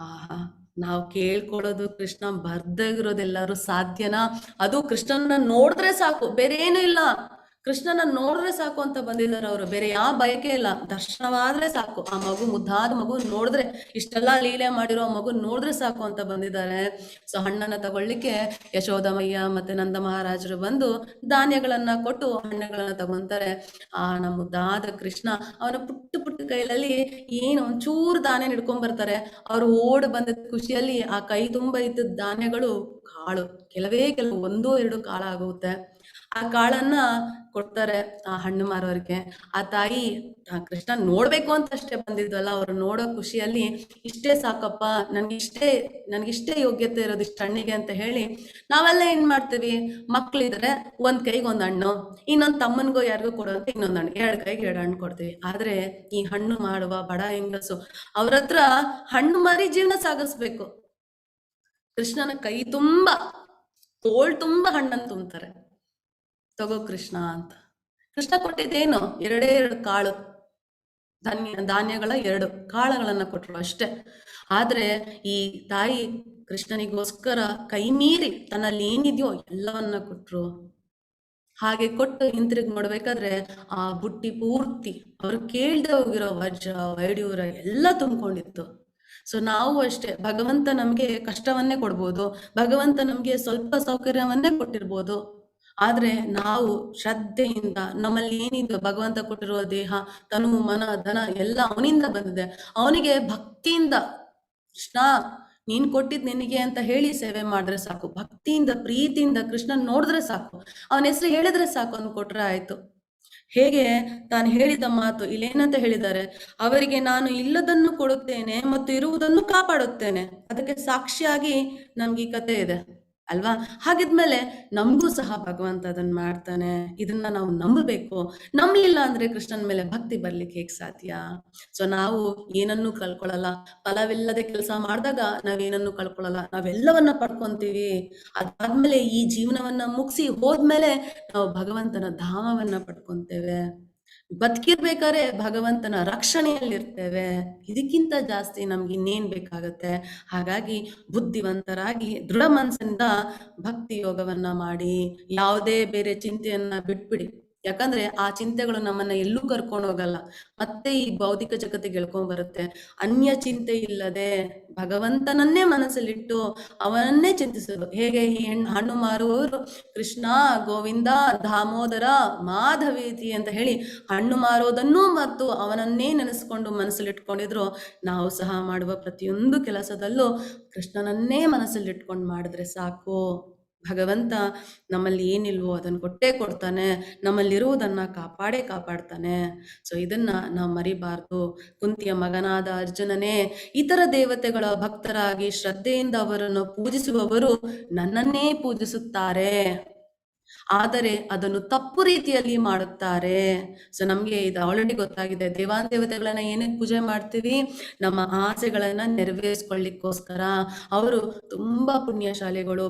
ಆಹಾ ನಾವು ಕೇಳ್ಕೊಳ್ಳೋದು ಕೃಷ್ಣ ಬರ್ದಾಗಿರೋದೆಲ್ಲರೂ ಸಾಧ್ಯನಾ? ಅದು ಕೃಷ್ಣನ ನೋಡಿದ್ರೆ ಸಾಕು, ಬೇರೆ ಏನು ಇಲ್ಲ, ಕೃಷ್ಣನ ನೋಡ್ರೆ ಸಾಕು ಅಂತ ಬಂದಿದ್ದಾರೆ ಅವರು. ಬೇರೆ ಯಾವ ಬಯಕೆ ಇಲ್ಲ, ದರ್ಶನವಾದ್ರೆ ಸಾಕು. ಆ ಮಗು, ಮುದ್ದಾದ ಮಗು ನೋಡಿದ್ರೆ, ಇಷ್ಟೆಲ್ಲ ಲೀಲೆ ಮಾಡಿರೋ ಮಗು ನೋಡಿದ್ರೆ ಸಾಕು ಅಂತ ಬಂದಿದ್ದಾರೆ. ಸೊ ಹಣ್ಣನ್ನ ತಗೊಳ್ಳಿಕ್ಕೆ ಯಶೋದಮಯ್ಯ ಮತ್ತೆ ನಂದ ಮಹಾರಾಜರು ಬಂದು ಧಾನ್ಯಗಳನ್ನ ಕೊಟ್ಟು ಹಣ್ಣುಗಳನ್ನ ತಗೊಂತಾರೆ. ನಮ್ಮ ಮುದ್ದಾದ ಕೃಷ್ಣ ಅವನ ಪುಟ್ಟ ಕೈಲಲ್ಲಿ ಏನು ಒಂಚೂರು ಧಾನ್ಯ ಹಿಡ್ಕೊಂಡ್ ಬರ್ತಾರೆ. ಅವ್ರು ಓಡ್ ಬಂದ ಖುಷಿಯಲ್ಲಿ ಆ ಕೈ ತುಂಬ ಇದ್ದ ಧಾನ್ಯಗಳು ಕಾಳು, ಕೆಲವು 1-2 ಕಾಳು ಆಗುತ್ತೆ. ಆ ಕಾಳನ್ನ ಕೊಡ್ತಾರೆ ಆ ಹಣ್ಣು ಮಾರೋರ್ಗೆ. ಆ ತಾಯಿ ಕೃಷ್ಣ ನೋಡ್ಬೇಕು ಅಂತ ಅಷ್ಟೇ ಬಂದಿದ್ವಲ್ಲ, ಅವ್ರು ನೋಡೋ ಖುಷಿಯಲ್ಲಿ ಇಷ್ಟೇ ಸಾಕಪ್ಪ, ನನ್ಗಿಷ್ಟೇ ಯೋಗ್ಯತೆ ಇರೋದು ಇಷ್ಟ ಹಣ್ಣಿಗೆ ಅಂತ ಹೇಳಿ ನಾವೆಲ್ಲ ಏನ್ ಮಾಡ್ತೀವಿ, ಮಕ್ಳಿದ್ರೆ ಒಂದ್ ಕೈಗೆ 1 ಹಣ್ಣು, ಇನ್ನೊಂದ್ ತಮ್ಮನ್ಗೋ ಯಾರಿಗೋ ಕೊಡುವಂತ ಇನ್ನೊಂದ್ ಹಣ್ಣು, 2 ಕೈಗೆ 2 ಹಣ್ಣು ಕೊಡ್ತೀವಿ. ಆದ್ರೆ ಈ ಹಣ್ಣು ಮಾಡುವ ಬಡ ಹೆಂಗಸು ಅವ್ರ ಹತ್ರ ಹಣ್ಣು ಮಾರಿ ಜೀವನ ಸಾಗಿಸ್ಬೇಕು. ಕೃಷ್ಣನ ಕೈ ತುಂಬಾ, ತೋಳ್ ತುಂಬಾ ಹಣ್ಣನ್ನು ತುಂಬ್ತಾರೆ. ತಗೋ ಕೃಷ್ಣ ಅಂತ. ಕೃಷ್ಣ ಕೊಟ್ಟಿದ್ದೇನು 2 ಕಾಳು, ಧಾನ್ಯಗಳ 2 ಕಾಳುಗಳನ್ನ ಕೊಟ್ರು ಅಷ್ಟೇ. ಆದ್ರೆ ಈ ತಾಯಿ ಕೃಷ್ಣನಿಗೋಸ್ಕರ ಕೈ ಮೀರಿ ತನ್ನಲ್ಲಿ ಏನಿದೆಯೋ ಎಲ್ಲವನ್ನ ಕೊಟ್ರು. ಹಾಗೆ ಕೊಟ್ಟು ಹಿಂತಿರುಗಿ ನೋಡ್ಬೇಕಾದ್ರೆ ಆ ಬುಟ್ಟಿ ಪೂರ್ತಿ ಅವ್ರು ಕೇಳ್ದೆ ಹೋಗಿರೋ ವಜ್ರ ವೈಡೂರ ಎಲ್ಲ ತುಂಬಿಕೊಂಡಿತ್ತು. ಸೊ ನಾವು ಅಷ್ಟೇ, ಭಗವಂತ ನಮ್ಗೆ ಕಷ್ಟವನ್ನೇ ಕೊಡ್ಬೋದು, ಭಗವಂತ ನಮ್ಗೆ ಸ್ವಲ್ಪ ಸೌಕರ್ಯವನ್ನೇ ಕೊಟ್ಟಿರ್ಬೋದು. ಆದ್ರೆ ನಾವು ಶ್ರದ್ಧೆಯಿಂದ ನಮ್ಮಲ್ಲಿ ಏನಿದೆ, ಭಗವಂತ ಕೊಟ್ಟಿರುವ ದೇಹ, ತನು, ಮನ, ಧನ ಎಲ್ಲ ಅವನಿಂದ ಬಂದಿದೆ. ಅವನಿಗೆ ಭಕ್ತಿಯಿಂದ ಕೃಷ್ಣ ನೀನ್ ಕೊಟ್ಟಿದ್ ನಿನಗೆ ಅಂತ ಹೇಳಿ ಸೇವೆ ಮಾಡಿದ್ರೆ ಸಾಕು. ಭಕ್ತಿಯಿಂದ ಪ್ರೀತಿಯಿಂದ ಕೃಷ್ಣನ್ ನೋಡಿದ್ರೆ ಸಾಕು, ಅವನ ಹೆಸರು ಹೇಳಿದ್ರೆ ಸಾಕು, ಅವ್ನು ಕೊಟ್ರೆ ಆಯ್ತು. ಹೇಗೆ ತಾನು ಹೇಳಿದ ಮಾತು ಇಲ್ಲೇನಂತ ಹೇಳಿದ್ದಾರೆ, ಅವರಿಗೆ ನಾನು ಇಲ್ಲದನ್ನು ಕೊಡುತ್ತೇನೆ ಮತ್ತು ಇರುವುದನ್ನು ಕಾಪಾಡುತ್ತೇನೆ. ಅದಕ್ಕೆ ಸಾಕ್ಷಿಯಾಗಿ ನಮ್ಗೆ ಈ ಕಥೆ ಇದೆ ಅಲ್ವಾ? ಹಾಗಿದ್ಮೇಲೆ ನಮಗೂ ಸಹ ಭಗವಂತ ಅದನ್ನ ಮಾಡ್ತಾನೆ. ಇದನ್ನ ನಾವು ನಂಬಬೇಕು. ನಂಬಲಿಲ್ಲ ಅಂದ್ರೆ ಕೃಷ್ಣನ ಮೇಲೆ ಭಕ್ತಿ ಬರ್ಲಿಕ್ಕೆ ಹೇಗ್ ಸಾಧ್ಯ? ಸೊ ನಾವು ಏನನ್ನೂ ಕಳ್ಕೊಳ್ಳಲ್ಲ. ಫಲವಿಲ್ಲದೆ ಕೆಲಸ ಮಾಡಿದಾಗ ನಾವೇನನ್ನು ಕಳ್ಕೊಳ್ಳಲ್ಲ, ನಾವೆಲ್ಲವನ್ನ ಪಡ್ಕೊಂತೀವಿ. ಅದಾದ್ಮೇಲೆ ಈ ಜೀವನವನ್ನ ಮುಗಿಸಿ ಹೋದ್ಮೇಲೆ ನಾವು ಭಗವಂತನ ಧಾಮವನ್ನ ಪಡ್ಕೊಂತೇವೆ. ಬದುಕಿರ್ಬೇಕಾದ್ರೆ ಭಗವಂತನ ರಕ್ಷಣೆಯಲ್ಲಿರ್ತೇವೆ. ಇದಕ್ಕಿಂತ ಜಾಸ್ತಿ ನಮ್ಗೆ ಇನ್ನೇನ್ ಬೇಕಾಗತ್ತೆ? ಹಾಗಾಗಿ ಬುದ್ಧಿವಂತರಾಗಿ ದೃಢ ಮನಸ್ಸಿಂದ ಭಕ್ತಿ ಯೋಗವನ್ನ ಮಾಡಿ, ಯಾವುದೇ ಬೇರೆ ಚಿಂತೆಯನ್ನ ಬಿಟ್ಬಿಡಿ. ಯಾಕಂದ್ರೆ ಆ ಚಿಂತೆಗಳು ನಮ್ಮನ್ನ ಎಲ್ಲೂ ಕರ್ಕೊಂಡು ಹೋಗಲ್ಲ, ಮತ್ತೆ ಈ ಭೌತಿಕ ಜಗತ್ತಿಗೆ ಎಳ್ಕೊಂಡ್ ಬರುತ್ತೆ. ಅನ್ಯ ಚಿಂತೆ ಇಲ್ಲದೆ ಭಗವಂತನನ್ನೇ ಮನಸ್ಸಲ್ಲಿಟ್ಟು ಅವನನ್ನೇ ಚಿಂತಿಸೋದು. ಹೇಗೆ ಈ ಹಣ್ಣು ಮಾರುವವರು ಕೃಷ್ಣ ಗೋವಿಂದ ದಾಮೋದರ ಮಾಧವೇತಿ ಅಂತ ಹೇಳಿ ಹಣ್ಣು ಮಾರೋದನ್ನು ಮತ್ತು ಅವನನ್ನೇ ನೆನೆಸ್ಕೊಂಡು ಮನಸ್ಸಲ್ಲಿಟ್ಕೊಂಡಿದ್ರು, ನಾವು ಸಹ ಮಾಡುವ ಪ್ರತಿಯೊಂದು ಕೆಲಸದಲ್ಲೂ ಕೃಷ್ಣನನ್ನೇ ಮನಸ್ಸಲ್ಲಿಟ್ಕೊಂಡು ಮಾಡಿದ್ರೆ ಸಾಕು. ಭಗವಂತ ನಮ್ಮಲ್ಲಿ ಏನಿಲ್ವೋ ಅದನ್ನು ಕೊಟ್ಟೇ ಕೊಡ್ತಾನೆ, ನಮ್ಮಲ್ಲಿರುವುದನ್ನ ಕಾಪಾಡೇ ಕಾಪಾಡ್ತಾನೆ. ಸೊ ಇದನ್ನ ನಾವು ಮರಿಬಾರ್ದು. ಕುಂತಿಯ ಮಗನಾದ ಅರ್ಜುನನೇ, ಇತರ ದೇವತೆಗಳ ಭಕ್ತರಾಗಿ ಶ್ರದ್ಧೆಯಿಂದ ಅವರನ್ನು ಪೂಜಿಸುವವರು ನನ್ನನ್ನೇ ಪೂಜಿಸುತ್ತಾರೆ, ಆದರೆ ಅದನ್ನು ತಪ್ಪು ರೀತಿಯಲ್ಲಿ ಮಾಡುತ್ತಾರೆ. ಸೊ ನಮ್ಗೆ ಇದು ಆಲ್ರೆಡಿ ಗೊತ್ತಾಗಿದೆ. ದೇವಾಂದೇವತೆಗಳನ್ನ ಏನಕ್ಕೆ ಪೂಜೆ ಮಾಡ್ತೀವಿ? ನಮ್ಮ ಆಸೆಗಳನ್ನ ನೆರವೇರಿಸ್ಕೊಳ್ಳಿಕ್ಕೋಸ್ಕರ. ಅವರು ತುಂಬಾ ಪುಣ್ಯಶಾಲಿಗಳು,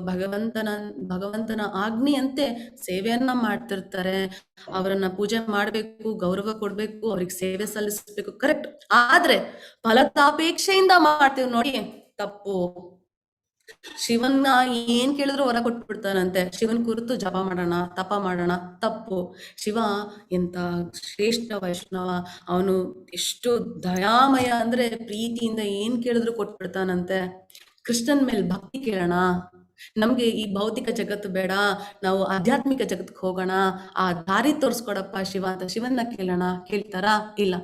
ಭಗವಂತನ ಆಜ್ಞೆಯಂತೆ ಸೇವೆಯನ್ನ ಮಾಡ್ತಿರ್ತಾರೆ. ಅವರನ್ನ ಪೂಜೆ ಮಾಡ್ಬೇಕು, ಗೌರವ ಕೊಡ್ಬೇಕು, ಅವ್ರಿಗೆ ಸೇವೆ ಸಲ್ಲಿಸ್ಬೇಕು, ಕರೆಕ್ಟ್. ಆದ್ರೆ ಫಲತಾಪೇಕ್ಷೆಯಿಂದ ಮಾಡ್ತೀವಿ ನೋಡಿ, ತಪ್ಪು. ಶಿವನ್ನ ಏನ್ ಕೇಳಿದ್ರು ಹೊರ ಕೊಟ್ಬಿಡ್ತಾನಂತೆ. ಶಿವನ್ ಕುರಿತು ಜಪ ಮಾಡೋಣ, ತಪ ಮಾಡೋಣ, ತಪ್ಪು. ಶಿವ ಎಂತ ಶ್ರೇಷ್ಠ ವೈಷ್ಣವ, ಅವನು ಎಷ್ಟು ದಯಾಮಯ ಅಂದ್ರೆ ಪ್ರೀತಿಯಿಂದ ಏನ್ ಕೇಳಿದ್ರು ಕೊಟ್ಬಿಡ್ತಾನಂತೆ. ಕೃಷ್ಣನ್ ಮೇಲೆ ಭಕ್ತಿ ಕೇಳೋಣ. ನಮ್ಗೆ ಈ ಭೌತಿಕ ಜಗತ್ತು ಬೇಡ, ನಾವು ಆಧ್ಯಾತ್ಮಿಕ ಜಗತ್ತಿಗೆ ಹೋಗೋಣ, ಆ ದಾರಿ ತೋರ್ಸ್ಕೊಡಪ್ಪ ಶಿವ ಅಂತ ಶಿವನ್ನ ಕೇಳೋಣ. ಕೇಳ್ತಾರಾ? ಇಲ್ಲ.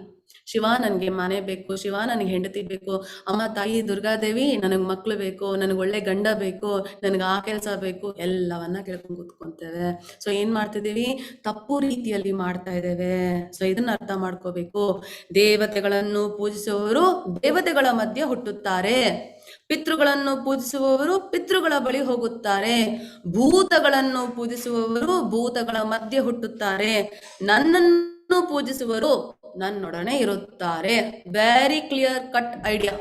ಶಿವ ನನಗೆ ಮನೆ ಬೇಕು, ಶಿವ ನನಗೆ ಹೆಂಡತಿ ಬೇಕು, ಅಮ್ಮ ತಾಯಿ ದುರ್ಗಾದೇವಿ ನನಗೆ ಮಕ್ಳು ಬೇಕು, ನನಗೆ ಒಳ್ಳೆ ಗಂಡ ಬೇಕು, ನನಗೆ ಆ ಕೆಲಸ ಬೇಕು, ಎಲ್ಲವನ್ನ ಕೇಳ್ಕೊಂಡು ಕೂತ್ಕೊಂತೇವೆ. ಸೊ ಏನ್ ಮಾಡ್ತಿದ್ದೀವಿ? ತಪ್ಪು ರೀತಿಯಲ್ಲಿ ಮಾಡ್ತಾ ಇದ್ದೇವೆ. ಸೊ ಇದನ್ನ ಅರ್ಥ ಮಾಡ್ಕೋಬೇಕು. ದೇವತೆಗಳನ್ನು ಪೂಜಿಸುವವರು ದೇವತೆಗಳ ಮಧ್ಯೆ ಹುಟ್ಟುತ್ತಾರೆ, ಪಿತೃಗಳನ್ನು ಪೂಜಿಸುವವರು ಪಿತೃಗಳ ಬಳಿ ಹೋಗುತ್ತಾರೆ, ಭೂತಗಳನ್ನು ಪೂಜಿಸುವವರು ಭೂತಗಳ ಮಧ್ಯೆ ಹುಟ್ಟುತ್ತಾರೆ, ನನ್ನನ್ನು ಪೂಜಿಸುವರು ನನ್ನೊಡನೆ ಇರುತ್ತಾರೆ. Very clear cut idea.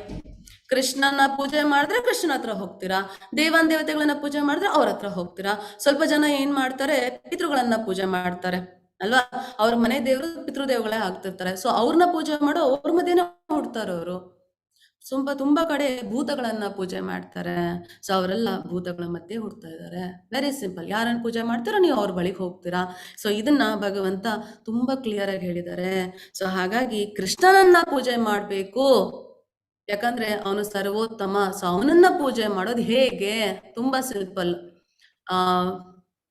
ಕೃಷ್ಣನ ಪೂಜೆ ಮಾಡಿದ್ರೆ ಕೃಷ್ಣನ ಹತ್ರ ಹೋಗ್ತೀರಾ, ದೇವಾಂದೇವತೆಗಳನ್ನ ಪೂಜೆ ಮಾಡಿದ್ರೆ ಅವ್ರ ಹತ್ರ ಹೋಗ್ತೀರಾ. ಸ್ವಲ್ಪ ಜನ ಏನ್ ಮಾಡ್ತಾರೆ? ಪಿತೃಗಳನ್ನ ಪೂಜೆ ಮಾಡ್ತಾರೆ ಅಲ್ವಾ? ಅವ್ರ ಮನೆ ದೇವರು ಪಿತೃದೇವಗಳೇ ಆಗ್ತಿರ್ತಾರೆ. ಸೊ ಅವ್ರನ್ನ ಪೂಜೆ ಮಾಡೋ ಅವ್ರ ಮಧ್ಯೆನೇ ಹುಡ್ತಾರೆ ಅವರು. ತುಂಬಾ ಕಡೆ ಭೂತಗಳನ್ನ ಪೂಜೆ ಮಾಡ್ತಾರೆ. ಸೊ ಅವರೆಲ್ಲ ಭೂತಗಳ ಮಧ್ಯೆ ಹುಡ್ತಾ ಇದ್ದಾರೆ. Very simple. ಯಾರನ್ನ ಪೂಜೆ ಮಾಡ್ತೀರೋ ನೀವು ಅವ್ರ ಬಳಿಗೆ ಹೋಗ್ತೀರಾ. ಸೊ ಇದನ್ನ ಭಗವಂತ ತುಂಬಾ ಕ್ಲಿಯರ್ ಆಗಿ ಹೇಳಿದ್ದಾರೆ. ಸೊ ಹಾಗಾಗಿ ಕೃಷ್ಣನನ್ನ ಪೂಜೆ ಮಾಡ್ಬೇಕು, ಯಾಕಂದ್ರೆ ಅವನು ಸರ್ವೋತ್ತಮ. ಸೊ ಅವನನ್ನ ಪೂಜೆ ಮಾಡೋದು ಹೇಗೆ? ತುಂಬಾ ಸಿಂಪಲ್.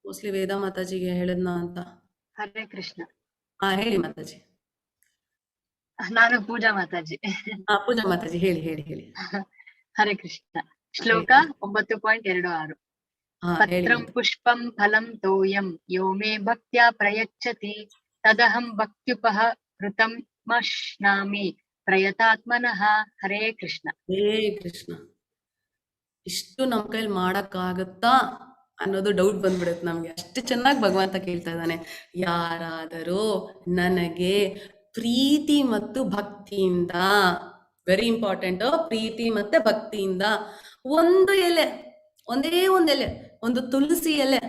ಮೋಸ್ಟ್ಲಿ ವೇದ ಮಾತಾಜಿಗೆ ಹೇಳಿದ್ನ ಅಂತ. ಹರೇ ಕೃಷ್ಣ. ಹೇಳಿ ಮಾತಾಜಿ. ನಾನು ಪೂಜಾ ಮಾತಾಜಿ. ಪೂಜಾ ಮಾತಾಜಿ ಹೇಳಿ ಹೇಳಿ ಹೇಳಿ. ಹರೇ ಕೃಷ್ಣ. ಶ್ಲೋಕ 9.26. ಹೇಳಿ. ಪತ್ರಂ ಪುಷ್ಪಂ ಫಲಂ ತೋಯಂ ಯೋ ಮೇ ಭಕ್ತ್ಯಾ ಪ್ರಯಚ್ಛತಿ ತದಹಂ ಭಕ್ತ್ಯುಪಹೃತಂ ಮಶ್ನಾಮಿ ಪ್ರಯತಾತ್ಮನಃ. ಹರೇ ಕೃಷ್ಣ. ಹೇ ಕೃಷ್ಣ. ಇಷ್ಟು ನಮ್ ಕೈಲಿ ಮಾಡಕ್ಕಾಗತ್ತಾ ಅನ್ನೋದು ಡೌಟ್ ಬಂದ್ಬಿಡುತ್ತೆ ನಮ್ಗೆ. ಅಷ್ಟು ಚೆನ್ನಾಗಿ ಭಗವಂತ ಕೇಳ್ತಾ ಇದ್ದಾನೆ. ಯಾರಾದರೂ ನನಗೆ ಪ್ರೀತಿ ಮತ್ತು ಭಕ್ತಿಯಿಂದ, ವೆರಿ ಇಂಪಾರ್ಟೆಂಟ್, ಪ್ರೀತಿ ಮತ್ತೆ ಭಕ್ತಿಯಿಂದ ಒಂದು ಎಲೆ, ಒಂದೇ ಒಂದು ಎಲೆ, ಒಂದು ತುಳಸಿ ಎಲೆ,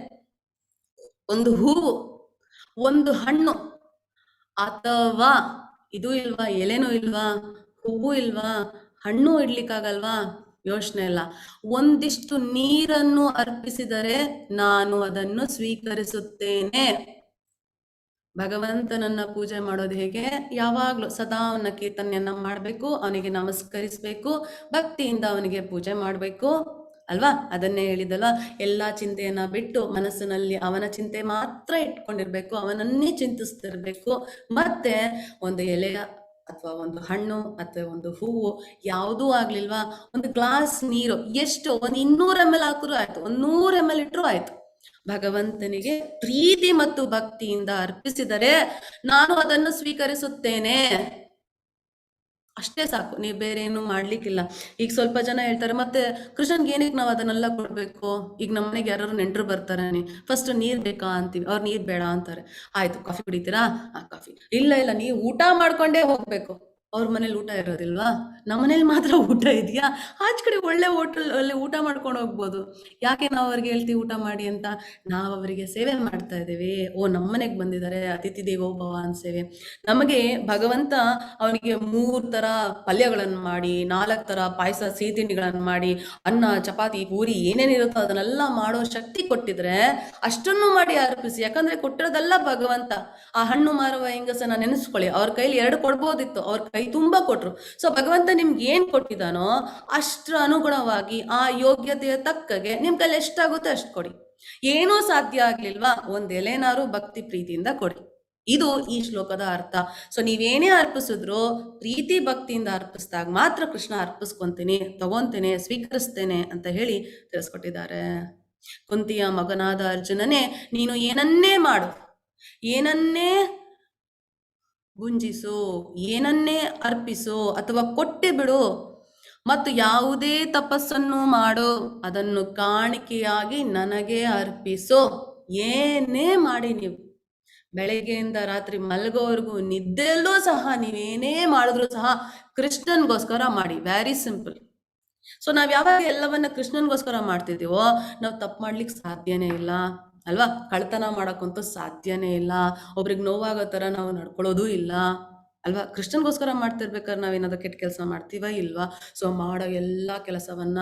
ಒಂದು ಹೂವು, ಒಂದು ಹಣ್ಣು, ಅಥವಾ ಇದು ಇಲ್ವಾ, ಎಲೆನೂ ಇಲ್ವಾ, ಹೂವು ಇಲ್ವಾ, ಹಣ್ಣು ಇಡ್ಲಿಕ್ಕಾಗಲ್ವಾ, ಯೋಚನೆ ಇಲ್ಲ, ಒಂದಿಷ್ಟು ನೀರನ್ನು ಅರ್ಪಿಸಿದರೆ ನಾನು ಅದನ್ನು ಸ್ವೀಕರಿಸುತ್ತೇನೆ. ಭಗವಂತನನ್ನ ಪೂಜೆ ಮಾಡೋದು ಹೇಗೆ? ಯಾವಾಗ್ಲೂ ಸದಾ ಅವನ ಕೀರ್ತನೆಯನ್ನ ಮಾಡ್ಬೇಕು, ಅವನಿಗೆ ನಮಸ್ಕರಿಸ್ಬೇಕು, ಭಕ್ತಿಯಿಂದ ಅವನಿಗೆ ಪೂಜೆ ಮಾಡ್ಬೇಕು ಅಲ್ವಾ? ಅದನ್ನೇ ಹೇಳಿದಲ್ಲ, ಎಲ್ಲಾ ಚಿಂತೆಯನ್ನ ಬಿಟ್ಟು ಮನಸ್ಸಿನಲ್ಲಿ ಅವನ ಚಿಂತೆ ಮಾತ್ರ ಇಟ್ಕೊಂಡಿರ್ಬೇಕು, ಅವನನ್ನೇ ಚಿಂತಿಸ್ತಿರ್ಬೇಕು. ಮತ್ತೆ ಒಂದು ಎಲೆಯ ಅಥವಾ ಒಂದು ಹಣ್ಣು ಅಥವಾ ಒಂದು ಹೂವು ಯಾವುದೂ ಆಗ್ಲಿಲ್ವಾ, ಒಂದು ಗ್ಲಾಸ್ ನೀರು ಎಷ್ಟು ಒಂದು 200 ml ಹಾಕಿದ್ರು ಆಯ್ತು, 100 ml ಇಟ್ಟರು ಆಯ್ತು, ಭಗವಂತನಿಗೆ ಪ್ರೀತಿ ಮತ್ತು ಭಕ್ತಿಯಿಂದ ಅರ್ಪಿಸಿದರೆ ನಾನು ಅದನ್ನು ಸ್ವೀಕರಿಸುತ್ತೇನೆ. ಅಷ್ಟೇ ಸಾಕು, ನೀವು ಬೇರೆ ಏನು ಮಾಡ್ಲಿಕ್ಕಿಲ್ಲ. ಈಗ ಸ್ವಲ್ಪ ಜನ ಹೇಳ್ತಾರೆ, ಮತ್ತೆ ಕೃಷ್ಣನ್ಗೆ ಏನಕ್ಕೆ ನಾವು ಅದನ್ನೆಲ್ಲ ಕೊಡ್ಬೇಕು? ಈಗ ನಮ್ಮ ಮನೆಗೆ ಯಾರು ನೆಂಟರು ಬರ್ತಾರೆ, ಫಸ್ಟ್ ನೀರ್ ಬೇಕಾ ಅಂತೀವಿ, ಅವ್ರು ನೀರ್ ಬೇಡ ಅಂತಾರೆ. ಆಯ್ತು, ಕಾಫಿ ಕುಡಿತೀರಾ? ಕಾಫಿ. ಇಲ್ಲ ನೀವು ಊಟ ಮಾಡ್ಕೊಂಡೇ ಹೋಗ್ಬೇಕು. ಅವ್ರ ಮನೇಲಿ ಊಟ ಇರೋದಿಲ್ವಾ? ನಮ್ಮ ಮನೇಲಿ ಮಾತ್ರ ಊಟ ಇದೆಯಾ? ಆಚೆ ಕಡೆ ಒಳ್ಳೆ ಹೋಟೆಲ್ ಅಲ್ಲಿ ಊಟ ಮಾಡ್ಕೊಂಡು ಹೋಗ್ಬೋದು. ಯಾಕೆ ನಾವು ಅವ್ರಿಗೆ ಹೇಳ್ತೀವಿ ಊಟ ಮಾಡಿ ಅಂತ? ನಾವು ಅವರಿಗೆ ಸೇವೆ ಮಾಡ್ತಾ ಇದ್ದೇವೆ. ಓ, ನಮ್ಮ ಮನೆಗೆ ಬಂದಿದ್ದಾರೆ, ಅತಿಥಿ ದೇವೋ ಭವ ಅಂತ ಸೇವೆ. ನಮಗೆ ಭಗವಂತ ಅವನಿಗೆ 3 ತರ ಪಲ್ಯಗಳನ್ನು ಮಾಡಿ, 4 ತರ ಪಾಯಸ ಸಿಹಿ ತಿಂಡಿಗಳನ್ನು ಮಾಡಿ, ಅನ್ನ ಚಪಾತಿ ಪೂರಿ ಏನೇನಿರುತ್ತೋ ಅದನ್ನೆಲ್ಲ ಮಾಡೋ ಶಕ್ತಿ ಕೊಟ್ಟಿದ್ರೆ ಅಷ್ಟನ್ನು ಮಾಡಿ ಅರ್ಪಿಸಿ. ಯಾಕಂದ್ರೆ ಕೊಟ್ಟಿರೋದೆಲ್ಲ ಭಗವಂತ. ಆ ಹಣ್ಣು ಮಾರುವ ಹೆಂಗಸನ ನೆನೆಸ್ಕೊಳ್ಳಿ, ಅವ್ರ ಕೈಲಿ 2 ಕೊಡ್ಬೋದಿತ್ತು, ಅವ್ರ ಕೈ ತುಂಬಾ ಕೊಟ್ರು. ಸೊ ಭಗವಂತ ನಿಮ್ಗೆ ಏನ್ ಕೊಟ್ಟಿದಾನೋ ಅಷ್ಟ್ರ ಅನುಗುಣವಾಗಿ ಆ ಯೋಗ್ಯತೆಯ ತಕ್ಕಗೆ ನಿಮ್ ಕೈಲಿ ಎಷ್ಟಾಗುತ್ತೆ ಅಷ್ಟು ಕೊಡಿ. ಏನೂ ಸಾಧ್ಯ ಆಗ್ಲಿಲ್ವಾ, ಒಂದ್ ಎಲೆನಾರು ಭಕ್ತಿ ಪ್ರೀತಿಯಿಂದ ಕೊಡಿ. ಇದು ಈ ಶ್ಲೋಕದ ಅರ್ಥ. ಸೊ ನೀವೇನೇ ಅರ್ಪಿಸಿದ್ರು ಪ್ರೀತಿ ಭಕ್ತಿಯಿಂದ ಅರ್ಪಿಸಿದಾಗ ಮಾತ್ರ ಕೃಷ್ಣ ಅರ್ಪಿಸ್ಕೊಂತೀನಿ, ತಗೊಂತೇನೆ, ಸ್ವೀಕರಿಸ್ತೇನೆ ಅಂತ ಹೇಳಿ ತಿಳಿಸ್ಕೊಟ್ಟಿದ್ದಾರೆ. ಕುಂತಿಯ ಮಗನಾದ ಅರ್ಜುನನೇ, ನೀನು ಏನನ್ನೇ ಮಾಡು, ಏನನ್ನೇ ಗುಂಜಿಸು, ಏನನ್ನೇ ಅರ್ಪಿಸು ಅಥವಾ ಕೊಟ್ಟೆ ಬಿಡು, ಮತ್ತು ಯಾವುದೇ ತಪಸ್ಸನ್ನು ಮಾಡು, ಅದನ್ನು ಕಾಣಿಕೆಯಾಗಿ ನನಗೆ ಅರ್ಪಿಸು. ಏನೇ ಮಾಡಿ ನೀವು ಬೆಳಗ್ಗೆಯಿಂದ ರಾತ್ರಿ ಮಲಗೋವರೆಗೂ ನಿದ್ದೆಲ್ಲೂ ಸಹ ನೀವೇನೇ ಮಾಡಿದ್ರು ಸಹ ಕೃಷ್ಣನ್ಗೋಸ್ಕರ ಮಾಡಿ. Very simple. ಸೊ ನಾವ್ ಯಾವಾಗ ಎಲ್ಲವನ್ನ ಕೃಷ್ಣನ್ಗೋಸ್ಕರ ಮಾಡ್ತಿದ್ದೀವೋ ನಾವು ತಪ್ಪು ಮಾಡ್ಲಿಕ್ಕೆ ಸಾಧ್ಯನೇ ಇಲ್ಲ ಅಲ್ವಾ? ಕಳ್ತನ ಮಾಡಕ್ಕಂತೂ ಸಾಧ್ಯನೇ ಇಲ್ಲ, ಒಬ್ರಿಗೆ ನೋವಾಗೋ ತರ ನಾವು ನಡ್ಕೊಳ್ಳೋದೂ ಇಲ್ಲ ಅಲ್ವಾ? ಕೃಷ್ಣನ್ಗೋಸ್ಕರ ಮಾಡ್ತಿರ್ಬೇಕಾದ್ರೆ ನಾವೇನಾದ್ರು ಕೆಟ್ಟ ಕೆಲಸ ಮಾಡ್ತೀವ ಇಲ್ವಾ? ಸೊ ಮಾಡೋ ಎಲ್ಲಾ ಕೆಲಸವನ್ನ,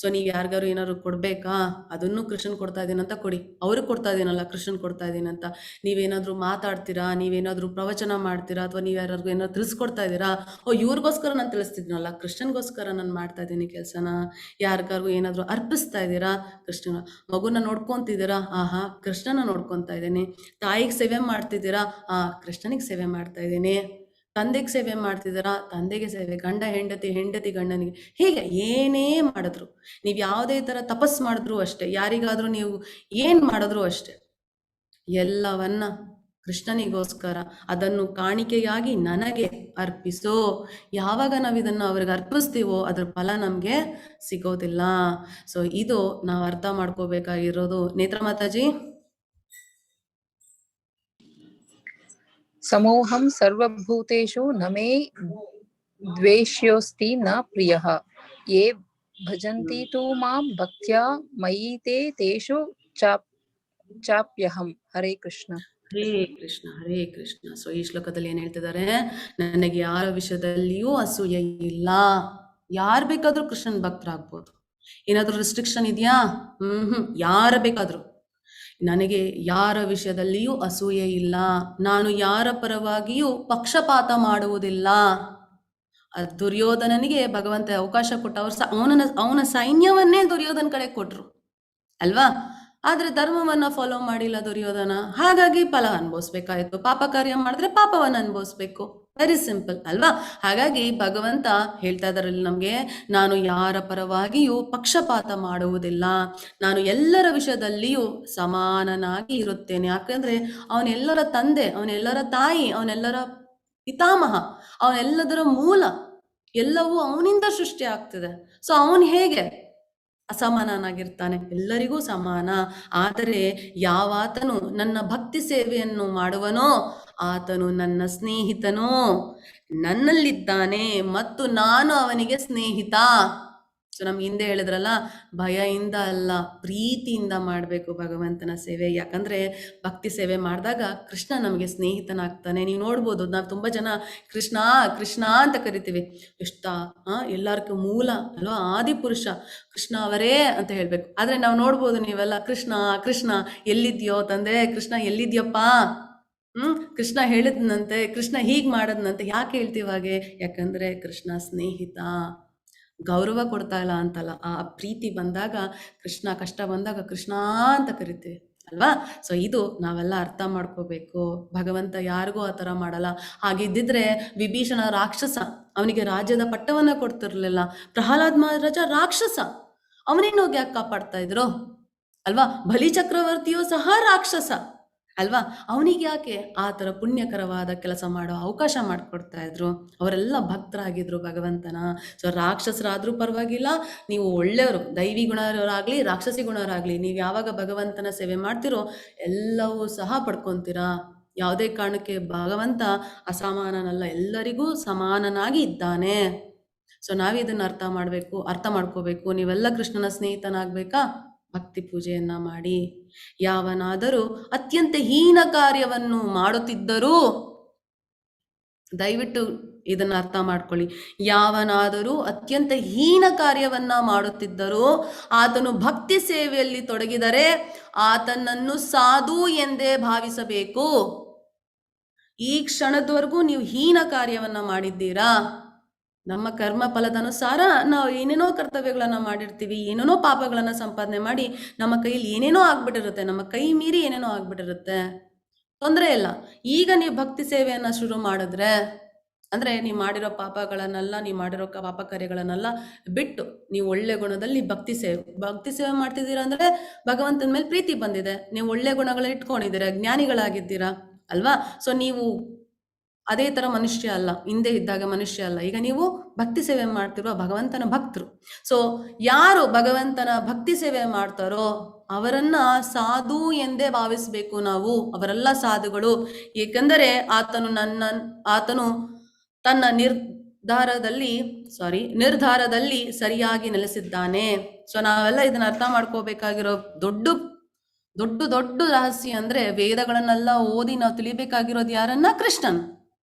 ಸೊ ನೀವ್ ಯಾರಿಗಾರು ಏನಾದ್ರು ಕೊಡ್ಬೇಕಾ, ಅದನ್ನು ಕೃಷ್ಣನ್ ಕೊಡ್ತಾ ಇದೀನಂತ ಕೊಡಿ. ಅವ್ರಿಗೆ ಕೊಡ್ತಾ ಇದೀನಲ್ಲ, ಕೃಷ್ಣನ್ ಕೊಡ್ತಾ ಇದೀನಂತ. ನೀವೇನಾದ್ರೂ ಮಾತಾಡ್ತೀರಾ, ನೀವೇನಾದ್ರೂ ಪ್ರವಚನ ಮಾಡ್ತೀರಾ, ಅಥವಾ ನೀವ್ ಯಾರಿಗೂ ಏನಾದ್ರು ತಿಳಿಸ್ಕೊಡ್ತಾ ಇದೀರಾ, ಓ ಇವ್ರಿಗೋಸ್ಕರ ನಾನು ತಿಳಿಸ್ತಿದ್ನಲ್ಲ, ಕೃಷ್ಣನ್ಗೋಸ್ಕರ ನಾನು ಮಾಡ್ತಾ ಇದ್ದೀನಿ ಕೆಲ್ಸನ. ಯಾರಿಗಾರು ಏನಾದ್ರು ಅರ್ಪಿಸ್ತಾ ಇದ್ದೀರಾ, ಕೃಷ್ಣನ. ಮಗುನ ನೋಡ್ಕೊಂತಿದ್ದೀರಾ, ಆಹಾ ಕೃಷ್ಣನ ನೋಡ್ಕೊಂತಾ ಇದ್ದೀನಿ. ತಾಯಿಗೆ ಸೇವೆ ಮಾಡ್ತಿದ್ದೀರಾ, ಕೃಷ್ಣನಿಗೆ ಸೇವೆ ಮಾಡ್ತಾ ಇದ್ದೀನಿ. ತಂದೆಗೆ ಸೇವೆ ಮಾಡ್ತಿದ್ದೀರಾ, ತಂದೆಗೆ ಸೇವೆ. ಗಂಡ ಹೆಂಡತಿ, ಹೆಂಡತಿ ಗಂಡನಿಗೆ. ಹೀಗೆ ಏನೇ ಮಾಡಿದ್ರು, ನೀವು ಯಾವುದೇ ತರ ತಪಸ್ ಮಾಡಿದ್ರು ಅಷ್ಟೇ, ಯಾರಿಗಾದ್ರೂ ನೀವು ಏನ್ ಮಾಡಿದ್ರು ಅಷ್ಟೇ, ಎಲ್ಲವನ್ನ ಕೃಷ್ಣನಿಗೋಸ್ಕರ, ಅದನ್ನು ಕಾಣಿಕೆಯಾಗಿ ನನಗೆ ಅರ್ಪಿಸೋ. ಯಾವಾಗ ನಾವು ಇದನ್ನು ಅವ್ರಿಗೆ ಅರ್ಪಿಸ್ತೀವೋ ಅದ್ರ ಫಲ ನಮ್ಗೆ ಸಿಗೋದಿಲ್ಲ. ಸೊ ಇದು ನಾವು ಅರ್ಥ ಮಾಡ್ಕೋಬೇಕಾಗಿರೋದು. ನೇತ್ರ ಮಾತಾಜಿ. ಸಮೋಹಂ ಸರ್ವಭೂತೇಷು ನ ಮೇ ದ್ವೇಷ್ಯೋಸ್ತಿ ನ ಪ್ರಿಯಃ ಯೇ ಭಜಂತಿ ತು ಮಾಂ ಭಕ್ತ್ಯಾ ಮಯಿ ತೇ ತೇಷು ಚಾಪ್ಯಹಂ. ಹರೇ ಕೃಷ್ಣ. ಹರೇ ಕೃಷ್ಣ, ಹರೇ ಕೃಷ್ಣ. ಸೊ ಈ ಶ್ಲೋಕದಲ್ಲಿ ಏನ್ ಹೇಳ್ತಿದ್ದಾರೆ, ನನಗೆ ಯಾರ ವಿಷಯದಲ್ಲಿಯೂ ಅಸೂಯೆ ಇಲ್ಲ. ಯಾರು ಬೇಕಾದ್ರೂ ಕೃಷ್ಣನ್ ಭಕ್ತರಾಗ್ಬೋದು. ಏನಾದ್ರೂ ರಿಸ್ಟ್ರಿಕ್ಷನ್ ಇದೆಯಾ? ಯಾರ ಬೇಕಾದ್ರೂ. ನನಗೆ ಯಾರ ವಿಷಯದಲ್ಲಿಯೂ ಅಸೂಯೆ ಇಲ್ಲ. ನಾನು ಯಾರ ಪರವಾಗಿಯೂ ಪಕ್ಷಪಾತ ಮಾಡುವುದಿಲ್ಲ. ದುರ್ಯೋಧನನಿಗೆ ಭಗವಂತ ಅವಕಾಶ ಕೊಟ್ಟ, ಅವನ ಸೈನ್ಯವನ್ನೇ ದುರ್ಯೋಧನ ಕಡೆ ಕೊಟ್ರು ಅಲ್ವಾ? ಆದ್ರೆ ಧರ್ಮವನ್ನ ಫಾಲೋ ಮಾಡಿಲ್ಲ ದುರ್ಯೋಧನ, ಹಾಗಾಗಿ ಫಲ ಅನುಭವಿಸ್ಬೇಕಾಯ್ತು. ಪಾಪ ಕಾರ್ಯ ಮಾಡಿದ್ರೆ ಪಾಪವನ್ನ ಅನುಭವಿಸ್ಬೇಕು. ವೆರಿ ಸಿಂಪಲ್ ಅಲ್ವಾ? ಹಾಗಾಗಿ ಭಗವಂತ ಹೇಳ್ತಾ ಇದಾರಲ್ಲಿ ನಮ್ಗೆ, ನಾನು ಯಾರ ಪರವಾಗಿಯೂ ಪಕ್ಷಪಾತ ಮಾಡುವುದಿಲ್ಲ, ನಾನು ಎಲ್ಲರ ವಿಷಯದಲ್ಲಿಯೂ ಸಮಾನನಾಗಿ ಇರುತ್ತೇನೆ. ಯಾಕಂದ್ರೆ ಅವನೆಲ್ಲರ ತಂದೆ, ಅವನೆಲ್ಲರ ತಾಯಿ, ಅವನೆಲ್ಲರ ಪಿತಾಮಹ, ಅವನೆಲ್ಲದರ ಮೂಲ, ಎಲ್ಲವೂ ಅವನಿಂದ ಸೃಷ್ಟಿ ಆಗ್ತಿದೆ. ಸೊ ಅವನು ಹೇಗೆ ಅಸಮಾನನಾಗಿರ್ತಾನೆ? ಎಲ್ಲರಿಗೂ ಸಮಾನ. ಆದರೆ ಯಾವಾತನು ನನ್ನ ಭಕ್ತಿ ಸೇವೆಯನ್ನು ಮಾಡುವನೋ ಆತನು ನನ್ನ ಸ್ನೇಹಿತನೋ, ನನ್ನಲ್ಲಿದ್ದಾನೆ ಮತ್ತು ನಾನು ಅವನಿಗೆ ಸ್ನೇಹಿತ. ಸೊ ನಮ್ಗೆ ಹಿಂದೆ ಹೇಳಿದ್ರಲ್ಲ, ಭಯದಿಂದ ಅಲ್ಲ ಪ್ರೀತಿಯಿಂದ ಮಾಡಬೇಕು ಭಗವಂತನ ಸೇವೆ. ಯಾಕಂದ್ರೆ ಭಕ್ತಿ ಸೇವೆ ಮಾಡಿದಾಗ ಕೃಷ್ಣ ನಮಗೆ ಸ್ನೇಹಿತನಾಗ್ತಾನೆ. ನೀವು ನೋಡ್ಬೋದು, ನಾವು ತುಂಬಾ ಜನ ಕೃಷ್ಣ ಕೃಷ್ಣ ಅಂತ ಕರಿತೀವಿ. ಎಲ್ಲರಿಗೂ ಮೂಲ ಅಲ್ವಾ, ಆದಿಪುರುಷ ಕೃಷ್ಣ ಅವರೇ ಅಂತ ಹೇಳ್ಬೇಕು. ಆದ್ರೆ ನಾವು ನೋಡ್ಬೋದು, ನೀವೆಲ್ಲ ಕೃಷ್ಣ ಕೃಷ್ಣ ಎಲ್ಲಿದ್ಯೋ ತಂದೆ, ಕೃಷ್ಣ ಎಲ್ಲಿದ್ಯಪ್ಪ, ಕೃಷ್ಣ ಹೇಳಿದ್ನಂತೆ, ಕೃಷ್ಣ ಹೀಗ್ ಮಾಡದ್ನಂತೆ. ಯಾಕೆ ಹೇಳ್ತೀವಿ ಹಾಗೆ? ಯಾಕಂದ್ರೆ ಕೃಷ್ಣ ಸ್ನೇಹಿತ. ಗೌರವ ಕೊಡ್ತಾ ಇಲ್ಲ ಅಂತಲ್ಲ, ಆ ಪ್ರೀತಿ ಬಂದಾಗ, ಕೃಷ್ಣ ಕಷ್ಟ ಬಂದಾಗ ಕೃಷ್ಣ ಅಂತ ಕರಿತೀವಿ ಅಲ್ವಾ? ಸೊ ಇದು ನಾವೆಲ್ಲ ಅರ್ಥ ಮಾಡ್ಕೋಬೇಕು. ಭಗವಂತ ಯಾರಿಗೂ ಆ ಥರ ಮಾಡಲ್ಲ. ಹಾಗಿದ್ದಿದ್ರೆ ವಿಭೀಷಣ ರಾಕ್ಷಸ, ಅವನಿಗೆ ರಾಜ್ಯದ ಪಟ್ಟವನ್ನ ಕೊಡ್ತಿರ್ಲಿಲ್ಲ. ಪ್ರಹ್ಲಾದ್ ಮಹಾರಾಜ ರಾಕ್ಷಸ, ಅವನೇನು ಹೋಗಿ ಯಾಕೆ ಕಾಪಾಡ್ತಾ ಇದ್ರು ಅಲ್ವಾ? ಬಲಿ ಚಕ್ರವರ್ತಿಯು ಸಹ ರಾಕ್ಷಸ ಅಲ್ವಾ? ಅವನಿಗೆ ಯಾಕೆ ಆ ಥರ ಪುಣ್ಯಕರವಾದ ಕೆಲಸ ಮಾಡೋ ಅವಕಾಶ ಮಾಡಿಕೊಡ್ತಾ ಇದ್ರು? ಅವರೆಲ್ಲ ಭಕ್ತರಾಗಿದ್ರು ಭಗವಂತನ. ಸೊ ರಾಕ್ಷಸರಾದ್ರೂ ಪರವಾಗಿಲ್ಲ, ನೀವು ಒಳ್ಳೆಯವರು, ದೈವಿ ಗುಣರಾಗ್ಲಿ ರಾಕ್ಷಸಿ ಗುಣರಾಗ್ಲಿ, ನೀವು ಯಾವಾಗ ಭಗವಂತನ ಸೇವೆ ಮಾಡ್ತಿರೋ ಎಲ್ಲವೂ ಸಹ ಪಡ್ಕೊಂತೀರಾ. ಯಾವುದೇ ಕಾರಣಕ್ಕೆ ಭಗವಂತ ಅಸಮಾನನಲ್ಲ, ಎಲ್ಲರಿಗೂ ಸಮಾನನಾಗಿ ಇದ್ದಾನೆ. ಸೊ ನಾವಿದನ್ನ ಅರ್ಥ ಮಾಡ್ಕೋಬೇಕು. ನೀವೆಲ್ಲ ಕೃಷ್ಣನ ಸ್ನೇಹಿತನಾಗ್ಬೇಕಾ? ಭಕ್ತಿ ಪೂಜೆಯನ್ನ ಮಾಡಿ. ಯಾವನಾದರೂ ಅತ್ಯಂತ ಹೀನ ಕಾರ್ಯವನ್ನು ಮಾಡುತ್ತಿದ್ದರೂ, ದಯವಿಟ್ಟು ಇದನ್ನ ಅರ್ಥ ಮಾಡ್ಕೊಳ್ಳಿ, ಯಾವನಾದರೂ ಅತ್ಯಂತ ಹೀನ ಕಾರ್ಯವನ್ನ ಮಾಡುತ್ತಿದ್ದರೂ ಆತನು ಭಕ್ತಿ ಸೇವೆಯಲ್ಲಿ ತೊಡಗಿದರೆ ಆತನನ್ನು ಸಾಧು ಎಂದೇ ಭಾವಿಸಬೇಕು. ಈ ಕ್ಷಣದವರೆಗೂ ನೀವು ಹೀನ ಕಾರ್ಯವನ್ನ ಮಾಡಿದ್ದೀರಾ? ನಮ್ಮ ಕರ್ಮ ಫಲದ ಅನುಸಾರ ನಾವು ಏನೇನೋ ಕರ್ತವ್ಯಗಳನ್ನ ಮಾಡಿರ್ತೀವಿ, ಏನೇನೋ ಪಾಪಗಳನ್ನ ಸಂಪಾದನೆ ಮಾಡಿ ನಮ್ಮ ಕೈಯಲ್ಲಿ ಏನೇನೋ ಆಗ್ಬಿಟ್ಟಿರುತ್ತೆ, ನಮ್ಮ ಕೈ ಮೀರಿ ಏನೇನೋ ಆಗ್ಬಿಟ್ಟಿರುತ್ತೆ. ತೊಂದರೆ ಇಲ್ಲ. ಈಗ ನೀವು ಭಕ್ತಿ ಸೇವೆಯನ್ನ ಶುರು ಮಾಡಿದ್ರೆ, ಅಂದ್ರೆ ನೀವು ಮಾಡಿರೋ ಪಾಪಗಳನ್ನೆಲ್ಲ, ನೀವು ಮಾಡಿರೋ ಪಾಪ ಕಾರ್ಯಗಳನ್ನೆಲ್ಲ ಬಿಟ್ಟು ನೀವು ಒಳ್ಳೆ ಗುಣದಲ್ಲಿ ಭಕ್ತಿ ಸೇವೆ ಮಾಡ್ತಿದ್ದೀರಾ ಅಂದ್ರೆ ಭಗವಂತನ ಮೇಲೆ ಪ್ರೀತಿ ಬಂದಿದೆ, ನೀವು ಒಳ್ಳೆ ಗುಣಗಳನ್ನ ಇಟ್ಕೊಂಡಿದ್ದೀರಾ, ಜ್ಞಾನಿಗಳಾಗಿದ್ದೀರಾ ಅಲ್ವಾ? ಸೊ ನೀವು ಅದೇ ತರ ಮನುಷ್ಯ ಅಲ್ಲ, ಹಿಂದೆ ಇದ್ದಾಗ ಮನುಷ್ಯ ಅಲ್ಲ, ಈಗ ನೀವು ಭಕ್ತಿ ಸೇವೆ ಮಾಡ್ತಿರುವ ಭಗವಂತನ ಭಕ್ತರು. ಸೊ ಯಾರು ಭಗವಂತನ ಭಕ್ತಿ ಸೇವೆ ಮಾಡ್ತಾರೋ ಅವರನ್ನ ಸಾಧು ಎಂದೇ ಭಾವಿಸ್ಬೇಕು ನಾವು. ಅವರೆಲ್ಲ ಸಾಧುಗಳು, ಏಕೆಂದರೆ ಆತನು ತನ್ನ ನಿರ್ಧಾರದಲ್ಲಿ ಸರಿಯಾಗಿ ನೆಲೆಸಿದ್ದಾನೆ. ಸೊ ನಾವೆಲ್ಲ ಇದನ್ನ ಅರ್ಥ ಮಾಡ್ಕೋಬೇಕಾಗಿರೋ ದೊಡ್ಡ ರಹಸ್ಯ ಅಂದ್ರೆ, ವೇದಗಳನ್ನೆಲ್ಲ ಓದಿ ನಾವು ತಿಳಿಬೇಕಾಗಿರೋದು ಯಾರನ್ನ? ಕೃಷ್ಣನ್.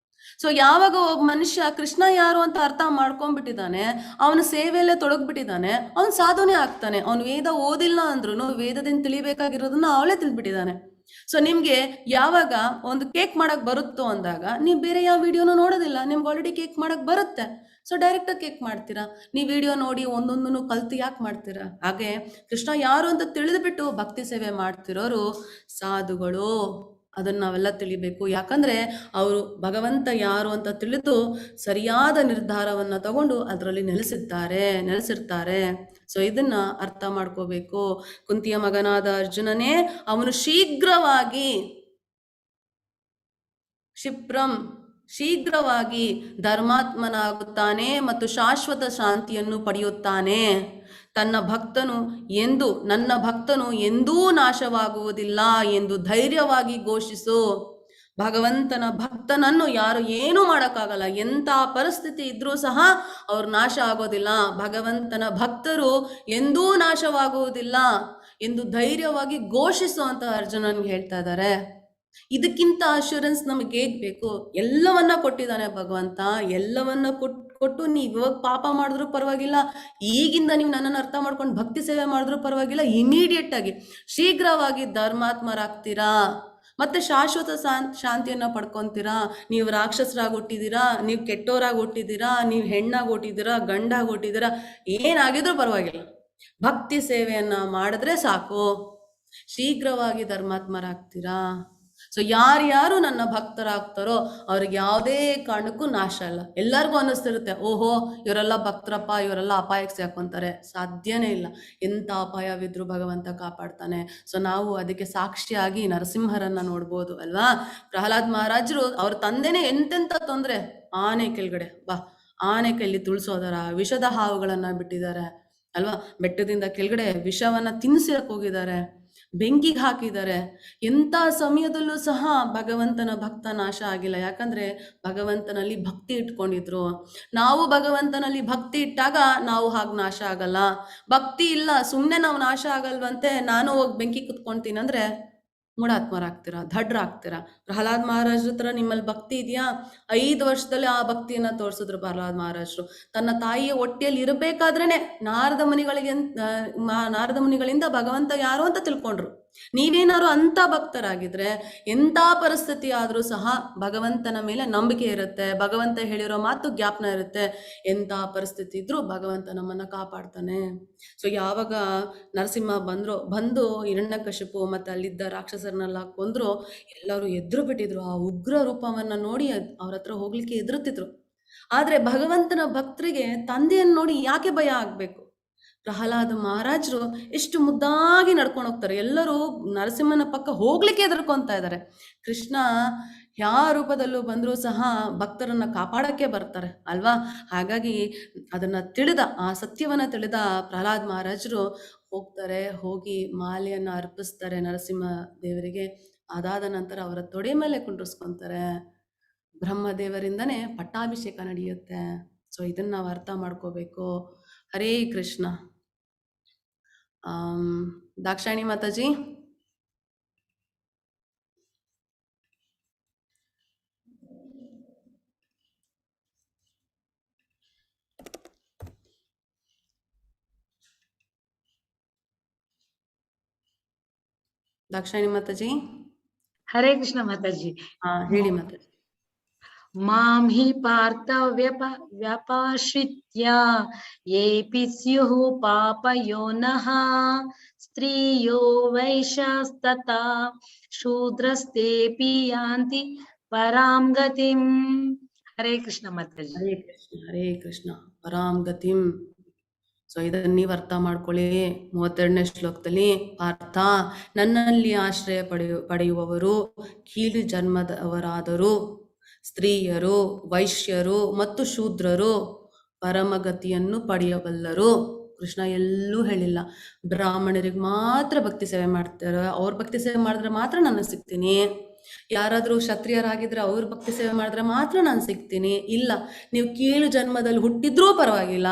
ಸೊ ಯಾವಾಗ ಒಬ್ಬ ಮನುಷ್ಯ ಕೃಷ್ಣ ಯಾರು ಅಂತ ಅರ್ಥ ಮಾಡ್ಕೊಂಡ್ಬಿಟ್ಟಿದ್ದಾನೆ, ಅವನ ಸೇವೆಯಲ್ಲೇ ತೊಡಗ್ಬಿಟ್ಟಿದ್ದಾನೆ, ಅವನ್ ಸಾಧುನೇ ಆಗ್ತಾನೆ. ಅವ್ನು ವೇದ ಓದಿಲ್ಲ ಅಂದ್ರೂ ವೇದದಿಂದ ತಿಳಿಬೇಕಾಗಿರೋದನ್ನ ಅವಳೇ ತಿಳಿದ್ಬಿಟ್ಟಿದ್ದಾನೆ. ಸೊ ನಿಮ್ಗೆ ಯಾವಾಗ ಒಂದು ಕೇಕ್ ಮಾಡಕ್ ಬರುತ್ತೋ ಅಂದಾಗ ನೀವು ಬೇರೆ ಯಾವ ವಿಡಿಯೋನು ನೋಡೋದಿಲ್ಲ, ನಿಮ್ಗೆ ಆಲ್ರೆಡಿ ಕೇಕ್ ಮಾಡಕ್ ಬರುತ್ತೆ. ಸೊ ಡೈರೆಕ್ಟ್ ಆಗಿ ಕೇಕ್ ಮಾಡ್ತೀರಾ. ನೀವು ವಿಡಿಯೋ ನೋಡಿ ಒಂದೊಂದನ್ನು ಕಲ್ತು ಯಾಕೆ ಮಾಡ್ತೀರಾ? ಹಾಗೆ ಕೃಷ್ಣ ಯಾರು ಅಂತ ತಿಳಿದ್ಬಿಟ್ಟು ಭಕ್ತಿ ಸೇವೆ ಮಾಡ್ತಿರೋರು ಸಾಧುಗಳು. ಅದನ್ನ ನಾವೆಲ್ಲ ತಿಳಿಬೇಕು. ಯಾಕಂದ್ರೆ ಅವರು ಭಗವಂತ ಯಾರು ಅಂತ ತಿಳಿದು ಸರಿಯಾದ ನಿರ್ಧಾರವನ್ನ ತಗೊಂಡು ಅದರಲ್ಲಿ ನೆಲೆಸಿರ್ತಾರೆ. ಸೊ ಇದನ್ನ ಅರ್ಥ ಮಾಡ್ಕೋಬೇಕು. ಕುಂತಿಯ ಮಗನಾದ ಅರ್ಜುನನೇ, ಅವನು ಶೀಘ್ರವಾಗಿ ಧರ್ಮಾತ್ಮನಾಗುತ್ತಾನೆ ಮತ್ತು ಶಾಶ್ವತ ಶಾಂತಿಯನ್ನು ಪಡೆಯುತ್ತಾನೆ. ನನ್ನ ಭಕ್ತನು ಎಂದೂ ನಾಶವಾಗುವುದಿಲ್ಲ ಎಂದು ಧೈರ್ಯವಾಗಿ ಘೋಷಿಸು. ಭಗವಂತನ ಭಕ್ತನನ್ನು ಯಾರು ಏನೂ ಮಾಡೋಕ್ಕಾಗಲ್ಲ. ಎಂಥ ಪರಿಸ್ಥಿತಿ ಇದ್ರೂ ಸಹ ಅವ್ರು ನಾಶ ಆಗೋದಿಲ್ಲ. ಭಗವಂತನ ಭಕ್ತರು ಎಂದೂ ನಾಶವಾಗುವುದಿಲ್ಲ ಎಂದು ಧೈರ್ಯವಾಗಿ ಘೋಷಿಸು ಅಂತ ಅರ್ಜುನನ್ಗೆ ಹೇಳ್ತಾ ಇದ್ದಾರೆ. ಇದಕ್ಕಿಂತ ಅಶ್ಯೂರೆನ್ಸ್ ನಮಗೆ ಹೇಗ್ ಬೇಕು? ಎಲ್ಲವನ್ನ ಕೊಟ್ಟಿದ್ದಾನೆ ಭಗವಂತ. ಎಲ್ಲವನ್ನ ಕೊಟ್ಟು ನೀವು ಇವಾಗ ಪಾಪ ಮಾಡಿದ್ರು ಪರವಾಗಿಲ್ಲ, ಈಗಿಂದ ನೀವು ನನ್ನನ್ನು ಅರ್ಥ ಮಾಡ್ಕೊಂಡು ಭಕ್ತಿ ಸೇವೆ ಮಾಡಿದ್ರು ಪರವಾಗಿಲ್ಲ, ಇಮಿಡಿಯೇಟ್ ಆಗಿ ಶೀಘ್ರವಾಗಿ ಧರ್ಮಾತ್ಮರಾಗ್ತೀರಾ, ಮತ್ತೆ ಶಾಶ್ವತ ಶಾಂತಿಯನ್ನ ಪಡ್ಕೊಂತೀರಾ. ನೀವು ರಾಕ್ಷಸರಾಗಿ ಹುಟ್ಟಿದ್ದೀರಾ, ನೀವು ಕೆಟ್ಟೋರಾಗಿ ಹುಟ್ಟಿದ್ದೀರಾ, ನೀವು ಹೆಣ್ಣಾಗಿ ಹುಟ್ಟಿದ್ದೀರಾ, ಗಂಡಾಗಿ ಹುಟ್ಟಿದ್ದೀರಾ, ಏನಾಗಿದ್ರು ಪರವಾಗಿಲ್ಲ, ಭಕ್ತಿ ಸೇವೆಯನ್ನ ಮಾಡಿದ್ರೆ ಸಾಕು, ಶೀಘ್ರವಾಗಿ ಧರ್ಮಾತ್ಮರಾಗ್ತೀರಾ. ಸೊ ಯಾರ್ಯಾರು ನನ್ನ ಭಕ್ತರಾಗ್ತಾರೋ ಅವ್ರಿಗೆ ಯಾವುದೇ ಕಾರಣಕ್ಕೂ ನಾಶ ಇಲ್ಲ. ಎಲ್ಲರಿಗೂ ಅನ್ನಿಸ್ತಿರುತ್ತೆ, ಓಹೋ ಇವರೆಲ್ಲ ಭಕ್ತರಪ್ಪ, ಇವರೆಲ್ಲ ಅಪಾಯಕ್ಕೆ ಸೇರ್ಕೊಂತಾರೆ. ಸಾಧ್ಯನೇ ಇಲ್ಲ. ಎಂಥ ಅಪಾಯವಿದ್ರು ಭಗವಂತ ಕಾಪಾಡ್ತಾನೆ. ಸೊ ನಾವು ಅದಕ್ಕೆ ಸಾಕ್ಷಿಯಾಗಿ ನರಸಿಂಹರನ್ನ ನೋಡ್ಬೋದು ಅಲ್ವಾ? ಪ್ರಹ್ಲಾದ್ ಮಹಾರಾಜರು ಅವ್ರ ತಂದೆನೇ ಎಂತೆಂಥ ತೊಂದರೆ, ಆನೆ ಕೆಳಗಡೆ ಆನೆ ಕೈಲಿ ತುಳಿಸೋದರ, ವಿಷದ ಹಾವುಗಳನ್ನ ಬಿಟ್ಟಿದ್ದಾರೆ ಅಲ್ವಾ, ಬೆಟ್ಟದಿಂದ ಕೆಳಗಡೆ ವಿಷವನ್ನ ತಿನ್ನಿಸಕ್ ಹೋಗಿದ್ದಾರೆ, ಬೆಂಕಿಗೆ ಹಾಕಿದ್ದಾರೆ. ಎಂಥ ಸಮಯದಲ್ಲೂ ಸಹ ಭಗವಂತನ ಭಕ್ತ ನಾಶ ಆಗಿಲ್ಲ. ಯಾಕಂದ್ರೆ ಭಗವಂತನಲ್ಲಿ ಭಕ್ತಿ ಇಟ್ಕೊಂಡಿದ್ರು. ನಾವು ಭಗವಂತನಲ್ಲಿ ಭಕ್ತಿ ಇಟ್ಟಾಗ ನಾವು ಹಾಗೆ ನಾಶ ಆಗಲ್ಲ. ಭಕ್ತಿ ಇಲ್ಲ, ಸುಮ್ಮನೆ ನಾವು ನಾಶ ಆಗಲ್ವಂತೆ, ನಾನು ಹೋಗಿ ಬೆಂಕಿ ಕುತ್ಕೊಂತೀನಿ ಅಂದ್ರೆ ಮೂಢಾತ್ಮರಾಗ್ತೀರಾ, ದಡ್ರಾಗ್ತೀರಾ. ಪ್ರಹ್ಲಾದ್ ಮಹಾರಾಜ್ರ ಹತ್ರ ನಿಮ್ಮಲ್ಲಿ ಭಕ್ತಿ ಇದೆಯಾ? 5 ವರ್ಷದಲ್ಲಿ ಆ ಭಕ್ತಿಯನ್ನ ತೋರಿಸಿದ್ರು ಪ್ರಹ್ಲಾದ್ ಮಹಾರಾಜರು. ತನ್ನ ತಾಯಿಯ ಹೊಟ್ಟೆಯಲ್ಲಿ ಇರಬೇಕಾದ್ರೇನೆ ನಾರದ ಮುನಿಗಳಿಂದ ಭಗವಂತ ಯಾರು ಅಂತ ತಿಳ್ಕೊಂಡ್ರು. ನೀವೇನಾದ್ರು ಅಂತ ಭಕ್ತರಾಗಿದ್ರೆ ಎಂಥ ಪರಿಸ್ಥಿತಿ ಆದರೂ ಸಹ ಭಗವಂತನ ಮೇಲೆ ನಂಬಿಕೆ ಇರುತ್ತೆ, ಭಗವಂತ ಹೇಳಿರೋ ಮಾತು ಜ್ಞಾಪನ ಇರುತ್ತೆ. ಎಂಥ ಪರಿಸ್ಥಿತಿ ಇದ್ರೂ ಭಗವಂತ ನಮ್ಮನ್ನ ಕಾಪಾಡ್ತಾನೆ. ಸೊ ಯಾವಾಗ ನರಸಿಂಹ ಬಂದು ಹಿರಣ್ಯಕಶಿಪು ಮತ್ತೆ ಅಲ್ಲಿದ್ದ ರಾಕ್ಷಸರನ್ನೆಲ್ಲ ಕೊಂದ್ರು, ಎಲ್ಲರೂ ಎದ್ರು ಬಿಟ್ಟಿದ್ರು. ಆ ಉಗ್ರ ರೂಪವನ್ನ ನೋಡಿ ಅವ್ರ ಹತ್ರ ಹೋಗ್ಲಿಕ್ಕೆ ಎದುರುತ್ತಿದ್ರು. ಆದ್ರೆ ಭಗವಂತನ ಭಕ್ತರಿಗೆ ತಂದೆಯನ್ನು ನೋಡಿ ಯಾಕೆ ಭಯ ಆಗ್ಬೇಕು? ಪ್ರಹ್ಲಾದ ಮಹಾರಾಜರು ಎಷ್ಟು ಮುದ್ದಾಗಿ ನಡ್ಕೊಂಡು ಹೋಗ್ತಾರೆ. ಎಲ್ಲರೂ ನರಸಿಂಹನ ಪಕ್ಕ ಹೋಗ್ಲಿಕ್ಕೆ ಹೆದರ್ಕೊಂತ ಇದ್ದಾರೆ. ಕೃಷ್ಣ ಯಾವ ರೂಪದಲ್ಲೂ ಬಂದರೂ ಸಹ ಭಕ್ತರನ್ನ ಕಾಪಾಡಕ್ಕೆ ಬರ್ತಾರೆ ಅಲ್ವಾ? ಹಾಗಾಗಿ ಅದನ್ನ ತಿಳಿದ, ಆ ಸತ್ಯವನ್ನ ತಿಳಿದ ಪ್ರಹ್ಲಾದ್ ಮಹಾರಾಜರು ಹೋಗ್ತಾರೆ. ಹೋಗಿ ಮಾಲೆಯನ್ನ ಅರ್ಪಿಸ್ತಾರೆ ನರಸಿಂಹ ದೇವರಿಗೆ. ಅದಾದ ನಂತರ ಅವರ ತೊಡೆ ಮೇಲೆ ಕುಂಡ್ರಿಸ್ಕೊಂತಾರೆ. ಬ್ರಹ್ಮದೇವರಿಂದನೇ ಪಟ್ಟಾಭಿಷೇಕ ನಡೆಯುತ್ತೆ. ಸೊ ಇದನ್ನ ನಾವು ಅರ್ಥ ಮಾಡ್ಕೋಬೇಕು. ಹರೇ ಕೃಷ್ಣ. ದಾಕ್ಷಾಯಿಣಿ ಮಾತಾಜಿ. ದಾಕ್ಷಾಯಿಣಿ ಮಾತಾಜಿ. ಹರೇ ಕೃಷ್ಣ ಮಾತಾಜಿ. ಹೇಳಿ ಮಾತಾಜಿ. ಮಾಂ ಹಿ ಪಾರ್ಥ ವ್ಯಪಾಶ್ರಿತ್ಯ ಯೇಪಿ ಸ್ಯುಃ ಪಾಪಯೋನಃ ಸ್ತ್ರೀಯೋ ವೈಶ್ಯಸ್ತಥಾ ಶೂದ್ರಸ್ತೇಪಿ ಯಾಂತಿ ಪರಾಂ ಗತಿಂ. ಹರೇ ಕೃಷ್ಣ ಮಾತಾಜಿ. ಹರೇ ಕೃಷ್ಣ. ಹರೇ ಕೃಷ್ಣ. ಪರಾಂ ಗತಿಂ. ಸೊ ಇದನ್ನ ನೀವು ಅರ್ಥ ಮಾಡ್ಕೊಳ್ಳಿ. 32ನೇ ಶ್ಲೋಕದಲ್ಲಿ, ಪಾರ್ಥ, ನನ್ನಲ್ಲಿ ಆಶ್ರಯ ಪಡೆಯುವವರು ಕೀಳು ಜನ್ಮದವರಾದರೂ ಸ್ತ್ರೀಯರು, ವೈಶ್ಯರು ಮತ್ತು ಶೂದ್ರರು ಪರಮಗತಿಯನ್ನು ಪಡೆಯಬಲ್ಲರು. ಕೃಷ್ಣ ಎಲ್ಲೂ ಹೇಳಿಲ್ಲ ಬ್ರಾಹ್ಮಣರಿಗೆ ಮಾತ್ರ ಭಕ್ತಿ ಸೇವೆ ಮಾಡ್ತಾರೆ, ಅವ್ರ ಭಕ್ತಿ ಸೇವೆ ಮಾಡಿದ್ರೆ ಮಾತ್ರ ನಾನು ಸಿಗ್ತೀನಿ. ಯಾರಾದ್ರೂ ಕ್ಷತ್ರಿಯರಾಗಿದ್ರೆ ಅವ್ರ ಭಕ್ತಿ ಸೇವೆ ಮಾಡಿದ್ರೆ ಮಾತ್ರ ನಾನು ಸಿಗ್ತೀನಿ. ಇಲ್ಲ, ನೀವು ಕೀಳು ಜನ್ಮದಲ್ಲಿ ಹುಟ್ಟಿದ್ರೂ ಪರವಾಗಿಲ್ಲ,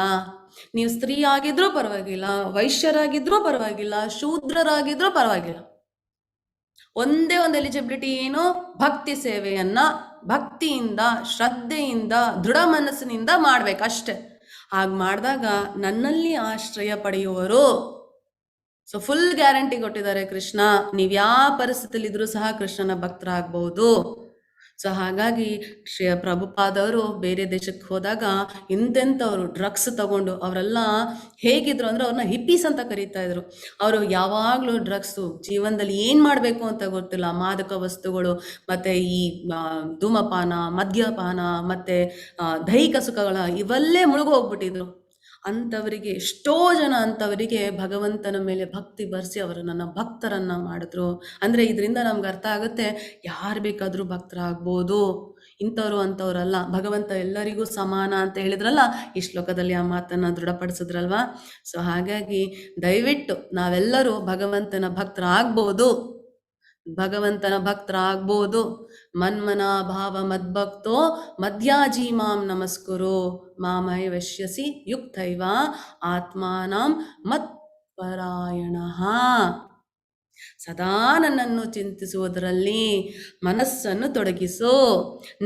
ನೀವು ಸ್ತ್ರೀ ಆಗಿದ್ರೂ ಪರವಾಗಿಲ್ಲ, ವೈಶ್ಯರಾಗಿದ್ರೂ ಪರವಾಗಿಲ್ಲ, ಶೂದ್ರರಾಗಿದ್ರೂ ಪರವಾಗಿಲ್ಲ. ಒಂದೇ ಒಂದು ಎಲಿಜಿಬಿಲಿಟಿ ಏನು? ಭಕ್ತಿ ಸೇವೆಯನ್ನ ಭಕ್ತಿಯಿಂದ, ಶ್ರದ್ಧೆಯಿಂದ, ದೃಢ ಮನಸ್ಸಿನಿಂದ ಮಾಡ್ಬೇಕಷ್ಟೆ. ಹಾಗೆ ಮಾಡಿದಾಗ ನನ್ನಲ್ಲಿ ಆಶ್ರಯ ಪಡೆಯುವರು. ಸೊ ಫುಲ್ ಗ್ಯಾರಂಟಿ ಕೊಟ್ಟಿದ್ದಾರೆ ಕೃಷ್ಣ. ನೀವು ಯಾವ ಪರಿಸ್ಥಿತಿಯಲ್ಲಿ ಇದ್ರೂ ಸಹ ಕೃಷ್ಣನ ಭಕ್ತರಾಗಬಹುದು. ಸೊ ಹಾಗಾಗಿ ಪ್ರಭುಪಾದವರು ಬೇರೆ ದೇಶಕ್ಕೆ ಹೋದಾಗ ಇಂತೆಂಥವ್ರು ಡ್ರಗ್ಸ್ ತಗೊಂಡು ಅವರೆಲ್ಲ ಹೇಗಿದ್ರು ಅಂದ್ರೆ ಅವ್ರನ್ನ ಹಿಪ್ಪೀಸ್ ಅಂತ ಕರೀತಾ ಇದ್ರು. ಅವರು ಯಾವಾಗಲೂ ಡ್ರಗ್ಸು, ಜೀವನದಲ್ಲಿ ಏನು ಮಾಡಬೇಕು ಅಂತ ಗೊತ್ತಿಲ್ಲ, ಮಾದಕ ವಸ್ತುಗಳು ಮತ್ತು ಈ ಧೂಮಪಾನ, ಮದ್ಯಪಾನ ಮತ್ತು ದೈಹಿಕ ಸುಖಗಳ ಇವಲ್ಲೇ ಮುಳುಗೋಗ್ಬಿಟ್ಟಿದ್ರು. ಅಂಥವರಿಗೆ, ಎಷ್ಟೋ ಜನ ಅಂಥವರಿಗೆ ಭಗವಂತನ ಮೇಲೆ ಭಕ್ತಿ ಬರೆಸಿ ಅವರು ನನ್ನ ಭಕ್ತರನ್ನ ಮಾಡಿದ್ರು. ಅಂದರೆ ಇದರಿಂದ ನಮ್ಗೆ ಅರ್ಥ ಆಗುತ್ತೆ, ಯಾರು ಬೇಕಾದರೂ ಭಕ್ತರಾಗ್ಬೋದು, ಇಂಥವ್ರು ಅಂಥವ್ರಲ್ಲ. ಭಗವಂತ ಎಲ್ಲರಿಗೂ ಸಮಾನ ಅಂತ ಹೇಳಿದ್ರಲ್ಲ, ಈ ಶ್ಲೋಕದಲ್ಲಿ ಆ ಮಾತನ್ನು ದೃಢಪಡಿಸಿದ್ರಲ್ವಾ. ಸೊ ಹಾಗಾಗಿ ದಯವಿಟ್ಟು ನಾವೆಲ್ಲರೂ ಭಗವಂತನ ಭಕ್ತರಾಗ್ಬೋದು, ಭಗವಂತನ ಭಕ್ತರಾಗ್ಬೋದು. ಮನ್ಮನ ಭಾವ ಮದ್ಭಕ್ತೋ ಮಧ್ಯಾಜಿ ಮಾಂ ನಮಸ್ಕುರು ಮಾಮೈ ವಶ್ಯಸಿ ಯುಕ್ತೈವ ಆತ್ಮಾನಂ ಮತ್ಪರಾಯಣಃ. ಸದಾ ನನ್ನನ್ನು ಚಿಂತಿಸುವುದರಲ್ಲಿ ಮನಸ್ಸನ್ನು ತೊಡಗಿಸು,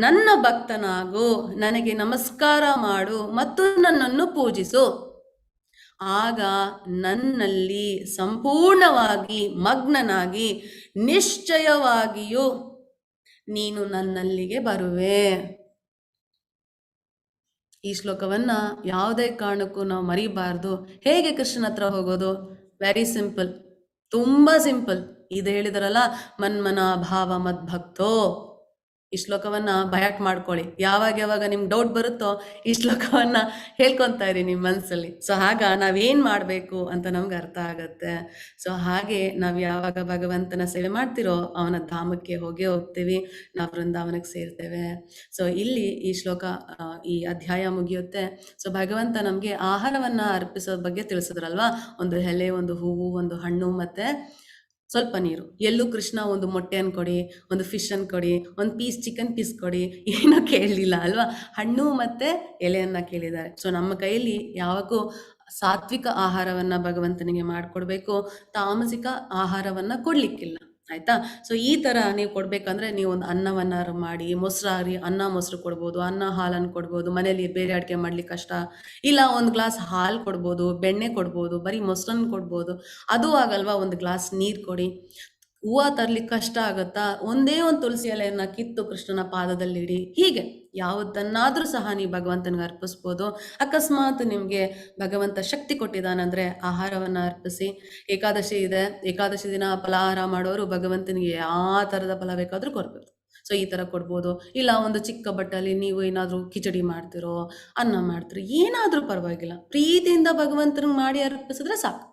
ನನ್ನ ಭಕ್ತನಾಗು, ನನಗೆ ನಮಸ್ಕಾರ ಮಾಡು ಮತ್ತು ನನ್ನನ್ನು ಪೂಜಿಸು. ಆಗ ನನ್ನಲ್ಲಿ ಸಂಪೂರ್ಣವಾಗಿ ಮಗ್ನನಾಗಿ ನಿಶ್ಚಯವಾಗಿಯೂ ನೀನು ನನ್ನಲ್ಲಿಗೆ ಬರುವೆ. ಈ ಶ್ಲೋಕವನ್ನ ಯಾವುದೇ ಕಾರಣಕ್ಕೂ ನಾವು ಮರಿಬಾರ್ದು. ಹೇಗೆ ಕೃಷ್ಣನ ಹತ್ರ ಹೋಗೋದು? ವೆರಿ ಸಿಂಪಲ್, ತುಂಬಾ ಸಿಂಪಲ್. ಇದು ಹೇಳಿದಾರಲ್ಲ, ಮನ್ಮನ ಭಾವ ಮದ್ಭಕ್ತೋ. ಈ ಶ್ಲೋಕವನ್ನ ಬಯಾಟ್ ಮಾಡ್ಕೊಳ್ಳಿ. ಯಾವಾಗ ನಿಮ್ಗೆ ಡೌಟ್ ಬರುತ್ತೋ ಈ ಶ್ಲೋಕವನ್ನ ಹೇಳ್ಕೊತಾ ಇರಿ ನಿಮ್ಮ ಮನಸ್ಸಲ್ಲಿ. ಸೊ ಆಗ ನಾವೇನ್ ಮಾಡಬೇಕು ಅಂತ ನಮ್ಗೆ ಅರ್ಥ ಆಗತ್ತೆ. ಸೊ ಹಾಗೆ ನಾವು ಯಾವಾಗ ಭಗವಂತನ ಸೇವೆ ಮಾಡ್ತಿರೋ ಅವನ ಧಾಮಕ್ಕೆ ಹೋಗ್ತೀವಿ, ನಾವು ವೃಂದಾವನಕ್ಕೆ ಸೇರ್ತೇವೆ. ಸೊ ಇಲ್ಲಿ ಈ ಶ್ಲೋಕ, ಈ ಅಧ್ಯಾಯ ಮುಗಿಯುತ್ತೆ. ಸೊ ಭಗವಂತ ನಮ್ಗೆ ಆಹಾರವನ್ನ ಅರ್ಪಿಸೋ ಬಗ್ಗೆ ತಿಳಿಸಿದ್ರಲ್ವಾ. ಒಂದು ಎಲೆ, ಒಂದು ಹೂವು, ಒಂದು ಹಣ್ಣು ಮತ್ತೆ ಸ್ವಲ್ಪ ನೀರು. ಎಲ್ಲೂ ಕೃಷ್ಣ ಒಂದು ಮೊಟ್ಟೆಯನ್ನು ಕೊಡಿ, ಒಂದು ಫಿಶನ್ನು ಕೊಡಿ, ಒಂದು ಪೀಸ್ ಚಿಕನ್ ಪೀಸ್ ಕೊಡಿ ಏನೋ ಕೇಳಲಿಲ್ಲ ಅಲ್ವಾ. ಹಣ್ಣು ಮತ್ತೆ ಎಲೆಯನ್ನ ಕೇಳಿದ್ದಾರೆ. ಸೊ ನಮ್ಮ ಕೈಯಲ್ಲಿ ಯಾವಾಗೂ ಸಾತ್ವಿಕ ಆಹಾರವನ್ನ ಭಗವಂತನಿಗೆ ಮಾಡಿಕೊಡ್ಬೇಕು, ತಾಮಸಿಕ ಆಹಾರವನ್ನ ಕೊಡ್ಲಿಕ್ಕಿಲ್ಲ. ಆಯ್ತಾ. ಸೊ ಈ ತರ ನೀವು ಕೊಡ್ಬೇಕಂದ್ರೆ ನೀವು ಒಂದು ಅನ್ನವನ್ನಾರು ಮಾಡಿ, ಮೊಸರಾರಿ ಅನ್ನ ಮೊಸರು ಕೊಡ್ಬೋದು, ಅನ್ನ ಹಾಲನ್ನು ಕೊಡ್ಬೋದು. ಮನೇಲಿ ಬೇರೆ ಅಡುಗೆ ಮಾಡ್ಲಿಕ್ಕೆ ಕಷ್ಟ ಇಲ್ಲ, ಒಂದು ಗ್ಲಾಸ್ ಹಾಲು ಕೊಡ್ಬೋದು, ಬೆಣ್ಣೆ ಕೊಡ್ಬೋದು, ಬರೀ ಮೊಸರನ್ನು ಕೊಡ್ಬೋದು. ಅದು ಆಗಲ್ವಾ, ಒಂದು ಗ್ಲಾಸ್ ನೀರು ಕೊಡಿ. ಹೂವು ತರ್ಲಿಕ್ಕೆ ಕಷ್ಟ ಆಗುತ್ತಾ, ಒಂದೇ ಒಂದು ತುಳಸಿ ಎಲೆಯನ್ನ ಕಿತ್ತು ಕೃಷ್ಣನ ಪಾದದಲ್ಲಿಡಿ. ಹೀಗೆ ಯಾವುದನ್ನಾದ್ರೂ ಸಹ ನೀವು ಭಗವಂತನಿಗೆ ಅರ್ಪಿಸ್ಬೋದು. ಅಕಸ್ಮಾತ್ ನಿಮ್ಗೆ ಭಗವಂತ ಶಕ್ತಿ ಕೊಟ್ಟಿದ್ದಾನಂದ್ರೆ ಆಹಾರವನ್ನ ಅರ್ಪಿಸಿ. ಏಕಾದಶಿ ಇದೆ, ಏಕಾದಶಿ ದಿನ ಫಲಾಹಾರ ಮಾಡೋರು ಭಗವಂತನಿಗೆ ಯಾವ ತರದ ಫಲ ಬೇಕಾದ್ರೂ ಕೊಡ್ಬೋದು. ಸೊ ಈ ತರ ಕೊಡ್ಬೋದು. ಇಲ್ಲ ಒಂದು ಚಿಕ್ಕ ಬಟ್ಟಲ್ಲಿ ನೀವು ಏನಾದ್ರೂ ಕಿಚಡಿ ಮಾಡ್ತಿರೋ, ಅನ್ನ ಮಾಡ್ತಿರೋ, ಏನಾದ್ರೂ ಪರವಾಗಿಲ್ಲ, ಪ್ರೀತಿಯಿಂದ ಭಗವಂತನಿಗೆ ಮಾಡಿ ಅರ್ಪಿಸಿದ್ರೆ ಸಾಕು,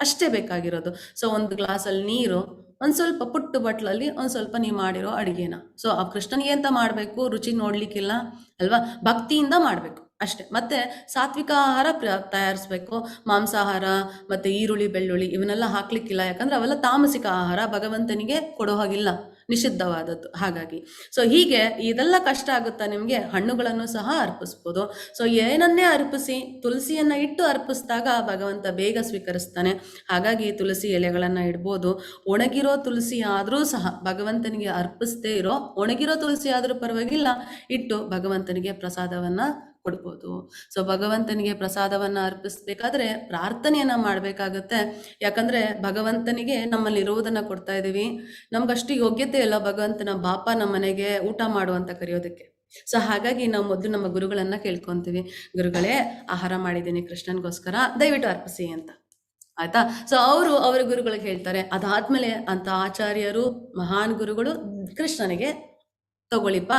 ಅಷ್ಟೇ ಬೇಕಾಗಿರೋದು. ಸೊ ಒಂದು ಗ್ಲಾಸಲ್ಲಿ ನೀರು, ಒಂದು ಸ್ವಲ್ಪ ಪುಟ್ಟು ಬಟ್ಲಲ್ಲಿ ಒಂದು ಸ್ವಲ್ಪ ನೀವು ಮಾಡಿರೋ ಅಡುಗೆನ. ಸೊ ಆ ಕೃಷ್ಣನಿಗೆ ಅಂತ ಮಾಡಬೇಕು, ರುಚಿ ನೋಡ್ಲಿಕ್ಕಿಲ್ಲ ಅಲ್ವಾ, ಭಕ್ತಿಯಿಂದ ಮಾಡಬೇಕು ಅಷ್ಟೇ. ಮತ್ತೆ ಸಾತ್ವಿಕ ಆಹಾರ ತಯಾರಿಸ್ಬೇಕು. ಮಾಂಸಾಹಾರ ಮತ್ತೆ ಈರುಳ್ಳಿ ಬೆಳ್ಳುಳ್ಳಿ ಇವನ್ನೆಲ್ಲ ಹಾಕ್ಲಿಕ್ಕಿಲ್ಲ, ಯಾಕಂದ್ರೆ ಅವೆಲ್ಲ ತಾಮಸಿಕ ಆಹಾರ, ಭಗವಂತನಿಗೆ ಕೊಡೋ ಹಾಗಿಲ್ಲ, ನಿಷಿದ್ಧವಾದದ್ದು. ಹಾಗಾಗಿ ಸೊ ಹೀಗೆ ಇದೆಲ್ಲ ಕಷ್ಟ ಆಗುತ್ತಾ ನಿಮಗೆ, ಹಣ್ಣುಗಳನ್ನು ಸಹ ಅರ್ಪಿಸ್ಬೋದು. ಸೊ ಏನನ್ನೇ ಅರ್ಪಿಸಿ, ತುಳಸಿಯನ್ನ ಇಟ್ಟು ಅರ್ಪಿಸಿದಾಗ ಭಗವಂತ ಬೇಗ ಸ್ವೀಕರಿಸ್ತಾನೆ. ಹಾಗಾಗಿ ತುಳಸಿ ಎಲೆಗಳನ್ನ ಇಡ್ಬೋದು. ಒಣಗಿರೋ ತುಳಸಿ ಆದರೂ ಸಹ ಭಗವಂತನಿಗೆ ಅರ್ಪಿಸದೇ ಇರೋ ಒಣಗಿರೋ ತುಳಸಿ ಆದರೂ ಪರವಾಗಿಲ್ಲ, ಇಟ್ಟು ಭಗವಂತನಿಗೆ ಪ್ರಸಾದವನ್ನ ಕೊಡ್ಬೋದು. ಸೊ ಭಗವಂತನಿಗೆ ಪ್ರಸಾದವನ್ನ ಅರ್ಪಿಸ್ಬೇಕಾದ್ರೆ ಪ್ರಾರ್ಥನೆಯನ್ನ ಮಾಡ್ಬೇಕಾಗತ್ತೆ. ಯಾಕಂದ್ರೆ ಭಗವಂತನಿಗೆ ನಮ್ಮಲ್ಲಿ ಇರುವುದನ್ನ ಕೊಡ್ತಾ ಇದೀವಿ, ನಮ್ಗಷ್ಟು ಯೋಗ್ಯತೆ ಇಲ್ಲ ಭಗವಂತನ ಬಾಪ ನಮ್ಮ ಮನೆಗೆ ಊಟ ಮಾಡುವಂತ ಕರೆಯೋದಕ್ಕೆ. ಸೊ ಹಾಗಾಗಿ ನಾವು ಮೊದಲು ನಮ್ಮ ಗುರುಗಳನ್ನ ಕೇಳ್ಕೊಂತೀವಿ, ಗುರುಗಳೇ ಆಹಾರ ಮಾಡಿದ್ದೀನಿ ಕೃಷ್ಣನ್ಗೋಸ್ಕರ, ದಯವಿಟ್ಟು ಅರ್ಪಿಸಿ ಅಂತ. ಆಯ್ತಾ. ಸೊ ಅವರ ಗುರುಗಳಿಗೆ ಹೇಳ್ತಾರೆ. ಅದಾದ್ಮೇಲೆ ಅಂತ ಆಚಾರ್ಯರು, ಮಹಾನ್ ಗುರುಗಳು ಕೃಷ್ಣನಿಗೆ ತಗೊಳ್ಳಿಪ್ಪ,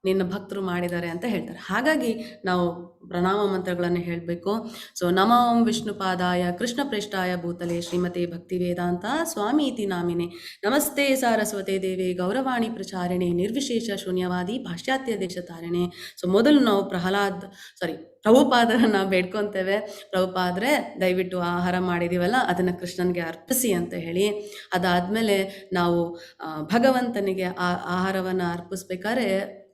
ನಿನ್ನ ಭಕ್ತರು ಮಾಡಿದ್ದಾರೆ ಅಂತ ಹೇಳ್ತಾರೆ. ಹಾಗಾಗಿ ನಾವು ಪ್ರಣಾಮ ಮಂತ್ರಗಳನ್ನು ಹೇಳಬೇಕು. ಸೊ ನಮೋ ಓಂ ವಿಷ್ಣುಪಾದಾಯ ಕೃಷ್ಣ ಪ್ರೇಷ್ಠಾಯ ಭೂತಲೆ ಶ್ರೀಮತಿ ಭಕ್ತಿ ವೇದಾಂತ ಸ್ವಾಮಿ ಇತಿ ನಾಮಿನೆ ನಮಸ್ತೆ ಸಾರಸ್ವತೆ ದೇವಿ ಗೌರವಾಣಿ ಪ್ರಚಾರಿಣೆ ನಿರ್ವಿಶೇಷ ಶೂನ್ಯವಾದಿ ಪಾಶ್ಚಾತ್ಯ ದೇಶ ತಾರಿಣೆ. ಸೊ ಮೊದಲು ನಾವು ಪ್ರಭುಪಾದರನ್ನ ಬೇಡ್ಕೊತೇವೆ. ಪ್ರಭುಪಾದ್ರೆ ದಯವಿಟ್ಟು ಆಹಾರ ಮಾಡಿದೀವಲ್ಲ ಅದನ್ನ ಕೃಷ್ಣನ್ಗೆ ಅರ್ಪಿಸಿ ಅಂತ ಹೇಳಿ. ಅದಾದ್ಮೇಲೆ ನಾವು ಭಗವಂತನಿಗೆ ಆಹಾರವನ್ನ ಅರ್ಪಿಸ್ಬೇಕಾದ್ರೆ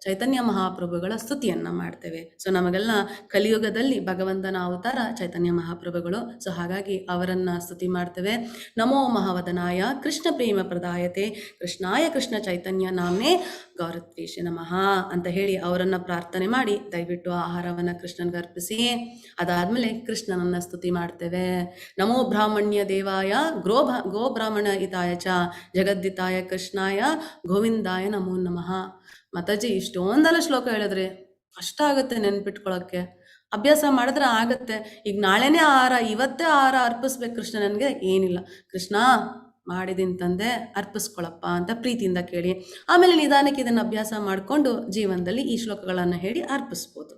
ಚೈತನ್ಯ ಮಹಾಪ್ರಭುಗಳ ಸ್ತುತಿಯನ್ನ ಮಾಡ್ತೇವೆ. ಸೊ ನಮಗೆಲ್ಲ ಕಲಿಯುಗದಲ್ಲಿ ಭಗವಂತನ ಅವತಾರ ಚೈತನ್ಯ ಮಹಾಪ್ರಭುಗಳು. ಸೊ ಹಾಗಾಗಿ ಅವರನ್ನ ಸ್ತುತಿ ಮಾಡ್ತೇವೆ. ನಮೋ ಮಹಾವದನಾಯ ಕೃಷ್ಣ ಪ್ರೇಮ ಪ್ರದಾಯತೆ ಕೃಷ್ಣಾಯ ಕೃಷ್ಣ ಚೈತನ್ಯ ನಾಮೇ ಗೌರತ್ವೇಶ ನಮಃ ಅಂತ ಹೇಳಿ ಅವರನ್ನ ಪ್ರಾರ್ಥನೆ ಮಾಡಿ ದಯವಿಟ್ಟು ಆಹಾರವನ್ನ ಕೃಷ್ಣನ್ಗೆ ಅರ್ಪಿಸಿ. ಅದಾದ್ಮೇಲೆ ಕೃಷ್ಣನನ್ನ ಸ್ತುತಿ ಮಾಡ್ತೇವೆ. ನಮೋ ಬ್ರಾಹ್ಮಣ್ಯ ದೇವಾಯ ಗೋ ಬ್ರಾಹ್ಮಣ ಹಿತಾಯ ಚ ಜಗದ್ದಿತಾಯ ಕೃಷ್ಣಾಯ ಗೋವಿಂದಾಯ ನಮೋ ನಮಃ. ಮಾತಾಜಿ ಇಷ್ಟೊಂದೆಲ್ಲ ಶ್ಲೋಕ ಹೇಳಿದ್ರೆ ಕಷ್ಟ ಆಗುತ್ತೆ ನೆನ್ಪಿಟ್ಕೊಳಕ್ಕೆ. ಅಭ್ಯಾಸ ಮಾಡಿದ್ರೆ ಆಗತ್ತೆ. ಈಗ ನಾಳೆನೇ ಆಹಾರ, ಇವತ್ತೇ ಆಹಾರ ಅರ್ಪಿಸ್ಬೇಕು ಕೃಷ್ಣ ನನಗೆ ಏನಿಲ್ಲ, ಕೃಷ್ಣ ಮಾಡಿದೀನಿ ತಂದೆ ಅರ್ಪಿಸ್ಕೊಳಪ್ಪ ಅಂತ ಪ್ರೀತಿಯಿಂದ ಕೇಳಿ. ಆಮೇಲೆ ನಿಧಾನಕ್ಕೆ ಇದನ್ನು ಅಭ್ಯಾಸ ಮಾಡಿಕೊಂಡು ಜೀವನದಲ್ಲಿ ಈ ಶ್ಲೋಕಗಳನ್ನು ಹೇಳಿ ಅರ್ಪಿಸ್ಬೋದು.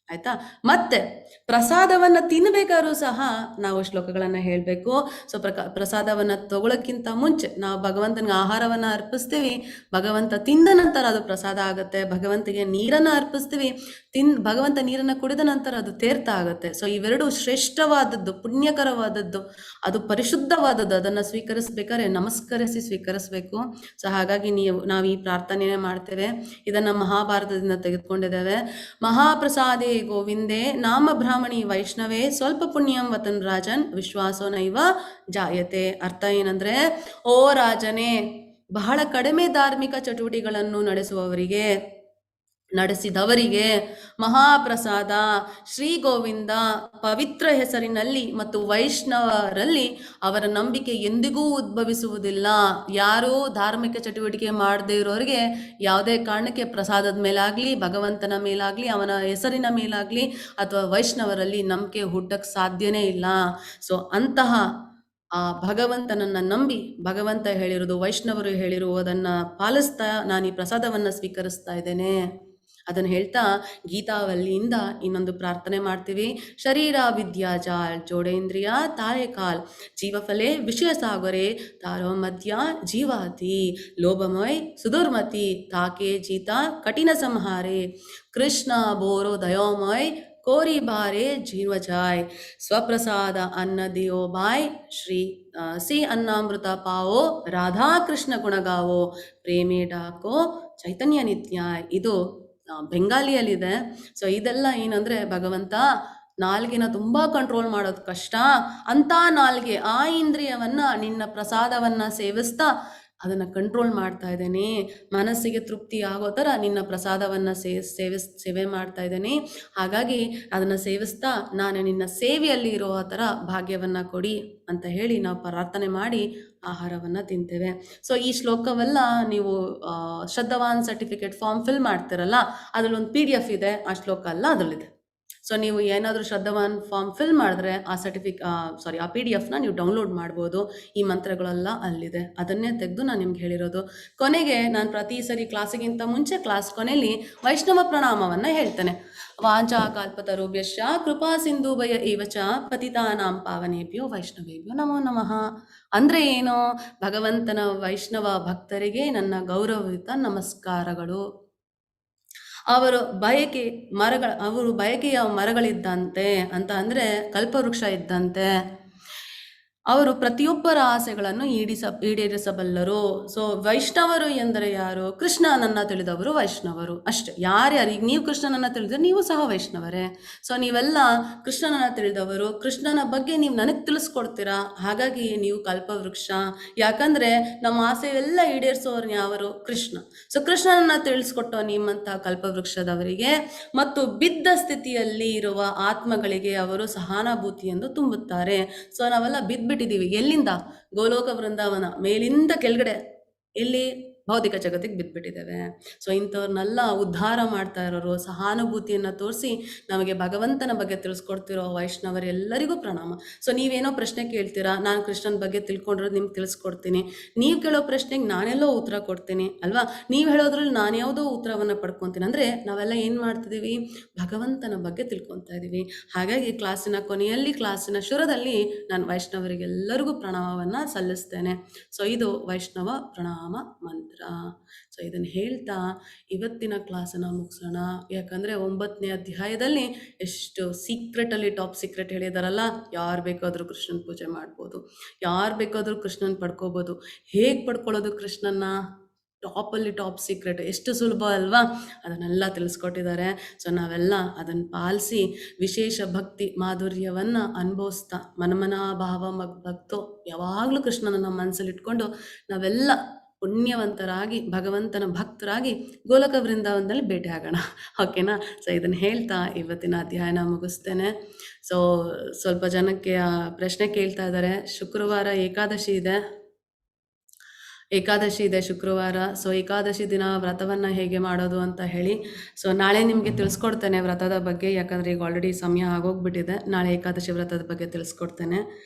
ಆಯ್ತಾ. ಮತ್ತೆ ಪ್ರಸಾದವನ್ನ ತಿನ್ಬೇಕಾದ್ರೂ ಸಹ ನಾವು ಶ್ಲೋಕಗಳನ್ನ ಹೇಳಬೇಕು. ಸೊ ಪ್ರಸಾದವನ್ನ ತಗೊಳಕ್ಕಿಂತ ಮುಂಚೆ ನಾವು ಭಗವಂತನಿಗೆ ಆಹಾರವನ್ನ ಅರ್ಪಿಸ್ತೀವಿ, ಭಗವಂತ ತಿಂದ ನಂತರ ಅದು ಪ್ರಸಾದ ಆಗುತ್ತೆ. ಭಗವಂತನಿಗೆ ನೀರನ್ನ ಅರ್ಪಿಸ್ತೀವಿ, ಭಗವಂತ ನೀರನ್ನ ಕುಡಿದ ನಂತರ ಅದು ತೀರ್ಥ ಆಗುತ್ತೆ. ಸೊ ಇವೆರಡು ಶ್ರೇಷ್ಠವಾದದ್ದು, ಪುಣ್ಯಕರವಾದದ್ದು, ಅದು ಪರಿಶುದ್ಧವಾದದ್ದು. ಅದನ್ನ ಸ್ವೀಕರಿಸ್ಬೇಕಾದ್ರೆ ನಮಸ್ಕರಿಸಿ ಸ್ವೀಕರಿಸ್ಬೇಕು. ಸೊ ಹಾಗಾಗಿ ನಾವು ಈ ಪ್ರಾರ್ಥನೆಯೇ ಮಾಡ್ತೇವೆ. ಇದನ್ನ ಮಹಾಭಾರತದಿಂದ ತೆಗೆದುಕೊಂಡಿದ್ದೇವೆ. ಮಹಾಪ್ರಸಾದೇ ಗೋವಿಂದೇ ನಾಮ ಬ್ರಾಹ್ಮಣಿ ವೈಷ್ಣವೇ ಸ್ವಲ್ಪ ಪುಣ್ಯಂ ವತನ್ ರಾಜನ್ ವಿಶ್ವಾಸೋ ನೈವ ಜಾಯತೆ. ಅರ್ಥ ಏನಂದ್ರೆ, ಓ ರಾಜನೇ, ಬಹಳ ಕಡಿಮೆ ಧಾರ್ಮಿಕ ಚಟುವಟಿಕೆಗಳನ್ನು ನಡೆಸಿದವರಿಗೆ ಮಹಾಪ್ರಸಾದ ಶ್ರೀ ಗೋವಿಂದ ಪವಿತ್ರ ಹೆಸರಿನಲ್ಲಿ ಮತ್ತು ವೈಷ್ಣವರಲ್ಲಿ ಅವರ ನಂಬಿಕೆ ಎಂದಿಗೂ ಉದ್ಭವಿಸುವುದಿಲ್ಲ. ಯಾರೂ ಧಾರ್ಮಿಕ ಚಟುವಟಿಕೆ ಮಾಡದೇ ಇರೋರಿಗೆ ಯಾವುದೇ ಕಾರಣಕ್ಕೆ ಪ್ರಸಾದದ ಮೇಲಾಗ್ಲಿ, ಭಗವಂತನ ಮೇಲಾಗ್ಲಿ, ಅವನ ಹೆಸರಿನ ಮೇಲಾಗ್ಲಿ ಅಥವಾ ವೈಷ್ಣವರಲ್ಲಿ ನಂಬಿಕೆ ಹುಟ್ಟಕ್ಕೆ ಸಾಧ್ಯನೇ ಇಲ್ಲ. ಸೊ ಅಂತಹ ಆ ಭಗವಂತನನ್ನ ನಂಬಿ, ಭಗವಂತ ಹೇಳಿರೋದು, ವೈಷ್ಣವರು ಹೇಳಿರುವುದನ್ನ ಪಾಲಿಸ್ತಾ ನಾನು ಈ ಪ್ರಸಾದವನ್ನ ಸ್ವೀಕರಿಸ್ತಾ ಇದ್ದೇನೆ ಅದನ್ನು ಹೇಳ್ತಾ ಗೀತಾವಲ್ಲಿಯಿಂದ ಇನ್ನೊಂದು ಪ್ರಾರ್ಥನೆ ಮಾಡ್ತೀವಿ. ಶರೀರ ವಿದ್ಯಾ ಜಾಲ್ ಜೋಡೇಂದ್ರಿಯ ತಾಳೆ ಕಾಲ್ ಜೀವಫಲೆ ವಿಷಯ ಸಾಗರೆ ತಾರೋ ಮಧ್ಯ ಜೀವಾತಿ ಲೋಭಮಯ ಸುದುರ್ಮತಿ ತಾಕೆ ಜೀತ ಕಠಿಣ ಸಂಹಾರೆ ಕೃಷ್ಣ ಬೋರೋ ದಯೋಮಯ ಕೋರಿ ಬಾರೆ ಜೀವ ಜಾಯ್ ಸ್ವಪ್ರಸಾದ ಅನ್ನ ದಿಯೋ ಬಾಯ್ ಶ್ರೀ ಸಿ ಅನ್ನಾಮೃತ ಪಾವೋ ರಾಧಾ ಕೃಷ್ಣ ಗುಣಗಾವೋ ಪ್ರೇಮೇ ಡಾಕೋ ಚೈತನ್ಯ ನಿತ್ಯ. ಇದು ಬೆಂಗಾಲಿಯಲ್ಲಿದೆ. ಸೊ ಇದೆಲ್ಲ ಏನಂದ್ರೆ, ಭಗವಂತ ನಾಲ್ಗೆನ ತುಂಬಾ ಕಂಟ್ರೋಲ್ ಮಾಡೋದು ಕಷ್ಟ, ಅಂತ ನಾಲ್ಗೆ ಆ ಇಂದ್ರಿಯವನ್ನ ನಿನ್ನ ಪ್ರಸಾದವನ್ನ ಸೇವಿಸ್ತಾ ಅದನ್ನು ಕಂಟ್ರೋಲ್ ಮಾಡ್ತಾ ಇದ್ದೇನೆ, ಮನಸ್ಸಿಗೆ ತೃಪ್ತಿ ಆಗೋ ಥರ ನಿನ್ನ ಪ್ರಸಾದವನ್ನು ಸೇವೆ ಮಾಡ್ತಾ ಇದ್ದೇನೆ, ಹಾಗಾಗಿ ಅದನ್ನು ಸೇವಿಸ್ತಾ ನಾನು ನಿನ್ನ ಸೇವೆಯಲ್ಲಿ ಇರೋ ಥರ ಭಾಗ್ಯವನ್ನು ಕೊಡಿ ಅಂತ ಹೇಳಿ ನಾವು ಪ್ರಾರ್ಥನೆ ಮಾಡಿ ಆಹಾರವನ್ನು ತಿಂತೇವೆ. ಸೊ ಈ ಶ್ಲೋಕವೆಲ್ಲ ನೀವು ಶ್ರದ್ಧಾವಾನ್ ಸರ್ಟಿಫಿಕೇಟ್ ಫಾರ್ಮ್ ಫಿಲ್ ಮಾಡ್ತಿರಲ್ಲ, ಅದರಲ್ಲಿ ಒಂದು PDF ಇದೆ, ಆ ಶ್ಲೋಕ ಎಲ್ಲ ಅದರಲ್ಲಿದೆ. ಸೊ ನೀವು ಏನಾದರೂ ಶ್ರದ್ಧಾವಾನ್ ಫಾರ್ಮ್ ಫಿಲ್ ಮಾಡಿದ್ರೆ ಆ ಆ PDF ನೀವು ಡೌನ್ಲೋಡ್ ಮಾಡ್ಬೋದು. ಈ ಮಂತ್ರಗಳೆಲ್ಲ ಅಲ್ಲಿದೆ, ಅದನ್ನೇ ತೆಗೆದು ನಾನು ನಿಮ್ಗೆ ಹೇಳಿರೋದು. ಕೊನೆಗೆ ನಾನು ಪ್ರತಿ ಸರಿ ಕ್ಲಾಸಿಗಿಂತ ಮುಂಚೆ ಕ್ಲಾಸ್ ಕೊನೆಯಲ್ಲಿ ವೈಷ್ಣವ ಪ್ರಣಾಮವನ್ನು ಹೇಳ್ತೇನೆ. ವಾಂಚಾ ಕಲ್ಪತರುಭ್ಯಶ್ಚ ಕೃಪಾ ಸಿಂಧುಭಯ ಏವಚ ಪತಿತಾನಾಂ ಪಾವನೇಭ್ಯೋ ವೈಷ್ಣವೇಭ್ಯೋ ನಮೋ ನಮಃ. ಅಂದರೆ ಏನು? ಭಗವಂತನ ವೈಷ್ಣವ ಭಕ್ತರಿಗೆ ನನ್ನ ಗೌರವಯುತ ನಮಸ್ಕಾರಗಳು. ಅವರು ಬಯಕೆಯ ಮರಗಳಿದ್ದಂತೆ ಅಂತ ಅಂದರೆ ಕಲ್ಪವೃಕ್ಷ ಇದ್ದಂತೆ. ಅವರು ಪ್ರತಿಯೊಬ್ಬರ ಆಸೆಗಳನ್ನು ಈಡೇರಿಸಬಲ್ಲರು. ಸೊ ವೈಷ್ಣವರು ಎಂದರೆ ಯಾರು? ಕೃಷ್ಣನನ್ನು ತಿಳಿದವರು ವೈಷ್ಣವರು ಅಷ್ಟೇ. ಯಾರ್ಯಾರು ನೀವು ಕೃಷ್ಣನನ್ನು ತಿಳಿದ್ರೆ ನೀವು ಸಹ ವೈಷ್ಣವರೇ. ಸೊ ನೀವೆಲ್ಲ ಕೃಷ್ಣನನ್ನು ತಿಳಿದವರು, ಕೃಷ್ಣನ ಬಗ್ಗೆ ನೀವು ನನಗೆ ತಿಳಿಸ್ಕೊಡ್ತೀರಾ, ಹಾಗಾಗಿ ನೀವು ಕಲ್ಪವೃಕ್ಷ. ಯಾಕಂದರೆ ನಮ್ಮ ಆಸೆಯೆಲ್ಲ ಈಡೇರಿಸೋರು ಯಾವರು? ಕೃಷ್ಣ. ಸೊ ಕೃಷ್ಣನನ್ನು ತಿಳಿಸ್ಕೊಟ್ಟೋ ನಿಮ್ಮಂಥ ಕಲ್ಪವೃಕ್ಷದವರಿಗೆ ಮತ್ತು ಬಿದ್ದ ಸ್ಥಿತಿಯಲ್ಲಿ ಇರುವ ಆತ್ಮಗಳಿಗೆ ಅವರು ಸಹಾನುಭೂತಿಯನ್ನು ತುಂಬುತ್ತಾರೆ. ಸೊ ನಾವೆಲ್ಲ ಬಿದ್ದುಬಿಟ್ಟಿದ್ದೀವಿ. ಎಲ್ಲಿಂದ? ಗೋಲೋಕ ವೃಂದಾವನ ಮೇಲಿಂದ ಕೆಳಗಡೆ ಎಲ್ಲಿ? ಭೌತಿಕ ಜಗತ್ತಿಗೆ ಬಿದ್ದುಬಿಟ್ಟಿದ್ದೇವೆ. ಸೊ ಇಂಥವ್ರನ್ನೆಲ್ಲ ಉದ್ಧಾರ ಮಾಡ್ತಾ ಇರೋರು, ಸಹಾನುಭೂತಿಯನ್ನು ತೋರಿಸಿ ನಮಗೆ ಭಗವಂತನ ಬಗ್ಗೆ ತಿಳಿಸ್ಕೊಡ್ತಿರೋ ವೈಷ್ಣವರೆಲ್ಲರಿಗೂ ಪ್ರಣಾಮ. ಸೊ ನೀವೇನೋ ಪ್ರಶ್ನೆ ಕೇಳ್ತೀರಾ, ನಾನು ಕೃಷ್ಣನ ಬಗ್ಗೆ ತಿಳ್ಕೊಂಡಿರೋದು ನಿಮ್ಗೆ ತಿಳಿಸ್ಕೊಡ್ತೀನಿ. ನೀವು ಕೇಳೋ ಪ್ರಶ್ನೆಗೆ ನಾನೆಲ್ಲೋ ಉತ್ತರ ಕೊಡ್ತೀನಿ ಅಲ್ವಾ? ನೀವು ಹೇಳೋದ್ರಲ್ಲಿ ನಾನು ಯಾವುದೋ ಉತ್ತರವನ್ನು ಪಡ್ಕೊತೀನಿ. ಅಂದರೆ ನಾವೆಲ್ಲ ಏನು ಮಾಡ್ತಿದ್ದೀವಿ? ಭಗವಂತನ ಬಗ್ಗೆ ತಿಳ್ಕೊತಾ ಇದ್ದೀವಿ. ಹಾಗಾಗಿ ಕ್ಲಾಸಿನ ಕೊನೆಯಲ್ಲಿ, ಕ್ಲಾಸಿನ ಶುರುದಲ್ಲಿ ನಾನು ವೈಷ್ಣವರಿಗೆಲ್ಲರಿಗೂ ಪ್ರಣಾಮವನ್ನು ಸಲ್ಲಿಸ್ತೇನೆ. ಸೊ ಇದು ವೈಷ್ಣವ ಪ್ರಣಾಮ ಮಂತ್ರ. ಸೊ ಇದನ್ನು ಹೇಳ್ತಾ ಇವತ್ತಿನ ಕ್ಲಾಸನ್ನು ಮುಗಿಸೋಣ. ಯಾಕಂದರೆ 9ನೇ ಅಧ್ಯಾಯದಲ್ಲಿ ಎಷ್ಟು ಸೀಕ್ರೆಟಲ್ಲಿ ಟಾಪ್ ಸೀಕ್ರೆಟ್ ಹೇಳಿದಾರಲ್ಲ, ಯಾರು ಬೇಕಾದರೂ ಕೃಷ್ಣನ ಪೂಜೆ ಮಾಡ್ಬೋದು, ಯಾರು ಬೇಕಾದರೂ ಕೃಷ್ಣನ ಪಡ್ಕೋಬೋದು. ಹೇಗೆ ಪಡ್ಕೊಳ್ಳೋದು ಕೃಷ್ಣನ್ನ? ಟಾಪಲ್ಲಿ ಟಾಪ್ ಸೀಕ್ರೆಟ್, ಎಷ್ಟು ಸುಲಭ ಅಲ್ವಾ? ಅದನ್ನೆಲ್ಲ ತಿಳಿಸ್ಕೊಟ್ಟಿದ್ದಾರೆ. ಸೊ ನಾವೆಲ್ಲ ಅದನ್ನು ಪಾಲಿಸಿ ವಿಶೇಷ ಭಕ್ತಿ ಮಾಧುರ್ಯವನ್ನು ಅನುಭವಿಸ್ತಾ ಮನಮನಾಭಾವ ಭಕ್ತೋ ಯಾವಾಗಲೂ ಕೃಷ್ಣನ ನಮ್ಮ ಮನಸ್ಸಲ್ಲಿ ಇಟ್ಕೊಂಡು ನಾವೆಲ್ಲ ಪುಣ್ಯವಂತರಾಗಿ ಭಗವಂತನ ಭಕ್ತರಾಗಿ ಗೋಲಕ ವೃಂದಾವನದಲ್ಲಿ ಭೇಟಿ ಆಗೋಣ. ಓಕೆನಾ? ಸೊ ಇದನ್ನು ಹೇಳ್ತಾ ಇವತ್ತಿನ ಅಧ್ಯಾಯನ ಮುಗಿಸ್ತೇನೆ. ಸೊ ಸ್ವಲ್ಪ ಜನಕ್ಕೆ ಪ್ರಶ್ನೆ ಕೇಳ್ತಾ ಇದ್ದಾರೆ. ಶುಕ್ರವಾರ ಏಕಾದಶಿ ಇದೆ ಶುಕ್ರವಾರ. ಸೊ ಏಕಾದಶಿ ದಿನ ವ್ರತವನ್ನು ಹೇಗೆ ಮಾಡೋದು ಅಂತ ಹೇಳಿ. ಸೊ ನಾಳೆ ನಿಮಗೆ ತಿಳಿಸ್ಕೊಡ್ತೇನೆ ವ್ರತದ ಬಗ್ಗೆ, ಯಾಕಂದರೆ ಈಗ ಆಲ್ರೆಡಿ ಸಮಯ ಆಗೋಗ್ಬಿಟ್ಟಿದೆ. ನಾಳೆ ಏಕಾದಶಿ ವ್ರತದ ಬಗ್ಗೆ ತಿಳಿಸ್ಕೊಡ್ತೇನೆ,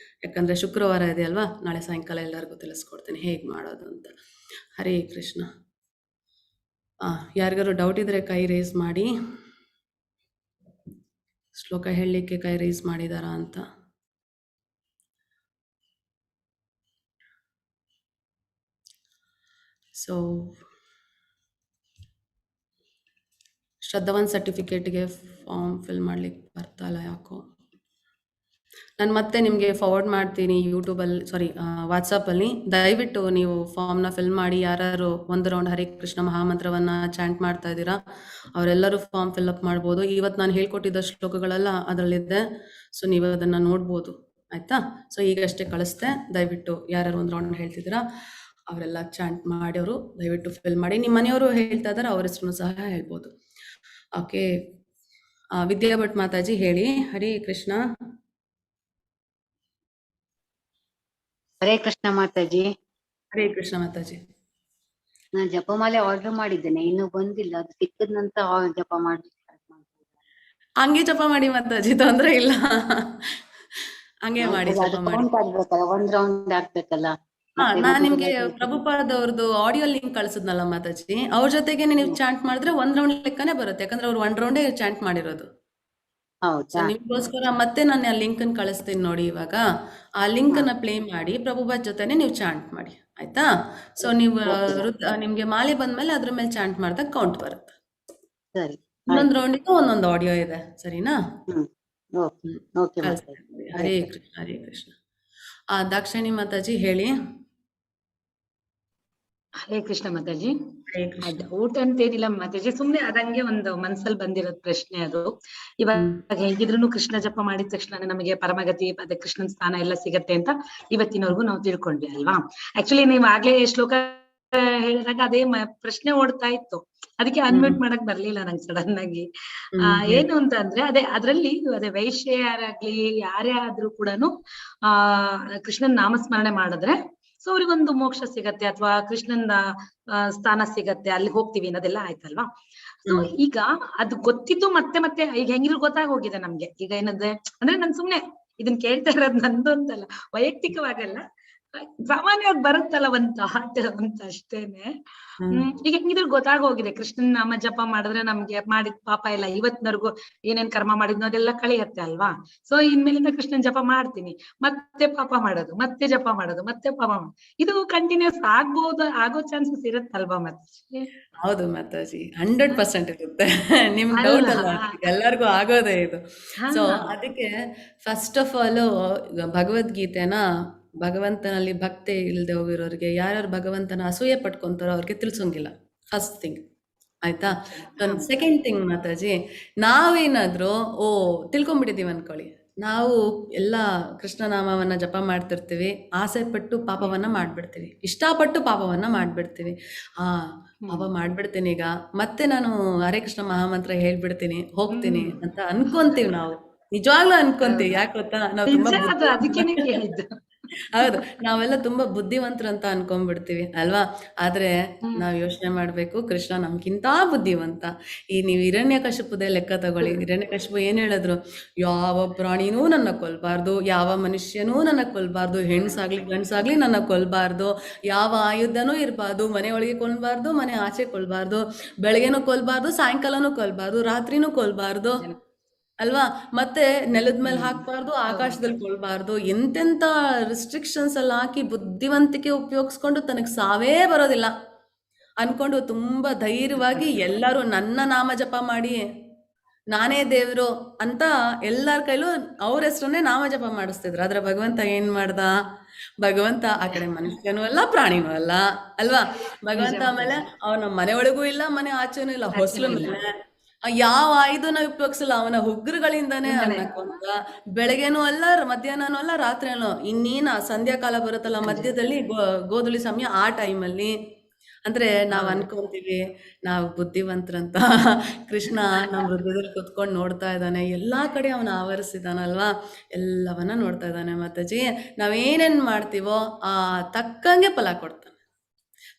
ಯಾಕಂದರೆ ಶುಕ್ರವಾರ ಇದೆ ಅಲ್ವಾ. ನಾಳೆ ಸಾಯಂಕಾಲ ಎಲ್ಲರಿಗೂ ತಿಳಿಸ್ಕೊಡ್ತೇನೆ ಹೇಗೆ ಮಾಡೋದು ಅಂತ. ಹರೇ ಕೃಷ್ಣ. ಯಾರಿಗಾರು ಡೌಟ್ ಇದ್ದರೆ ಕೈ ರೇಸ್ ಮಾಡಿ. ಶ್ಲೋಕ ಹೇಳಲಿಕ್ಕೆ ಕೈ ರೇಸ್ ಮಾಡಿದಾರಾ ಅಂತ. ಸೊ ಶ್ರದ್ಧಾವಾನ್ ಸರ್ಟಿಫಿಕೇಟ್ಗೆ ಫಾರ್ಮ್ ಫಿಲ್ ಮಾಡ್ಲಿಕ್ಕೆ ಬರ್ತಲ್ಲ ಯಾಕೋ. ನಾನು ಮತ್ತೆ ನಿಮಗೆ ಫಾರ್ವರ್ಡ್ ಮಾಡ್ತೀನಿ ಯೂಟ್ಯೂಬಲ್ಲಿ, ವಾಟ್ಸಪ್ಪಲ್ಲಿ. ದಯವಿಟ್ಟು ನೀವು ಫಾರ್ಮ್ನ ಫಿಲ್ ಮಾಡಿ. ಯಾರು ಒಂದು ರೌಂಡ್ ಹರೇ ಕೃಷ್ಣ ಮಹಾಮಂತ್ರವನ್ನು ಚಾಂಟ್ ಮಾಡ್ತಾ ಇದ್ದೀರಾ ಅವರೆಲ್ಲರೂ ಫಾರ್ಮ್ ಫಿಲ್ಅಪ್ ಮಾಡ್ಬೋದು. ಇವತ್ತು ನಾನು ಹೇಳ್ಕೊಟ್ಟಿದ್ದ ಶ್ಲೋಕಗಳೆಲ್ಲ ಅದರಲ್ಲಿದೆ. ಸೊ ನೀವು ಅದನ್ನು ನೋಡ್ಬೋದು, ಆಯಿತಾ? ಸೊ ಈಗಷ್ಟೇ ಕಳಿಸ್ದೆ. ದಯವಿಟ್ಟು ಯಾರು ಒಂದು ರೌಂಡ್ ಹೇಳ್ತಿದ್ದೀರಾ ಅವರೆಲ್ಲ ಚಾಂಟ್ ಮಾಡಿ, ಅವರು ದಯವಿಟ್ಟು ಫಿಲ್ ಮಾಡಿ. ನಿಮ್ಮ ಮನೆಯವರು ಹೇಳ್ತಾ ಇದ್ದಾರೆ, ಅವ್ರ ಹೆಸರು ಸಹ ಹೇಳ್ಬೋದು. ಓಕೆ, ವಿದ್ಯಾ ಭಟ್ ಮಾತಾಜಿ ಹೇಳಿ. ಹರೇ ಕೃಷ್ಣ. ಹರೇ ಕೃಷ್ಣ ಮಾತಾಜಿ. ಹರೇ ಕೃಷ್ಣ ಮಾತಾಜಿ. ನಾನು ಜಪಮಾಲೆ ಆರ್ಡರ್ ಮಾಡಿದ್ದೇನೆ, ಇನ್ನು ಬಂದಿಲ್ಲ. ಅದು ಸಿಕ್ಕದ ನಂತರ ಜಪ ಮಾಡಿ. ಹಂಗೆ ಜಪ ಮಾಡಿ ಮಾತಾಜಿ, ತೊಂದರೆ ಇಲ್ಲ. ಹಂಗೆ ಮಾಡಿ ಜಪ ಮಾಡಿ. ಒಂದ್ ರೌಂಡ್ ಆಗ್ಬೇಕಲ್ಲ. ನಾನ್ ನಿಮ್ಗೆ ಪ್ರಭುಪಾದ್ ಅವ್ರದ್ದು ಆಡಿಯೋ ಲಿಂಕ್ ಕಳ್ಸಿದ್ನಲ್ಲ ಮಾತಾಜಿ, ಅವ್ರ ಜೊತೆಗೆ ನೀವು ಚಾಂಟ್ ಮಾಡಿದ್ರೆ 1 ರೌಂಡ್ ಲೆಕ್ಕನೇ ಬರುತ್ತೆ. ಯಾಕಂದ್ರೆ ಅವ್ರು 1 ರೌಂಡೇ ಚಾಂಟ್ ಮಾಡಿರೋದು. ನಿಮ್ಗೋಸ್ಕರ ಮತ್ತೆ ನಾನು ಆ ಲಿಂಕ್ ಅನ್ನು ಕಳಿಸ್ತೀನಿ ನೋಡಿ. ಇವಾಗ ಆ ಲಿಂಕ್ ಅನ್ನ ಪ್ಲೇ ಮಾಡಿ ಪ್ರಭುಪಾದ್ ಜೊತೆನೆ ನೀವು ಚಾಂಟ್ ಮಾಡಿ, ಆಯ್ತಾ? ಸೊ ನೀವು ನಿಮ್ಗೆ ಮಾಲೆ ಬಂದ್ಮೇಲೆ ಅದ್ರ ಮೇಲೆ ಚಾಂಟ್ ಮಾಡಿದಾಗ ಕೌಂಟ್ ಬರುತ್ತೆ. ಒಂದೊಂದು ರೌಂಡಿಗೂ ಒಂದೊಂದು ಆಡಿಯೋ ಇದೆ, ಸರಿನಾ? ಹರೇ ಕೃಷ್ಣ. ಹರೇ ಕೃಷ್ಣ. ದಾಕ್ಷಾಯಿಣಿ ಮಾತಾಜಿ ಹೇಳಿ. ಹರೇ ಕೃಷ್ಣ ಮಾತಾಜಿ. ಊಟ ಅಂತೇನಿಲ್ಲ ಮಾತಾಜಿ, ಸುಮ್ನೆ ಅದಂಗೆ ಒಂದು ಮನ್ಸಲ್ಲಿ ಬಂದಿರೋದ್ ಪ್ರಶ್ನೆ ಅದು. ಇವಾಗ ಹೇಗಿದ್ರು ಕೃಷ್ಣ ಜಪ ಮಾಡಿದ ತಕ್ಷಣ ನಮಗೆ ಪರಮಗತಿ, ಅದೇ ಕೃಷ್ಣನ್ ಸ್ಥಾನ ಎಲ್ಲ ಸಿಗತ್ತೆ ಅಂತ ಇವತ್ತಿನವರೆಗೂ ನಾವು ತಿಳ್ಕೊಂಡ್ವಿ ಅಲ್ವಾ. ಆಕ್ಚುಲಿ ನೀವು ಆಗ್ಲೇ ಶ್ಲೋಕ ಹೇಳಿದಾಗ ಅದೇ ಪ್ರಶ್ನೆ ಓಡ್ತಾ ಇತ್ತು, ಅದಕ್ಕೆ ಅನ್ಮ್ಯೂಟ್ ಮಾಡಕ್ ಬರ್ಲಿಲ್ಲ ನಂಗೆ ಸಡನ್ ಆಗಿ. ಏನು ಅಂತ ಅಂದ್ರೆ ಅದ್ರಲ್ಲಿ ಅದೇ ವೈಶ್ಯರಾಗ್ಲಿ ಯಾರೇ ಆದ್ರೂ ಕೂಡನು ಕೃಷ್ಣನ್ ನಾಮಸ್ಮರಣೆ ಮಾಡಿದ್ರೆ ಸೊ ಅವ್ರಿಗೊಂದು ಮೋಕ್ಷ ಸಿಗತ್ತೆ ಅಥವಾ ಕೃಷ್ಣನ ಸ್ಥಾನ ಸಿಗತ್ತೆ, ಅಲ್ಲಿ ಹೋಗ್ತೀವಿ ಅನ್ನೋದೆಲ್ಲ ಆಯ್ತಲ್ವಾ. ಸೊ ಈಗ ಅದು ಗೊತ್ತಿದ್ದು ಮತ್ತೆ ಮತ್ತೆ ಈಗ ಹೆಂಗಿದ್ರು ಗೊತ್ತಾಗೋಗಿದೆ ನಮ್ಗೆ. ಈಗ ಏನಂದ್ರೆ ಅಂದ್ರೆ ನಾನ್ ಸುಮ್ನೆ ಇದನ್ ಕೇಳ್ತಾ ಇರೋದ್ ನಂದು ಅಂತಲ್ಲ, ವೈಯಕ್ತಿಕವಾಗಲ್ಲ, ಸಾಮಾನ್ಯವಾಗಿ ಬರುತ್ತಲ್ಲ ಒಂದ್ ಥಾಟ್ ಅಂತ ಅಷ್ಟೇನೆ. ಈಗ ಹೆಂಗಿದ್ರು ಗೊತ್ತಾಗೋಗಿದೆ ಕೃಷ್ಣನ್ ನಾಮ ಜಪ ಮಾಡಿದ್ರೆ ನಮ್ಗೆ ಮಾಡಿದ ಪಾಪ ಎಲ್ಲ ಇವತ್ತಿನವರೆಗೂ ಏನೇನ್ ಕರ್ಮ ಮಾಡಿದ್ನೋ ಅದೆಲ್ಲ ಕಳಿಯತ್ತೆ ಅಲ್ವಾ. ಸೊ ಇನ್ಮೇಲಿಂದ ಕೃಷ್ಣನ್ ಜಪ ಮಾಡ್ತೀನಿ, ಮತ್ತೆ ಪಾಪ ಮಾಡೋದು, ಮತ್ತೆ ಜಪ ಮಾಡೋದು, ಮತ್ತೆ ಪಾಪ ಮಾಡೋದು, ಇದು ಕಂಟಿನ್ಯೂಸ್ ಆಗೋ ಚಾನ್ಸಸ್ ಇರುತ್ತಲ್ವಾ ಮತ್ತೆ. ಹೌದು ಮಾತಾಜಿ, 100% ಇರುತ್ತೆ. ನಿಮ್ಗೆ ಡೌಟ್ ಅಲ್ಲ, ಎಲ್ಲರಿಗೂ ಆಗೋದೇ ಇದು. ಸೊ ಅದಕ್ಕೆ ಫಸ್ಟ್ ಆಫ್ ಆಲ್ ಭಗವದ್ಗೀತೆನ ಭಗವಂತನಲ್ಲಿ ಭಕ್ತಿ ಇಲ್ಲದೆ ಹೋಗಿರೋರಿಗೆ, ಯಾರ್ಯಾರು ಭಗವಂತನ ಅಸೂಯೆ ಪಟ್ಕೊಂತಾರೋ ಅವ್ರಿಗೆ ತಿಳ್ಸೋಂಗಿಲ್ಲ, ಫಸ್ಟ್ ಥಿಂಗ್ ಆಯ್ತಾ. ಸೆಕೆಂಡ್ ಥಿಂಗ್ ಮಾತಾಜಿ, ನಾವೇನಾದ್ರೂ ತಿಳ್ಕೊಂಡ್ಬಿಟ್ಟಿದೀವಿ ಅನ್ಕೊಳ್ಳಿ, ನಾವು ಎಲ್ಲ ಕೃಷ್ಣನಾಮವನ್ನ ಜಪ ಮಾಡ್ತಿರ್ತೀವಿ, ಆಸೆ ಪಟ್ಟು ಪಾಪವನ್ನ ಮಾಡ್ಬಿಡ್ತೀವಿ, ಇಷ್ಟಪಟ್ಟು ಪಾಪವನ್ನ ಮಾಡ್ಬಿಡ್ತೀವಿ. ಪಾಪ ಮಾಡ್ಬಿಡ್ತೀನಿ ಈಗ, ಮತ್ತೆ ನಾನು ಹರೇ ಕೃಷ್ಣ ಮಹಾಮಂತ್ರ ಹೇಳ್ಬಿಡ್ತೀನಿ, ಹೋಗ್ತೀನಿ ಅಂತ ಅನ್ಕೊಂತೀವಿ. ನಾವು ನಿಜವಾಗ್ಲೂ ಅನ್ಕೊಂತೀವಿ. ಯಾಕೆ ಗೊತ್ತಾ, ನಾವು ತುಂಬಾ ಅದಕ್ಕೇನೆ ಕೇಳಿದ್ದು. ಹೌದು, ನಾವೆಲ್ಲ ತುಂಬಾ ಬುದ್ಧಿವಂತರು ಅಂತ ಅನ್ಕೊಂಡ್ಬಿಡ್ತೀವಿ ಅಲ್ವಾ. ಆದ್ರೆ ನಾವ್ ಯೋಚನೆ ಮಾಡ್ಬೇಕು, ಕೃಷ್ಣ ನಮ್ಗಿಂತ ಬುದ್ಧಿವಂತ. ಈ ನೀವು ಹಿರಣ್ಯಕಶಿಪುದೇ ಲೆಕ್ಕ ತಗೊಳ್ಳಿ. ಹಿರಣ್ಯಕಶಿಪು ಏನ್ ಹೇಳಿದ್ರು, ಯಾವ ಪ್ರಾಣಿನೂ ನನ್ನ ಕೊಲ್ಬಾರ್ದು, ಯಾವ ಮನುಷ್ಯನೂ ನನ್ನ ಕೊಲ್ಬಾರ್ದು, ಹೆಣ್ಸಾಗ್ಲಿ ಗಂಡ್ಸಾಗ್ಲಿ ನನ್ನ ಕೊಲ್ಬಾರ್ದು, ಯಾವ ಆಯುಧನೂ ಇರಬಾರ್ದು, ಮನೆ ಒಳಗೆ ಕೊಲ್ಬಾರ್ದು, ಮನೆ ಆಚೆ ಕೊಲ್ಬಾರ್ದು, ಬೆಳಗ್ಗೆನೂ ಕೊಲ್ಬಾರ್ದು, ಸಾಯಂಕಾಲನೂ ಕೊಲ್ಬಾರ್ದು, ರಾತ್ರಿನೂ ಕೊಲ್ಬಾರ್ದು ಅಲ್ವಾ. ಮತ್ತೆ ನೆಲದ ಮೇಲೆ ಹಾಕ್ಬಾರ್ದು, ಆಕಾಶದಲ್ಲಿ ಕೊಲ್ಬಾರ್ದು. ಎಂತೆಂತ ರಿಸ್ಟ್ರಿಕ್ಷನ್ಸ್ ಎಲ್ಲ ಹಾಕಿ ಬುದ್ಧಿವಂತಿಕೆ ಉಪಯೋಗಿಸ್ಕೊಂಡು ತನಗೆ ಸಾವೇ ಬರೋದಿಲ್ಲ ಅನ್ಕೊಂಡು ತುಂಬಾ ಧೈರ್ಯವಾಗಿ ಎಲ್ಲರೂ ನನ್ನ ನಾಮ ಜಪ ಮಾಡಿ ನಾನೇ ದೇವ್ರು ಅಂತ ಎಲ್ಲರ ಕೈಲೂ ಅವ್ರ ಹೆಸರನ್ನೇ ನಾಮ ಜಪ ಮಾಡಿಸ್ತಿದ್ರು. ಆದ್ರೆ ಭಗವಂತ ಏನ್ ಮಾಡ್ದ, ಭಗವಂತ ಆ ಕಡೆ ಮನುಷ್ಯನೂ ಅಲ್ಲ ಪ್ರಾಣಿನೂ ಅಲ್ಲ ಅಲ್ವಾ. ಭಗವಂತ ಆಮೇಲೆ ಅವನ ಮನೆ ಒಳಗೂ ಇಲ್ಲ, ಮನೆ ಆಚೆನೂ ಇಲ್ಲ, ಹೊಸಲು ಮೇಲೆ ಯಾವ ಆಯುಧನ ಉಪಯೋಗಿಸಲ್ಲ, ಅವನ ಉಗ್ರಗಳಿಂದಾನೇ ಅನ್ನಕೊಂತ. ಬೆಳಗ್ಗೆನೂ ಅಲ್ಲ, ಮಧ್ಯಾಹ್ನನೂ ಅಲ್ಲ, ರಾತ್ರಿನೂ, ಇನ್ನೇನ ಸಂಧ್ಯಾಕಾಲ ಬರುತ್ತಲ್ಲ ಮಧ್ಯದಲ್ಲಿ ಗೋಧುಳಿ ಸಮಯ, ಆ ಟೈಮಲ್ಲಿ ಅಂದ್ರೆ ನಾವ್ ಅನ್ಕೊಂತೀವಿ ನಾವು ಬುದ್ಧಿವಂತರಂತ. ಕೃಷ್ಣ ನಮ್ಮ ಹೃದಯದಲ್ಲಿ ಕುತ್ಕೊಂಡು ನೋಡ್ತಾ ಇದ್ದಾನೆ, ಎಲ್ಲಾ ಕಡೆ ಅವನ ಆವರಿಸಿದಾನಲ್ವಾ, ಎಲ್ಲವನ್ನ ನೋಡ್ತಾ ಇದ್ದಾನೆ ಮಾತಾಜಿ. ನಾವೇನೇನ್ ಮಾಡ್ತೀವೋ ಆ ತಕ್ಕಂಗೆ ಫಲ ಕೊಡ್ತಾನೆ.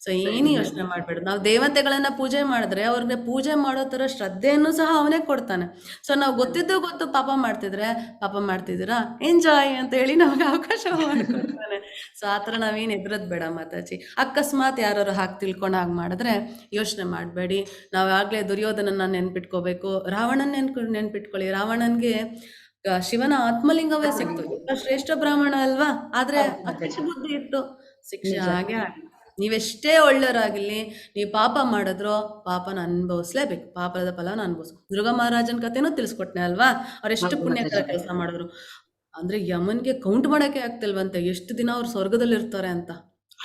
ಸೊ ಏನು ಯೋಚನೆ ಮಾಡ್ಬೇಡ. ನಾವು ದೇವತೆಗಳನ್ನ ಪೂಜೆ ಮಾಡಿದ್ರೆ ಅವ್ರಿಗೆ ಪೂಜೆ ಮಾಡೋ ತರ ಶ್ರದ್ಧೆಯನ್ನು ಸಹ ಅವನೇ ಕೊಡ್ತಾನೆ. ಸೊ ನಾವು ಗೊತ್ತಿದ್ದು ಗೊತ್ತು ಪಾಪ ಮಾಡ್ತಿದ್ರೆ, ಪಾಪ ಮಾಡ್ತಿದ್ದೀರಾ ಎಂಜಾಯ್ ಅಂತ ಹೇಳಿ ನಮ್ಗೆ ಅವಕಾಶ ಮಾಡಿಕೊಡ್ತಾನೆ. ಸೊ ಆತರ ನಾವೇನ್ ಎದ್ರದ್ ಬೇಡ ಮಾತಾಜಿ. ಅಕಸ್ಮಾತ್ ಯಾರು ಹಾಗೆ ತಿಳ್ಕೊಂಡು ಹಾಗೆ ಮಾಡಿದ್ರೆ ಯೋಚನೆ ಮಾಡಬೇಡಿ. ನಾವಾಗ್ಲೇ ದುರ್ಯೋಧನನ್ನ ನೆನ್ಪಿಟ್ಕೋಬೇಕು, ರಾವಣನ್ ನೆನ್ಪಿಟ್ಕೊಳ್ಳಿ. ರಾವಣನ್ಗೆ ಶಿವನ ಆತ್ಮಲಿಂಗವೇ ಸಿಕ್ತು, ಶ್ರೇಷ್ಠ ಬ್ರಾಹ್ಮಣ ಅಲ್ವಾ. ಆದ್ರೆ ಅಷ್ಟು ಬುದ್ಧಿ ಇತ್ತು, ಶಿಕ್ಷೆ ಹಾಗೆ ಆಗಿ. ನೀವೆಷ್ಟೇ ಒಳ್ಳೆಯವರಾಗಿರ್ಲಿ, ನೀವು ಪಾಪ ಮಾಡಿದ್ರೋ ಪಾಪನ ಅನುಭವಿಸ್ಲೇಬೇಕು, ಪಾಪದ ಫಲನ ಅನುಭವಿಸ್. ಧ್ರುವ ಮಹಾರಾಜನ ಕಥೆನೂ ತಿಳಿಸ್ಕೊಟ್ನೆ ಅಲ್ವಾ, ಅವ್ರೆಷ್ಟು ಪುಣ್ಯಕರ ಕೆಲಸ ಮಾಡಿದ್ರು ಅಂದ್ರೆ ಯಮನ್ಗೆ ಕೌಂಟ್ ಮಾಡಕ್ಕೆ ಆಗ್ತಿಲ್ವಂತೆ ಎಷ್ಟು ದಿನ ಅವ್ರು ಸ್ವರ್ಗದಲ್ಲಿ ಇರ್ತಾರೆ ಅಂತ,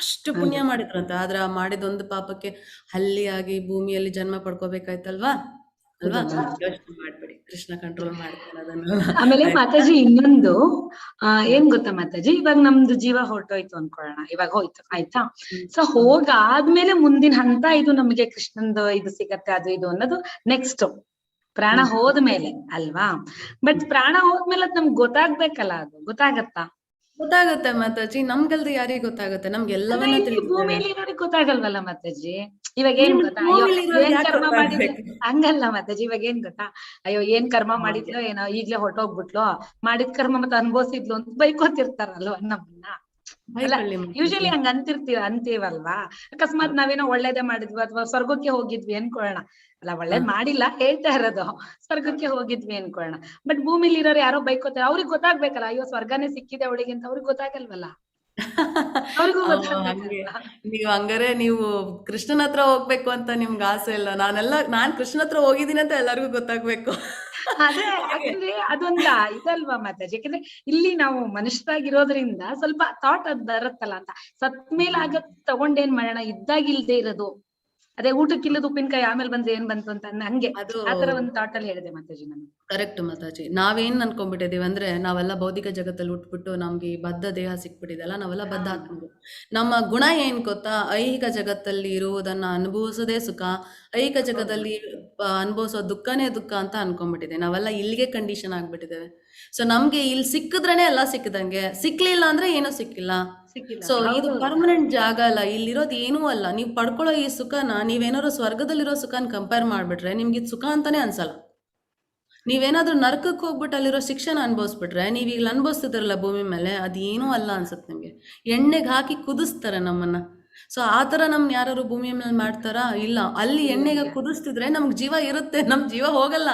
ಅಷ್ಟು ಪುಣ್ಯ ಮಾಡಿದ್ರಂತೆ. ಆದ್ರೆ ಮಾಡಿದೊಂದು ಪಾಪಕ್ಕೆ ಹಲ್ಲಿಯಾಗಿ ಭೂಮಿಯಲ್ಲಿ ಜನ್ಮ ಪಡ್ಕೋಬೇಕಾಯ್ತಲ್ವಾ ಅಲ್ವಾ. ಯೋಚನೆ ಮಾಡ್ಬೇಡಿ, ಕೃಷ್ಣ ಕಂಟ್ರೋಲ್ ಮಾಡ್ತಾನೆ ಅದನ್ನ. ಆಮೇಲೆ ಮಾತಾಜಿ ಇನ್ನೊಂದು ಏನ್ ಗೊತ್ತಾ ಮಾತಾಜಿ, ಇವಾಗ ನಮ್ದು ಜೀವ ಹೊರಟೋಯ್ತು ಅನ್ಕೊಳ್ಳೋಣ, ಇವಾಗ ಹೋಯ್ತು ಆಯ್ತಾ. ಸೊ ಹೋಗಾದ್ಮೇಲೆ ಮುಂದಿನ ಹಂತ ಇದು ನಮಗೆ ಕೃಷ್ಣಂದು ಇದು ಸಿಗತ್ತೆ, ಅದು ಇದು ಅನ್ನೋದು ನೆಕ್ಸ್ಟ್ ಪ್ರಾಣ ಹೋದ್ಮೇಲೆ ಅಲ್ವಾ. ಬಟ್ ಪ್ರಾಣ ಹೋದ್ಮೇಲೆ ಅದ್ ನಮ್ಗೆ ಗೊತ್ತಾಗ್ಬೇಕಲ್ಲ, ಅದು ಗೊತ್ತಾಗತ್ತಾ? ಗೊತ್ತಾಗುತ್ತೆ ಮಾತಾಜಿ, ನಮ್ಗಲ್ದೆ ಯಾರಿಗೆ ಗೊತ್ತಾಗುತ್ತೆ, ನಮ್ಗೆಲ್ಲವನ್ನ ಭೂಮಿಯಲ್ಲಿ ಇರೋರಿಗೆ ಗೊತ್ತಾಗಲ್ವಲ್ಲ ಮಾತಾಜಿ. ಇವಾಗ ಏನ್ ಗೊತ್ತಾ, ಅಯ್ಯೋ ಏನ್ ಕರ್ಮ ಮಾಡಿದ್ಲು, ಹಂಗಲ್ಲ ಮಾತಾಜಿ. ಇವಾಗ ಏನ್ ಗೊತ್ತಾ, ಅಯ್ಯೋ ಏನ್ ಕರ್ಮ ಮಾಡಿದ್ಲು ಏನೋ, ಈಗ್ಲೇ ಹೊರಟೋಗ್ಬಿಟ್ಲು, ಮಾಡಿದ ಕರ್ಮ ಮತ್ತೆ ಅನ್ಭವಿಸಿದ್ಲು ಅಂತ ಬೈಕೋತಿರ್ತಾರಲ್ವ ನಮ್ಮನ್ನ. ಯೂಶಲಿ ಹಂಗ ಅಂತೀವಲ್ವಾ. ಅಕಸ್ಮಾತ್ ನಾವೇನೋ ಒಳ್ಳೇದೇ ಮಾಡಿದ್ವಿ ಅಥವಾ ಸ್ವರ್ಗಕ್ಕೆ ಹೋಗಿದ್ವಿ ಅನ್ಕೊಳ್ಳೋಣ, ಅಲ್ಲ ಒಳ್ಳೇದ್ ಮಾಡಿಲ್ಲ ಹೇಳ್ತಾ ಇರೋದು, ಸ್ವರ್ಗಕ್ಕೆ ಹೋಗಿದ್ವಿ ಅನ್ಕೊಳ್ಳೋಣ. ಬಟ್ ಭೂಮಿಲಿ ಇರೋರು ಯಾರೋ ಬೈಕೋತಾರೆ, ಅವ್ರಿಗೆ ಗೊತ್ತಾಗ್ಬೇಕಲ್ಲ, ಅಯ್ಯೋ ಸ್ವರ್ಗನೇ ಸಿಕ್ಕಿದೆ ಅವಳಿಗೆ ಅಂತ ಅವ್ರಿಗೆ ಗೊತ್ತಾಗಲ್ವಲ್ಲ. ನೀವು ಹಂಗಾರೆ ನೀವು ಕೃಷ್ಣನ ಹತ್ರ ಹೋಗ್ಬೇಕು ಅಂತ ನಿಮ್ಗೆ ಆಸೆ ಇಲ್ಲ. ನಾನ್ ಕೃಷ್ಣನ ಹತ್ರ ಹೋಗಿದ್ದೀನಿ ಅಂತ ಎಲ್ಲರಿಗೂ ಗೊತ್ತಾಗ್ಬೇಕು. ಅದೇ ಯಾಕಂದ್ರೆ ಅದೊಂದ ಇದಲ್ವಾ ಮಾತಾಜಿ. ಯಾಕಂದ್ರೆ ಇಲ್ಲಿ ನಾವು ಮನುಷ್ಯರಾಗಿರೋದ್ರಿಂದ ಸ್ವಲ್ಪ ಥಾಟ್ ಅದ್ ಬರುತ್ತಲ್ಲ ಅಂತ. ಸತ್ ಮೇಲೆ ಆಗ ತಗೊಂಡೇನ್ ಮಾಡೋಣ, ಇದ್ದಾಗಿಲ್ದೇ ಇರೋದು ಅದೇ ಊಟಕ್ಕಿಲ್ಲದ ಉಪ್ಪಿನಕಾಯಿ ಆಮೇಲೆ ಬಂದ್ರೆ ಏನ್ ಬಂತು ಅಂತ ಹಂಗೆ ಅದು ಆತರ ಒಂದು ಥಾಟ್ ಅಲ್ಲಿ ಹೇಳಿದೆ ಮಾತಾಜಿ ನಾನು. ಕರೆಕ್ಟ್ ಮಾತಾಜಿ. ನಾವೇನ್ ಅನ್ಕೊಂಡ್ಬಿಟ್ಟಿದೀವಿ ಅಂದ್ರೆ ನಾವೆಲ್ಲ ಭೌತಿಕ ಜಗತ್ತಲ್ಲಿ ಹುಟ್ಬಿಟ್ಟು ನಮ್ಗೆ ಈ ಬದ್ಧ ದೇಹ ಸಿಕ್ಬಿಟ್ಟಿದೆಲ್ಲ, ನಾವೆಲ್ಲ ಬದ್ಧ ಆತ್ಮರು. ನಮ್ಮ ಗುಣ ಏನ್ ಗೊತ್ತಾ, ಐಹಿಕ ಜಗತ್ತಲ್ಲಿ ಇರುವುದನ್ನ ಅನುಭವಿಸೋದೇ ಸುಖ, ಐಹಿಕ ಜಗತ್ತಲ್ಲಿ ಅನುಭವಿಸೋ ದುಃಖನೇ ದುಃಖ ಅಂತ ಅನ್ಕೊಂಡ್ಬಿಟ್ಟಿದೆ. ನಾವೆಲ್ಲ ಇಲ್ಲಿಗೆ ಕಂಡೀಷನ್ ಆಗ್ಬಿಟ್ಟಿದ್ದೇವೆ. ಸೊ ನಮ್ಗೆ ಇಲ್ಲಿ ಸಿಕ್ಕಿದ್ರೇನೆ ಎಲ್ಲ ಸಿಕ್ಕದಂಗೆ, ಸಿಕ್ಲಿಲ್ಲ ಅಂದ್ರೆ ಏನೂ ಸಿಕ್ಕಿಲ್ಲ. ಸಿಕ್ಕಿಲ್ಲ. ಸೊ ಇದು ಪರ್ಮನೆಂಟ್ ಜಾಗ ಅಲ್ಲ, ಇಲ್ಲಿರೋದು ಏನೂ ಅಲ್ಲ. ನೀವು ಪಡ್ಕೊಳ್ಳೋ ಈ ಸುಖನ ನೀವೇನಾದ್ರು ಸ್ವರ್ಗದಲ್ಲಿರೋ ಸುಖನ ಕಂಪೇರ್ ಮಾಡ್ಬಿಟ್ರೆ ನಿಮ್ಗೆ ಇದು ಸುಖ ಅಂತಾನೆ ಅನ್ಸಲ್ಲ. ನೀವೇನಾದ್ರೂ ನರಕಕ್ಕೆ ಹೋಗ್ಬಿಟ್ಟು ಅಲ್ಲಿರೋ ಶಿಕ್ಷಣ ಅನುಭವಿಸ್ಬಿಟ್ರೆ, ನೀವ್ ಈಗ ಅನುಭವಿಸ್ತಿದ್ರಲ್ಲ ಭೂಮಿ ಮೇಲೆ, ಅದೇನೂ ಅಲ್ಲ ಅನ್ಸುತ್ತೆ ನಿಮ್ಗೆ. ಎಣ್ಣೆಗೆ ಹಾಕಿ ಕುದಿಸ್ತಾರೆ ನಮ್ಮನ್ನ. ಸೊ ಆ ಥರ ನಮ್ನ ಯಾರು ಭೂಮಿ ಮೇಲೆ ಮಾಡ್ತಾರಾ? ಇಲ್ಲ. ಅಲ್ಲಿ ಎಣ್ಣೆಗೆ ಕುದಿಸ್ತಿದ್ರೆ ನಮ್ಗೆ ಜೀವ ಇರುತ್ತೆ, ನಮ್ ಜೀವ ಹೋಗಲ್ಲ,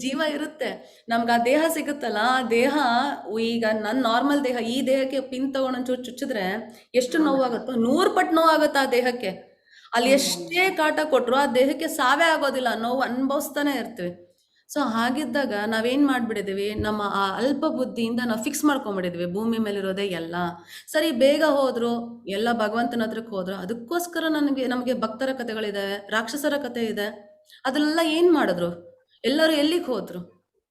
ಜೀವ ಇರುತ್ತೆ. ನಮ್ಗೆ ಆ ದೇಹ ಸಿಗುತ್ತಲ್ಲ, ಆ ದೇಹ ಈಗ ನನ್ನ ನಾರ್ಮಲ್ ದೇಹ, ಈ ದೇಹಕ್ಕೆ ಪಿನ್ ತಗೊಂಡು ಒಂಚೂರು ಚುಚ್ಚಿದ್ರೆ ಎಷ್ಟು ನೋವಾಗುತ್ತೋ 100 ಪಟ್ಟು ನೋವಾಗುತ್ತೆ ಆ ದೇಹಕ್ಕೆ. ಅಲ್ಲಿ ಎಷ್ಟೇ ಕಾಟ ಕೊಟ್ರು ಆ ದೇಹಕ್ಕೆ ಸಾವೇ ಆಗೋದಿಲ್ಲ, ನೋವು ಅನುಭವಿಸ್ತಾನೆ ಇರ್ತೀವಿ. ಸೊ ಹಾಗಿದ್ದಾಗ ನಾವೇನ್ ಮಾಡ್ಬಿಟ್ಟಿದೀವಿ, ನಮ್ಮ ಆ ಅಲ್ಪ ಬುದ್ಧಿಯಿಂದ ನಾವು ಫಿಕ್ಸ್ ಮಾಡ್ಕೊಂಡ್ಬಿಟ್ಟಿದೀವಿ ಭೂಮಿ ಮೇಲಿರೋದೇ ಎಲ್ಲ. ಸರಿ, ಬೇಗ ಹೋದ್ರು, ಎಲ್ಲ ಭಗವಂತನ ಹತ್ರಕ್ಕೆ ಹೋದ್ರು, ಅದಕ್ಕೋಸ್ಕರ ನಮಗೆ ಭಕ್ತರ ಕಥೆಗಳಿದಾವೆ, ರಾಕ್ಷಸರ ಕಥೆ ಇದೆ. ಅದೆಲ್ಲ ಏನ್ ಮಾಡಿದ್ರು? ಎಲ್ಲರೂ ಎಲ್ಲಿಗೆ ಹೋದ್ರು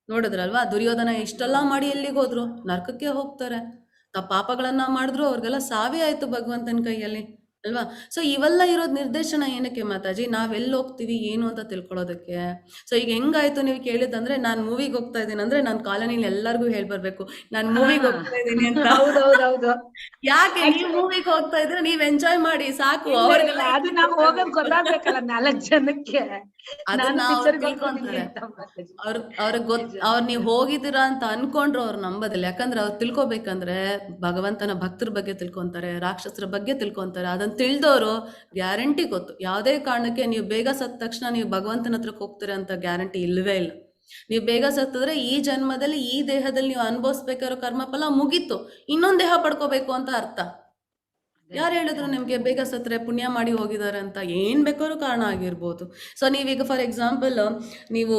ನೋಡಿದ್ರಲ್ವಾ? ದುರ್ಯೋಧನ ಇಷ್ಟೆಲ್ಲ ಮಾಡಿ ಎಲ್ಲಿಗೆ ಹೋದ್ರು? ನರಕಕ್ಕೆ ಹೋಗ್ತಾರೆ. ಪಾಪಗಳನ್ನ ಮಾಡಿದ್ರು, ಅವ್ರಿಗೆಲ್ಲ ಸಾವೇ ಆಯ್ತು ಭಗವಂತನ ಕೈಯಲ್ಲಿ ಅಲ್ವಾ? ಸೊ ಇವೆಲ್ಲ ಇರೋದ್ ನಿರ್ದೇಶನ ಏನಕ್ಕೆ ಮಾತಾಜಿ? ನಾವೆಲ್ಲಿ ಹೋಗ್ತೀವಿ ಏನು ಅಂತ ತಿಳ್ಕೊಳ್ಳೋದಕ್ಕೆ. ಸೊ ಈಗ ಹೆಂಗಾಯ್ತು ನೀವು ಕೇಳಿದಂದ್ರೆ, ನಾನ್ ಮೂವಿಗೆ ಹೋಗ್ತಾ ಇದ್ದೀನಿ ಅಂದ್ರೆ ನಾನು ಕಾಲೋನಿಲಿ ಎಲ್ಲರಿಗೂ ಹೇಳ್ಬರ್ಬೇಕು ನಾನ್ ಮೂವಿಗೆ ಹೋಗ್ತಾ ಇದ್ದೀನಿ ಅಂತ. ಹೌದೌದೌದು. ಯಾಕೆ ನೀವು ಮೂವಿಗೆ ಹೋಗ್ತಾ ಇದ್ರೆ ನೀವ್ ಎಂಜಾಯ್ ಮಾಡಿ ಸಾಕು. ಅವ್ರಿಗೆಲ್ಲ ಅದು ನಾವು ಹೋಗೋದ್ ಗೊತ್ತಾಗ್ಬೇಕಲ್ಲ 4 ಜನಕ್ಕೆ. ಅದನ್ನ ಅವ್ರು ತಿಳ್ಕೊಂತಾರೆ. ಅವ್ರು ನೀವ್ ಹೋಗಿದ್ದೀರಾ ಅಂತ ಅನ್ಕೊಂಡ್ರು ಅವ್ರು ನಂಬದಿಲ್ಲ. ಯಾಕಂದ್ರೆ ಅವ್ರು ತಿಳ್ಕೊಬೇಕಂದ್ರೆ ಭಗವಂತನ ಭಕ್ತರ ಬಗ್ಗೆ ತಿಳ್ಕೊಂತಾರೆ, ರಾಕ್ಷಸರ ಬಗ್ಗೆ ತಿಳ್ಕೊಂತಾರೆ. ಅದನ್ನ ತಿಳಿದವರು ಗ್ಯಾರಂಟಿ ಗೊತ್ತು, ಯಾವುದೇ ಕಾರಣಕ್ಕೆ ನೀವು ಬೇಗ ಸತ್ತ ತಕ್ಷಣ ನೀವು ಭಗವಂತನ ಹತ್ರಕ್ಕೆ ಹೋಗ್ತೀರಾ ಅಂತ ಗ್ಯಾರಂಟಿ ಇಲ್ಲವೇ ಇಲ್ಲ. ನೀವು ಬೇಗ ಸತ್ತಿದ್ರೆ ಈ ಜನ್ಮದಲ್ಲಿ ಈ ದೇಹದಲ್ಲಿ ನೀವು ಅನುಭವಿಸ್ಬೇಕಾರೋ ಕರ್ಮಫಲ ಮುಗೀತು, ಇನ್ನೊಂದ್ ದೇಹ ಪಡ್ಕೋಬೇಕು ಅಂತ ಅರ್ಥ. ಯಾರು ಹೇಳಿದ್ರು ನಿಮ್ಗೆ ಬೇಗ ಸತ್ರೆ ಪುಣ್ಯ ಮಾಡಿ ಹೋಗಿದ್ದಾರೆ ಅಂತ? ಏನ್ ಬೇಕಾದ್ರೂ ಕಾರಣ ಆಗಿರ್ಬೋದು. ಸೊ ನೀವೀಗ ಫಾರ್ ಎಕ್ಸಾಂಪಲ್ ನೀವು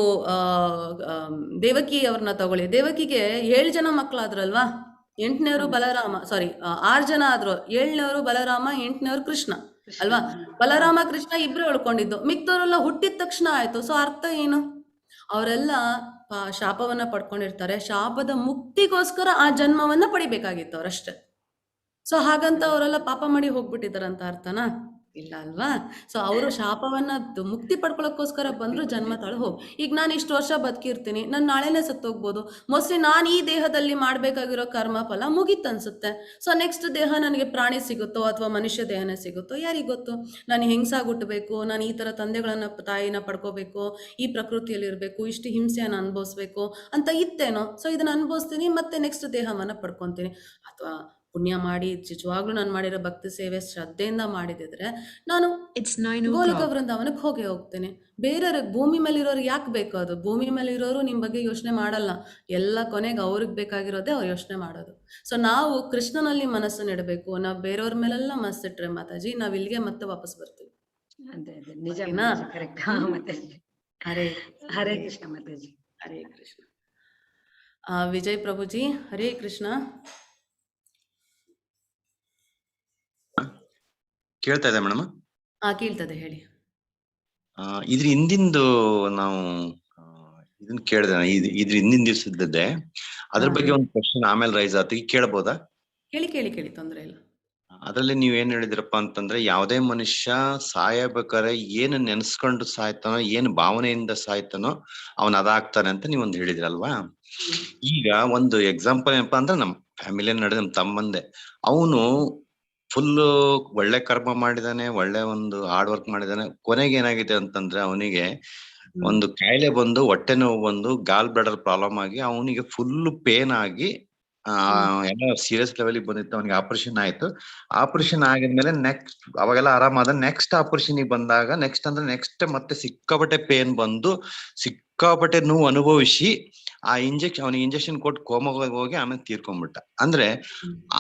ದೇವಕಿ ಅವ್ರನ್ನ ತಗೊಳ್ಳಿ. ದೇವಕಿಗೆ 7 ಜನ ಮಕ್ಕಳಾದ್ರಲ್ವಾ? 8ನೇವರು ಬಲರಾಮ, ಸಾರಿ 6 ಜನ ಆದ್ರು. 7ನೇವರು ಬಲರಾಮ, 8ನೇವರು ಕೃಷ್ಣ ಅಲ್ವಾ? ಬಲರಾಮ ಕೃಷ್ಣ ಇಬ್ರು ಉಳ್ಕೊಂಡಿದ್ದು, ಮಿಕ್ದವರೆಲ್ಲ ಹುಟ್ಟಿದ ತಕ್ಷಣ ಆಯ್ತು. ಸೊ ಅರ್ಥ ಏನು? ಅವರೆಲ್ಲ ಶಾಪವನ್ನ ಪಡ್ಕೊಂಡಿರ್ತಾರೆ. ಶಾಪದ ಮುಕ್ತಿಗೋಸ್ಕರ ಆ ಜನ್ಮವನ್ನ ಪಡಿಬೇಕಾಗಿತ್ತು ಅವರಷ್ಟೇ. ಸೊ ಹಾಗಂತ ಅವರೆಲ್ಲ ಪಾಪ ಮಾಡಿ ಹೋಗ್ಬಿಟ್ಟಿದಾರಂತ ಅರ್ಥನಾ? ಇಲ್ಲ ಅಲ್ವಾ? ಸೊ ಅವರು ಶಾಪವನ್ನ ಮುಕ್ತಿ ಪಡ್ಕೊಳಕ್ಕೋಸ್ಕರ ಬಂದ್ರು ಜನ್ಮ ತಾಳು ಹೋಗ್. ಈಗ ನಾನು ಇಷ್ಟು ವರ್ಷ ಬದುಕಿರ್ತೀನಿ, ನಾನು ನಾಳೆನೇ ಸತ್ತೋಗ್ಬೋದು. ಮೋಸ್ಟ್ಲಿ ನಾನು ಈ ದೇಹದಲ್ಲಿ ಮಾಡ್ಬೇಕಾಗಿರೋ ಕರ್ಮ ಫಲ ಮುಗೀತ್ ಅನ್ಸುತ್ತೆ. ಸೊ ನೆಕ್ಸ್ಟ್ ದೇಹ ನನಗೆ ಪ್ರಾಣಿ ಸಿಗುತ್ತೋ ಅಥವಾ ಮನುಷ್ಯ ದೇಹನೇ ಸಿಗುತ್ತೋ ಯಾರಿಗ್ ಗೊತ್ತು? ನಾನು ಹೆಂಗ್ಸಾಗಿ ಹುಟ್ಟಬೇಕು, ನಾನು ಈ ತರ ತಂದೆಗಳನ್ನ ತಾಯಿನ ಪಡ್ಕೋಬೇಕು, ಈ ಪ್ರಕೃತಿಯಲ್ಲಿ ಇರಬೇಕು, ಇಷ್ಟು ಹಿಂಸೆಯನ್ನು ಅನುಭವಿಸ್ಬೇಕು ಅಂತ ಇತ್ತೇನೋ. ಸೊ ಇದನ್ನ ಅನುಭವಿಸ್ತೀನಿ, ಮತ್ತೆ ನೆಕ್ಸ್ಟ್ ದೇಹವನ್ನ ಪಡ್ಕೊಂತೀನಿ. ಅಥವಾ ಪುಣ್ಯ ಮಾಡಿ ನಿಜವಾಗ್ಲೂ ನಾನು ಮಾಡಿರೋ ಭಕ್ತಿ ಸೇವೆ ಶ್ರದ್ಧೆಯಿಂದ ಮಾಡಿದಿದ್ರೆ ನಾನು ಗೋಲಕ ವೃಂದಾವನಕ್ಕೆ ಹೋಗ್ತೇನೆ. ಬೇರೆಯವ್ರಿಗೆ, ಭೂಮಿ ಮೇಲೆ ಇರೋರಿಗೆ ಯಾಕೆ ಬೇಕು ಅದು? ಭೂಮಿ ಮೇಲೆ ಇರೋರು ನಿಮ್ ಬಗ್ಗೆ ಯೋಚನೆ ಮಾಡಲ್ಲ. ಎಲ್ಲ ಕೊನೆಗೆ ಅವ್ರಿಗೆ ಬೇಕಾಗಿರೋದೇ ಅವ್ರು ಯೋಚನೆ ಮಾಡೋದು. ಸೊ ನಾವು ಕೃಷ್ಣನಲ್ಲಿ ಮನಸ್ಸನ್ನು ಇಡಬೇಕು. ನಾವು ಬೇರೆಯವ್ರ ಮೇಲೆಲ್ಲ ಮನಸ್ಸಿಟ್ರೆ ಮಾತಾಜಿ ನಾವ್ ಇಲ್ಲಿಗೆ ಮತ್ತೆ ವಾಪಸ್ ಬರ್ತೀವಿ. ನಿಜ, ಕರೆಕ್ಟ್. ಹರೇ ಕೃಷ್ಣ ಮಾತಾಜಿ. ಹರೇ ಕೃಷ್ಣ. ವಿಜಯ್ ಪ್ರಭುಜಿ, ಹರೇ ಕೃಷ್ಣ. ಕೇಳ್ತಾ ಇದೆ ಮೇಡಮ್? ಕೇಳ್ತದೆ, ಹೇಳಿ. ಇದ್ರ ಹಿಂದಿಂದು ನಾವು ಇದನ್ನ ಕೇಳಿದೆ, ಇದ್ರ ಹಿಂದಿನ ದಿವ್ಸದ್ದೆ ಅದ್ರ ಬಗ್ಗೆ ಒಂದು ಕ್ವಶನ್ ಆಮೇಲೆ ರೈಸ್ ಆಯ್ತು, ಈಗ ಕೇಳಬಹುದಾ? ಕೇಳಿ, ತೊಂದ್ರೆ ಇಲ್ಲ. ಅದ್ರಲ್ಲಿ ನೀವ್ ಏನ್ ಹೇಳಿದ್ರಪ್ಪ ಅಂತಂದ್ರೆ, ಯಾವುದೇ ಮನುಷ್ಯ ಸಾಯಬೇಕಾದ್ರೆ ಏನ್ ನೆನ್ಸ್ಕೊಂಡು ಸಾಯ್ತಾನೋ, ಏನ್ ಭಾವನೆಯಿಂದ ಸಾಯ್ತಾನೋ ಅವನ್ ಅದಾಗ್ತಾನೆ ಅಂತ ನೀವೊಂದು ಹೇಳಿದ್ರಲ್ವಾ? ಈಗ ಒಂದು ಎಕ್ಸಾಂಪಲ್ ಏನಪ್ಪಾ ಅಂದ್ರೆ, ನಮ್ ಫ್ಯಾಮಿಲಿ ನಡೆದ ನಮ್ ತಮ್ಮಂದೆ, ಅವನು ಫುಲ್ ಒಳ್ಳೆ ಕರ್ಮ ಮಾಡಿದಾನೆ, ಒಳ್ಳೆ ಒಂದು ಹಾರ್ಡ್ ವರ್ಕ್ ಮಾಡಿದಾನೆ. ಕೊನೆಗೆ ಏನಾಗಿದೆ ಅಂತಂದ್ರೆ, ಅವನಿಗೆ ಒಂದು ಕಾಯಿಲೆ ಬಂದು, ಹೊಟ್ಟೆ ನೋವು ಬಂದು, ಗಾಲ್ ಬ್ಲಾಡರ್ ಪ್ರಾಬ್ಲಮ್ ಆಗಿ ಅವನಿಗೆ ಫುಲ್ ಪೇನ್ ಆಗಿ ಎಲ್ಲ ಸೀರಿಯಸ್ ಲೆವೆಲ್ ಬಂದಿತ್ತು. ಅವನಿಗೆ ಆಪರೇಷನ್ ಆಯ್ತು. ಆಪರೇಷನ್ ಆಗಿದ್ಮೇಲೆ ನೆಕ್ಸ್ಟ್ ಅವಾಗೆಲ್ಲ ಆರಾಮಾದ. ನೆಕ್ಸ್ಟ್ ಆಪರೇಷನ್ ಬಂದಾಗ ನೆಕ್ಸ್ಟ್ ಮತ್ತೆ ಸಿಕ್ಕಾಪಟ್ಟೆ ಪೇನ್ ಬಂದು, ಸಿಕ್ಕಾಪಟ್ಟೆ ನೋವು ಅನುಭವಿಸಿ ಅವನಿಗೆ ಇಂಜೆಕ್ಷನ್ ಕೊಟ್ಟು ಕೋಮಾಗ ಹೋಗಿ ಆಮೇಲೆ ತೀರ್ಕೊಂಡ್ಬಿಟ್ಟ. ಅಂದ್ರೆ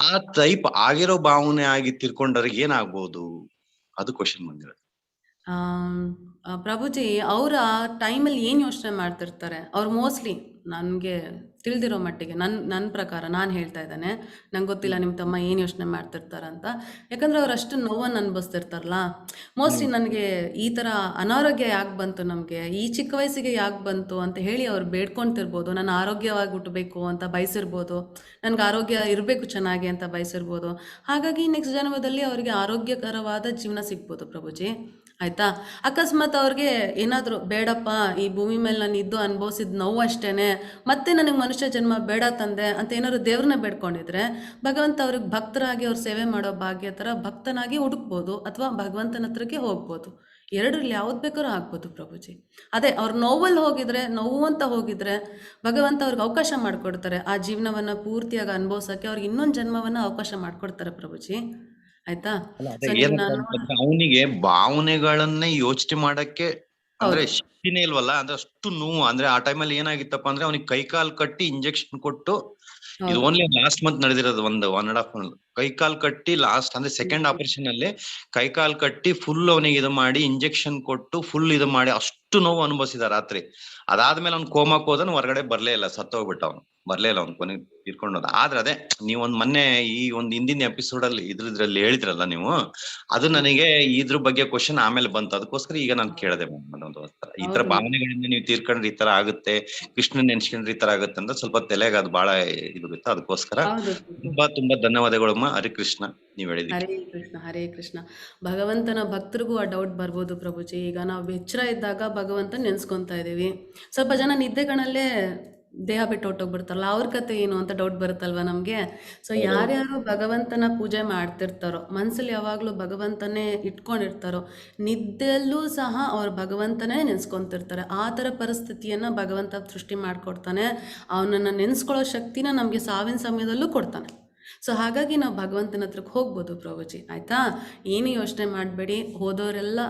ಆ ಟೈಪ್ ಆಗಿರೋ ಭಾವನೆ ಆಗಿ ತೀರ್ಕೊಂಡವ್ರಿಗೆ ಏನಾಗ್ಬೋದು? ಅದು ಕ್ವಶನ್ ಬಂದಿರೋದು. ಪ್ರಭುಜಿ ಅವರ ಟೈಮಲ್ಲಿ ಏನು ಯೋಚನೆ ಮಾಡ್ತಿರ್ತಾರೆ ಅವ್ರು ಮೋಸ್ಟ್ಲಿ ನನಗೆ ತಿಳಿದಿರೋ ಮಟ್ಟಿಗೆ ನನ್ನ ಪ್ರಕಾರ ನಾನು ಹೇಳ್ತಾ ಇದ್ದಾನೆ, ನಂಗೆ ಗೊತ್ತಿಲ್ಲ ನಿಮ್ಮ ತಮ್ಮ ಏನು ಯೋಚನೆ ಮಾಡ್ತಿರ್ತಾರಂತ. ಯಾಕಂದರೆ ಅವ್ರು ಅಷ್ಟು ನೋವನ್ನು ಅನುಭವಿಸ್ತಿರ್ತಾರಲ್ಲ. ಮೋಸ್ಟ್ಲಿ ನನಗೆ ಈ ಥರ ಅನಾರೋಗ್ಯ ಯಾಕೆ ಬಂತು, ನಮಗೆ ಈ ಚಿಕ್ಕ ವಯಸ್ಸಿಗೆ ಯಾಕೆ ಬಂತು ಅಂತ ಹೇಳಿ ಅವ್ರು ಬೇಡ್ಕೊತಿರ್ಬೋದು. ನಾನು ಆರೋಗ್ಯವಾಗಿ ಹುಟ್ಟಬೇಕು ಅಂತ ಬಯಸಿರ್ಬೋದು, ನನಗೆ ಆರೋಗ್ಯ ಇರಬೇಕು ಚೆನ್ನಾಗಿ ಅಂತ ಬಯಸಿರ್ಬೋದು. ಹಾಗಾಗಿ ನೆಕ್ಸ್ಟ್ ಜನ್ಮದಲ್ಲಿ ಅವರಿಗೆ ಆರೋಗ್ಯಕರವಾದ ಜೀವನ ಸಿಗ್ಬೋದು ಪ್ರಭುಜಿ. ಆಯಿತಾ? ಅಕಸ್ಮಾತ್ ಅವ್ರಿಗೆ ಏನಾದರೂ ಬೇಡಪ್ಪ ಈ ಭೂಮಿ ಮೇಲೆ ನಾನು ಇದ್ದು ಅನುಭವಿಸಿದ ನೋವು ಅಷ್ಟೇ, ಮತ್ತೆ ನನಗೆ ಮನುಷ್ಯ ಜನ್ಮ ಬೇಡ ತಂದೆ ಅಂತ ಏನಾದ್ರು ದೇವ್ರನ್ನ ಬೇಡ್ಕೊಂಡಿದ್ರೆ ಭಗವಂತ ಅವ್ರಿಗೆ ಭಕ್ತರಾಗಿ ಅವ್ರ ಸೇವೆ ಮಾಡೋ ಭಾಗ್ಯ ಥರ ಭಕ್ತನಾಗಿ ಹುಡುಕ್ಬೋದು, ಅಥವಾ ಭಗವಂತನ ಹತ್ರಕ್ಕೆ ಹೋಗ್ಬೋದು. ಎರಡರಲ್ಲಿ ಯಾವ್ದು ಬೇಕಾದ್ರೂ ಆಗ್ಬೋದು ಪ್ರಭುಜಿ. ಅದೇ ಅವ್ರ ನೋವಲ್ಲಿ ಹೋಗಿದ್ರೆ, ನೋವು ಅಂತ ಹೋಗಿದ್ರೆ ಭಗವಂತ ಅವ್ರಿಗೆ ಅವಕಾಶ ಮಾಡಿಕೊಡ್ತಾರೆ ಆ ಜೀವನವನ್ನು ಪೂರ್ತಿಯಾಗಿ ಅನುಭವಿಸೋಕ್ಕೆ. ಅವ್ರಿಗೆ ಇನ್ನೊಂದು ಜನ್ಮವನ್ನು ಅವಕಾಶ ಮಾಡಿಕೊಡ್ತಾರೆ ಪ್ರಭುಜಿ. ಆಯ್ತಾ? ಸೊ ಅವನಿಗೆ ಭಾವನೆಗಳನ್ನೇ ಯೋಚನೆ ಮಾಡಕ್ಕೆ ಅಂದ್ರೆ ಶಕ್ತಿನೇ ಇಲ್ವಲ್ಲ, ಅಂದ್ರೆ ಅಷ್ಟು ನೋವು. ಅಂದ್ರೆ ಆ ಟೈಮಲ್ಲಿ ಏನಾಗಿತ್ತಪ್ಪ ಅಂದ್ರೆ ಅವನಿಗೆ ಕೈಕಾಲ್ ಕಟ್ಟಿ ಇಂಜೆಕ್ಷನ್ ಕೊಟ್ಟು, ಇದು ಓನ್ಲಿ ಲಾಸ್ಟ್ ಮಂತ್ ನಡೆದಿರೋದು, 1.5 month ಕೈಕಾಲ್ ಕಟ್ಟಿ ಲಾಸ್ಟ್ ಅಂದ್ರೆ ಸೆಕೆಂಡ್ ಆಪರೇಷನ್ ಅಲ್ಲಿ ಕೈಕಾಲ್ ಕಟ್ಟಿ ಫುಲ್ ಅವನಿಗೆ ಇದು ಮಾಡಿ ಇಂಜೆಕ್ಷನ್ ಕೊಟ್ಟು ಫುಲ್ ಇದು ಮಾಡಿ ಅಷ್ಟು ನೋವು ಅನುಭವಿಸಿದ ರಾತ್ರಿ. ಅದಾದ್ಮೇಲೆ ಅವ್ನು ಕೋಮಾಕ್ ಹೋದನು, ಹೊರಗಡೆ ಬರ್ಲೇ ಇಲ್ಲ, ಸತ್ತೋಗ್ಬಿಟ್ಟ ಅವನು, ಬರ್ಲೇ ಇಲ್ಲ ಅವ್ನು, ಕೊನೆಗೆ ತೀರ್ಕೊಂಡೋದ. ಆದ್ರೆ ಅದೇ ನೀವೊಂದ್ ಮೊನ್ನೆ ಈ ಒಂದು ಹಿಂದಿನ ಎಪಿಸೋಡ್ ಅಲ್ಲಿ ಇದ್ರಲ್ಲಿ ಹೇಳಿದ್ರಲ್ಲ ನೀವು, ಅದು ನನಗೆ ಇದ್ರ ಬಗ್ಗೆ ಕ್ವಶನ್ ಆಮೇಲೆ ಬಂತು, ಅದಕ್ಕೋಸ್ಕರ ಈಗ ನಾನು ಕೇಳದೆ. ಈ ತರ ಭಾವನೆಗಳಿಂದ ನೀವು ತೀರ್ಕೊಂಡ್ರೆ ಈ ತರ ಆಗುತ್ತೆ, ಕೃಷ್ಣ ನೆನ್ಸ್ಕೊಂಡ್ರೆ ಈ ತರ ಆಗುತ್ತೆ ಅಂತ ಸ್ವಲ್ಪ ತಲೆಗೆ ಅದು ಬಹಳ ಇದು ಬಿತ್ತು. ಅದಕ್ಕೋಸ್ಕರ ತುಂಬಾ ಧನ್ಯವಾದಗಳಮ್ಮ. ಹರಿ ಕೃಷ್ಣ, ನೀವ್ ಹೇಳಿದ್ರಿ. ಹರೇ ಕೃಷ್ಣ, ಹರೇ ಕೃಷ್ಣ. ಭಗವಂತನ ಭಕ್ತರಿಗೂ ಆ ಡೌಟ್ ಬರ್ಬೋದು ಪ್ರಭುಜಿ. ಈಗ ನಾವು ಎಚ್ಚರ ಇದ್ದಾಗ ಭಗವಂತನ ನೆನ್ಸ್ಕೊಂತಾ ಇದೀವಿ, ಸ್ವಲ್ಪ ಜನ ನಿದ್ದೆಗಳಲ್ಲೇ ದೇಹ ಬಿಟ್ಟು ಹೊಟ್ಟೋಗ್ಬಿಡ್ತಾರಲ್ಲ, ಅವ್ರ ಕತೆ ಏನು ಅಂತ ಡೌಟ್ ಬರುತ್ತಲ್ವ ನಮಗೆ. ಸೊ ಯಾರ್ಯಾರು ಭಗವಂತನ ಪೂಜೆ ಮಾಡ್ತಿರ್ತಾರೋ, ಮನಸ್ಸಲ್ಲಿ ಯಾವಾಗಲೂ ಭಗವಂತನೇ ಇಟ್ಕೊಂಡಿರ್ತಾರೋ, ನಿದ್ದೆಯಲ್ಲೂ ಸಹ ಅವ್ರು ಭಗವಂತನೇ ನೆನೆಸ್ಕೊತಿರ್ತಾರೆ. ಆ ಥರ ಪರಿಸ್ಥಿತಿಯನ್ನು ಭಗವಂತ ಸೃಷ್ಟಿ ಮಾಡಿಕೊಡ್ತಾನೆ. ಅವನನ್ನು ನೆನೆಸ್ಕೊಳ್ಳೋ ಶಕ್ತಿನ ನಮಗೆ ಸಾವಿನ ಸಮಯದಲ್ಲೂ ಕೊಡ್ತಾನೆ. ಸೊ ಹಾಗಾಗಿ ನಾವು ಭಗವಂತನ ಹತ್ರಕ್ಕೆ ಹೋಗ್ಬೋದು ಪ್ರಭುಜಿ. ಆಯಿತಾ? ಏನು ಯೋಚನೆ ಮಾಡಬೇಡಿ. ಹೋದವರೆಲ್ಲ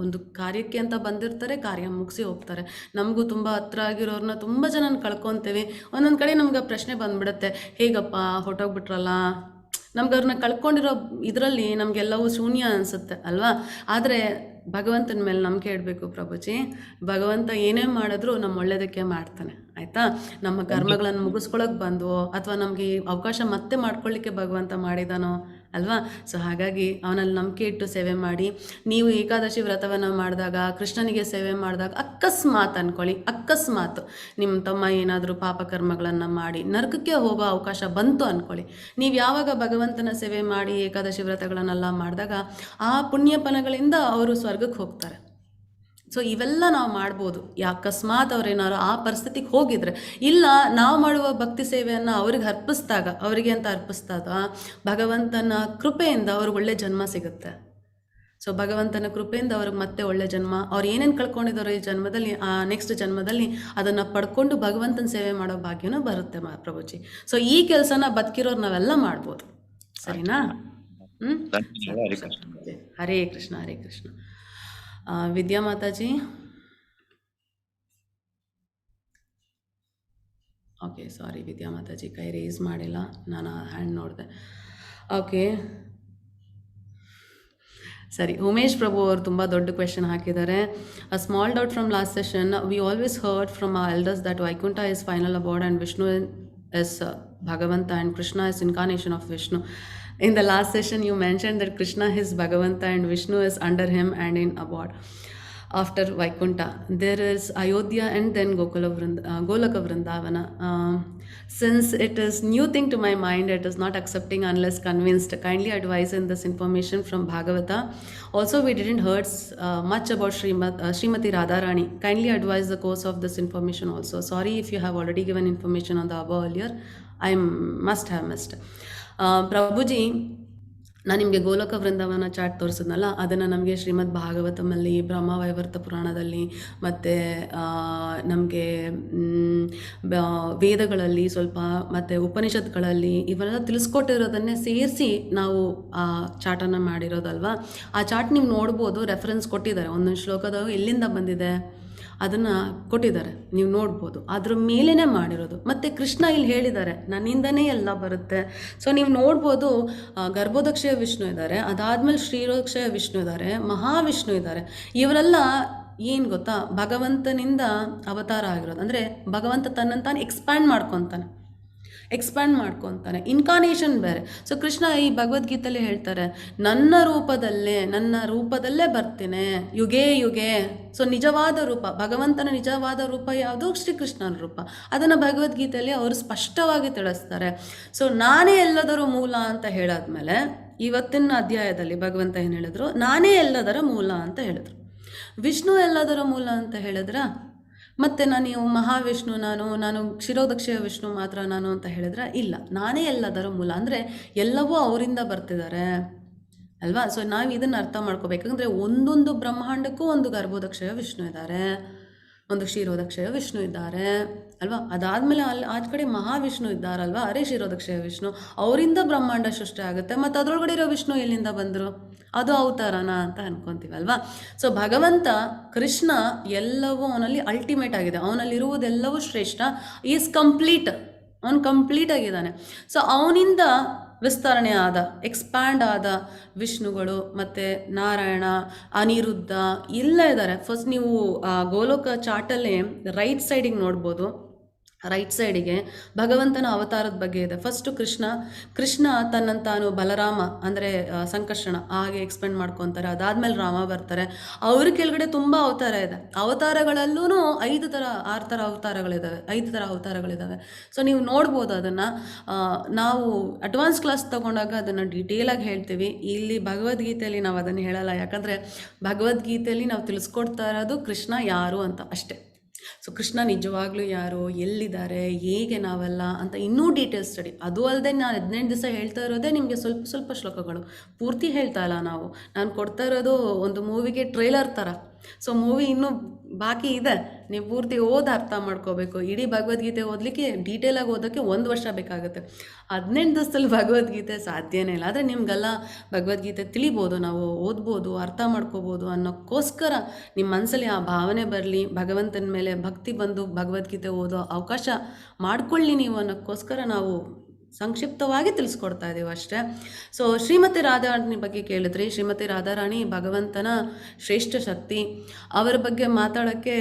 ಒಂದು ಕಾರ್ಯಕ್ಕೆ ಅಂತ ಬಂದಿರ್ತಾರೆ, ಕಾರ್ಯ ಮುಗಿಸಿ ಹೋಗ್ತಾರೆ. ನಮಗೂ ತುಂಬ ಹತ್ರ ಆಗಿರೋರನ್ನ ತುಂಬ ಜನ ಕಳ್ಕೊತೇವೆ. ಒಂದೊಂದು ಕಡೆ ನಮ್ಗೆ ಪ್ರಶ್ನೆ ಬಂದ್ಬಿಡುತ್ತೆ, ಹೇಗಪ್ಪ ಹೊಟ್ಟೋಗ್ಬಿಟ್ರಲ್ಲ, ನಮ್ಗೆ ಅವ್ರನ್ನ ಕಳ್ಕೊಂಡಿರೋ ಇದರಲ್ಲಿ ನಮಗೆಲ್ಲವೂ ಶೂನ್ಯ ಅನಿಸುತ್ತೆ ಅಲ್ವಾ? ಆದರೆ ಭಗವಂತನ ಮೇಲೆ ನಂಬಿಕೆ ಇಡಬೇಕು ಪ್ರಭುಜಿ. ಭಗವಂತ ಏನೇ ಮಾಡಿದ್ರು ನಮ್ಮ ಒಳ್ಳೇದಕ್ಕೆ ಮಾಡ್ತಾನೆ. ಆಯಿತಾ? ನಮ್ಮ ಕರ್ಮಗಳನ್ನು ಮುಗಿಸ್ಕೊಳಕ್ಕೆ ಬಂದವೋ ಅಥವಾ ನಮಗೆ ಅವಕಾಶ ಮತ್ತೆ ಮಾಡ್ಕೊಳ್ಳಿಕ್ಕೆ ಭಗವಂತ ಮಾಡಿದಾನೋ ಅಲ್ವಾ? ಸೊ ಹಾಗಾಗಿ ಅವನಲ್ಲಿ ನಂಬಿಕೆ ಇಟ್ಟು ಸೇವೆ ಮಾಡಿ. ನೀವು ಏಕಾದಶಿ ವ್ರತವನ್ನು ಮಾಡಿದಾಗ, ಕೃಷ್ಣನಿಗೆ ಸೇವೆ ಮಾಡಿದಾಗ ಅಕಸ್ಮಾತ್ ಅಂದ್ಕೊಳ್ಳಿ, ಅಕಸ್ಮಾತ್ ನಿಮ್ಮ ತಮ್ಮ ಏನಾದರೂ ಪಾಪಕರ್ಮಗಳನ್ನು ಮಾಡಿ ನರಕಕ್ಕೆ ಹೋಗೋ ಅವಕಾಶ ಬಂತು ಅಂದ್ಕೊಳ್ಳಿ. ನೀವು ಯಾವಾಗ ಭಗವಂತನ ಸೇವೆ ಮಾಡಿ ಏಕಾದಶಿ ವ್ರತಗಳನ್ನೆಲ್ಲ ಮಾಡಿದಾಗ ಆ ಪುಣ್ಯ ಫಲಗಳಿಂದ ಅವರು ಸ್ವರ್ಗಕ್ಕೆ ಹೋಗ್ತಾರೆ. ಸೊ ಇವೆಲ್ಲ ನಾವು ಮಾಡ್ಬೋದು, ಅಕಸ್ಮಾತ್ ಅವ್ರೇನಾದ್ರು ಆ ಪರಿಸ್ಥಿತಿಗೆ ಹೋಗಿದ್ರೆ. ಇಲ್ಲ, ನಾವು ಮಾಡುವ ಭಕ್ತಿ ಸೇವೆಯನ್ನು ಅವ್ರಿಗೆ ಅರ್ಪಿಸಿದಾಗ, ಅವರಿಗೆ ಅಂತ ಅರ್ಪಿಸಿದಾಗ ಭಗವಂತನ ಕೃಪೆಯಿಂದ ಅವ್ರಿಗೆ ಒಳ್ಳೆ ಜನ್ಮ ಸಿಗುತ್ತೆ. ಸೊ ಭಗವಂತನ ಕೃಪೆಯಿಂದ ಅವ್ರಿಗೆ ಮತ್ತೆ ಒಳ್ಳೆ ಜನ್ಮ, ಅವ್ರು ಏನೇನು ಕಳ್ಕೊಂಡಿದ್ದಾರೋ ಈ ಜನ್ಮದಲ್ಲಿ, ಆ ನೆಕ್ಸ್ಟ್ ಜನ್ಮದಲ್ಲಿ ಅದನ್ನು ಪಡ್ಕೊಂಡು ಭಗವಂತನ ಸೇವೆ ಮಾಡೋ ಭಾಗ್ಯನೂ ಬರುತ್ತೆ ಪ್ರಭುಜಿ. ಸೊ ಈ ಕೆಲಸನ ಬದುಕಿರೋರು ನಾವೆಲ್ಲ ಮಾಡ್ಬೋದು. ಸರಿನಾ? ಹರೇ ಕೃಷ್ಣ, ಹರೇ ಕೃಷ್ಣ. ವಿದ್ಯಾ ಮಾತಾಜಿ. ಓಕೆ, ಸಾರಿ ವಿದ್ಯಾ ಮಾತಾಜಿ ಕೈ ರೇಸ್ ಮಾಡಿಲ್ಲ, ನಾನು ಹ್ಯಾಂಡ್ ನೋಡಿದೆ. ಓಕೆ ಸರಿ. ಉಮೇಶ್ ಪ್ರಭು ಅವರು ತುಂಬ ದೊಡ್ಡ ಕ್ವೆಶನ್ ಹಾಕಿದ್ದಾರೆ. A small doubt from last session. We always heard from our elders that Vaikuntha is final abode and Vishnu is Bhagavanta and Krishna is incarnation of Vishnu. In the last session you mentioned that Krishna is Bhagavanta and Vishnu is under him and in abode after Vaikuntha. There is Ayodhya and then Golaka Vrindavana. Since it is new thing to my mind, it is not accepting unless convinced. Kindly advise in this information from Bhagavata. Also, we didn't heard much about Srimati Radharani. Kindly advise the course of this information also. Sorry if you have already given information on the above earlier. I must have missed. ಪ್ರಭುಜಿ, ನಾನು ನಿಮಗೆ ಗೋಲಕ ವೃಂದಾವನ chat ತೋರಿಸಿದ್ನಲ್ಲ, ಅದನ್ನು ನಮಗೆ ಶ್ರೀಮದ್ ಭಾಗವತಮಲ್ಲಿ, ಬ್ರಹ್ಮವೈವರ್ತ ಪುರಾಣದಲ್ಲಿ ಮತ್ತು ನಮಗೆ ವೇದಗಳಲ್ಲಿ ಸ್ವಲ್ಪ ಮತ್ತು ಉಪನಿಷತ್ಗಳಲ್ಲಿ ಇವೆಲ್ಲ ತಿಳಿಸ್ಕೊಟ್ಟಿರೋದನ್ನೇ ಸೇರಿಸಿ ನಾವು ಆ ಚಾಟನ್ನು ಮಾಡಿರೋದಲ್ವ. ಆ ಚಾಟ್ ನೀವು ನೋಡ್ಬೋದು, ರೆಫರೆನ್ಸ್ ಕೊಟ್ಟಿದ್ದಾರೆ, ಒಂದೊಂದು ಶ್ಲೋಕದ ಎಲ್ಲಿಂದ ಬಂದಿದೆ ಅದನ್ನು ಕೊಟ್ಟಿದ್ದಾರೆ, ನೀವು ನೋಡ್ಬೋದು. ಅದ್ರ ಮೇಲೇ ಮಾಡಿರೋದು. ಮತ್ತು ಕೃಷ್ಣ ಇಲ್ಲಿ ಹೇಳಿದ್ದಾರೆ, ನನ್ನಿಂದನೇ ಎಲ್ಲ ಬರುತ್ತೆ. ಸೊ ನೀವು ನೋಡ್ಬೋದು, ಗರ್ಭೋದಕ್ಷಯ ವಿಷ್ಣು ಇದ್ದಾರೆ, ಅದಾದಮೇಲೆ ಶ್ರೀರೋಕ್ಷಯ ವಿಷ್ಣು ಇದ್ದಾರೆ, ಮಹಾವಿಷ್ಣು ಇದ್ದಾರೆ. ಇವರೆಲ್ಲ ಏನು ಗೊತ್ತಾ, ಭಗವಂತನಿಂದ ಅವತಾರ ಆಗಿರೋದು. ಅಂದರೆ ಭಗವಂತ ತನ್ನನ್ನು ತಾನು ಎಕ್ಸ್ಪ್ಯಾಂಡ್ ಮಾಡ್ಕೊತಾನೆ, ಇನ್ಕಾರ್ನೇಷನ್ ಬೇರೆ. ಸೊ ಕೃಷ್ಣ ಈ ಭಗವದ್ಗೀತೆಯಲ್ಲಿ ಹೇಳ್ತಾರೆ, ನನ್ನ ರೂಪದಲ್ಲೇ ಬರ್ತೀನಿ ಯುಗೇ ಯುಗೇ. ಸೊ ನಿಜವಾದ ರೂಪ, ಭಗವಂತನ ನಿಜವಾದ ರೂಪ ಯಾವುದು? ಶ್ರೀಕೃಷ್ಣನ ರೂಪ. ಅದನ್ನು ಭಗವದ್ಗೀತೆಯಲ್ಲಿ ಅವರು ಸ್ಪಷ್ಟವಾಗಿ ತಿಳಿಸ್ತಾರೆ. ಸೊ ನಾನೇ ಎಲ್ಲದರ ಮೂಲ ಅಂತ ಹೇಳಾದ್ಮೇಲೆ ಇವತ್ತಿನ ಅಧ್ಯಾಯದಲ್ಲಿ ಭಗವಂತ ಏನು ಹೇಳಿದ್ರು? ನಾನೇ ಎಲ್ಲದರ ಮೂಲ ಅಂತ ಹೇಳಿದ್ರು. ವಿಷ್ಣು ಎಲ್ಲದರ ಮೂಲ ಅಂತ ಹೇಳಿದ್ರ? ಮತ್ತೆ ನೀವು ಮಹಾವಿಷ್ಣು ನಾನು ಕ್ಷೀರೋದಕ್ಷಯ ವಿಷ್ಣು ಮಾತ್ರ ನಾನು ಅಂತ ಹೇಳಿದ್ರೆ ಇಲ್ಲ, ನಾನೇ ಎಲ್ಲದರ ಮೂಲ. ಅಂದರೆ ಎಲ್ಲವೂ ಅವರಿಂದ ಬರ್ತಿದ್ದಾರೆ ಅಲ್ವಾ? ಸೊ ನಾವು ಇದನ್ನು ಅರ್ಥ ಮಾಡ್ಕೋಬೇಕಂದ್ರೆ ಒಂದೊಂದು ಬ್ರಹ್ಮಾಂಡಕ್ಕೂ ಒಂದು ಗರ್ಭೋದಕ್ಷಯ ವಿಷ್ಣು ಇದ್ದಾರೆ, ಒಂದು ಕ್ಷೀರೋದಕ್ಷಯ ವಿಷ್ಣು ಇದ್ದಾರೆ ಅಲ್ವಾ? ಅದಾದಮೇಲೆ ಆ ಕಡೆ ಮಹಾವಿಷ್ಣು ಇದ್ದಾರಲ್ವಾ, ಅರೆ ಕ್ಷೀರೋದಕ್ಷಯ ವಿಷ್ಣು, ಅವರಿಂದ ಬ್ರಹ್ಮಾಂಡ ಸೃಷ್ಟಿ ಆಗುತ್ತೆ. ಮತ್ತು ಅದರೊಳಗಡೆ ಇರೋ ವಿಷ್ಣು ಎಲ್ಲಿಂದ ಬಂದರು? ಅದು ಅವತಾರನ ಅಂತ ಅನ್ಕೊಂತೀವಲ್ವಾ? ಸೊ ಭಗವಂತ ಕೃಷ್ಣ ಎಲ್ಲವೂ ಅವನಲ್ಲಿ ಅಲ್ಟಿಮೇಟ್ ಆಗಿದೆ, ಅವನಲ್ಲಿರುವುದೆಲ್ಲವೂ ಶ್ರೇಷ್ಠ, ಈಸ್ ಕಂಪ್ಲೀಟ್, ಅವನು ಕಂಪ್ಲೀಟ್ ಆಗಿದ್ದಾನೆ. ಸೊ ಅವನಿಂದ ವಿಸ್ತರಣೆ ಆದ, ಎಕ್ಸ್ಪ್ಯಾಂಡ್ ಆದ ವಿಷ್ಣುಗಳು ಮತ್ತು ನಾರಾಯಣ, ಅನಿರುದ್ಧ ಎಲ್ಲ ಇದ್ದಾರೆ. ಫಸ್ಟ್ ನೀವು ಗೋಲೋಕ ಚಾರ್ಟಲ್ಲಿ ರೈಟ್ ಸೈಡಿಗೆ ನೋಡ್ಬೋದು. ರೈಟ್ ಸೈಡಿಗೆ ಭಗವಂತನ ಅವತಾರದ ಬಗ್ಗೆ ಇದೆ. ಫಸ್ಟು ಕೃಷ್ಣ ತನ್ನನ್ನು ತಾನು ಬಲರಾಮ ಅಂದರೆ ಸಂಕರ್ಷಣ ಹಾಗೆ ಎಕ್ಸ್ಪ್ಲೇನ್ ಮಾಡ್ಕೊತಾರೆ. ಅದಾದಮೇಲೆ ರಾಮ ಬರ್ತಾರೆ. ಅವ್ರ ಕೆಳಗಡೆ ತುಂಬ ಅವತಾರ ಇದೆ. ಅವತಾರಗಳಲ್ಲೂ 5 ಥರ ಅವತಾರಗಳಿದ್ದಾವೆ. ಸೊ ನೀವು ನೋಡ್ಬೋದು ಅದನ್ನು. ನಾವು ಅಡ್ವಾನ್ಸ್ ಕ್ಲಾಸ್ ತೊಗೊಂಡಾಗ ಅದನ್ನು ಡೀಟೇಲಾಗಿ ಹೇಳ್ತೀವಿ. ಇಲ್ಲಿ ಭಗವದ್ಗೀತೆಯಲ್ಲಿ ನಾವು ಅದನ್ನು ಹೇಳಲ್ಲ, ಯಾಕಂದರೆ ಭಗವದ್ಗೀತೆಯಲ್ಲಿ ನಾವು ತಿಳಿಸ್ಕೊಡ್ತಾ ಇರೋದು ಕೃಷ್ಣ ಯಾರು ಅಂತ ಅಷ್ಟೇ. ಸೊ ಕೃಷ್ಣ ನಿಜವಾಗ್ಲೂ ಯಾರು, ಎಲ್ಲಿದ್ದಾರೆ, ಹೇಗೆ ನಾವೆಲ್ಲ ಅಂತ ಇನ್ನೂ ಡೀಟೇಲ್ ಸ್ಟಡಿ. ಅದು ಅಲ್ಲದೆ ನಾನು 18 ದಿವಸ ಹೇಳ್ತಾ ಇರೋದೇ ನಿಮಗೆ ಸ್ವಲ್ಪ ಶ್ಲೋಕಗಳು, ಪೂರ್ತಿ ಹೇಳ್ತಾ ಇಲ್ಲ. ನಾನು ಕೊಡ್ತಾ ಇರೋದು ಒಂದು ಮೂವಿಗೆ ಟ್ರೈಲರ್ ಥರ. ಸೊ ಮೂವಿ ಇನ್ನೂ ಬಾಕಿ ಇದೆ, ನೀವು ಪೂರ್ತಿ ಅರ್ಥ ಮಾಡ್ಕೋಬೇಕು. ಇಡೀ ಭಗವದ್ಗೀತೆ ಓದಲಿಕ್ಕೆ ಡೀಟೇಲಾಗಿ ಓದೋಕ್ಕೆ 1 ವರ್ಷ ಬೇಕಾಗುತ್ತೆ. 18 ದಿವಸದಲ್ಲಿ ಭಗವದ್ಗೀತೆ ಸಾಧ್ಯನೇ ಇಲ್ಲ. ಆದರೆ ನಿಮಗೆಲ್ಲ ಭಗವದ್ಗೀತೆ ತಿಳಿಬೋದು, ನಾವು ಓದ್ಬೋದು, ಅರ್ಥ ಮಾಡ್ಕೋಬೋದು ಅನ್ನೋಕ್ಕೋಸ್ಕರ ನಿಮ್ಮ ಮನಸ್ಸಲ್ಲಿ ಆ ಭಾವನೆ ಬರಲಿ, ಭಗವಂತನ ಮೇಲೆ ಭಕ್ತಿ ಬಂದು ಭಗವದ್ಗೀತೆ ಓದೋ ಅವಕಾಶ ಮಾಡ್ಕೊಳ್ಳಿ ನೀವು ಅನ್ನೋಕ್ಕೋಸ್ಕರ ನಾವು ಸಂಕ್ಷಿಪ್ತವಾಗಿ ತಿಳಿಸ್ಕೊಡ್ತಾ ಇದ್ದೀವಿ ಅಷ್ಟೇ. ಸೊ ಶ್ರೀಮತಿ ರಾಧಾರಾಣಿ ಬಗ್ಗೆ ಕೇಳಿದ್ರಿ. ಶ್ರೀಮತಿ ರಾಧಾರಾಣಿ ಭಗವಂತನ ಶ್ರೇಷ್ಠ ಶಕ್ತಿ. ಅವರ ಬಗ್ಗೆ ಮಾತಾಡೋಕ್ಕೆ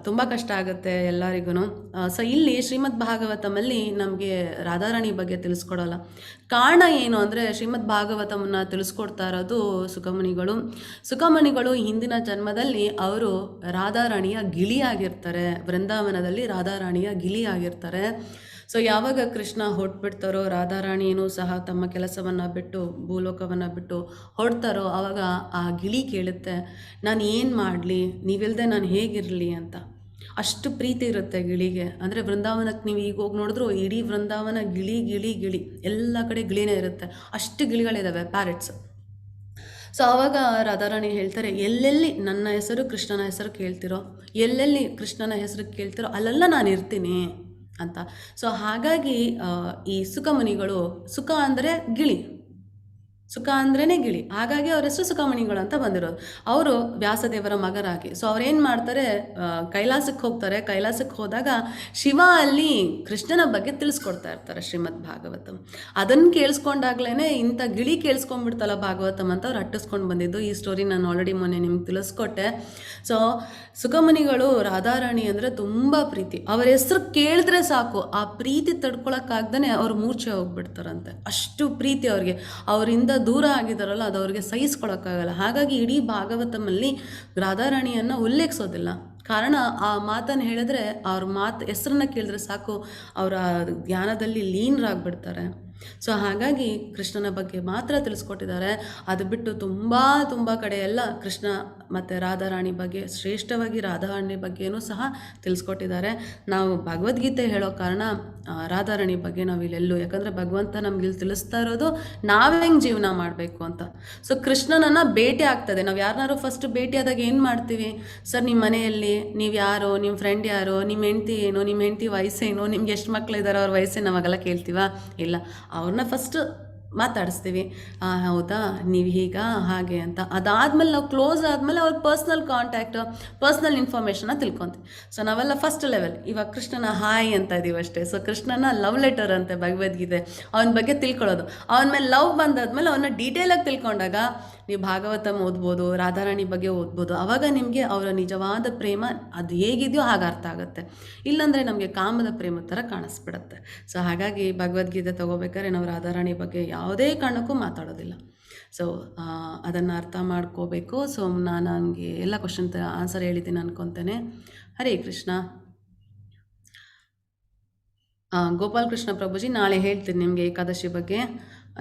ತುಂಬ ಕಷ್ಟ ಆಗುತ್ತೆ ಎಲ್ಲರಿಗೂ. ಸೊ ಇಲ್ಲಿ ಶ್ರೀಮದ್ ಭಾಗವತಮಲ್ಲಿ ನಮಗೆ ರಾಧಾರಾಣಿ ಬಗ್ಗೆ ತಿಳಿಸ್ಕೊಡೋಲ್ಲ. ಕಾರಣ ಏನು ಅಂದರೆ, ಶ್ರೀಮದ್ ಭಾಗವತಮನ್ನು ತಿಳಿಸ್ಕೊಡ್ತಾ ಇರೋದು ಸುಖಮಣಿಗಳು ಹಿಂದಿನ ಜನ್ಮದಲ್ಲಿ ಅವರು ರಾಧಾರಾಣಿಯ ಗಿಳಿಯಾಗಿರ್ತಾರೆ, ವೃಂದಾವನದಲ್ಲಿ ರಾಧಾರಾಣಿಯ ಗಿಳಿಯಾಗಿರ್ತಾರೆ. ಸೊ ಯಾವಾಗ ಕೃಷ್ಣ ಹೊರಟ್ಬಿಡ್ತಾರೋ, ರಾಧಾರಾಣಿಯೂ ಸಹ ತಮ್ಮ ಕೆಲಸವನ್ನು ಬಿಟ್ಟು ಭೂಲೋಕವನ್ನು ಬಿಟ್ಟು ಹೊರಡ್ತಾರೋ, ಆವಾಗ ಆ ಗಿಳಿ ಕೇಳುತ್ತೆ, ನಾನು ಏನು ಮಾಡಲಿ, ನೀವಿಲ್ಲದೆ ನಾನು ಹೇಗಿರಲಿ ಅಂತ. ಅಷ್ಟು ಪ್ರೀತಿ ಇರುತ್ತೆ ಗಿಳಿಗೆ. ಅಂದರೆ ವೃಂದಾವನಕ್ಕೆ ನೀವು ಈಗ ಹೋಗಿ ನೋಡಿದ್ರು ಇಡೀ ವೃಂದಾವನ ಗಿಳಿ ಎಲ್ಲ ಕಡೆ ಗಿಳಿನೇ ಇರುತ್ತೆ. ಅಷ್ಟು ಗಿಳಿಗಳಿದ್ದಾವೆ, ಪ್ಯಾರೆಟ್ಸ್. ಸೊ ಆವಾಗ ರಾಧಾರಾಣಿ ಹೇಳ್ತಾರೆ, ಎಲ್ಲೆಲ್ಲಿ ನನ್ನ ಹೆಸರು ಕೃಷ್ಣನ ಹೆಸರು ಕೇಳ್ತಿರೋ, ಎಲ್ಲೆಲ್ಲಿ ಕೃಷ್ಣನ ಹೆಸರು ಕೇಳ್ತಿರೋ ಅಲ್ಲೆಲ್ಲ ನಾನು ಇರ್ತೀನಿ ಅಂತ. ಸೊ ಹಾಗಾಗಿ ಈ ಸುಖಮುನಿಗಳು, ಸುಖ ಅಂದರೆ ಗಿಳಿ, ಸುಖ ಅಂದ್ರೇ ಗಿಳಿ, ಹಾಗಾಗಿ ಅವ್ರ ಹೆಸರು ಸುಖಮಣಿಗಳು ಅಂತ ಬಂದಿರೋದು. ಅವರು ವ್ಯಾಸದೇವರ ಮಗರಾಗಿ. ಸೊ ಅವ್ರೇನು ಮಾಡ್ತಾರೆ, ಕೈಲಾಸಕ್ಕೆ ಹೋಗ್ತಾರೆ. ಕೈಲಾಸಕ್ಕೆ ಹೋದಾಗ ಶಿವ ಅಲ್ಲಿ ಕೃಷ್ಣನ ಬಗ್ಗೆ ತಿಳಿಸ್ಕೊಡ್ತಾ ಇರ್ತಾರೆ ಶ್ರೀಮದ್ ಭಾಗವತಂ. ಅದನ್ನು ಕೇಳಿಸ್ಕೊಂಡಾಗ್ಲೇ ಇಂಥ ಗಿಳಿ ಕೇಳಿಸ್ಕೊಂಡ್ಬಿಡ್ತಲ್ಲ ಭಾಗವತಂ ಅಂತ ಅವ್ರು ಅಟ್ಟಿಸ್ಕೊಂಡು ಬಂದಿದ್ದು. ಈ ಸ್ಟೋರಿ ನಾನು ಆಲ್ರೆಡಿ ಮೊನ್ನೆ ನಿಮ್ಗೆ ತಿಳಿಸ್ಕೊಟ್ಟೆ. ಸೊ ಸುಖಮುನಿಗಳು ರಾಧಾರಾಣಿ ಅಂದರೆ ತುಂಬ ಪ್ರೀತಿ. ಅವರ ಹೆಸರು ಕೇಳಿದ್ರೆ ಸಾಕು, ಆ ಪ್ರೀತಿ ತಡ್ಕೊಳಕ್ಕಾಗ್ದೇ ಅವ್ರು ಮೂರ್ಛೆ ಹೋಗ್ಬಿಡ್ತಾರಂತೆ. ಅಷ್ಟು ಪ್ರೀತಿ ಅವ್ರಿಗೆ. ಅವರಿಂದ ದೂರ ಆಗಿದಾರಲ್ಲ, ಅದು ಅವ್ರಿಗೆ ಸಹಿಸ್ಕೊಳಕ್ಕಾಗಲ್ಲ. ಹಾಗಾಗಿ ಇಡೀ ಭಾಗವತಮಲ್ಲಿ ರಾಧಾರಾಣಿಯನ್ನು ಉಲ್ಲೇಖಿಸೋದಿಲ್ಲ. ಕಾರಣ ಆ ಮಾತನ್ನು ಹೇಳಿದ್ರೆ, ಅವ್ರ ಹೆಸರನ್ನ ಕೇಳಿದ್ರೆ ಸಾಕು, ಅವರ ಧ್ಯಾನದಲ್ಲಿ ಲೀನರಾಗ್ಬಿಡ್ತಾರೆ. ಸೊ ಹಾಗಾಗಿ ಕೃಷ್ಣನ ಬಗ್ಗೆ ಮಾತ್ರ ತಿಳಿಸ್ಕೊಟ್ಟಿದ್ದಾರೆ. ಅದು ಬಿಟ್ಟು ತುಂಬ ಕಡೆ ಎಲ್ಲ ಕೃಷ್ಣ ಮತ್ತು ರಾಧಾರಾಣಿ ಬಗ್ಗೆ, ಶ್ರೇಷ್ಠವಾಗಿ ರಾಧಾರಾಣಿ ಬಗ್ಗೆಯೂ ಸಹ ತಿಳಿಸ್ಕೊಟ್ಟಿದ್ದಾರೆ. ನಾವು ಭಗವದ್ಗೀತೆ ಹೇಳೋ ಕಾರಣ ರಾಧಾರಾಣಿ ಬಗ್ಗೆ ನಾವು ಇಲ್ಲೆಲ್ಲೂ, ಯಾಕಂದರೆ ಭಗವಂತ ನಮ್ಗೆ ಇಲ್ಲಿ ತಿಳಿಸ್ತಾ ಇರೋದು ನಾವು ಹೆಂಗೆ ಜೀವನ ಮಾಡಬೇಕು ಅಂತ. ಸೊ ಕೃಷ್ಣನನ್ನು ಭೇಟಿ ಆಗ್ತದೆ. ನಾವು ಯಾರನ್ನಾರು ಫಸ್ಟ್ ಭೇಟಿ ಆದಾಗ ಏನು ಮಾಡ್ತೀವಿ, ಸರ್ ನಿಮ್ಮ ಮನೆಯಲ್ಲಿ ನೀವು ಯಾರೋ, ನಿಮ್ಮ ಫ್ರೆಂಡ್ ಯಾರೋ, ನಿಮ್ಮ ಹೆಂಡ್ತಿ ಏನೋ, ನಿಮ್ಮ ಹೆಂಡ್ತಿ ವಯಸ್ಸೇನೋ, ನಿಮ್ಗೆ ಎಷ್ಟು ಮಕ್ಕಳಿದ್ದಾರೋ ಅವ್ರ ವಯಸ್ಸೇನು, ನಾವಾಗೆಲ್ಲ ಕೇಳ್ತೀವ? ಇಲ್ಲ, ಅವ್ರನ್ನ ಫಸ್ಟ್ ಮಾತಾಡಿಸ್ತೀವಿ. ಹೌದಾ, ನೀವು ಹೀಗ ಹಾಗೆ ಅಂತ. ಅದಾದಮೇಲೆ ನಾವು ಕ್ಲೋಸ್ ಆದಮೇಲೆ ಅವ್ರ ಪರ್ಸ್ನಲ್ ಕಾಂಟ್ಯಾಕ್ಟ್, ಪರ್ಸ್ನಲ್ ಇನ್ಫಾರ್ಮೇಷನ್ನ ತಿಳ್ಕೊತೀವಿ. ಸೊ ನಾವೆಲ್ಲ ಫಸ್ಟ್ ಲೆವೆಲ್. ಇವಾಗ ಕೃಷ್ಣನ ಹಾಯ್ ಅಂತ ಇದೀವಿ ಅಷ್ಟೇ. ಸೊ ಕೃಷ್ಣನ ಲವ್ ಲೆಟರ್ ಅಂತೆ ಭಗವದ್ಗೀತೆ, ಅವನ ಬಗ್ಗೆ ತಿಳ್ಕೊಳ್ಳೋದು. ಅವನ ಮೇಲೆ ಲವ್ ಬಂದಾದ್ಮೇಲೆ ಅವನ್ನ ಡೀಟೇಲಾಗಿ ತಿಳ್ಕೊಂಡಾಗ ನೀವು ಭಾಗವತಂ ಓದ್ಬೋದು, ರಾಧಾರಾಣಿ ಬಗ್ಗೆ ಓದ್ಬೋದು. ಆವಾಗ ನಿಮಗೆ ಅವರ ನಿಜವಾದ ಪ್ರೇಮ ಅದು ಹೇಗಿದೆಯೋ ಹಾಗೆ ಅರ್ಥ ಆಗುತ್ತೆ. ಇಲ್ಲಾಂದರೆ ನಮಗೆ ಕಾಮದ ಪ್ರೇಮ ಥರ ಕಾಣಿಸ್ಬಿಡುತ್ತೆ. ಸೊ ಹಾಗಾಗಿ ಭಗವದ್ಗೀತೆ ತಗೋಬೇಕಾದ್ರೆ ನಾವು ರಾಧಾರಾಣಿ ಬಗ್ಗೆ ಯಾವುದೇ ಕಾರಣಕ್ಕೂ ಮಾತಾಡೋದಿಲ್ಲ. ಸೊ ಅದನ್ನು ಅರ್ಥ ಮಾಡ್ಕೋಬೇಕು. ಸೊ ನಾನು ನನಗೆ ಎಲ್ಲ ಕ್ವಶನ್ ಆನ್ಸರ್ ಹೇಳಿದ್ದೀನಿ ಅನ್ಕೊತೇನೆ. ಹರೇ ಕೃಷ್ಣ. ಗೋಪಾಲ್ ಕೃಷ್ಣ ಪ್ರಭುಜಿ, ನಾಳೆ ಹೇಳ್ತೀನಿ ನಿಮಗೆ ಏಕಾದಶಿ ಬಗ್ಗೆ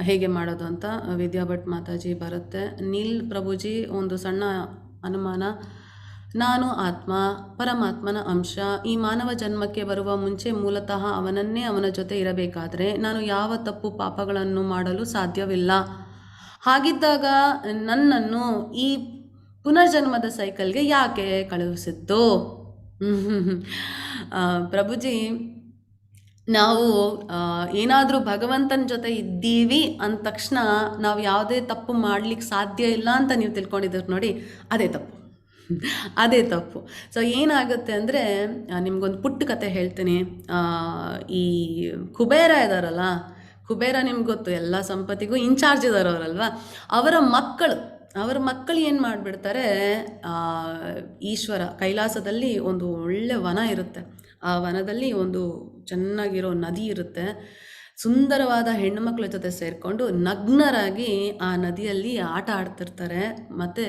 ಹೇಗೆ ಮಾಡೋದು ಅಂತ. ವಿದ್ಯಾ ಭಟ್ ಮಾತಾಜಿ ಬರುತ್ತೆ. ನೀಲ್ ಪ್ರಭುಜಿ, ಒಂದು ಸಣ್ಣ ಅನುಮಾನ. ನಾನು ಆತ್ಮ, ಪರಮಾತ್ಮನ ಅಂಶ. ಈ ಮಾನವ ಜನ್ಮಕ್ಕೆ ಬರುವ ಮುಂಚೆ ಮೂಲತಃ ಅವನನ್ನೇ ಅವನ ಜೊತೆ ಇರಬೇಕಾದರೆ ನಾನು ಯಾವ ತಪ್ಪು ಪಾಪಗಳನ್ನು ಮಾಡಲು ಸಾಧ್ಯವಿಲ್ಲ. ಹಾಗಿದ್ದಾಗ ನನ್ನನ್ನು ಈ ಪುನರ್ಜನ್ಮದ ಸೈಕಲ್ಗೆ ಯಾಕೆ ಕಳುಹಿಸಿದ್ದು? ಪ್ರಭುಜಿ, ನಾವು ಏನಾದರೂ ಭಗವಂತನ ಜೊತೆ ಇದ್ದೀವಿ ಅಂದ ತಕ್ಷಣ ನಾವು ಯಾವುದೇ ತಪ್ಪು ಮಾಡಲಿಕ್ಕೆ ಸಾಧ್ಯ ಇಲ್ಲ ಅಂತ ನೀವು ತಿಳ್ಕೊಂಡಿದ್ದೀರಿ ನೋಡಿ, ಅದೇ ತಪ್ಪು. ಅದೇ ತಪ್ಪು. ಸೊ ಏನಾಗುತ್ತೆ ಅಂದರೆ, ನಿಮ್ಗೊಂದು ಪುಟ್ಟ ಕತೆ ಹೇಳ್ತೀನಿ. ಈ ಕುಬೇರ ಇದ್ದಾರಲ್ಲ, ಕುಬೇರ ನಿಮ್ಗೆ ಗೊತ್ತು, ಎಲ್ಲ ಸಂಪತ್ತಿಗೂ ಇನ್ಚಾರ್ಜ್ ಇದ್ದಾರೆ ಅವರಲ್ವಾ. ಅವರ ಮಕ್ಕಳು ಏನು ಮಾಡಿಬಿಡ್ತಾರೆ, ಈಶ್ವರ ಕೈಲಾಸದಲ್ಲಿ ಒಂದು ಒಳ್ಳೆ ವನ ಇರುತ್ತೆ. ಆ ವನದಲ್ಲಿ ಒಂದು ಚೆನ್ನಾಗಿರೋ ನದಿ ಇರುತ್ತೆ. ಸುಂದರವಾದ ಹೆಣ್ಣುಮಕ್ಕಳ ಜೊತೆ ಸೇರಿಕೊಂಡು ನಗ್ನರಾಗಿ ಆ ನದಿಯಲ್ಲಿ ಆಟ ಆಡ್ತಿರ್ತಾರೆ. ಮತ್ತು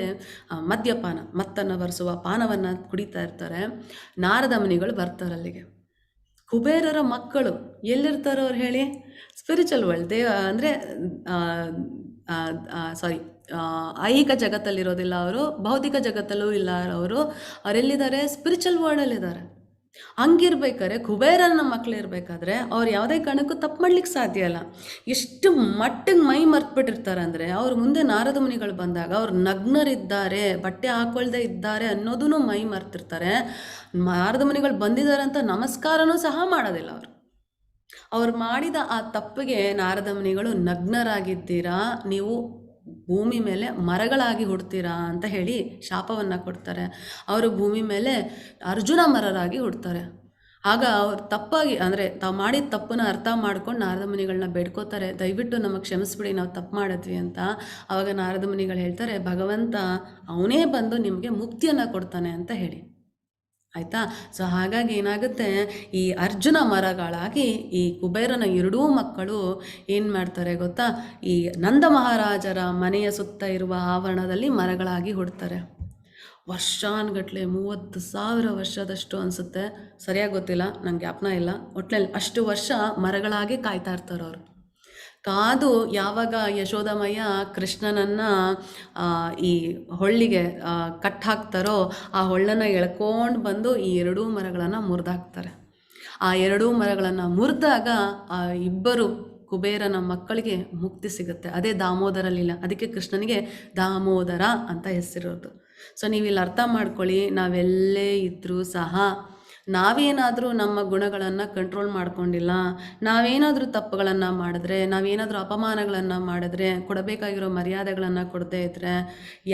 ಮತ್ತನ್ನು ಬರೆಸುವ ಪಾನವನ್ನು ಕುಡಿತಾ ಇರ್ತಾರೆ. ನಾರದ ಮುನಿಗಳು ಬರ್ತಾರೆ ಅಲ್ಲಿಗೆ. ಕುಬೇರರ ಮಕ್ಕಳು ಎಲ್ಲಿರ್ತಾರೋ ಅವ್ರು ಹೇಳಿ? ಸ್ಪಿರಿಚುವಲ್ ವರ್ಲ್ಡ್, ಅಂದರೆ ಐಹಿಕ ಜಗತ್ತಲ್ಲಿರೋದಿಲ್ಲ ಅವರು, ಭೌತಿಕ ಜಗತ್ತಲ್ಲೂ ಇಲ್ಲ ಅವರು. ಅವರೆಲ್ಲಿದ್ದಾರೆ? ಸ್ಪಿರಿಚುವಲ್ ವರ್ಲ್ಡಲ್ಲಿದ್ದಾರೆ. ಹಂಗಿರ್ಬೇಕಾದ್ರೆ ಕುಬೇರನ ಮಕ್ಳು ಇರಬೇಕಾದ್ರೆ ಅವ್ರು ಯಾವುದೇ ಕಾರಣಕ್ಕೂ ತಪ್ಪು ಮಾಡ್ಲಿಕ್ಕೆ ಸಾಧ್ಯ ಇಲ್ಲ. ಎಷ್ಟು ಮಟ್ಟಿಗೆ ಮೈ ಮರ್ತ್ಬಿಟ್ಟಿರ್ತಾರೆ ಅಂದರೆ, ಅವ್ರ ಮುಂದೆ ನಾರದ ಮುನಿಗಳು ಬಂದಾಗ ಅವ್ರು ನಗ್ನರಿದ್ದಾರೆ, ಬಟ್ಟೆ ಹಾಕೊಳ್ದೇ ಇದ್ದಾರೆ ಅನ್ನೋದೂ ಮೈ ಮರ್ತಿರ್ತಾರೆ. ನಾರದ ಮುನಿಗಳು ಬಂದಿದ್ದಾರೆ ಅಂತ ನಮಸ್ಕಾರನೂ ಸಹ ಮಾಡೋದಿಲ್ಲ ಅವರು. ಅವ್ರು ಮಾಡಿದ ಆ ತಪ್ಪಿಗೆ ನಾರದ ಮುನಿಗಳು ನಗ್ನರಾಗಿದ್ದೀರಾ, ನೀವು ಭೂಮಿ ಮೇಲೆ ಮರಗಳಾಗಿ ಹುಡ್ತೀರಾ ಅಂತ ಹೇಳಿ ಶಾಪವನ್ನು ಕೊಡ್ತಾರೆ. ಅವರು ಭೂಮಿ ಮೇಲೆ ಅರ್ಜುನ ಮರರಾಗಿ ಹುಡ್ತಾರೆ. ಆಗ ಅವ್ರು ತಪ್ಪಾಗಿ, ಅಂದರೆ ತಾವು ಮಾಡಿದ ತಪ್ಪನ್ನ ಅರ್ಥ ಮಾಡ್ಕೊಂಡು ನಾರದ ಮುನಿಗಳನ್ನ ಬೇಡ್ಕೋತಾರೆ, ದಯವಿಟ್ಟು ನಮಗೆ ಕ್ಷಮಿಸ್ಬಿಡಿ, ನಾವು ತಪ್ಪು ಮಾಡಿದ್ವಿ ಅಂತ. ಆವಾಗ ನಾರದ ಮುನಿಗಳು ಹೇಳ್ತಾರೆ, ಭಗವಂತ ಅವನೇ ಬಂದು ನಿಮಗೆ ಮುಕ್ತಿಯನ್ನು ಕೊಡ್ತಾನೆ ಅಂತ ಹೇಳಿ. ಆಯಿತಾ? ಸೊ ಹಾಗಾಗಿ ಏನಾಗುತ್ತೆ, ಈ ಅರ್ಜುನ ಮರಗಳಾಗಿ ಈ ಕುಬೇರನ ಎರಡೂ ಮಕ್ಕಳು ಏನು ಮಾಡ್ತಾರೆ ಗೊತ್ತಾ, ಈ ನಂದ ಮಹಾರಾಜರ ಮನೆಯ ಸುತ್ತ ಇರುವ ಆವರಣದಲ್ಲಿ ಮರಗಳಾಗಿ ಹುಡ್ತಾರೆ. ವರ್ಷಾನುಗಟ್ಲೆ 30,000 ವರ್ಷದಷ್ಟು ಅನಿಸುತ್ತೆ, ಸರಿಯಾಗಿ ಗೊತ್ತಿಲ್ಲ, ನಂಗೆ ಜ್ಞಾಪನ ಇಲ್ಲ. ಒಟ್ಟಿನಲ್ಲಿ ಅಷ್ಟು ವರ್ಷ ಮರಗಳಾಗಿ ಕಾಯ್ತಾ ಇರ್ತಾರೆ ಅವರು. ಕಾದು ಯಾವಾಗ ಯಶೋದಮಯ್ಯ ಕೃಷ್ಣನನ್ನು ಈ ಹೊಳ್ಳಿಗೆ ಕಟ್ ಹಾಕ್ತಾರೋ, ಆ ಹೊಳ್ಳನ್ನು ಎಳ್ಕೊಂಡು ಬಂದು ಈ ಎರಡೂ ಮರಗಳನ್ನು ಮುರಿದಾಕ್ತಾರೆ. ಆ ಎರಡೂ ಮರಗಳನ್ನು ಮುರಿದಾಗ ಆ ಇಬ್ಬರು ಕುಬೇರನ ಮಕ್ಕಳಿಗೆ ಮುಕ್ತಿ ಸಿಗುತ್ತೆ. ಅದೇ ದಾಮೋದರ ಲೀಲ. ಅದಕ್ಕೆ ಕೃಷ್ಣನಿಗೆ ದಾಮೋದರ ಅಂತ ಹೆಸರಿರೋದು. ಸೊ ನೀವಿಲ್ಲಿ ಅರ್ಥ ಮಾಡ್ಕೊಳ್ಳಿ, ನಾವೆಲ್ಲೇ ಇದ್ದರೂ ಸಹ ನಾವೇನಾದರೂ ನಮ್ಮ ಗುಣಗಳನ್ನು ಕಂಟ್ರೋಲ್ ಮಾಡ್ಕೊಂಡಿಲ್ಲ, ನಾವೇನಾದರೂ ತಪ್ಪುಗಳನ್ನು ಮಾಡಿದ್ರೆ, ನಾವೇನಾದರೂ ಅಪಮಾನಗಳನ್ನು ಮಾಡಿದ್ರೆ, ಕೊಡಬೇಕಾಗಿರೋ ಮರ್ಯಾದೆಗಳನ್ನು ಕೊಡದೇ ಇದ್ದರೆ,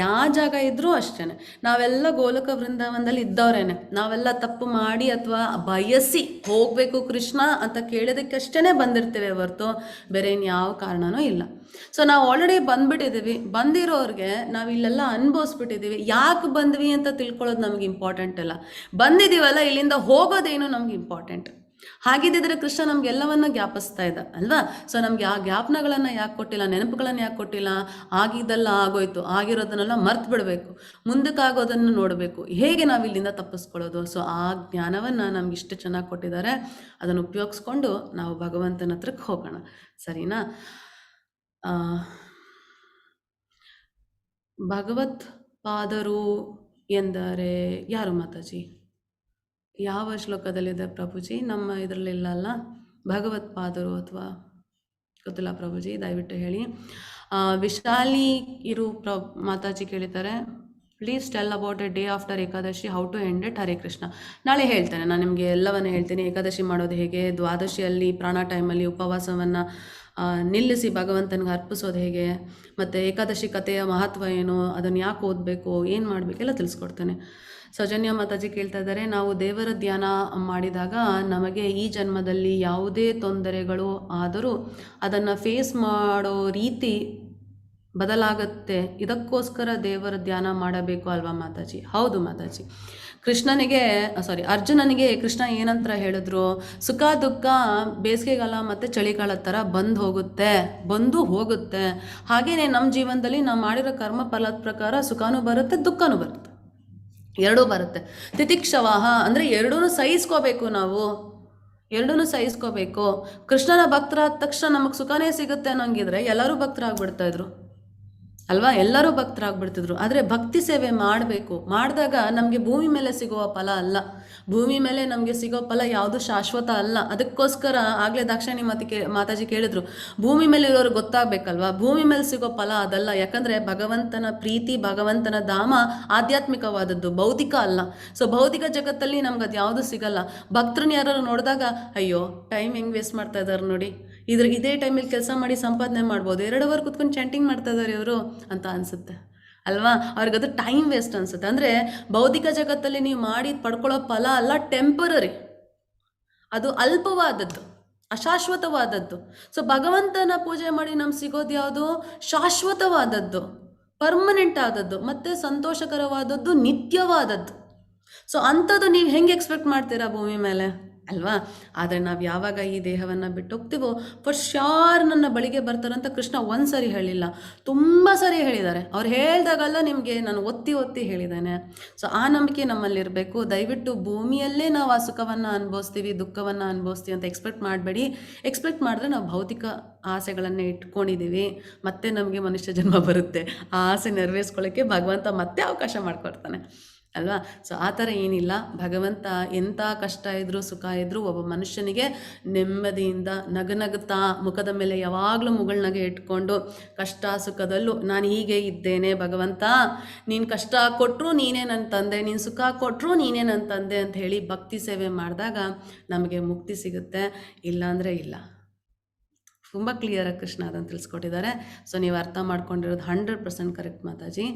ಯಾವ ಜಾಗ ಇದ್ದರೂ ಅಷ್ಟೇ, ನಾವೆಲ್ಲ ಗೋಲಕ ವೃಂದಾವನದಲ್ಲಿ ಇದ್ದವರೇನೆ. ನಾವೆಲ್ಲ ತಪ್ಪು ಮಾಡಿ ಅಥವಾ ಬಯಸಿ ಹೋಗಬೇಕು ಕೃಷ್ಣ ಅಂತ ಕೇಳೋದಕ್ಕಷ್ಟೇ ಬಂದಿರ್ತೇವೆ ಹೊರತು ಬೇರೆ ಇನ್ಯಾವ ಕಾರಣನೂ ಇಲ್ಲ. ಸೊ ನಾವು ಆಲ್ರೆಡಿ ಬಂದ್ಬಿಟ್ಟಿದ್ದೀವಿ. ಬಂದಿರೋರಿಗೆ ನಾವು ಇಲ್ಲೆಲ್ಲ ಅನುಭವಿಸ್ಬಿಟ್ಟಿದ್ದೀವಿ. ಯಾಕೆ ಬಂದ್ವಿ ಅಂತ ತಿಳ್ಕೊಳ್ಳೋದು ನಮ್ಗೆ ಇಂಪಾರ್ಟೆಂಟ್ ಇಲ್ಲ. ಬಂದಿದ್ದೀವಲ್ಲ, ಇಲ್ಲಿಂದ ಹೋಗೋದೇನು ನಮ್ಗೆ ಇಂಪಾರ್ಟೆಂಟ್. ಹಾಗಿದ್ದಿದ್ರೆ ಕೃಷ್ಣ ನಮ್ಗೆಲ್ಲವನ್ನ ಜ್ಞಾಪಿಸ್ತಾ ಇದ್ದ ಅಲ್ವಾ? ಸೊ ನಮ್ಗೆ ಆ ಜ್ಞಾಪನಗಳನ್ನು ಯಾಕೆ ಕೊಟ್ಟಿಲ್ಲ, ನೆನಪುಗಳನ್ನು ಯಾಕೆ ಕೊಟ್ಟಿಲ್ಲ? ಆಗಿದ್ದೆಲ್ಲ ಆಗೋಯ್ತು, ಆಗಿರೋದನ್ನೆಲ್ಲ ಮರ್ತು ಬಿಡಬೇಕು, ಮುಂದಕ್ಕಾಗೋದನ್ನು ನೋಡಬೇಕು, ಹೇಗೆ ನಾವು ಇಲ್ಲಿಂದ ತಪ್ಪಿಸ್ಕೊಳ್ಳೋದು. ಸೊ ಆ ಜ್ಞಾನವನ್ನು ನಮ್ಗೆ ಇಷ್ಟು ಚೆನ್ನಾಗಿ ಕೊಟ್ಟಿದ್ದಾರೆ, ಅದನ್ನು ಉಪಯೋಗಿಸ್ಕೊಂಡು ನಾವು ಭಗವಂತನ ಹತ್ರಕ್ಕೆ ಹೋಗೋಣ. ಸರಿನಾ? ಭಗವತ್ ಪಾದರು ಎಂದರೆ ಯಾರು ಮಾತಾಜಿ? ಯಾವ ಶ್ಲೋಕದಲ್ಲಿದೆ ಪ್ರಭುಜಿ? ನಮ್ಮ ಇದರಲ್ಲಿಲ್ಲ ಅಲ್ಲ ಭಗವತ್ಪಾದರು, ಅಥವಾ ಗೊತ್ತಿಲ್ಲ ಪ್ರಭುಜಿ, ದಯವಿಟ್ಟು ಹೇಳಿ. ವಿಶಾಲಿ ಇರು ಮಾತಾಜಿ ಕೇಳಿದ್ದಾರೆ, please tell about a day after Ekadashi, how to end it. Hare Krishna. ನಾಳೆ ಹೇಳ್ತೇನೆ, ನಾನು ನಿಮಗೆ ಎಲ್ಲವನ್ನು ಹೇಳ್ತೀನಿ. ಏಕಾದಶಿ ಮಾಡೋದು ಹೇಗೆ, ದ್ವಾದಶಿಯಲ್ಲಿ ಪ್ರಾಣ ಟೈಮಲ್ಲಿ ಉಪವಾಸವನ್ನು ನಿಲ್ಲಿಸಿ ಭಗವಂತನಿಗೆ ಅರ್ಪಿಸೋದು ಹೇಗೆ, ಮತ್ತು ಏಕಾದಶಿ ಕಥೆಯ ಮಹತ್ವ ಏನು, ಅದನ್ನು ಯಾಕೆ ಓದಬೇಕು, ಏನು ಮಾಡಬೇಕೆಲ್ಲ ತಿಳಿಸ್ಕೊಡ್ತೇನೆ. ಸೌಜನ್ಯ ಮಾತಾಜಿ ಕೇಳ್ತಾ ಇದ್ದಾರೆ, ನಾವು ದೇವರ ಧ್ಯಾನ ಮಾಡಿದಾಗ ನಮಗೆ ಈ ಜನ್ಮದಲ್ಲಿ ಯಾವುದೇ ತೊಂದರೆಗಳು ಆದರೂ ಅದನ್ನು ಫೇಸ್ ಮಾಡೋ ರೀತಿ ಬದಲಾಗುತ್ತೆ. ಇದಕ್ಕೋಸ್ಕರ ದೇವರ ಧ್ಯಾನ ಮಾಡಬೇಕು ಅಲ್ವಾ ಮಾತಾಜಿ? ಹೌದು ಮಾತಾಜಿ. ಅರ್ಜುನನಿಗೆ ಕೃಷ್ಣ ಏನಂತ ಹೇಳಿದ್ರು, ಸುಖ ದುಃಖ ಬೇಸಿಗೆಗಾಲ ಮತ್ತು ಚಳಿಗಾಲ ಥರ ಬಂದು ಹೋಗುತ್ತೆ. ಹಾಗೆಯೇ ನಮ್ಮ ಜೀವನದಲ್ಲಿ ನಾವು ಮಾಡಿರೋ ಕರ್ಮ ಫಲದ ಪ್ರಕಾರ ಸುಖನೂ ಬರುತ್ತೆ, ದುಃಖನೂ ಬರುತ್ತೆ, ಎರಡೂ ಬರುತ್ತೆ. ತಿತಿಕ್ಷವಾಹ ಅಂದರೆ ಎರಡೂ ಸಹಿಸ್ಕೋಬೇಕು. ಎರಡೂ ಸಹಿಸ್ಕೋಬೇಕು. ಕೃಷ್ಣನ ಭಕ್ತರಾದ ತಕ್ಷಣ ನಮಗೆ ಸುಖನೇ ಸಿಗುತ್ತೆ ಅನ್ನೋಂಗಿದ್ರೆ ಎಲ್ಲರೂ ಭಕ್ತರಾಗ್ಬಿಡ್ತಾ ಇದ್ರು ಅಲ್ವಾ? ಎಲ್ಲರೂ ಭಕ್ತರಾಗ್ಬಿಡ್ತಿದ್ರು. ಆದರೆ ಭಕ್ತಿ ಸೇವೆ ಮಾಡಬೇಕು. ಮಾಡಿದಾಗ ನಮಗೆ ಭೂಮಿ ಮೇಲೆ ಸಿಗುವ ಫಲ ಅಲ್ಲ, ಭೂಮಿ ಮೇಲೆ ನಮಗೆ ಸಿಗೋ ಫಲ ಯಾವುದು ಶಾಶ್ವತ ಅಲ್ಲ. ಅದಕ್ಕೋಸ್ಕರ ಆಗಲೇ ದಾಕ್ಷಾಯಣಿ ಮಾತಾಜಿ ಕೇಳಿದ್ರು, ಭೂಮಿ ಮೇಲೆ ಇರೋರು ಗೊತ್ತಾಗಬೇಕಲ್ವಾ, ಭೂಮಿ ಮೇಲೆ ಸಿಗೋ ಫಲ ಅದಲ್ಲ. ಯಾಕಂದರೆ ಭಗವಂತನ ಪ್ರೀತಿ, ಭಗವಂತನ ಧಾಮ ಆಧ್ಯಾತ್ಮಿಕವಾದದ್ದು, ಭೌತಿಕ ಅಲ್ಲ. ಸೊ ಭೌತಿಕ ಜಗತ್ತಲ್ಲಿ ನಮ್ಗೆ ಅದು ಯಾವುದು ಸಿಗಲ್ಲ. ಭಕ್ತರನ್ನ ಯಾರು ನೋಡಿದಾಗ ಅಯ್ಯೋ ಟೈಮ್ ಹೆಂಗೆ ವೇಸ್ಟ್ ಮಾಡ್ತಾ ಇದ್ದಾರೆ ನೋಡಿ, ಇದೇ ಟೈಮಲ್ಲಿ ಕೆಲಸ ಮಾಡಿ ಸಂಪಾದನೆ ಮಾಡ್ಬೋದು, 2 ಅವರ್ ಕುತ್ಕೊಂಡು ಚಾಂಟಿಂಗ್ ಮಾಡ್ತಾ ಇದ್ದಾರೆ ಇವರು ಅಂತ ಅನಿಸುತ್ತೆ ಅಲ್ವಾ? ಅವ್ರಿಗದು ಟೈಮ್ ವೇಸ್ಟ್ ಅನಿಸುತ್ತೆ. ಅಂದರೆ ಭೌತಿಕ ಜಗತ್ತಲ್ಲಿ ನೀವು ಮಾಡಿ ಪಡ್ಕೊಳ್ಳೋ ಫಲ ಅಲ್ಲ, ಟೆಂಪರರಿ, ಅದು ಅಲ್ಪವಾದದ್ದು, ಅಶಾಶ್ವತವಾದದ್ದು. ಸೊ ಭಗವಂತನ ಪೂಜೆ ಮಾಡಿ ನಮ್ಗೆ ಸಿಗೋದು ಯಾವುದು? ಶಾಶ್ವತವಾದದ್ದು, ಪರ್ಮನೆಂಟ್ ಆದದ್ದು, ಮತ್ತು ಸಂತೋಷಕರವಾದದ್ದು, ನಿತ್ಯವಾದದ್ದು. ಸೊ ಅಂಥದ್ದು ನೀವು ಹೆಂಗೆ ಎಕ್ಸ್ಪೆಕ್ಟ್ ಮಾಡ್ತೀರಾ ಭೂಮಿ ಮೇಲೆ ಅಲ್ವಾ? ಆದರೆ ನಾವು ಯಾವಾಗ ಈ ದೇಹವನ್ನು ಬಿಟ್ಟು ಹೋಗ್ತೀವೋ ಫಾರ್ ಶ್ಯೂರ್ ನನ್ನ ಬಳಿಗೆ ಬರ್ತಾರಂತ ಕೃಷ್ಣ ಒಂದು ಸರಿ ಹೇಳಿಲ್ಲ, ತುಂಬ ಸರಿ ಹೇಳಿದ್ದಾರೆ. ಅವ್ರು ಹೇಳಿದಾಗಲ್ಲ ನಿಮಗೆ ನಾನು ಒತ್ತಿ ಹೇಳಿದ್ದೇನೆ. ಸೊ ಆ ನಂಬಿಕೆ ನಮ್ಮಲ್ಲಿರಬೇಕು. ದಯವಿಟ್ಟು ಭೂಮಿಯಲ್ಲೇ ನಾವು ಆ ಸುಖವನ್ನು ಅನುಭವಿಸ್ತೀವಿ, ದುಃಖವನ್ನು ಅನುಭವಿಸ್ತೀವಿ ಅಂತ ಎಕ್ಸ್ಪೆಕ್ಟ್ ಮಾಡಬೇಡಿ. ಎಕ್ಸ್ಪೆಕ್ಟ್ ಮಾಡಿದ್ರೆ ನಾವು ಭೌತಿಕ ಆಸೆಗಳನ್ನೇ ಇಟ್ಕೊಂಡಿದ್ದೀವಿ, ಮತ್ತೆ ನಮಗೆ ಮನುಷ್ಯ ಜನ್ಮ ಬರುತ್ತೆ. ಆ ಆಸೆ ನೆರವೇರಿಸ್ಕೊಳ್ಳೋಕ್ಕೆ ಭಗವಂತ ಮತ್ತೆ ಅವಕಾಶ ಮಾಡಿಕೊಡ್ತಾನೆ ಅಲ್ವಾ? ಸೊ ಆ ಥರ ಏನಿಲ್ಲ. ಭಗವಂತ ಎಂಥ ಕಷ್ಟ ಇದ್ದರೂ ಸುಖ ಇದ್ದರೂ ಒಬ್ಬ ಮನುಷ್ಯನಿಗೆ ನೆಮ್ಮದಿಯಿಂದ ನಗನಗುತ್ತಾ ಮುಖದ ಮೇಲೆ ಯಾವಾಗಲೂ ಮುಗುಳ್ನಗೆ ಇಟ್ಕೊಂಡು ಕಷ್ಟ ಸುಖದಲ್ಲೂ ನಾನು ಹೀಗೆ ಇದ್ದೇನೆ ಭಗವಂತ, ನೀನು ಕಷ್ಟ ಕೊಟ್ಟರು ನೀನೇ ನನ್ನ ತಂದೆ, ನೀನು ಸುಖ ಕೊಟ್ಟರು ನೀನೇ ನನ್ನ ತಂದೆ ಅಂತ ಹೇಳಿ ಭಕ್ತಿ ಸೇವೆ ಮಾಡಿದಾಗ ನಮಗೆ ಮುಕ್ತಿ ಸಿಗುತ್ತೆ. ಇಲ್ಲಾಂದರೆ ಇಲ್ಲ. ತುಂಬ ಕ್ಲಿಯರಾಗಿ ಕೃಷ್ಣ ಅದನ್ನು ತಿಳಿಸ್ಕೊಟ್ಟಿದ್ದಾರೆ. ಸೊ ನೀವು ಅರ್ಥ ಮಾಡ್ಕೊಂಡಿರೋದು 100% ಕರೆಕ್ಟ್ ಮಾತಾಜಿ.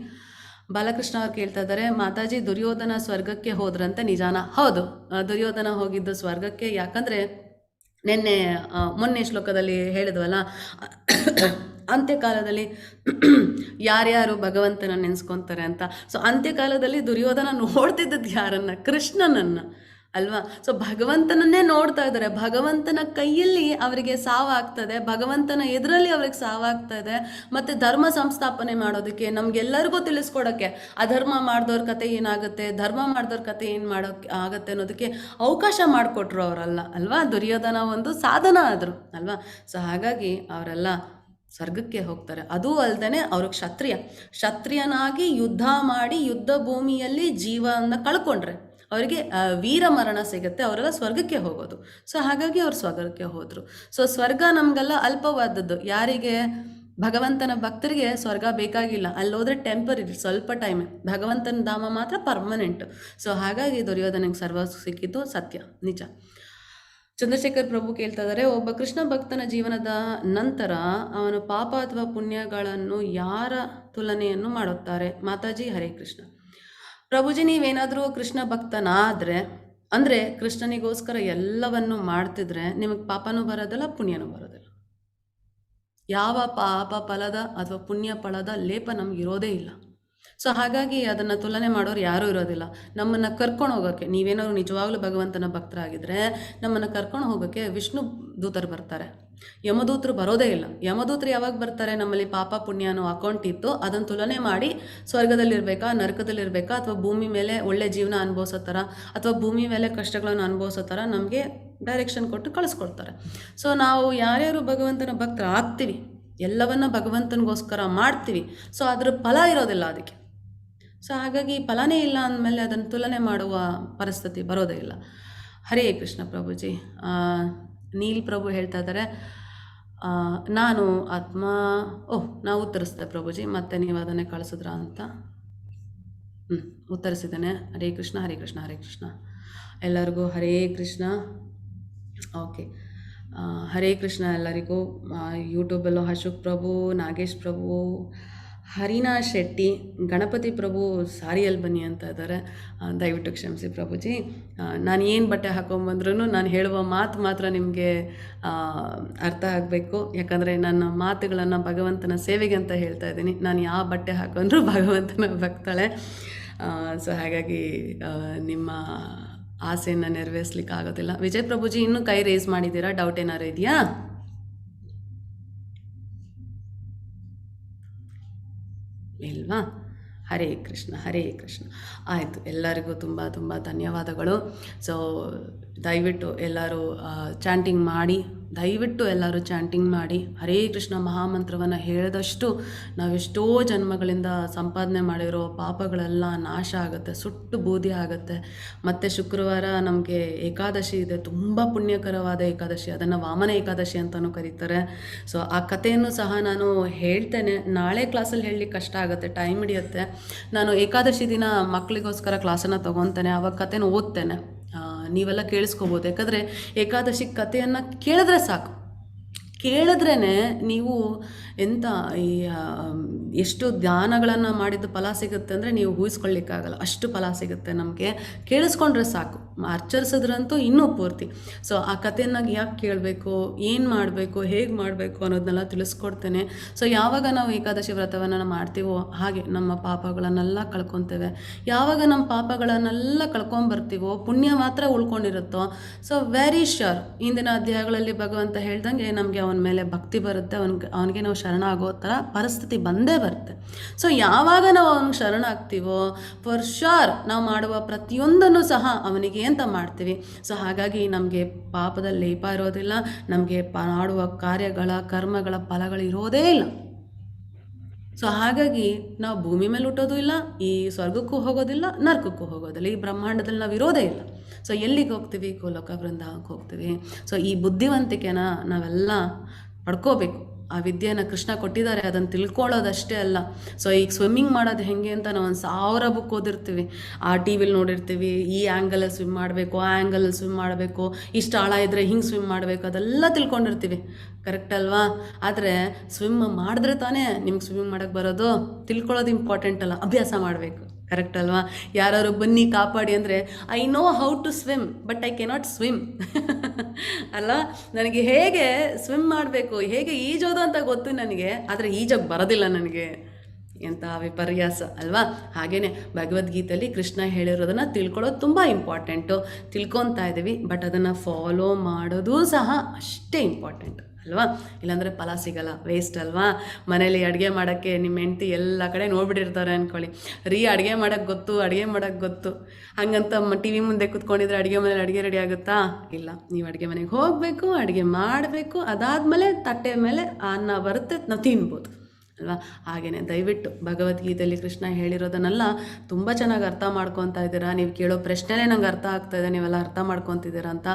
ಬಾಲಕೃಷ್ಣ ಅವ್ರು ಕೇಳ್ತಾ ಇದ್ದಾರೆ, ಮಾತಾಜಿ ದುರ್ಯೋಧನ ಸ್ವರ್ಗಕ್ಕೆ ಹೋದ್ರಂತೆ ನಿಜಾನ? ಹೌದು, ದುರ್ಯೋಧನ ಹೋಗಿದ್ದು ಸ್ವರ್ಗಕ್ಕೆ. ಯಾಕಂದರೆ ಮೊನ್ನೆ ಶ್ಲೋಕದಲ್ಲಿ ಹೇಳಿದ್ವಲ್ಲ, ಅಂತ್ಯಕಾಲದಲ್ಲಿ ಯಾರ್ಯಾರು ಭಗವಂತನ ನೆನೆಸ್ಕೊತಾರೆ ಅಂತ. ಸೊ ಅಂತ್ಯಕಾಲದಲ್ಲಿ ದುರ್ಯೋಧನ ನೋಡ್ತಿದ್ದದ್ದು ಯಾರನ್ನ? ಕೃಷ್ಣನನ್ನು ಅಲ್ವಾ? ಸೊ ಭಗವಂತನನ್ನೇ ನೋಡ್ತಾ ಇದ್ದಾರೆ. ಭಗವಂತನ ಕೈಯಲ್ಲಿ ಅವರಿಗೆ ಸಾವಾಗ್ತದೆ, ಭಗವಂತನ ಎದುರಲ್ಲಿ ಅವ್ರಿಗೆ ಸಾವಾಗ್ತಾ ಇದೆ. ಮತ್ತು ಧರ್ಮ ಸಂಸ್ಥಾಪನೆ ಮಾಡೋದಕ್ಕೆ, ನಮಗೆಲ್ಲರಿಗೂ ತಿಳಿಸ್ಕೊಡೋಕ್ಕೆ ಅಧರ್ಮ ಮಾಡಿದವ್ರ ಕತೆ ಏನಾಗುತ್ತೆ, ಧರ್ಮ ಮಾಡಿದವ್ರ ಕತೆ ಏನು ಮಾಡೋಕ್ಕೆ ಆಗುತ್ತೆ ಅನ್ನೋದಕ್ಕೆ ಅವಕಾಶ ಮಾಡಿಕೊಟ್ರು ಅವರಲ್ಲ ಅಲ್ವಾ? ದುರ್ಯೋಧನ ಒಂದು ಸಾಧನ ಆದರು ಅಲ್ವಾ? ಸೊ ಹಾಗಾಗಿ ಅವರೆಲ್ಲ ಸ್ವರ್ಗಕ್ಕೆ ಹೋಗ್ತಾರೆ. ಅದೂ ಅಲ್ಲದೆ ಅವರು ಕ್ಷತ್ರಿಯನಾಗಿ ಯುದ್ಧ ಮಾಡಿ ಯುದ್ಧ ಭೂಮಿಯಲ್ಲಿ ಜೀವನ ಕಳ್ಕೊಂಡ್ರೆ ಅವರಿಗೆ ವೀರ ಮರಣ ಸಿಗುತ್ತೆ, ಅವರೆಲ್ಲ ಸ್ವರ್ಗಕ್ಕೆ ಹೋಗೋದು. ಸೊ ಹಾಗಾಗಿ ಅವ್ರು ಸ್ವರ್ಗಕ್ಕೆ ಹೋದರು. ಸೊ ಸ್ವರ್ಗ ನಮಗೆಲ್ಲ ಅಲ್ಪವಾದದ್ದು. ಯಾರಿಗೆ? ಭಗವಂತನ ಭಕ್ತರಿಗೆ ಸ್ವರ್ಗ ಬೇಕಾಗಿಲ್ಲ, ಅಲ್ಲೋದ್ರೆ ಟೆಂಪರರಿ, ಸ್ವಲ್ಪ ಟೈಮೇ. ಭಗವಂತನ ಧಾಮ ಮಾತ್ರ ಪರ್ಮನೆಂಟ್. ಸೊ ಹಾಗಾಗಿ ದುರ್ಯೋಧನಿಗೆ ಸರ್ವ ಸಿಕ್ಕಿದ್ದು ಸತ್ಯ, ನಿಜ. ಚಂದ್ರಶೇಖರ್ ಪ್ರಭು ಕೇಳ್ತಾ ಇದ್ದಾರೆ, ಒಬ್ಬ ಕೃಷ್ಣ ಭಕ್ತನ ಜೀವನದ ನಂತರ ಅವನು ಪಾಪ ಅಥವಾ ಪುಣ್ಯಗಳನ್ನು ಯಾರ ತುಲನೆಯನ್ನು ಮಾಡುತ್ತಾರೆ? ಮಾತಾಜಿ ಹರೇ ಕೃಷ್ಣ. ಪ್ರಭುಜಿ, ನೀವೇನಾದರೂ ಕೃಷ್ಣ ಭಕ್ತನಾದರೆ, ಅಂದರೆ ಕೃಷ್ಣನಿಗೋಸ್ಕರ ಎಲ್ಲವನ್ನು ಮಾಡ್ತಿದ್ರೆ ನಿಮಗೆ ಪಾಪನೂ ಬರೋದಿಲ್ಲ, ಪುಣ್ಯನೂ ಬರೋದಿಲ್ಲ. ಯಾವ ಪಾಪ ಫಲದ ಅಥವಾ ಪುಣ್ಯ ಫಲದ ಲೇಪ ನಮಗಿರೋದೇ ಇಲ್ಲ. ಸೊ ಹಾಗಾಗಿ ಅದನ್ನು ತುಲನೆ ಮಾಡೋರು ಯಾರೂ ಇರೋದಿಲ್ಲ. ನಮ್ಮನ್ನು ಕರ್ಕೊಂಡು ಹೋಗೋಕ್ಕೆ, ನೀವೇನಾದ್ರು ನಿಜವಾಗ್ಲೂ ಭಗವಂತನ ಭಕ್ತರಾಗಿದ್ದರೆ ನಮ್ಮನ್ನು ಕರ್ಕೊಂಡು ಹೋಗೋಕ್ಕೆ ವಿಷ್ಣು ದೂತರು ಬರ್ತಾರೆ, ಯಮದೂತರು ಬರೋದೇ ಇಲ್ಲ. ಯಮದೂತರು ಯಾವಾಗ ಬರ್ತಾರೆ? ನಮ್ಮಲ್ಲಿ ಪಾಪ ಪುಣ್ಯ ಅನ್ನೋ ಅಕೌಂಟ್ ಇತ್ತು, ಅದನ್ನು ತುಲನೆ ಮಾಡಿ ಸ್ವರ್ಗದಲ್ಲಿರಬೇಕಾ, ನರಕದಲ್ಲಿರಬೇಕಾ, ಅಥವಾ ಭೂಮಿ ಮೇಲೆ ಒಳ್ಳೆ ಜೀವನ ಅನುಭವಿಸೋ ಥರ, ಅಥವಾ ಭೂಮಿ ಮೇಲೆ ಕಷ್ಟಗಳನ್ನು ಅನುಭವಿಸೋ ಥರ ನಮಗೆ ಡೈರೆಕ್ಷನ್ ಕೊಟ್ಟು ಕಳಿಸ್ಕೊಡ್ತಾರೆ. ಸೊ ನಾವು ಯಾರ್ಯಾರು ಭಗವಂತನ ಭಕ್ತರು ಆಗ್ತೀವಿ, ಎಲ್ಲವನ್ನ ಭಗವಂತನಿಗೋಸ್ಕರ ಮಾಡ್ತೀವಿ, ಸೊ ಅದ್ರ ಫಲ ಇರೋದಿಲ್ಲ ಅದಕ್ಕೆ. ಸೊ ಹಾಗಾಗಿ ಫಲನೇ ಇಲ್ಲ ಅಂದಮೇಲೆ ಅದನ್ನು ತುಲನೆ ಮಾಡುವ ಪರಿಸ್ಥಿತಿ ಬರೋದೇ ಇಲ್ಲ. ಹರೇ ಕೃಷ್ಣ ಪ್ರಭುಜಿ. ನೀಲ್ ಪ್ರಭು ಹೇಳ್ತಾ ಇದ್ದಾರೆ, ನಾನು ಆತ್ಮ. ನಾವು ಉತ್ತರಿಸಿದೆ ಪ್ರಭುಜಿ, ಮತ್ತೆ ನೀವು ಅದನ್ನೇ ಕಳಿಸಿದ್ರ ಅಂತ. ಉತ್ತರಿಸಿದ್ದೇನೆ. ಹರೇ ಕೃಷ್ಣ ಹರೇ ಕೃಷ್ಣ ಹರೇ ಕೃಷ್ಣ. ಎಲ್ಲರಿಗೂ ಹರೇ ಕೃಷ್ಣ. ಓಕೆ, ಹರೇ ಕೃಷ್ಣ ಎಲ್ಲರಿಗೂ. ಯೂಟ್ಯೂಬಲ್ಲೂ ಅಶೋಕ್ ಪ್ರಭು, ನಾಗೇಶ್ ಪ್ರಭು, ಹರಿನಾ ಶೆಟ್ಟಿ, ಗಣಪತಿ ಪ್ರಭು ಸಾರಿಯಲ್ಲಿ ಬನ್ನಿ ಅಂತ ಇದ್ದಾರೆ. ದಯವಿಟ್ಟು ಕ್ಷಮಿಸಿ ಪ್ರಭುಜಿ, ನಾನು ಏನು ಬಟ್ಟೆ ಹಾಕೊಂಬಂದ್ರೂ ನಾನು ಹೇಳುವ ಮಾತು ಮಾತ್ರ ನಿಮಗೆ ಅರ್ಥ ಆಗಬೇಕು. ಯಾಕಂದರೆ ನನ್ನ ಮಾತುಗಳನ್ನು ಭಗವಂತನ ಸೇವೆಗೆ ಅಂತ ಹೇಳ್ತಾ ಇದ್ದೀನಿ. ನಾನು ಯಾವ ಬಟ್ಟೆ ಹಾಕೊಂಡ್ರೂ ಭಗವಂತನ ಭಕ್ತಾಳೆ. ಸೊ ಹಾಗಾಗಿ ನಿಮ್ಮ ಆಸೆಯನ್ನು ನೆರವೇರಿಸ್ಲಿಕ್ಕೆ ಆಗೋದಿಲ್ಲ. ವಿಜಯ್ ಪ್ರಭುಜಿ ಇನ್ನೂ ಕೈ ರೇಸ್ ಮಾಡಿದ್ದೀರಾ? ಡೌಟ್ ಏನಾರು ಇದೆಯಾ? ಇಲ್ವಾ? ಹರೇ ಕೃಷ್ಣ ಹರೇ ಕೃಷ್ಣ. ಆಯಿತು, ಎಲ್ಲರಿಗೂ ತುಂಬ ತುಂಬ ಧನ್ಯವಾದಗಳು. ಸೊ ದಯವಿಟ್ಟು ಎಲ್ಲರೂ ಚಾಂಟಿಂಗ್ ಮಾಡಿ, ದಯವಿಟ್ಟು ಎಲ್ಲರೂ ಚಾಂಟಿಂಗ್ ಮಾಡಿ. ಹರೇ ಕೃಷ್ಣ ಮಹಾಮಂತ್ರವನ್ನು ಹೇಳಿದಷ್ಟು ನಾವೆಷ್ಟೋ ಜನ್ಮಗಳಿಂದ ಸಂಪಾದನೆ ಮಾಡಿರೋ ಪಾಪಗಳೆಲ್ಲ ನಾಶ ಆಗುತ್ತೆ, ಸುಟ್ಟು ಬೂದಿ ಆಗುತ್ತೆ. ಮತ್ತು ಶುಕ್ರವಾರ ನಮಗೆ ಏಕಾದಶಿ ಇದೆ, ತುಂಬ ಪುಣ್ಯಕರವಾದ ಏಕಾದಶಿ. ಅದನ್ನು ವಾಮನ ಏಕಾದಶಿ ಅಂತಲೂ ಕರೀತಾರೆ. ಸೊ ಆ ಕಥೆಯನ್ನು ಸಹ ನಾನು ಹೇಳ್ತೇನೆ. ನಾಳೆ ಕ್ಲಾಸಲ್ಲಿ ಹೇಳಲಿಕ್ಕೆ ಕಷ್ಟ ಆಗುತ್ತೆ, ಟೈಮ್ ಹಿಡಿಯುತ್ತೆ. ನಾನು ಏಕಾದಶಿ ದಿನ ಮಕ್ಕಳಿಗೋಸ್ಕರ ಕ್ಲಾಸನ್ನು ತೊಗೊತೇನೆ, ಆವಾಗ ಕಥೆನ ಓದ್ತೇನೆ. ನೀವೆಲ್ಲ ಕೇಳಿಸ್ಕೋಬೋದು. ಯಾಕಂದರೆ ಏಕಾದಶಿ ಕಥೆಯನ್ನು ಕೇಳಿದ್ರೆ ಸಾಕು, ಕೇಳಿದ್ರೇ ನೀವು ಎಂಥ ಈ ಎಷ್ಟು ಧ್ಯಾನಗಳನ್ನು ಮಾಡಿದ ಫಲ ಸಿಗುತ್ತೆ ಅಂದರೆ ನೀವು ಊಹಿಸ್ಕೊಳ್ಳಿಕ್ಕಾಗಲ್ಲ, ಅಷ್ಟು ಫಲ ಸಿಗುತ್ತೆ ನಮಗೆ. ಕೇಳಿಸ್ಕೊಂಡ್ರೆ ಸಾಕು, ಆಚರಿಸಿದ್ರಂತೂ ಇನ್ನೂ ಪೂರ್ತಿ. ಸೊ ಆ ಕಥೆಯನ್ನು ಯಾಕೆ ಕೇಳಬೇಕು, ಏನು ಮಾಡಬೇಕು, ಹೇಗೆ ಮಾಡಬೇಕು ಅನ್ನೋದನ್ನೆಲ್ಲ ತಿಳಿಸ್ಕೊಡ್ತೇನೆ. ಸೊ ಯಾವಾಗ ನಾವು ಏಕಾದಶಿ ವ್ರತವನ್ನು ಮಾಡ್ತೀವೋ ಹಾಗೆ ನಮ್ಮ ಪಾಪಗಳನ್ನೆಲ್ಲ ಕಳ್ಕೊತೇವೆ. ಯಾವಾಗ ನಮ್ಮ ಪಾಪಗಳನ್ನೆಲ್ಲ ಕಳ್ಕೊಂಬರ್ತೀವೋ ಪುಣ್ಯ ಮಾತ್ರ ಉಳ್ಕೊಂಡಿರುತ್ತೋ, ಸೊ ವೆರಿ ಶ್ಯೂರ್ ಇಂದಿನ ಅಧ್ಯಾಯಗಳಲ್ಲಿ ಭಗವಂತ ಹೇಳ್ದಂಗೆ ನಮಗೆ ಅವನ ಮೇಲೆ ಭಕ್ತಿ ಬರುತ್ತೆ, ಅವನಿಗೆ ನಾವು ಶರಣ ಆಗೋ ಥರ ಪರಿಸ್ಥಿತಿ ಬಂದೇ ಬರುತ್ತೆ. ಸೊ ಯಾವಾಗ ನಾವು ಅವನಿಗೆ ಶರಣ ಆಗ್ತೀವೋ ಫಾರ್ ಶ್ಯೂರ್ ನಾವು ಮಾಡುವ ಪ್ರತಿಯೊಂದನ್ನು ಸಹ ಅವನಿಗೆ ಅಂತ ಮಾಡ್ತೀವಿ. ಸೊ ಹಾಗಾಗಿ ನಮಗೆ ಪಾಪದ ಲೇಪ ಇರೋದಿಲ್ಲ, ನಮಗೆ ಮಾಡುವ ಕಾರ್ಯಗಳ ಕರ್ಮಗಳ ಫಲಗಳು ಇರೋದೇ ಇಲ್ಲ. ಸೊ ಹಾಗಾಗಿ ನಾವು ಭೂಮಿ ಮೇಲೆ ಹುಟ್ಟೋದು ಇಲ್ಲ, ಈ ಸ್ವರ್ಗಕ್ಕೂ ಹೋಗೋದಿಲ್ಲ, ನರಕಕ್ಕೂ ಹೋಗೋದಿಲ್ಲ, ಈ ಬ್ರಹ್ಮಾಂಡದಲ್ಲಿ ನಾವು ಇರೋದೇ ಇಲ್ಲ. ಸೊ ಎಲ್ಲಿಗೆ ಹೋಗ್ತೀವಿ? ಗೋಲೋಕ ಬೃಂದಾವನಕ್ಕೆ ಹೋಗ್ತೀವಿ. ಸೊ ಈ ಬುದ್ಧಿವಂತಿಕೆನ ನಾವೆಲ್ಲ ಪಡ್ಕೋಬೇಕು. ಆ ವಿದ್ಯೆಯನ್ನು ಕೃಷ್ಣ ಕೊಟ್ಟಿದ್ದಾರೆ, ಅದನ್ನು ತಿಳ್ಕೊಳ್ಳೋದಷ್ಟೇ ಅಲ್ಲ. ಸೊ ಈಗ ಸ್ವಿಮ್ಮಿಂಗ್ ಮಾಡೋದು ಹೆಂಗೆ ಅಂತ ನಾವು 1000 ಬುಕ್ ಓದಿರ್ತೀವಿ, ಆ ಟಿ ವಿಲಿ ನೋಡಿರ್ತೀವಿ. ಈ ಆ್ಯಂಗಲಲ್ಲಿ ಸ್ವಿಮ್ ಮಾಡಬೇಕು, ಆ ಆ್ಯಂಗಲಲ್ಲಿ ಸ್ವಿಮ್ ಮಾಡಬೇಕು, ಇಷ್ಟು ಆಳ ಇದ್ದರೆ ಹಿಂಗೆ ಸ್ವಿಮ್ ಮಾಡಬೇಕು, ಅದೆಲ್ಲ ತಿಳ್ಕೊಂಡಿರ್ತೀವಿ. ಕರೆಕ್ಟ್ ಅಲ್ವಾ? ಆದರೆ ಸ್ವಿಮ್ ಮಾಡಿದ್ರೆ ತಾನೇ ನಿಮ್ಗೆ ಸ್ವಿಮ್ಮಿಂಗ್ ಮಾಡೋಕ್ಕೆ ಬರೋದು. ತಿಳ್ಕೊಳ್ಳೋದು ಇಂಪಾರ್ಟೆಂಟ್ ಅಲ್ಲ, ಅಭ್ಯಾಸ ಮಾಡಬೇಕು. ಕರೆಕ್ಟ್ ಅಲ್ವಾ? ಯಾರು ಬನ್ನಿ ಕಾಪಾಡಿ ಅಂದರೆ I know how to swim but I cannot swim ಅಲ್ಲ, ನನಗೆ ಹೇಗೆ ಸ್ವಿಮ್ ಮಾಡಬೇಕು, ಹೇಗೆ ಈಜೋದು ಅಂತ ಗೊತ್ತು ನನಗೆ, ಆದರೆ ಈಜೋಕ್ಕೆ ಬರೋದಿಲ್ಲ ನನಗೆ. ಎಂಥ ವಿಪರ್ಯಾಸ ಅಲ್ವಾ? ಹಾಗೆಯೇ ಭಗವದ್ಗೀತೆಯಲ್ಲಿ ಕೃಷ್ಣ ಹೇಳಿರೋದನ್ನು ತಿಳ್ಕೊಳ್ಳೋದು ತುಂಬ ಇಂಪಾರ್ಟೆಂಟು. ತಿಳ್ಕೊತಾ ಇದ್ದೀವಿ, ಬಟ್ ಅದನ್ನು ಫಾಲೋ ಮಾಡೋದು ಸಹ ಅಷ್ಟೇ ಇಂಪಾರ್ಟೆಂಟ್ ಅಲ್ವಾ? ಇಲ್ಲಾಂದರೆ ಫಲ ಸಿಗಲ್ಲ, ವೇಸ್ಟ್ ಅಲ್ವಾ? ಮನೇಲಿ ಅಡುಗೆ ಮಾಡೋಕ್ಕೆ ನಿಮ್ಮ ಹೆಂಡ್ತಿ ಎಲ್ಲ ಕಡೆ ನೋಡ್ಬಿಟ್ಟಿರ್ತಾರೆ ಅಂದ್ಕೊಳ್ಳಿ. ಅಡುಗೆ ಮಾಡೋಕ್ಕೆ ಗೊತ್ತು ಹಂಗಂತ ಟಿ ವಿ ಮುಂದೆ ಕೂತ್ಕೊಂಡಿದ್ರೆ ಅಡುಗೆ ಮನೇಲಿ ಅಡುಗೆ ರೆಡಿ ಆಗುತ್ತಾ? ಇಲ್ಲ. ನೀವು ಅಡುಗೆ ಮನೆಗೆ ಹೋಗಬೇಕು, ಅಡುಗೆ ಮಾಡಬೇಕು, ಅದಾದಮೇಲೆ ತಟ್ಟೆ ಮೇಲೆ ಅನ್ನ ಬರುತ್ತೆ, ನಾವು ತಿನ್ಬೋದು ಅಲ್ವಾ? ಹಾಗೆಯೇ ದಯವಿಟ್ಟು ಭಗವದ್ಗೀತೆಯಲ್ಲಿ ಕೃಷ್ಣ ಹೇಳಿರೋದನ್ನೆಲ್ಲ ತುಂಬ ಚೆನ್ನಾಗಿ ಅರ್ಥ ಮಾಡ್ಕೊತಾ ಇದ್ದೀರಾ. ನೀವು ಕೇಳೋ ಪ್ರಶ್ನೆನೇ ನಂಗೆ ಅರ್ಥ ಆಗ್ತಾಯಿದೆ, ನೀವೆಲ್ಲ ಅರ್ಥ ಮಾಡ್ಕೊತಿದ್ದೀರಾ ಅಂತ.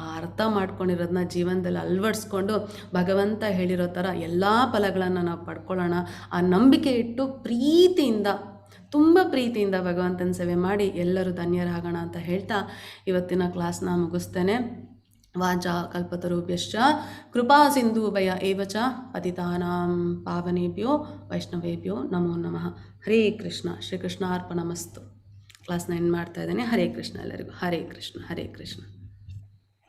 ಆ ಅರ್ಥ ಮಾಡ್ಕೊಂಡಿರೋದನ್ನ ಜೀವನದಲ್ಲಿ ಅಳವಡಿಸ್ಕೊಂಡು ಭಗವಂತ ಹೇಳಿರೋ ಥರ ಎಲ್ಲ ಫಲಗಳನ್ನು ನಾವು ಪಡ್ಕೊಳ್ಳೋಣ. ಆ ನಂಬಿಕೆ ಇಟ್ಟು ತುಂಬ ಪ್ರೀತಿಯಿಂದ ಭಗವಂತನ ಸೇವೆ ಮಾಡಿ ಎಲ್ಲರೂ ಧನ್ಯರಾಗೋಣ ಅಂತ ಹೇಳ್ತಾ ಇವತ್ತಿನ ಕ್ಲಾಸ್ನ ಮುಗಿಸ್ತೇನೆ. ವಾಚಾ ಕಲ್ಪತರುಭ್ಯಶ್ಚ ಕೃಪಾ ಸಿಂಧೂಭಯ ಏವ ಚ ಪತಿತಾನಾಂ ಪಾವನೇಭ್ಯೋ ವೈಷ್ಣವೇಭ್ಯೋ ನಮೋ ನಮಃ. ಹರೇ ಕೃಷ್ಣ. ಶ್ರೀಕೃಷ್ಣ ಅರ್ಪಣಮಸ್ತು. ಕ್ಲಾಸ್ನ ಎಂಡ್ ಮಾಡ್ತಾ ಇದ್ದೇನೆ. ಹರೇ ಕೃಷ್ಣ ಎಲ್ಲರಿಗೂ. ಹರೇ ಕೃಷ್ಣ ಹರೇ ಕೃಷ್ಣ.